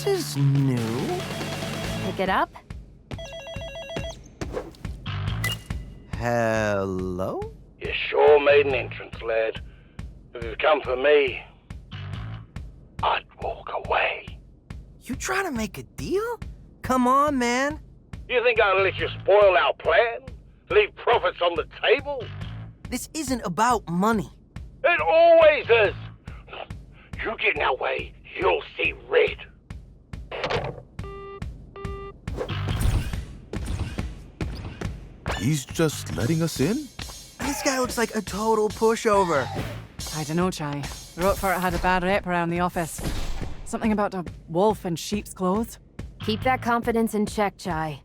is new.
Pick it up.
Hello?
You sure made an entrance, lad. If you'd come for me, I'd walk away.
You trying to make a deal? Come on, man.
You think I'll let you spoil our plan? Leave profits on the table?
This isn't about money.
It always is. You get in our way, you'll see red.
He's just letting us in?
This guy looks like a total pushover.
I dunno, Chai. RogueFort had a bad rep around the office. Something about a wolf in sheep's clothes.
Keep that confidence in check, Chai.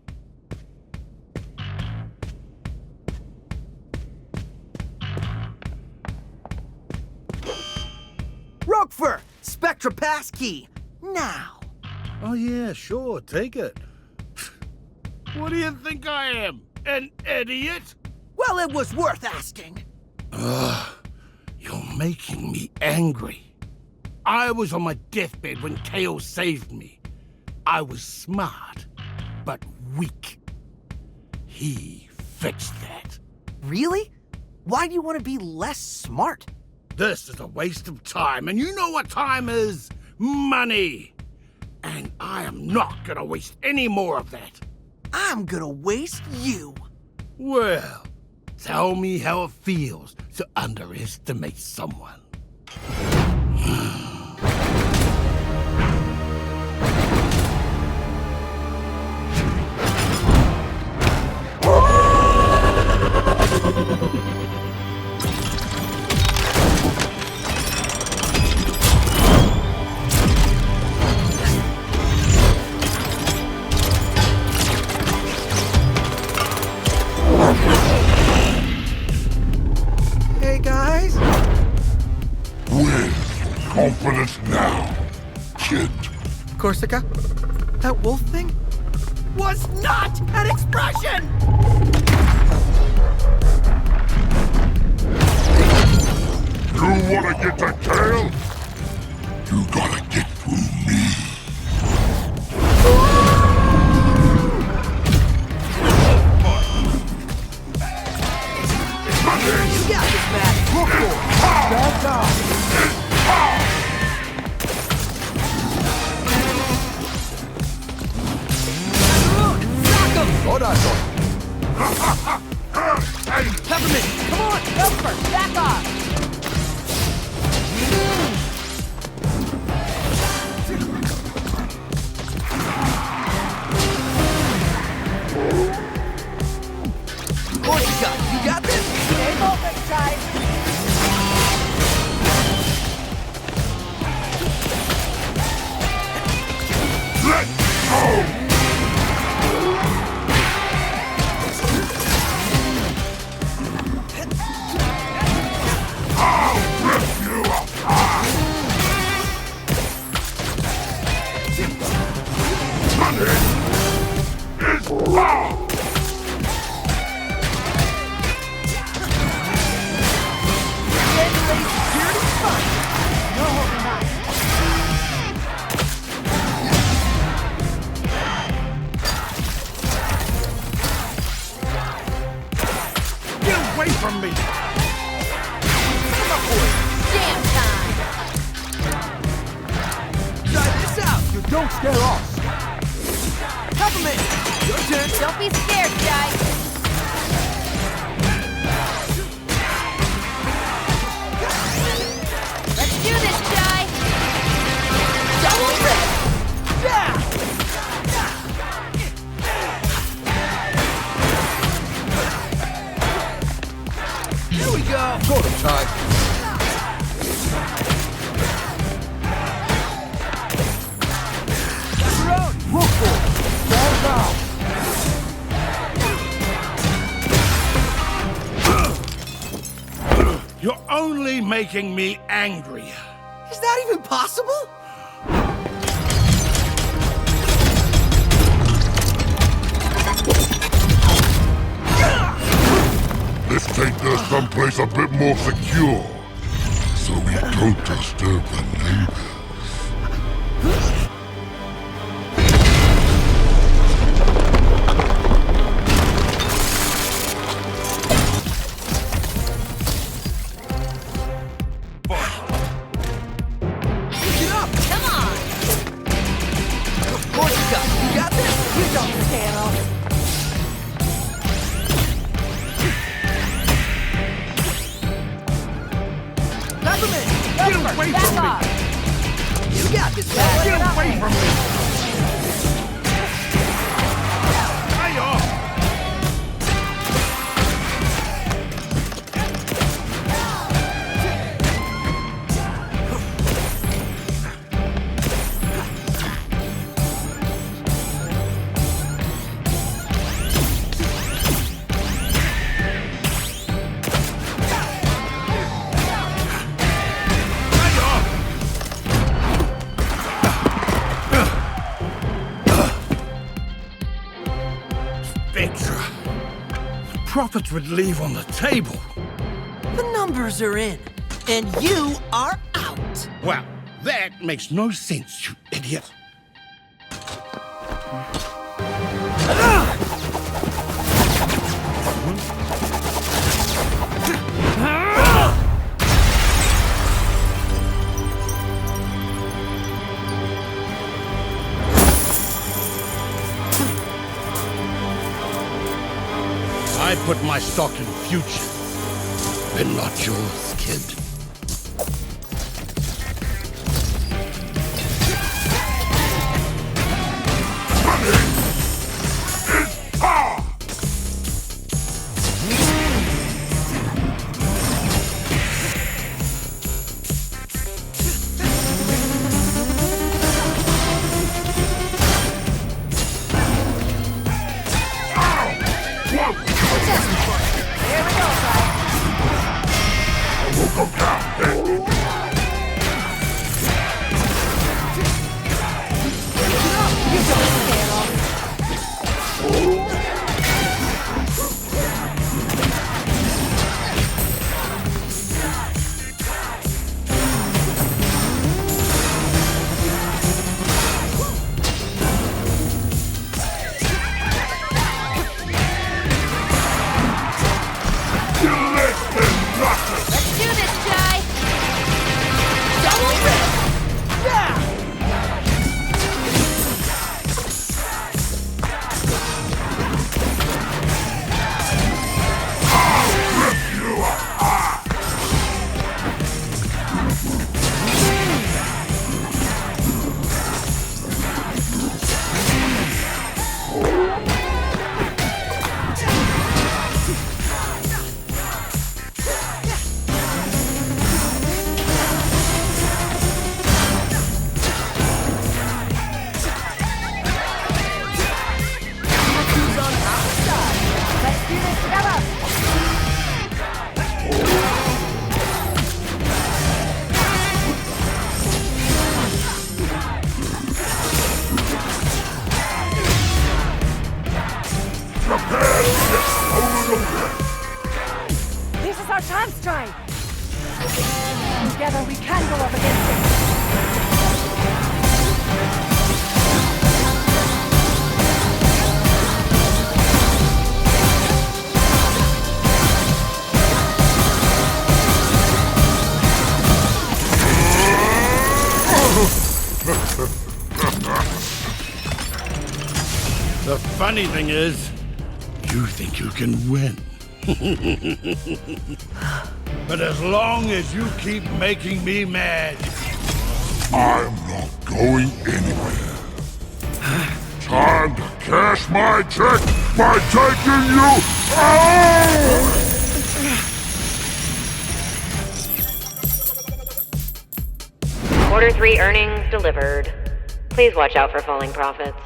RogueFort! Spectra passkey! Now!
Oh yeah, sure, take it. What do you think I am? An idiot?
Well, it was worth asking.
Ugh, you're making me angry. I was on my deathbed when Kale saved me. I was smart, but weak. He fixed that.
Really? Why do you want to be less smart?
This is a waste of time, and you know what time is? Money. And I am not gonna waste any more of that.
I'm gonna waste you.
Well, tell me how it feels to underestimate someone.
Hey, guys.
With confidence now, kid.
Korsica? That wolf thing? Was not an expression!
You wanna get to Kale? You gotta get through me.
You got this, man. Look for it. Stand down.
Peppermint, come on, RogueFort, back off!
Korsica, you got this?
Stay focused, guys.
Let's go!
From me.
Jam time!
Try this out.
You don't scare us.
Peppermint, your turn.
Don't be scared, Jai. Let's do this, Jai.
Double rip. Yeah. Here we go.
Go to Chai. Look for it. Stand down.
You're only making me angry.
Is that even possible?
Let's take this someplace a bit more secure, so we don't disturb the neighbors.
Get away from me!
You got this guy.
Get away from me! Fire! Spectra. Profits would leave on the table.
The numbers are in, and you are out.
Well, that makes no sense, you idiot. I put my stock in future, but not yours, kid.
This is our chance, Try! Together we can go up against it!
The funny thing is, you think you can win. But as long as you keep making me mad,
I'm not going anywhere. Time to cash my check by taking you out!
Quarter 3 earnings delivered. Please watch out for falling profits.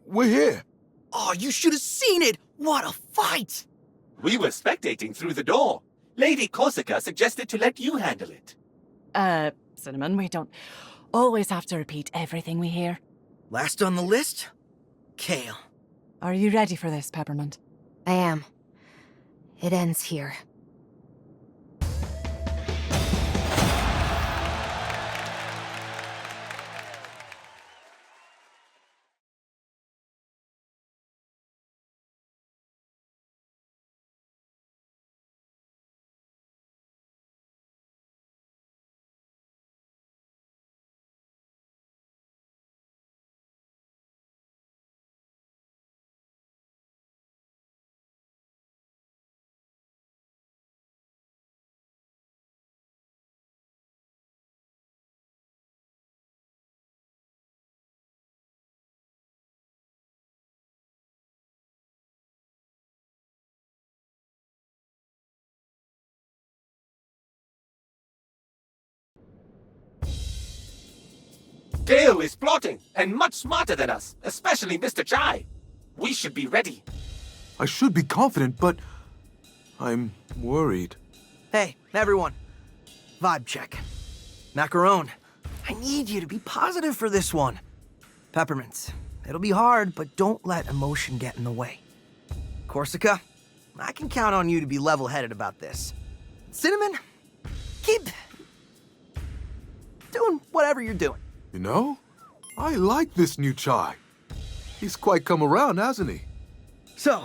We're here.
Oh, you should have seen it! What a fight!
We were spectating through the door. Lady Korsica suggested to let you handle it.
Cinnamon, we don't always have to repeat everything we hear.
Last on the list? Kale.
Are you ready for this, Peppermint?
I am. It ends here.
Kale is plotting, and much smarter than us, especially Mr. Chai. We should be ready.
I should be confident, but I'm worried.
Hey, everyone. Vibe check. Macaron, I need you to be positive for this one. Peppermint, it'll be hard, but don't let emotion get in the way. Korsica, I can count on you to be level-headed about this. Cinnamon, keep doing whatever you're doing.
You know, I like this new Chai. He's quite come around, hasn't he?
So,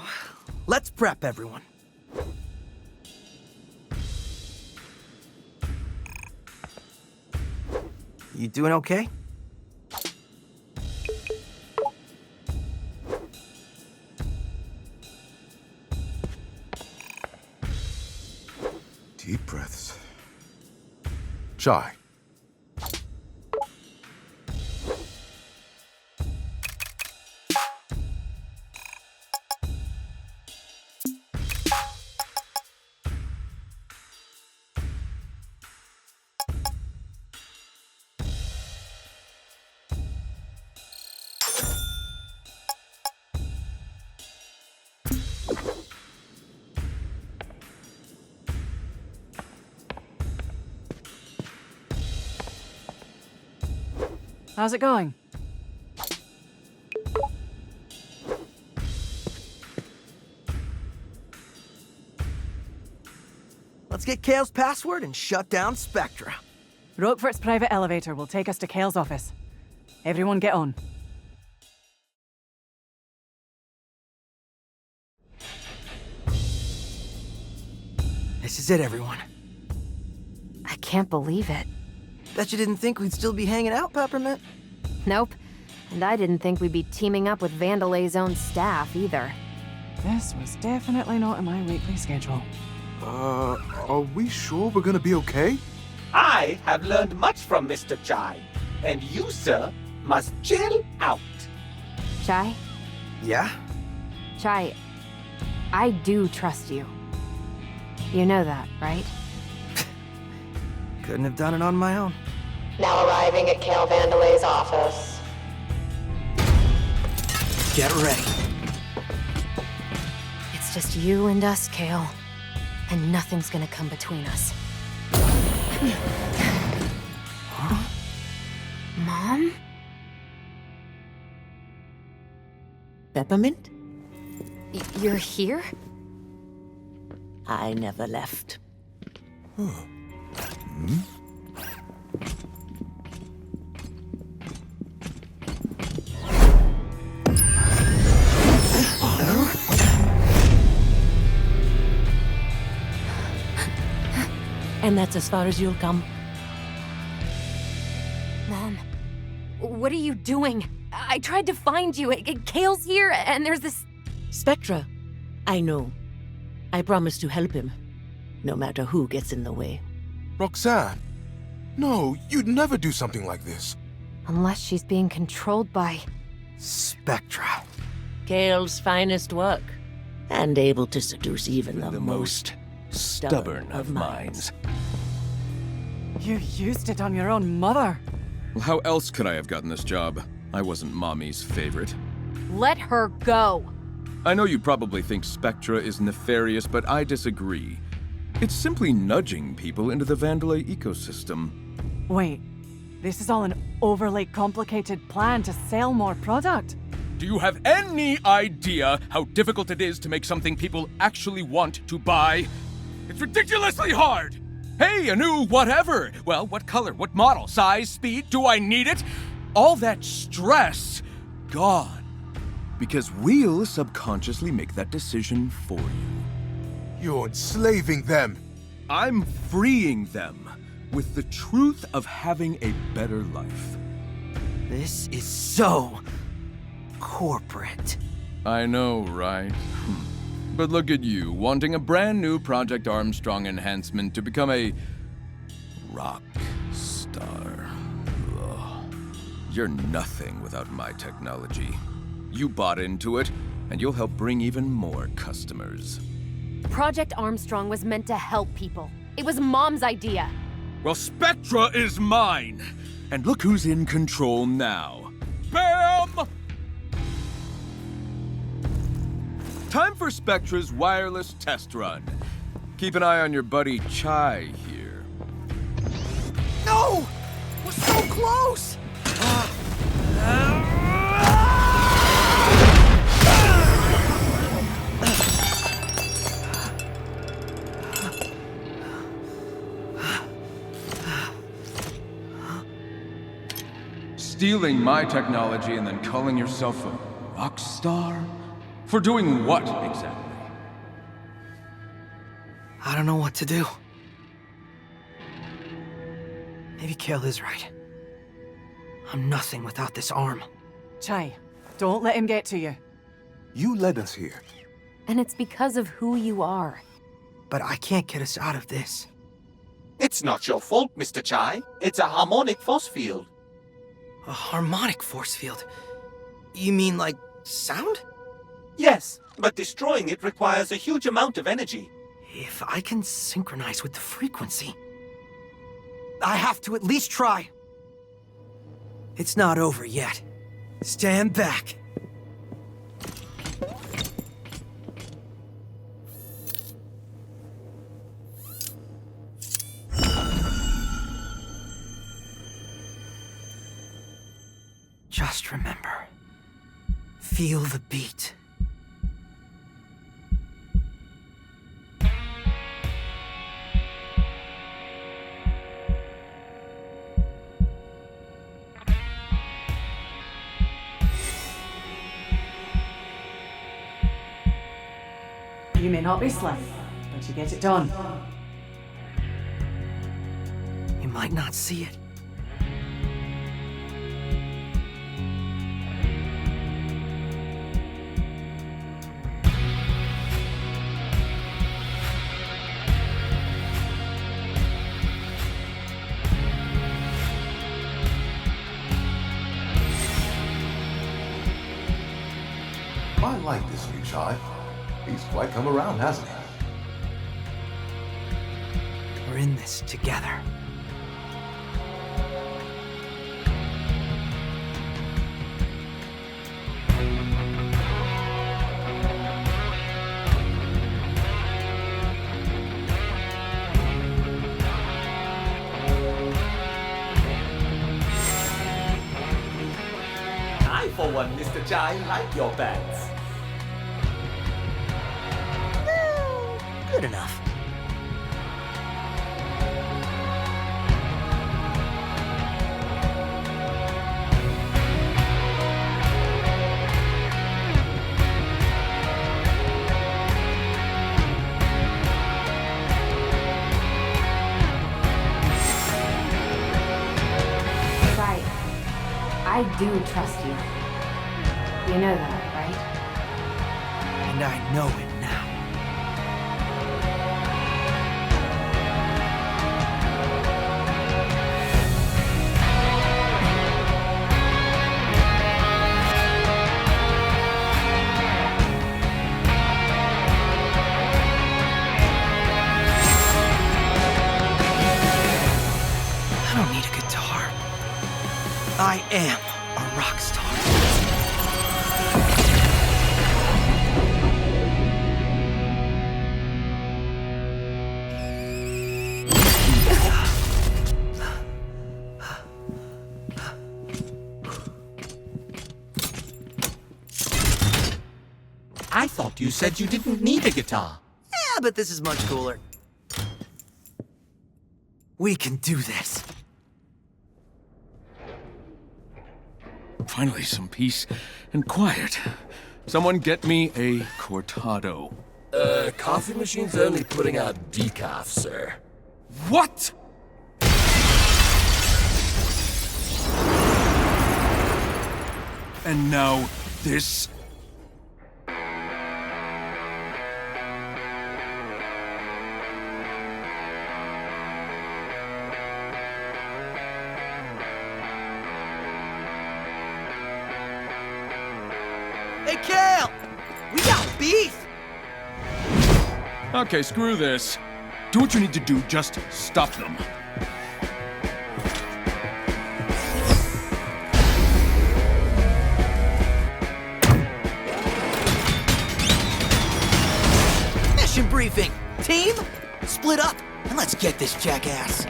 let's prep everyone. You doing okay?
Deep breaths. Chai.
How's it going?
Let's get Kale's password and shut down Spectra.
RogueFort's private elevator will take us to Kale's office. Everyone get on.
This is it, everyone.
I can't believe it.
Bet you didn't think we'd still be hanging out, Peppermint?
Nope. And I didn't think we'd be teaming up with Vandelay's own staff, either.
This was definitely not in my weekly schedule.
Are we sure we're gonna be okay?
I have learned much from Mr. Chai, and you, sir, must chill out.
Chai?
Yeah?
Chai, I do trust you. You know that, right?
Couldn't have done it on my own.
Now arriving at Kale Vandelay's office.
Get ready.
It's just you and us, Kale. And nothing's gonna come between us.
Huh?
Mom?
Peppermint?
You're here?
I never left. And that's as far as you'll come.
Mom, what are you doing? I tried to find you. Kale's here, and there's this...
Spectra. I know. I promise to help him, no matter who gets in the way.
Roxanne. No, you'd never do something like this.
Unless she's being controlled by...
Spectra.
Kale's finest work, and able to seduce even the most
stubborn of minds.
You used it on your own mother.
Well, how else could I have gotten this job? I wasn't Mommy's favorite.
Let her go.
I know you probably think Spectra is nefarious, but I disagree. It's simply nudging people into the Vandelay ecosystem.
Wait, this is all an overly complicated plan to sell more product?
Do you have any idea how difficult it is to make something people actually want to buy? It's ridiculously hard! Hey, a new whatever! Well, what color, what model, size, speed, do I need it? All that stress, gone. Because we'll subconsciously make that decision for you.
You're enslaving them.
I'm freeing them with the truth of having a better life.
This is so... corporate.
I know, right? But look at you, wanting a brand new Project Armstrong enhancement to become a... rock star. Ugh. You're nothing without my technology. You bought into it, and you'll help bring even more customers.
Project Armstrong was meant to help people. It was Mom's idea.
Well, Spectra is mine! And look who's in control now. Bam! Time for Spectra's wireless test run. Keep an eye on your buddy Chai here.
No! We're so close!
Stealing my technology and then calling yourself a rock star? For doing what, exactly?
I don't know what to do. Maybe Kale is right. I'm nothing without this arm.
Chai, don't let him get to you.
You led us here.
And it's because of who you are.
But I can't get us out of this.
It's not your fault, Mr. Chai. It's a harmonic force field.
A harmonic force field? You mean like sound?
Yes, but destroying it requires a huge amount of energy.
If I can synchronize with the frequency, I have to at least try. It's not over yet. Stand back. Just remember, feel the beat.
You may not be slick, but you get it done.
You might not see it.
I like this new Chai. He's quite come around, hasn't he?
We're in this together.
I, for one, Mr. Chai, like your bets.
Good enough.
Right. I do trust you. You know that, right?
And I know it now. I don't need a guitar. I am a rock star.
I thought you said you didn't need a guitar.
Yeah, but this is much cooler. We can do this.
Finally, some peace and quiet. Someone get me a cortado.
Coffee machine's only putting out decaf, sir.
What? And now, this?
Hey, Kale! We got beef!
Okay, screw this. Do what you need to do, just stop them.
Mission briefing. Team, split up and let's get this jackass.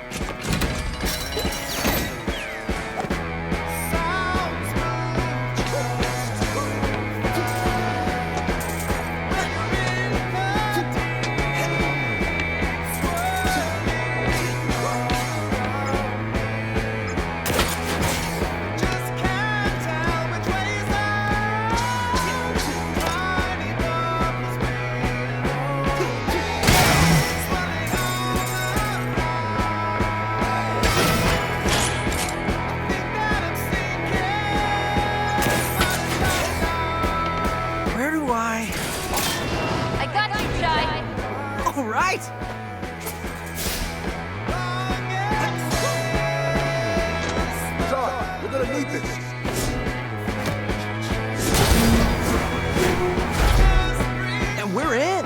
I got you, Chai.
All right.
John, we're gonna need this.
And we're in.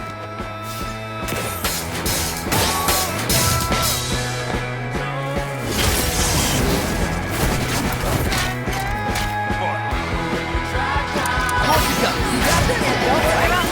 Korsica, you got this? Don't worry about me.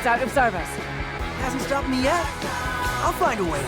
Out of service.
Hasn't stopped me yet. I'll find a way.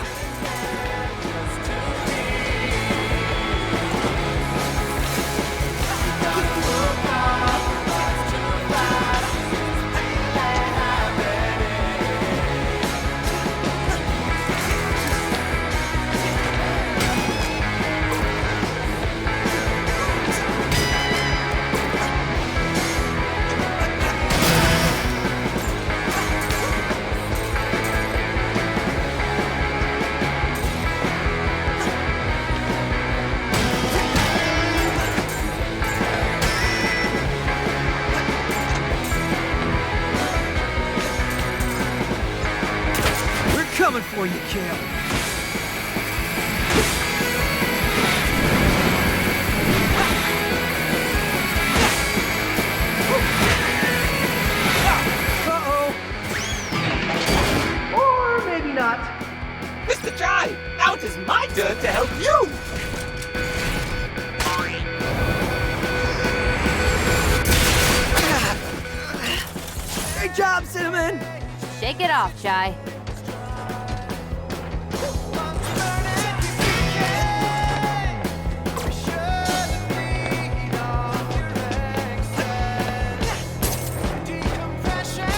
Coming for you, Kale. Uh-oh. Or maybe not.
Mr. Chai, now it is my turn to help you!
Great job, Cinnamon!
Shake it off, Chai.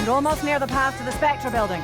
You're almost near the path to the Spectre building.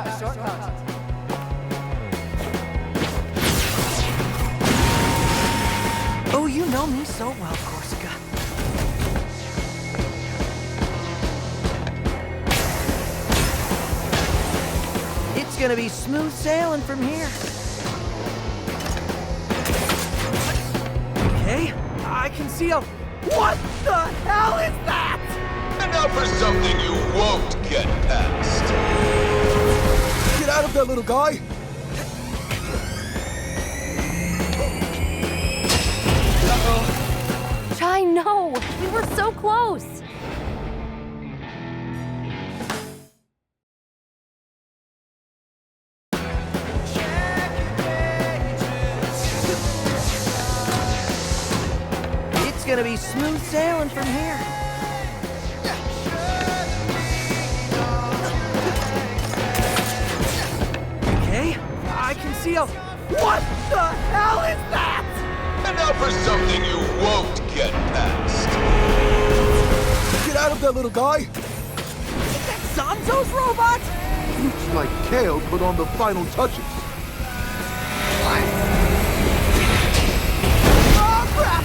out a shortcut.
Oh, you know me so well, Korsica. It's gonna be smooth sailing from here. Okay, I can see a... What the hell is that?
And now for something you won't get past.
Get out of there, little guy!
Chai, no! We were so close!
It's gonna be smooth sailing from here. Okay, I can see a... What the hell is that?
And now for something you won't get past.
Get out of there, little guy!
Is that Zanzo's robot?
Looks like Kale put on the final touches.
Oh, crap!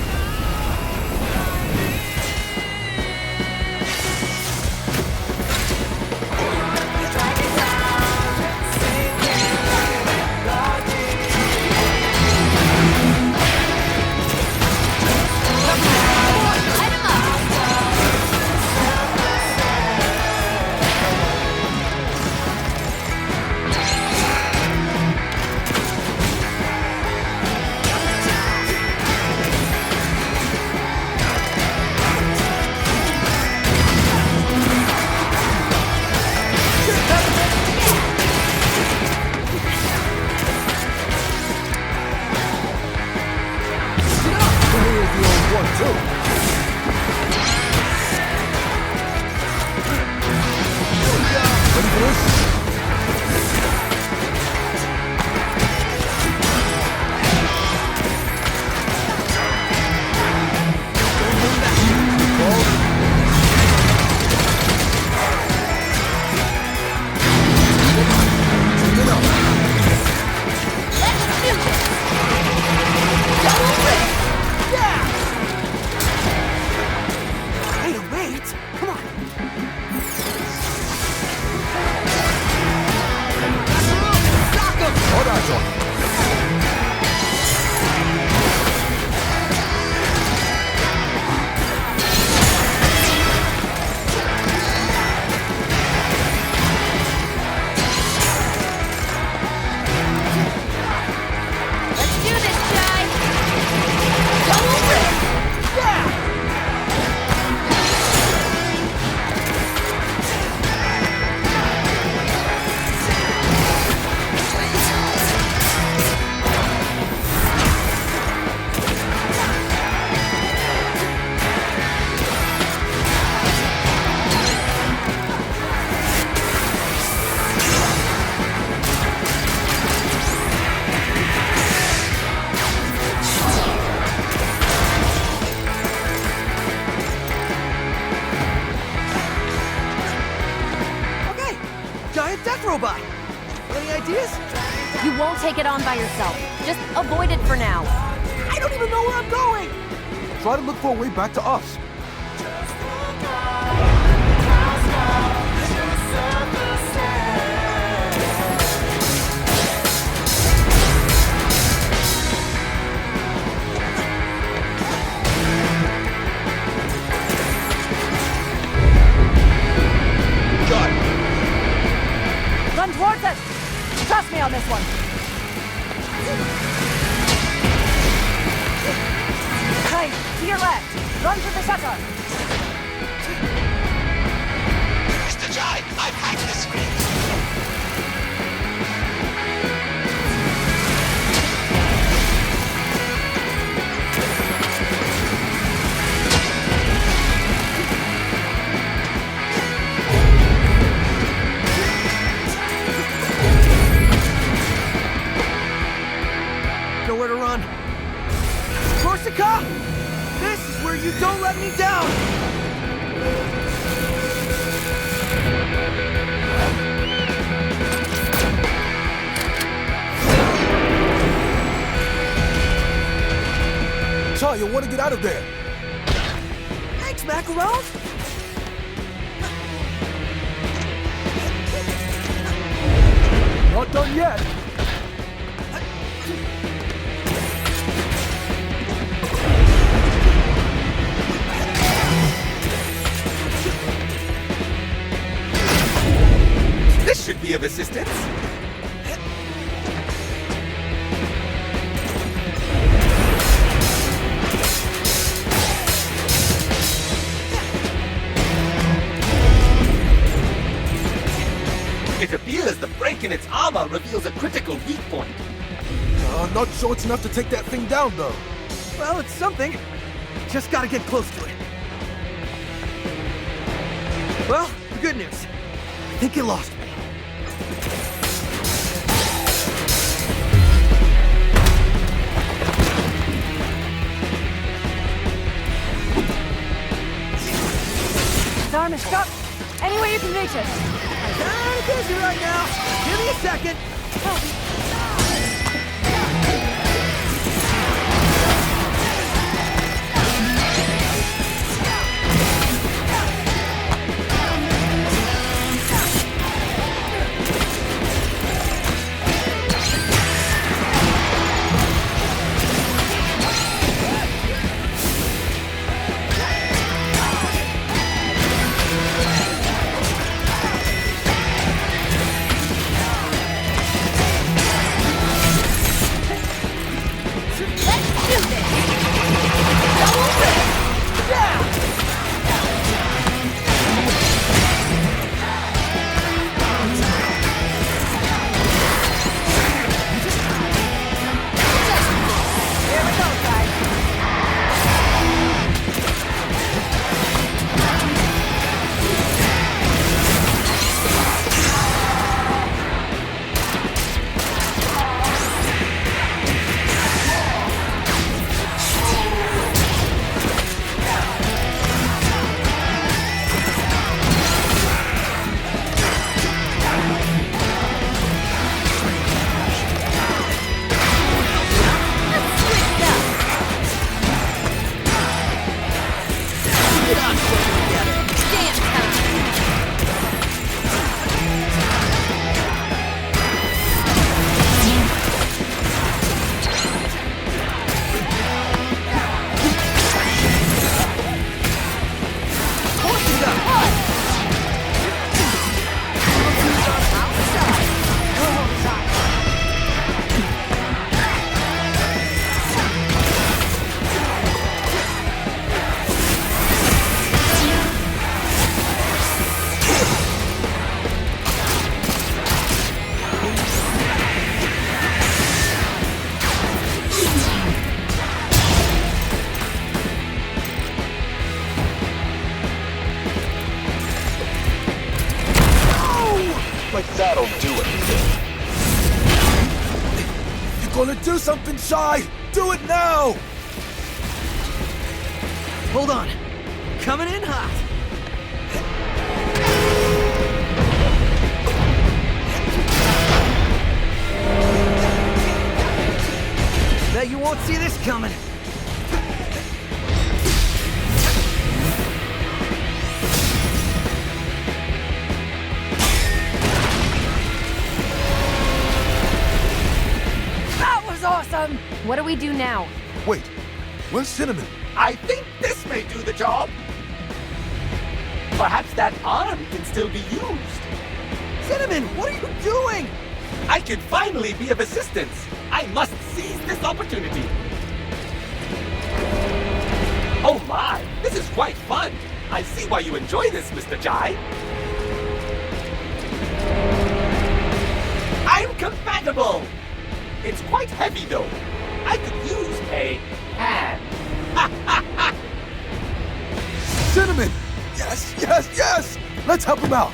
Robot! Any ideas?
You won't take it on by yourself. Just avoid it for now.
I don't even know where I'm going!
Try to look for a way back to us.
Run towards it! Trust me on this one. Hey, to your left. Run to the shutter.
Mr. Jai, I've hacked the screen.
Nowhere to run. Korsica! This is where you don't let me down!
Chai, you'll want to get out of there.
Thanks, Macaron!
Not done yet.
This should be of assistance. It appears the break in its armor reveals a critical weak point.
Not sure it's enough to take that thing down, though.
Well, it's something. Just gotta get close to it. Well, the good news. I think you lost me.
His arm is stuck. Any way you can reach it.
I'm kinda busy right now. Give me a second.
That'll do it.
You're gonna do something, Chai! Do it now!
Hold on. Coming in hot. Bet you won't see this coming.
Awesome! What do we do now?
Wait, where's Cinnamon?
I think this may do the job. Perhaps that arm can still be used.
Cinnamon, what are you doing?
I can finally be of assistance. I must seize this opportunity. Oh my, this is quite fun. I see why you enjoy this, Mr. Jai. I'm compatible. It's quite heavy, though. I could use a hand.
Cinnamon! Yes, yes, yes! Let's help him out.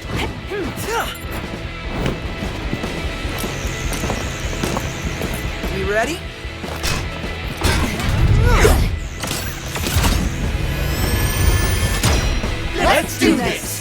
You ready?
Let's do this!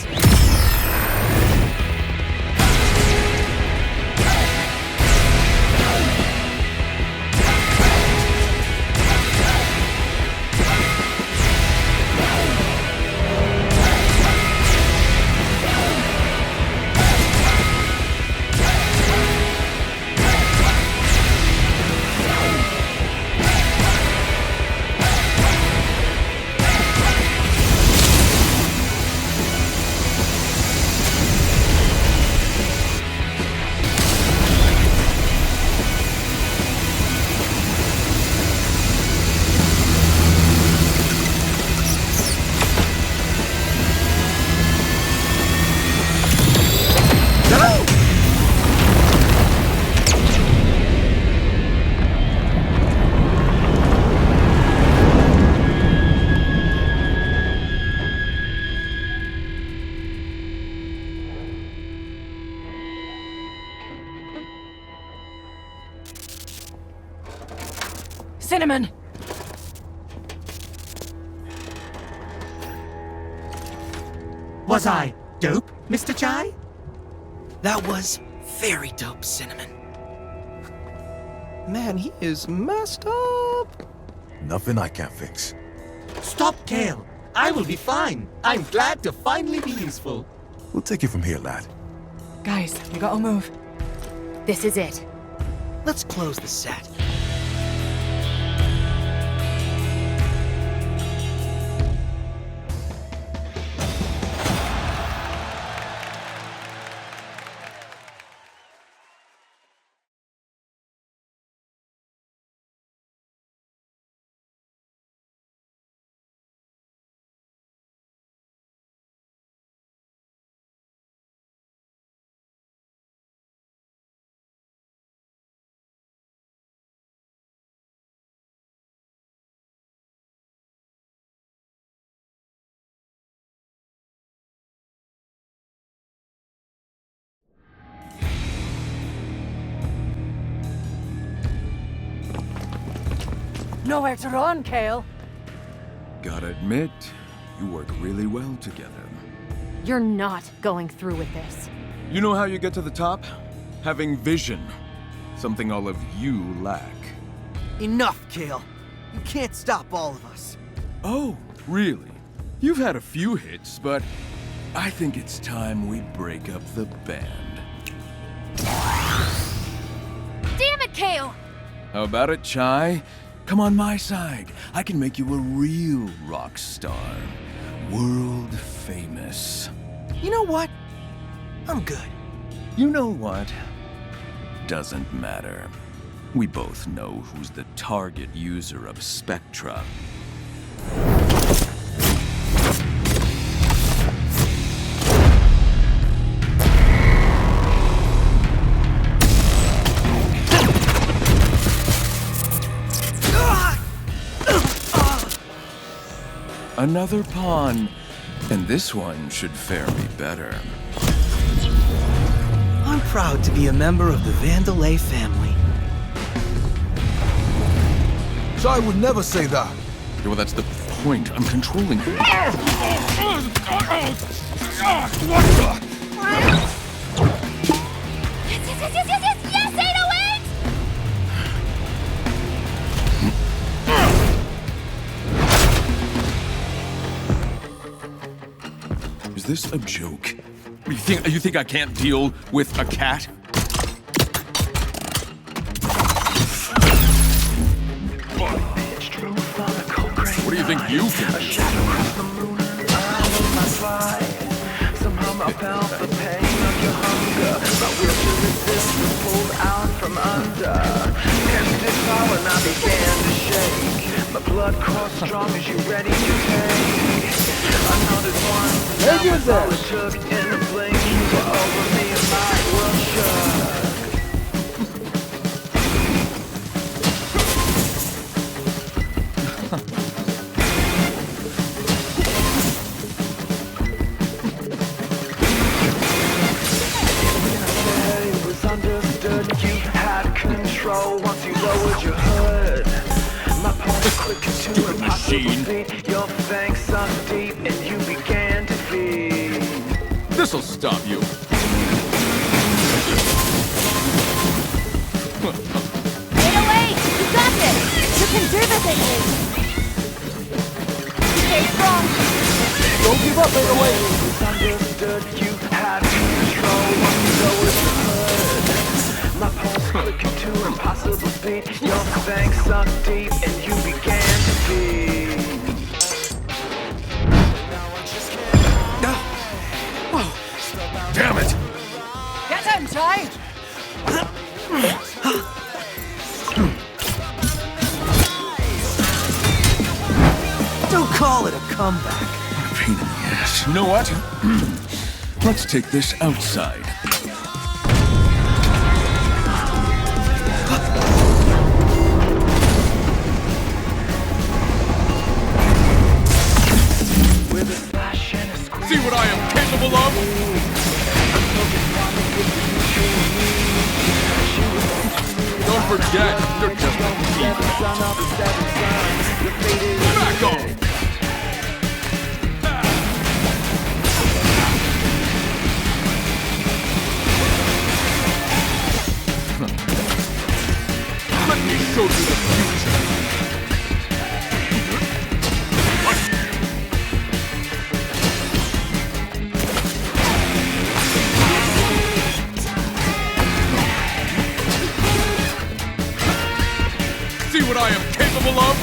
Cinnamon!
Was I dope, Mr. Chai?
That was very dope, Cinnamon. Man, he is messed up.
Nothing I can't fix.
Stop, Kale. I will be fine. I'm glad to finally be useful.
We'll take it from here, lad.
Guys, we gotta move.
This is it.
Let's close the set.
Nowhere to run, Kale.
Gotta admit, you work really well together.
You're not going through with this.
You know how you get to the top? Having vision. Something all of you lack.
Enough, Kale. You can't stop all of us.
Oh, really? You've had a few hits, but I think it's time we break up the band.
Damn it, Kale!
How about it, Chai? Come on my side. I can make you a real rock star. World famous.
You know what? I'm good.
You know what? Doesn't matter. We both know who's the target user of Spectra. Another pawn, and this one should fare me better.
I'm proud to be a member of the Vandalay family.
So I would never say that.
Yeah, well, that's the point. I'm controlling you.
Yes, yes, 808!
Is this a joke? You think I can't deal with a cat? What do you think you can do?
Somehow I felt the pain of your hunger. My will to resist was pulled out from under. Tempted power and I began to shake. My blood coursed strong as you ready to take. Another one. Now was all it took in a blink. You were over me and my world shook. Once you lowered your hood, my pulse quickened to impossible speed. Your fangs sunk deep and you began to feed.
This'll stop you.
808, you got this! You can do this, 808! Stay strong!
Don't give up, 808! Misunderstood, you had control once you lowered your hood. My pulse quickened to impossible speed. Your fangs sunk deep and you began to feed.
Whoa! Damn it!
Get him, Chai!
Don't call it a comeback.
What a pain in the ass. You know what? Let's take this outside. See what I am capable of? Don't forget, you're just a thief. Back off! Let me show you the future. See what I am capable of?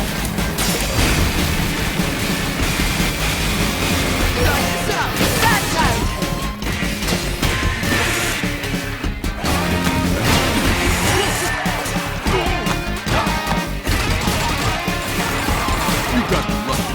You got me lucky.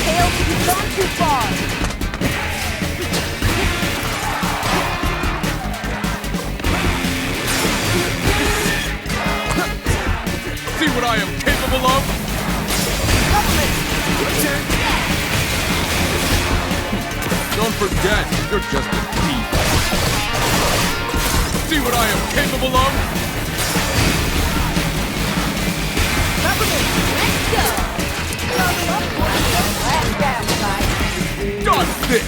Kale, you've gone too far!
See what I am capable of? Don't forget, you're just a thief. See what I am capable of?
Let's go!
Done this!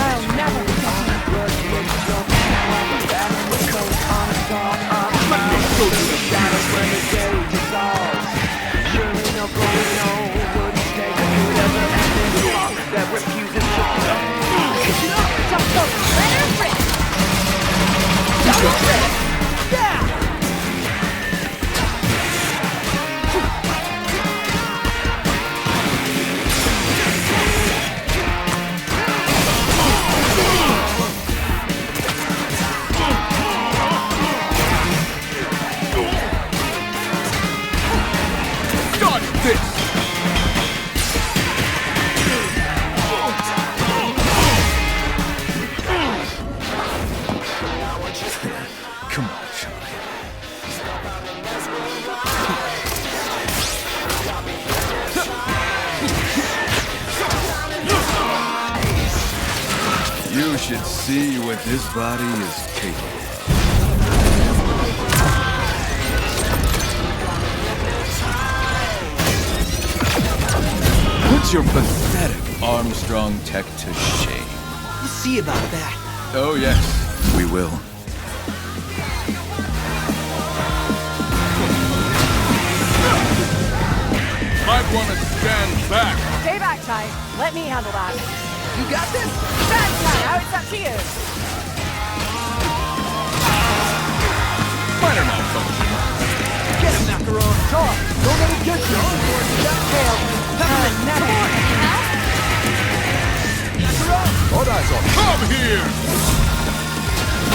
I'll never
Come on, Charlie.
You should see what this body is capable of. Put your pathetic Armstrong tech to shame.
You see about that.
Oh, yes, we will.
Might want to stand back.
Stay back, Ty. Let me handle that.
You got this?
That's now it's up to you.
Minor malfunction.
Get him, Macaron.
John, don't let him get you.
Kale,
All eyes on him.
Come here!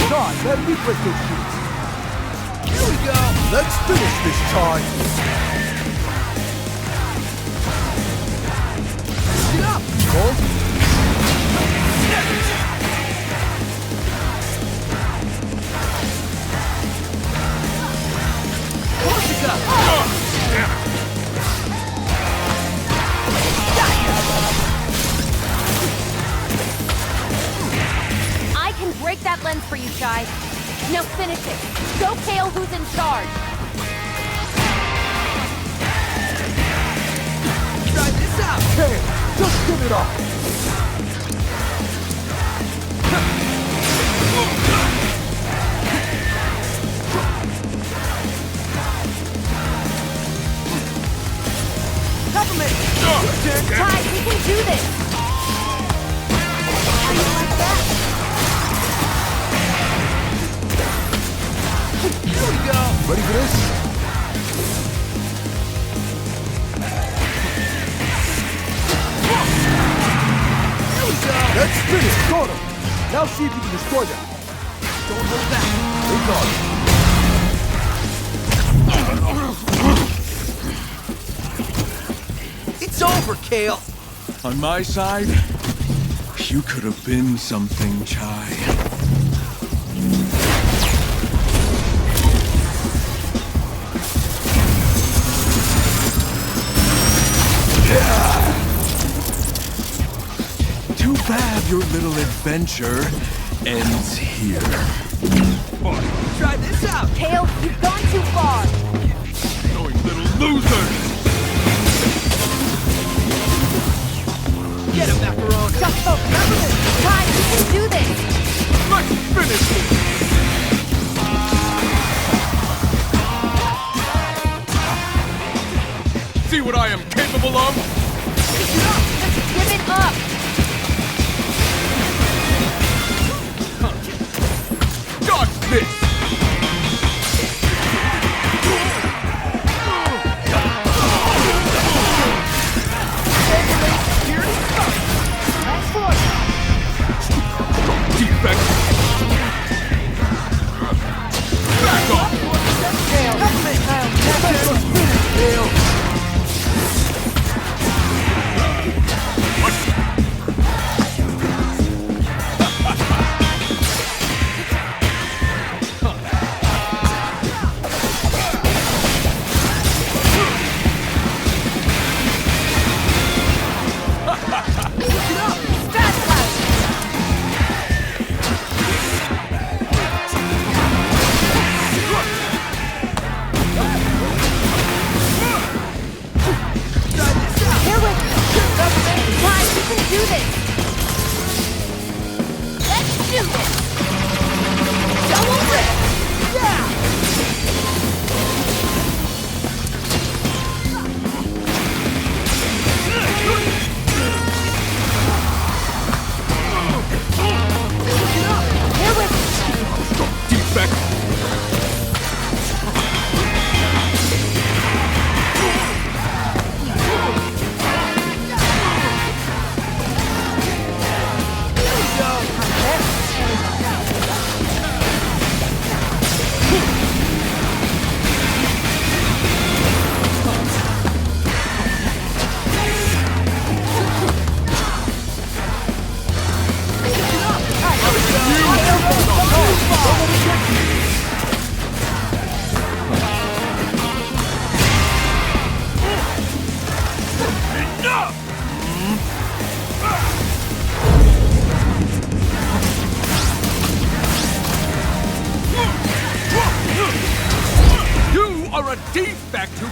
John, let me break those shoes.
here we go.
Let's finish this time.
Get up.
Cole?
Korsica.
I can break that lens for you, Shy. Now finish it. Show Kale who's in charge.
Try this out.
Hey, just give it up.
Compliment.
Ty, we can do this. How do you like that?
Here we go.
Ready for this?
Here we go.
Let's finish. Got him. Now see if you can destroy that.
Don't hold back.
They got him.
It's over, Kale.
On my side, you could have been something, Chai. your little adventure ends here.
Try this out!
Kale, you've gone too far!
Going little losers!
Get him, Macaron!
Just focus! Ty, you can do this!
Let's finish this! See what I am capable of?
Give it up!
Dodge this! Defect! Back off!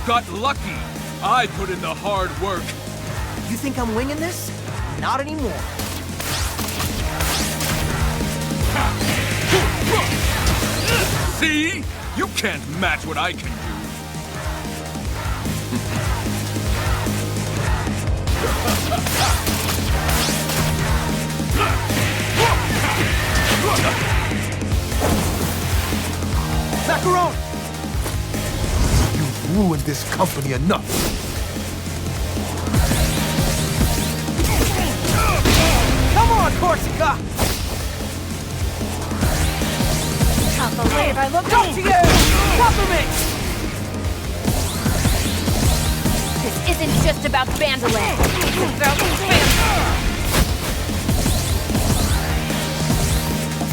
Got lucky. I put in the hard work.
You think I'm winging this? Not anymore.
See? You can't match what I can do.
Macaron!
Ruined this company enough.
Come on, Korsica!
Can't believe I looked up to you!
Compliment!
This isn't just about Vandaland. It's about Vandaland.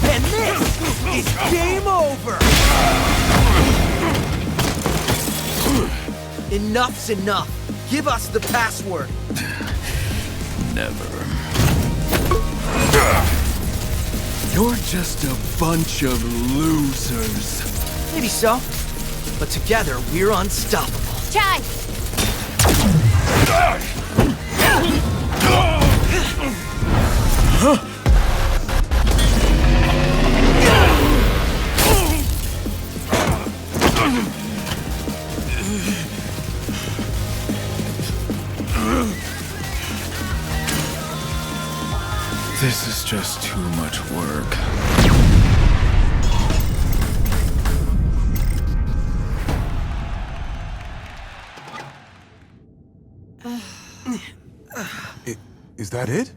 And this is game over! Enough's enough. Give us the password.
Never. You're just a bunch of losers.
Maybe so. But together, we're unstoppable.
Ty!
This is just too much work.
Is that it?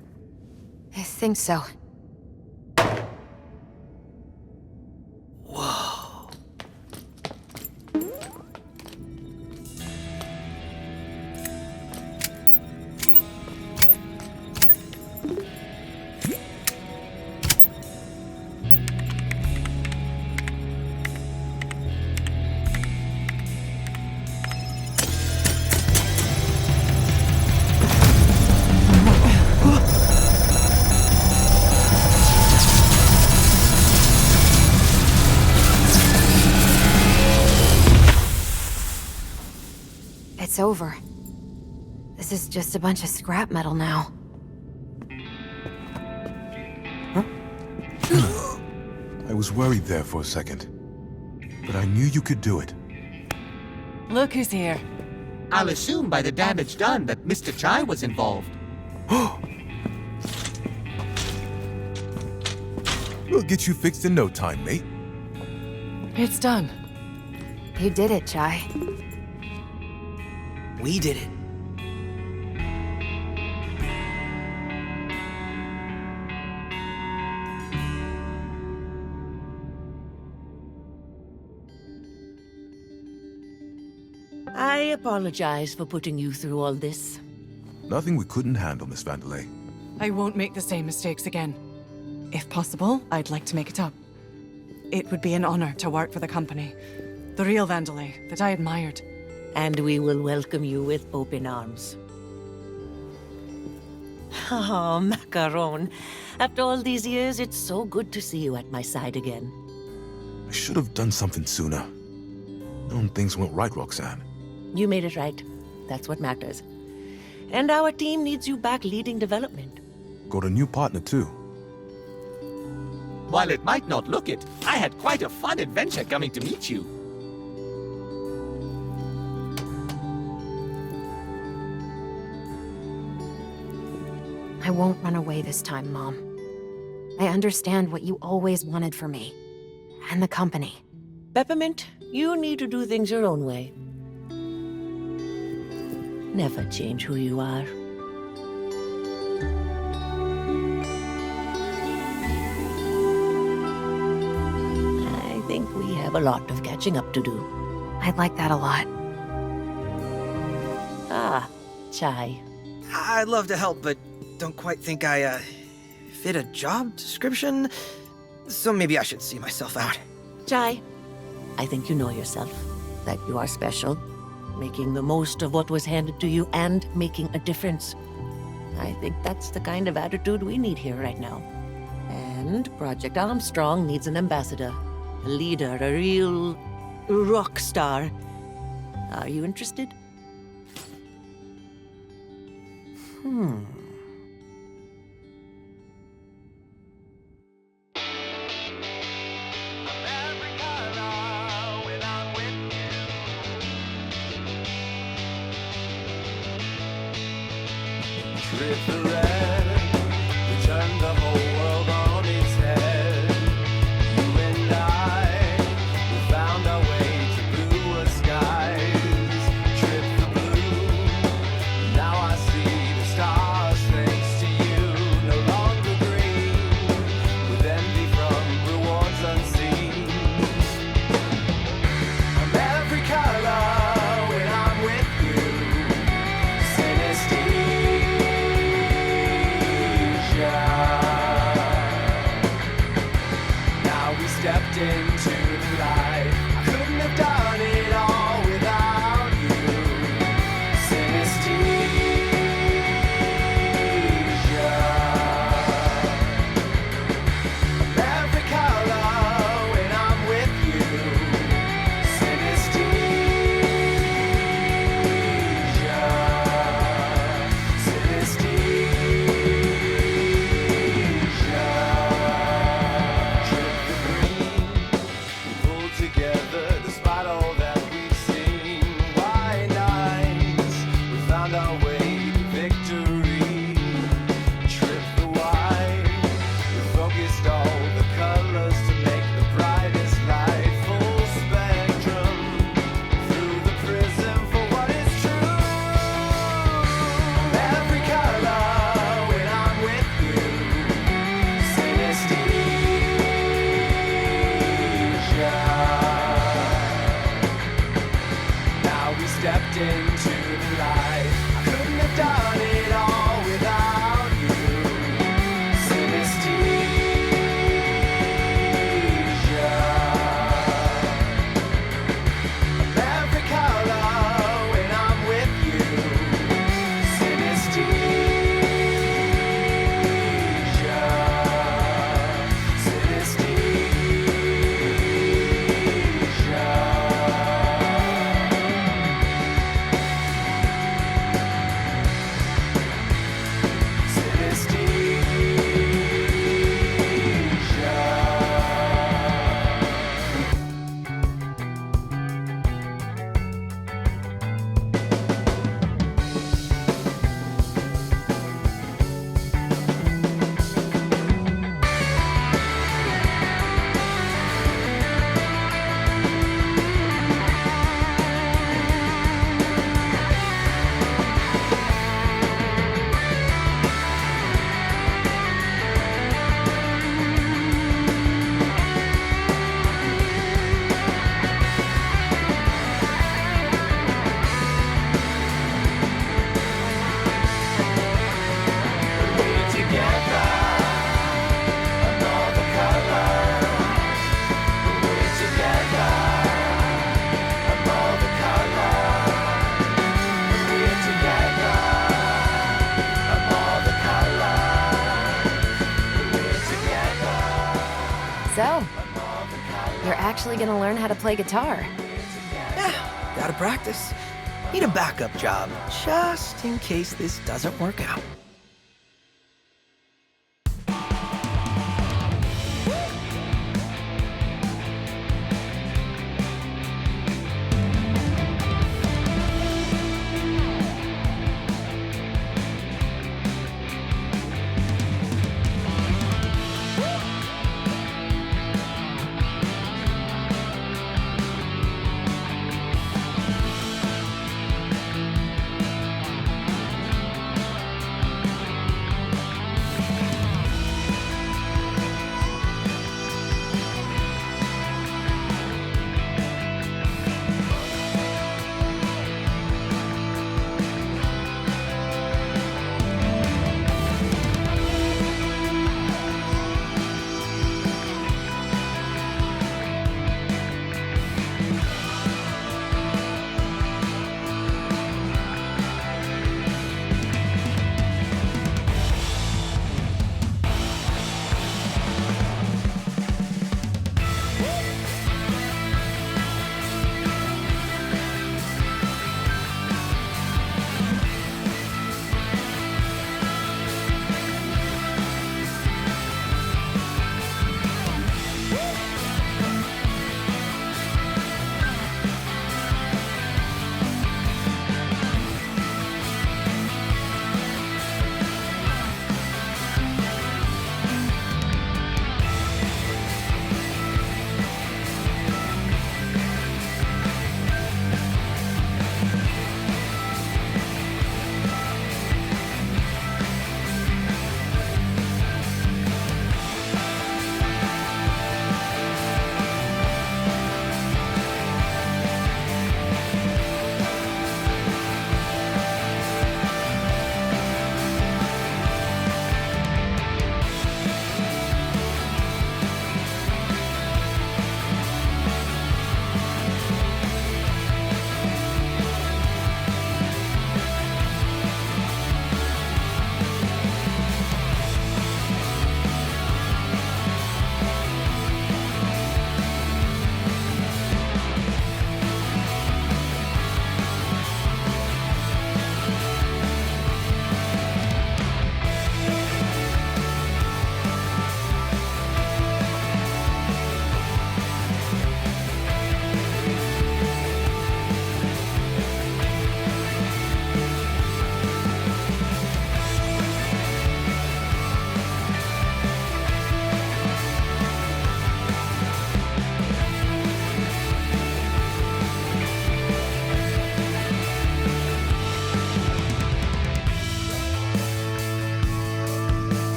I think so. It's over. This is just a bunch of scrap metal now.
I was worried there for a second, but I knew you could do it.
Look who's here.
I'll assume by the damage done that Mr. Chai was involved.
We'll get you fixed in no time, mate.
It's done.
You did it, Chai.
We did it.
I apologize for putting you through all this.
Nothing we couldn't handle, Miss Vandelay.
I won't make the same mistakes again. If possible, I'd like to make it up. It would be an honor to work for the company. The real Vandelay that I admired.
And we will welcome you with open arms. Oh, Macaron. After all these years, it's so good to see you at my side again.
I should have done something sooner. Known things went right, Roxanne.
You made it right. That's what matters. And our team needs you back leading development.
Got a new partner, too.
While it might not look it, I had quite a fun adventure coming to meet you.
I won't run away this time, Mom. I understand what you always wanted for me. And the company.
Peppermint, you need to do things your own way. Never change who you are. I think we have a lot of catching up to do.
I'd like that a lot.
Ah, Chai.
I'd love to help, but don't quite think I, fit a job description. So maybe I should see myself out.
Chai, I think you know yourself, that you are special, making the most of what was handed to you and making a difference. I think that's the kind of attitude we need here right now. And Project Armstrong needs an ambassador, a leader, a real rock star. Are you interested?
Trip the red, we turned the whole world on its head. You and I, we found our way to bluer skies. Trip the blue, now I see the stars thanks to you. No longer green, with envy from rewards unseen. I'm every color when I'm with you. Synesthesia. Now we stepped into the light. I couldn't have done it all without you. Synesthesia. I'm every color when I'm with you. Synesthesia. Together, despite all that we've seen, white lines, we found our way to victory. Trip the white, we focused all the colors to make the brightest light. Full spectrum, through the prism for what is true. Every color when I'm with you. Synesthesia. Stepped into the light. I couldn't have done it all without you. Synesthesia. I'm every color when I'm with you. Synesthesia. Synesthesia.
You're actually gonna learn how to play guitar.
Yeah, gotta practice. Need a backup job, just in case this doesn't work out.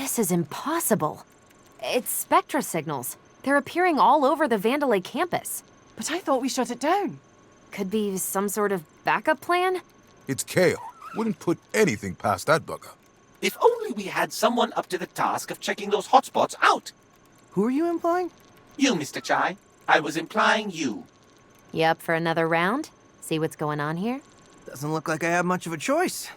This is impossible. It's Spectra signals. They're appearing all over the Vandalay campus.
But I thought we shut it down.
Could be some sort of backup plan?
It's Kale. Wouldn't put anything past that bugger.
If only we had someone up to the task of checking those hotspots out.
Who are you implying?
You, Mr. Chai. I was implying you.
You up for another round? See what's going on here?
Doesn't look like I have much of a choice.